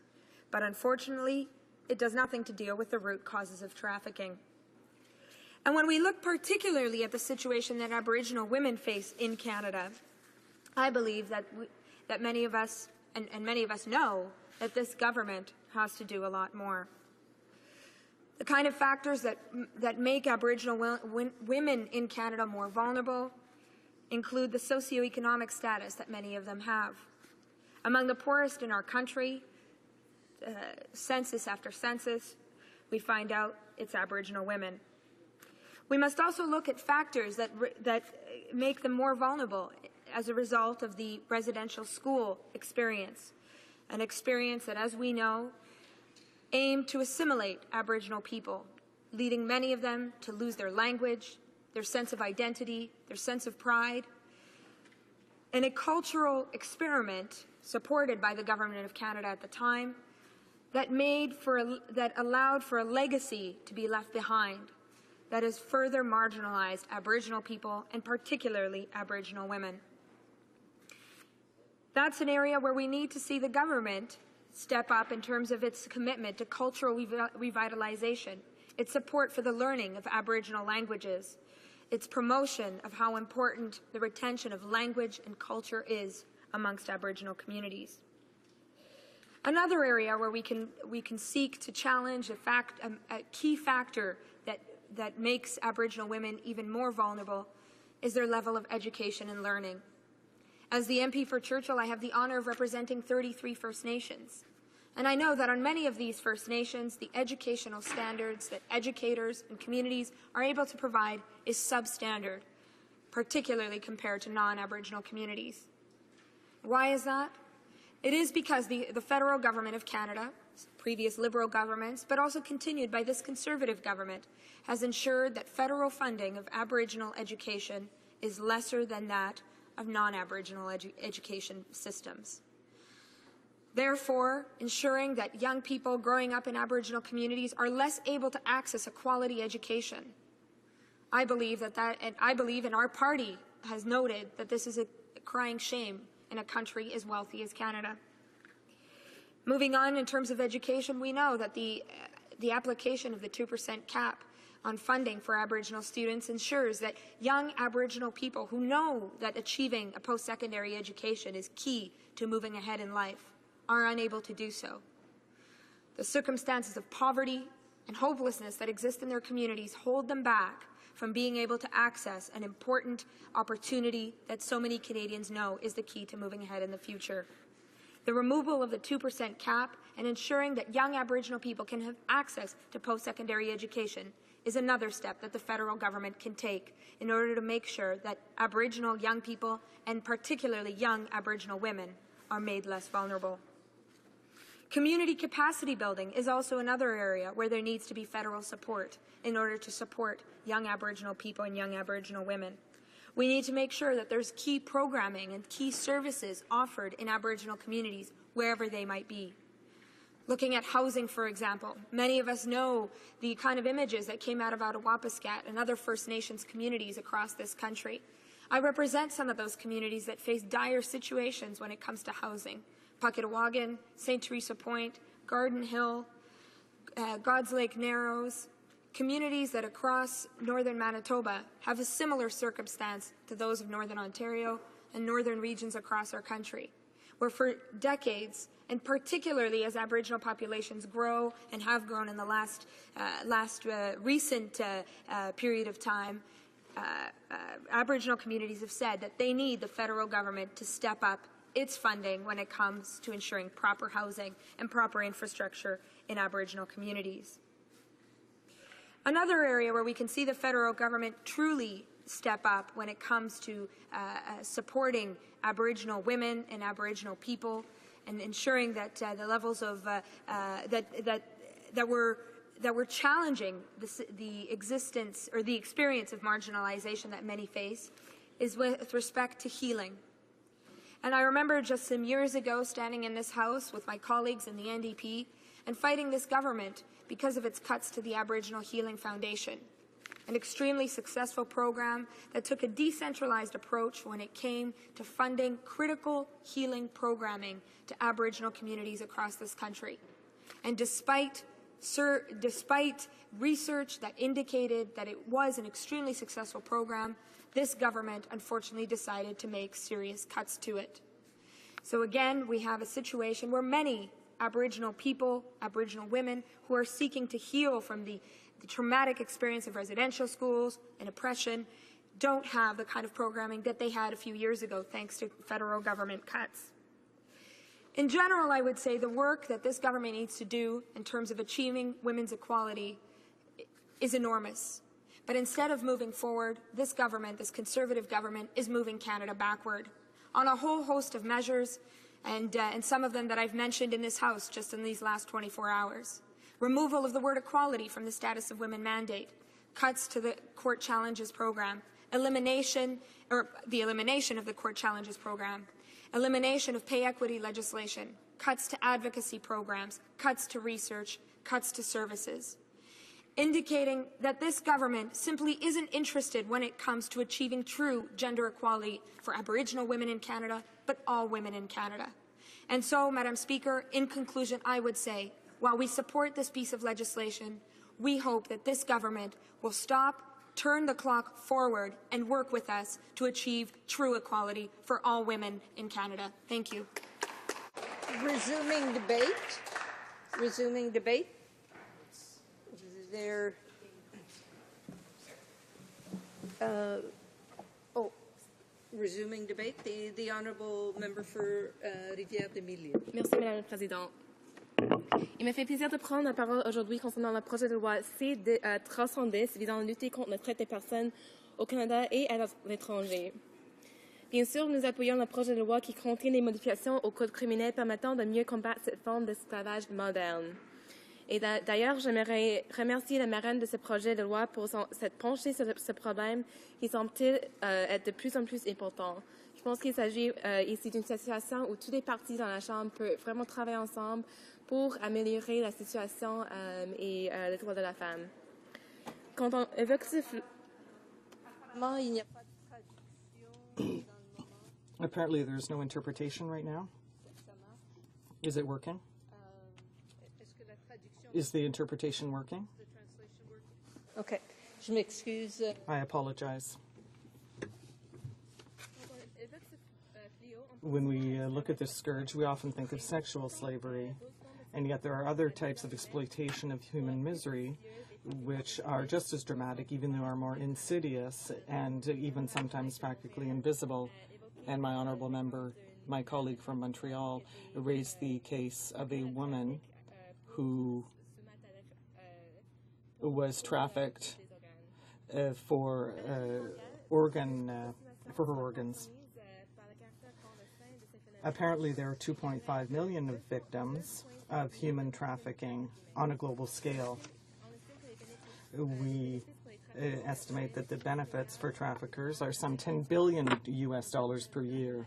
but unfortunately, it does nothing to deal with the root causes of trafficking. And when we look particularly at the situation that Aboriginal women face in Canada, I believe that many of us, and many of us know, that this government has to do a lot more. The kind of factors that make Aboriginal women in Canada more vulnerable include the socioeconomic status that many of them have. Among the poorest in our country, census after census, we find out it's Aboriginal women. We must also look at factors that make them more vulnerable as a result of the residential school experience, an experience that, as we know, aimed to assimilate Aboriginal people, leading many of them to lose their language, their sense of identity, their sense of pride, and a cultural experiment supported by the Government of Canada at the time that allowed for a legacy to be left behind that has further marginalized Aboriginal people and particularly Aboriginal women. That's an area where we need to see the government step up in terms of its commitment to cultural revitalization, its support for the learning of Aboriginal languages, its promotion of how important the retention of language and culture is amongst Aboriginal communities. Another area where we can seek to challenge a key factor that makes Aboriginal women even more vulnerable is their level of education and learning. As the MP for Churchill, I have the honour of representing 33 First Nations. And I know that on many of these First Nations, the educational standards that educators and communities are able to provide is substandard, particularly compared to non-Aboriginal communities. Why is that? It is because the federal government of Canada, previous Liberal governments, but also continued by this Conservative government, has ensured that federal funding of Aboriginal education is lesser than that of non-Aboriginal education systems. therefore ensuring that young people growing up in Aboriginal communities are less able to access a quality education. I believe and I believe, and our party has noted, that this is a crying shame in a country as wealthy as Canada. Moving on, in terms of education, we know that the application of the 2% cap on funding for Aboriginal students ensures that young Aboriginal people who know that achieving a post-secondary education is key to moving ahead in life are unable to do so. The circumstances of poverty and hopelessness that exist in their communities hold them back from being able to access an important opportunity that so many Canadians know is the key to moving ahead in the future. The removal of the 2% cap and ensuring that young Aboriginal people can have access to post-secondary education is another step that the federal government can take in order to make sure that Aboriginal young people, and particularly young Aboriginal women, are made less vulnerable. Community capacity building is also another area where there needs to be federal support in order to support young Aboriginal people and young Aboriginal women. We need to make sure that there's key programming and key services offered in Aboriginal communities wherever they might be. Looking at housing, for example, many of us know the kind of images that came out of Attawapiskat and other First Nations communities across this country. I represent some of those communities that face dire situations when it comes to housing. Pucketawagan, St. Teresa Point, Garden Hill, God's Lake Narrows, communities that across northern Manitoba have a similar circumstance to those of northern Ontario and northern regions across our country, where for decades, and particularly as Aboriginal populations grow and have grown in the recent period of time, Aboriginal communities have said that they need the federal government to step up its funding when it comes to ensuring proper housing and proper infrastructure in Aboriginal communities. Another area where we can see the federal government truly step up when it comes to supporting Aboriginal women and Aboriginal people and ensuring that the levels of that were challenging the existence or the experience of marginalization that many face is with respect to healing. And I remember just some years ago standing in this House with my colleagues in the NDP and fighting this government because of its cuts to the Aboriginal Healing Foundation, an extremely successful program that took a decentralized approach when it came to funding critical healing programming to Aboriginal communities across this country. And despite research that indicated that it was an extremely successful program, this government unfortunately decided to make serious cuts to it. So again, we have a situation where many Aboriginal people, Aboriginal women, who are seeking to heal from the traumatic experience of residential schools and oppression don't have the kind of programming that they had a few years ago thanks to federal government cuts. In general, I would say the work that this government needs to do in terms of achieving women's equality is enormous. But instead of moving forward, this government, this Conservative government, is moving Canada backward on a whole host of measures, and some of them that I've mentioned in this House just in these last 24 hours. Removal of the word equality from the Status of Women mandate, cuts to the Court Challenges program, the elimination of the Court Challenges program, elimination of pay equity legislation, cuts to advocacy programs, cuts to research, cuts to services, indicating that this government simply isn't interested when it comes to achieving true gender equality for Aboriginal women in Canada, but all women in Canada. And so, Madam Speaker, in conclusion, I would say, while we support this piece of legislation, we hope that this government will stop, turn the clock forward, and work with us to achieve true equality for all women in Canada. Thank you. Resuming debate. Resuming debate. There. Resuming debate. The honourable member for Rivière-des-Mille. Merci, Madame la Présidente. Il me fait plaisir de prendre la parole aujourd'hui concernant le projet de loi C-310 visant à lutter contre la traite des personnes au Canada et à l'étranger. Bien sûr, nous appuyons le projet de loi qui contient des modifications au code criminel permettant de mieux combattre cette forme d'esclavage moderne. Et d'ailleurs, j'aimerais remercier la marraine de ce projet de loi pour s'être penchée sur ce problème qui semble-t-il être de plus en plus important, Je pense qu'il s'agit ici d'une situation où toutes les parties dans la Chambre peuvent vraiment travailler ensemble pour améliorer la situation et les droits de la femme. Quand on évoque ce Apparently there's no interpretation right now. Is it working? Is the interpretation working? Okay. Je m'excuse. I apologize. When we look at this scourge, we often think of sexual slavery, and yet there are other types of exploitation of human misery which are just as dramatic, even though are more insidious and even sometimes practically invisible. And my honourable member, my colleague from Montreal, raised the case of a woman who was trafficked for her organs. Apparently, there are 2.5 million of victims of human trafficking on a global scale. We estimate that the benefits for traffickers are some $10 billion US per year.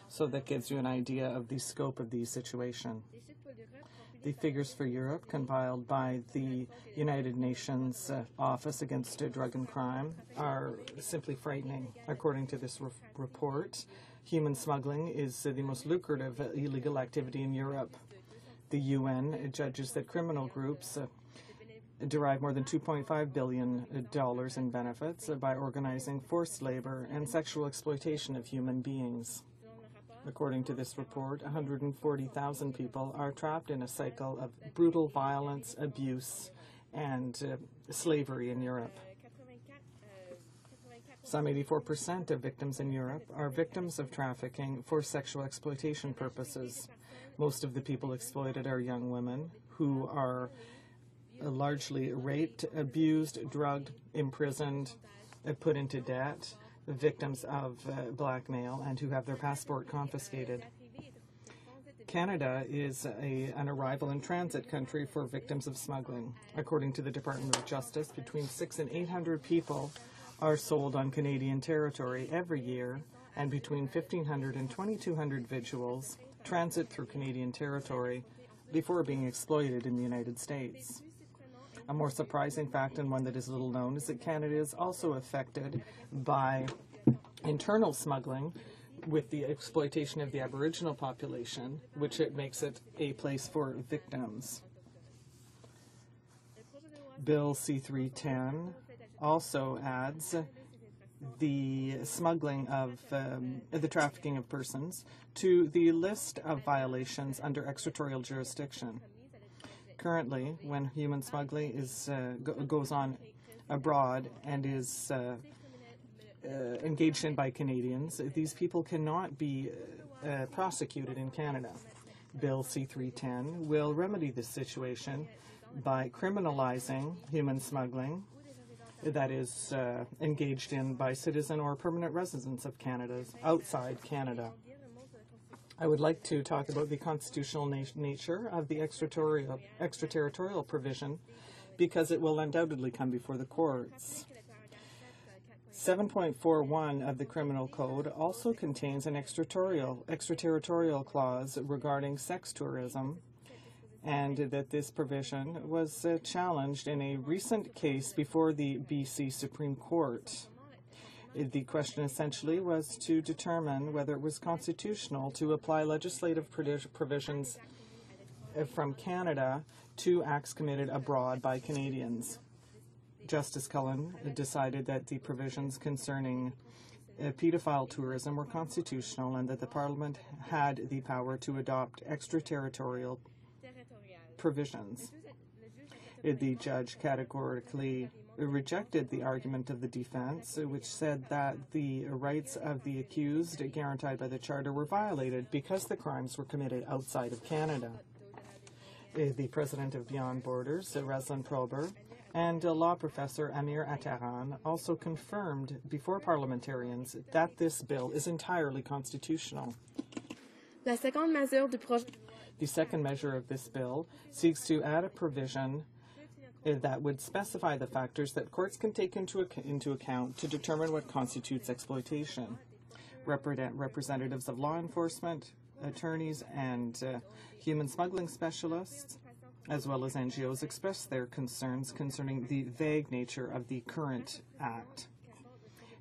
So that gives you an idea of the scope of the situation. The figures for Europe compiled by the United Nations Office Against Drug and Crime are simply frightening. According to this report, human smuggling is the most lucrative illegal activity in Europe. The UN judges that criminal groups derive more than $2.5 billion in benefits by organizing forced labor and sexual exploitation of human beings. According to this report, 140,000 people are trapped in a cycle of brutal violence, abuse, and slavery in Europe. Some 84% of victims in Europe are victims of trafficking for sexual exploitation purposes. Most of the people exploited are young women who are largely raped, abused, drugged, imprisoned, put into debt, victims of blackmail, and who have their passport confiscated. Canada is an arrival and transit country for victims of smuggling. According to the Department of Justice, between 600 and 800 people are sold on Canadian territory every year, and between 1,500 and 2,200 individuals transit through Canadian territory before being exploited in the United States. A more surprising fact, and one that is little known, is that Canada is also affected by internal smuggling with the exploitation of the Aboriginal population, which it makes it a place for victims. Bill C-310 also adds the smuggling of the trafficking of persons to the list of violations under extraterritorial jurisdiction. Currently, when human smuggling goes on abroad and is engaged in by Canadians, these people cannot be prosecuted in Canada. Bill C-310 will remedy this situation by criminalizing human smuggling that is engaged in by citizen or permanent residents of Canada outside Canada. I would like to talk about the constitutional nature of the extraterritorial provision because it will undoubtedly come before the courts. 7.41 of the Criminal Code also contains an extraterritorial clause regarding sex tourism, and that this provision was challenged in a recent case before the BC Supreme Court. The question essentially was to determine whether it was constitutional to apply legislative provisions from Canada to acts committed abroad by Canadians. Justice Cullen decided that the provisions concerning pedophile tourism were constitutional and that the Parliament had the power to adopt extraterritorial provisions. The judge categorically rejected the argument of the defense, which said that the rights of the accused guaranteed by the Charter were violated because the crimes were committed outside of Canada. The president of Beyond Borders, Rosalind Prober, and law professor Amir Attaran also confirmed before parliamentarians that this bill is entirely constitutional. La seconde mesure du projet. The second measure of this bill seeks to add a provision that would specify the factors that courts can take into account to determine what constitutes exploitation. Representatives of law enforcement, attorneys, and human smuggling specialists, as well as NGOs, expressed their concerns concerning the vague nature of the current act.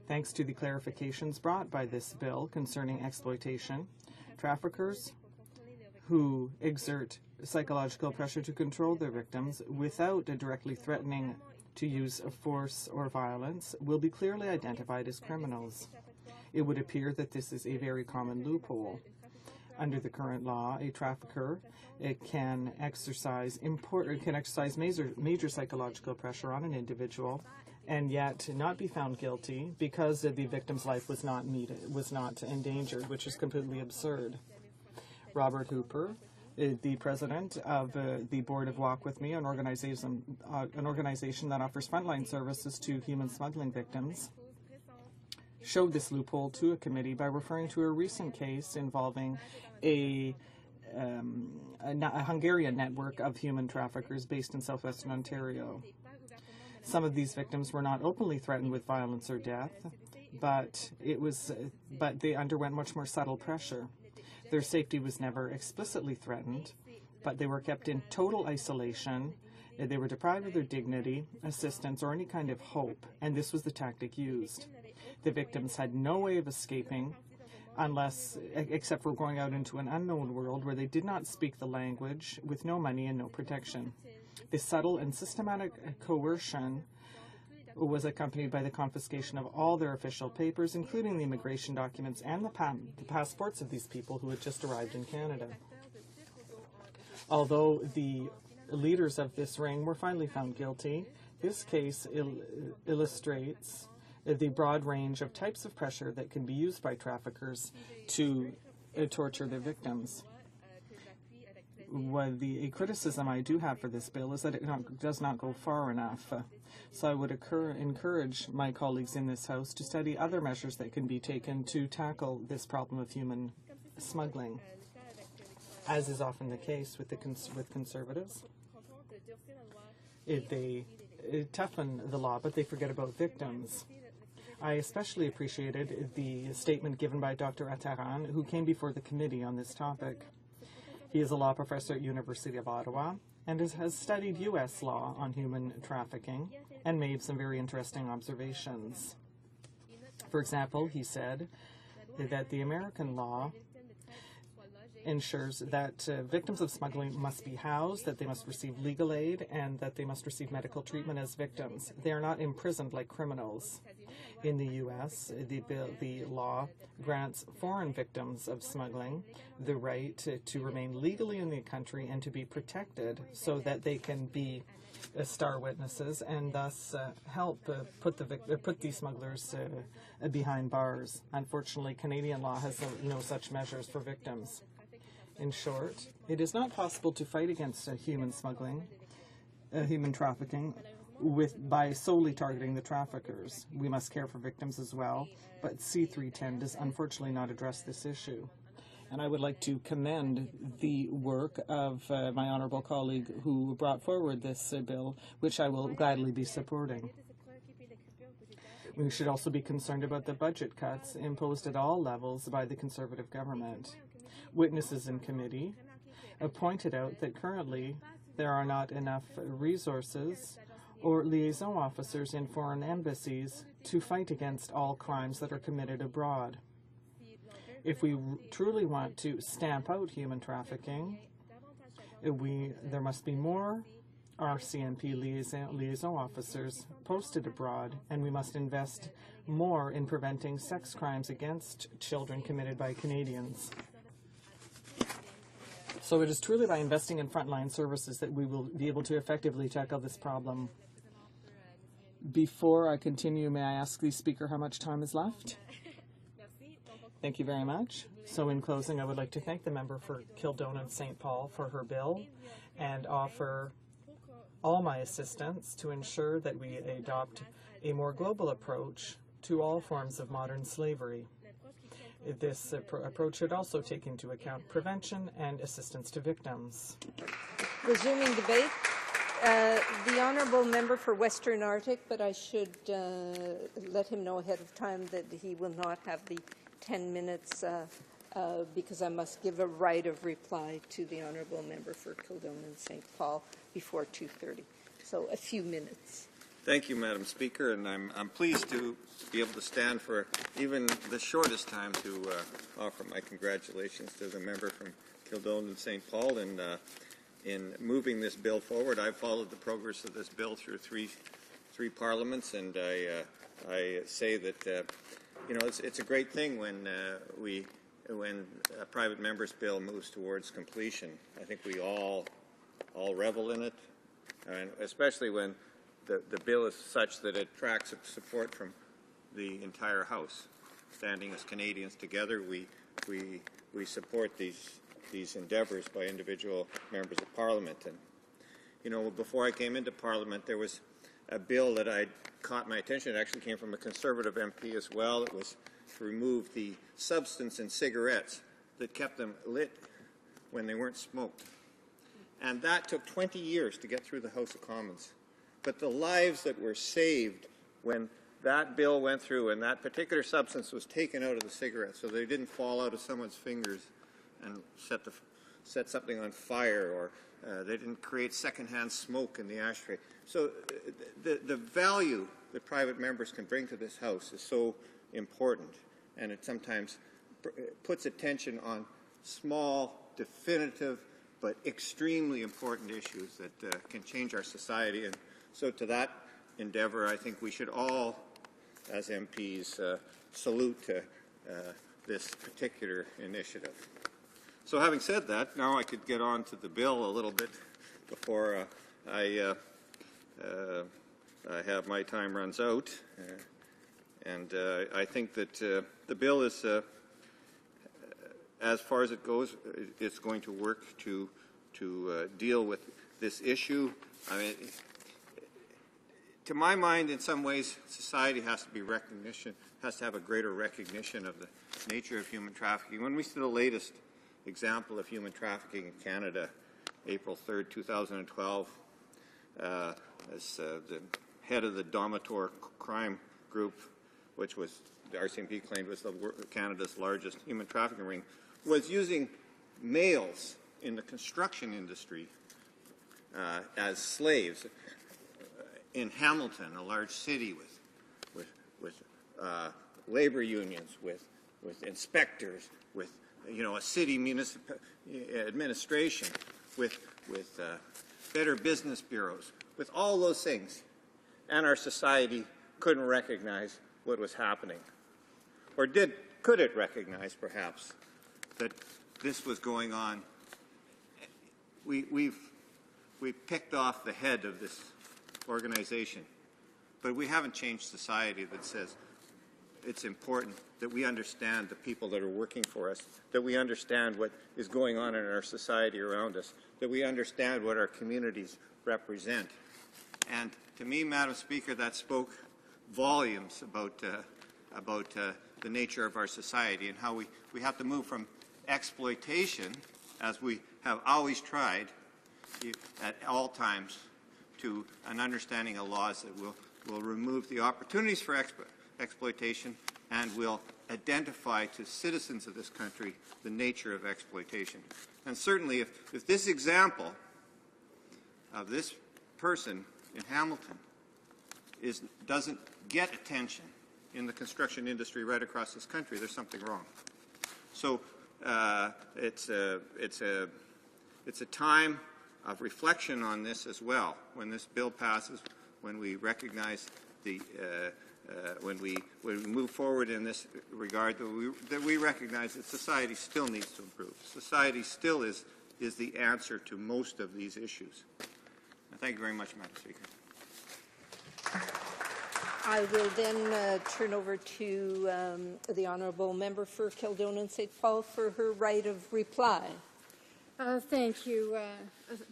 Thanks to the clarifications brought by this bill concerning exploitation, traffickers who exert psychological pressure to control their victims without directly threatening to use force or violence will be clearly identified as criminals. It would appear that this is a very common loophole. Under the current law, a trafficker can exercise major psychological pressure on an individual and yet not be found guilty because the victim's life was not endangered, which is completely absurd. Robert Hooper, the president of the board of Walk With Me, an organization that offers frontline services to human smuggling victims, showed this loophole to a committee by referring to a recent case involving a Hungarian network of human traffickers based in southwestern Ontario. Some of these victims were not openly threatened with violence or death, but they underwent much more subtle pressure. Their safety was never explicitly threatened, but they were kept in total isolation. They were deprived of their dignity, assistance, or any kind of hope, and this was the tactic used. The victims had no way of escaping except for going out into an unknown world where they did not speak the language, with no money and no protection. This subtle and systematic coercion was accompanied by the confiscation of all their official papers, including the immigration documents and the passports of these people who had just arrived in Canada. Although the leaders of this ring were finally found guilty, this case illustrates the broad range of types of pressure that can be used by traffickers to torture their victims. The criticism I do have for this bill is that it does not go far enough. So I would encourage my colleagues in this House to study other measures that can be taken to tackle this problem of human smuggling, as is often the case with conservatives. They toughen the law, but they forget about victims. I especially appreciated the statement given by Dr. Attaran, who came before the committee on this topic. He is a law professor at University of Ottawa and has studied U.S. law on human trafficking and made some very interesting observations. For example, he said that the American law ensures that victims of smuggling must be housed, that they must receive legal aid, and that they must receive medical treatment as victims. They are not imprisoned like criminals. In the U.S., the law grants foreign victims of smuggling the right to remain legally in the country and to be protected so that they can be star witnesses and thus help put these smugglers behind bars. Unfortunately, Canadian law has no such measures for victims. In short, it is not possible to fight against human smuggling, human trafficking, by solely targeting the traffickers. We must care for victims as well, but C310 does unfortunately not address this issue. And I would like to commend the work of my honourable colleague who brought forward this bill, which I will gladly be supporting. We should also be concerned about the budget cuts imposed at all levels by the Conservative government. Witnesses in committee pointed out that currently there are not enough resources or liaison officers in foreign embassies to fight against all crimes that are committed abroad. If we truly want to stamp out human trafficking, there must be more RCMP liaison officers posted abroad, and we must invest more in preventing sex crimes against children committed by Canadians. So it is truly by investing in frontline services that we will be able to effectively tackle this problem. Before I continue, may I ask the Speaker how much time is left? Thank you very much. So in closing, I would like to thank the member for Kildonan St. Paul for her bill and offer all my assistance to ensure that we adopt a more global approach to all forms of modern slavery. This approach should also take into account prevention and assistance to victims. Resuming debate. The honourable member for Western Arctic, but I should let him know ahead of time that he will not have the 10 minutes because I must give a right of reply to the honourable member for Kildonan and St. Paul before 2:30. So a few minutes. Thank you, Madam Speaker, and I'm pleased to be able to stand for even the shortest time to offer my congratulations to the member from Kildonan and St. Paul in moving this bill forward. I've followed the progress of this bill through three parliaments, and I say that it's a great thing when a private member's bill moves towards completion. I think we all revel in it, and especially when the bill is such that it attracts support from the entire House. Standing as Canadians together, we support these endeavours by individual members of Parliament. And before I came into Parliament, there was a bill that caught my attention. It actually came from a Conservative MP as well. It was to remove the substance in cigarettes that kept them lit when they weren't smoked. And that took 20 years to get through the House of Commons. But the lives that were saved when that bill went through and that particular substance was taken out of the cigarettes so they didn't fall out of someone's fingers and set something on fire, or they didn't create secondhand smoke in the ashtray. So the value that private members can bring to this House is so important, and it sometimes puts attention on small, definitive, but extremely important issues that can change our society. And so to that endeavour, I think we should all, as MPs, salute this particular initiative. So having said that, now I could get on to the bill a little bit before I have my time runs out. And I think that the bill is, as far as it goes, it's going to work to deal with this issue. I mean, to my mind, in some ways, society has to have a greater recognition of the nature of human trafficking. When we see the latest example of human trafficking in Canada, April 3rd, 2012, as the head of the Domator crime group, which was the RCMP claimed was Canada's largest human trafficking ring, was using males in the construction industry as slaves in Hamilton, a large city with labor unions, with inspectors, with a city municipal administration, with better business bureaus, with all those things, and our society couldn't recognize what was happening, or could it recognize perhaps that this was going on? We've picked off the head of this organization, but we haven't changed society that says it's important that we understand the people that are working for us, that we understand what is going on in our society around us, that we understand what our communities represent. And to me, Madam Speaker, that spoke volumes about the nature of our society and how we have to move from exploitation, as we have always tried at all times, to an understanding of laws that will remove the opportunities for exploitation and will identify to citizens of this country the nature of exploitation. And certainly if this example of this person in Hamilton doesn't get attention in the construction industry right across this country, there's something wrong. So it's a time of reflection on this as well. When this bill passes, when we recognize when we move forward in this regard, that we recognize that society still needs to improve. Society still is the answer to most of these issues. Thank you very much, Madam Speaker. I will then turn over to the honourable member for Kildonan and St. Paul for her right of reply. Thank you.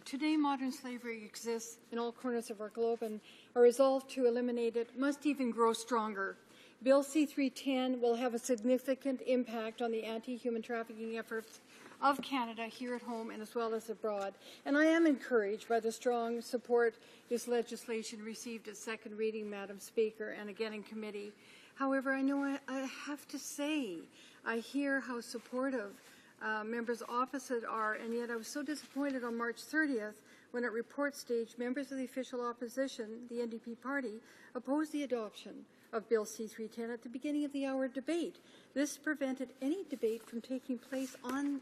Today, modern slavery exists in all corners of our globe, and our resolve to eliminate it must even grow stronger. Bill C-310 will have a significant impact on the anti-human trafficking efforts of Canada here at home and as well as abroad. And I am encouraged by the strong support this legislation received at second reading, Madam Speaker, and again in committee. However, I know I have to say, I hear how supportive members opposite are, and yet I was so disappointed on March 30th when at report stage, members of the official opposition, the NDP party, opposed the adoption of Bill C-310 at the beginning of the hour debate. This prevented any debate from taking place on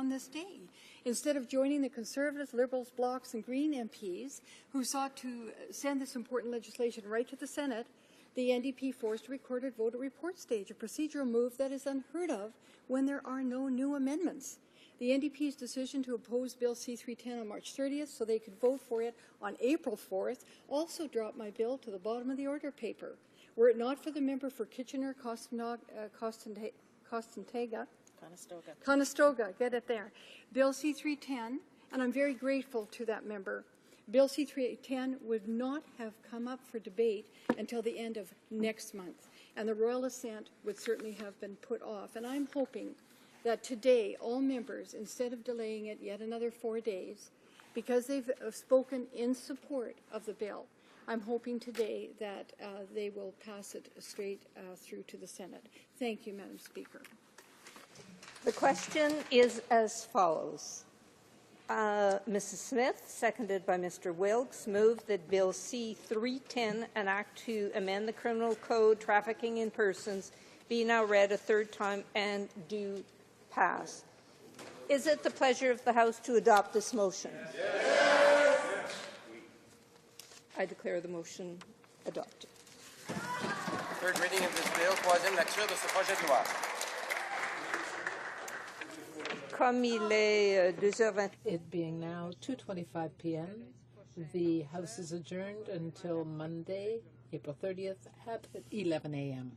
this day. Instead of joining the Conservatives, Liberals, Blocs, and Green MPs who sought to send this important legislation right to the Senate, the NDP forced a recorded vote at report stage, a procedural move that is unheard of when there are no new amendments. The NDP's decision to oppose Bill C-310 on March 30th so they could vote for it on April 4th also dropped my bill to the bottom of the order paper. Were it not for the member for Conestoga, get it there, Bill C-310, and I'm very grateful to that member, Bill C-310 would not have come up for debate until the end of next month, and the royal assent would certainly have been put off. And I'm hoping that today all members, instead of delaying it yet another 4 days, because they've spoken in support of the bill, I'm hoping today that they will pass it straight through to the Senate. Thank you, Madam Speaker. The question is as follows. Mrs. Smith, seconded by Mr. Wilkes, moved that Bill C-310, an act to amend the Criminal Code, trafficking in persons, be now read a third time and do pass. Is it the pleasure of the House to adopt this motion? Yes. I declare the motion adopted. Third reading of this bill, troisième lecture de ce projet de loi. Comme il est 2h20. It being now 2:25 p.m., the House is adjourned until Monday, April 30th at 11 a.m.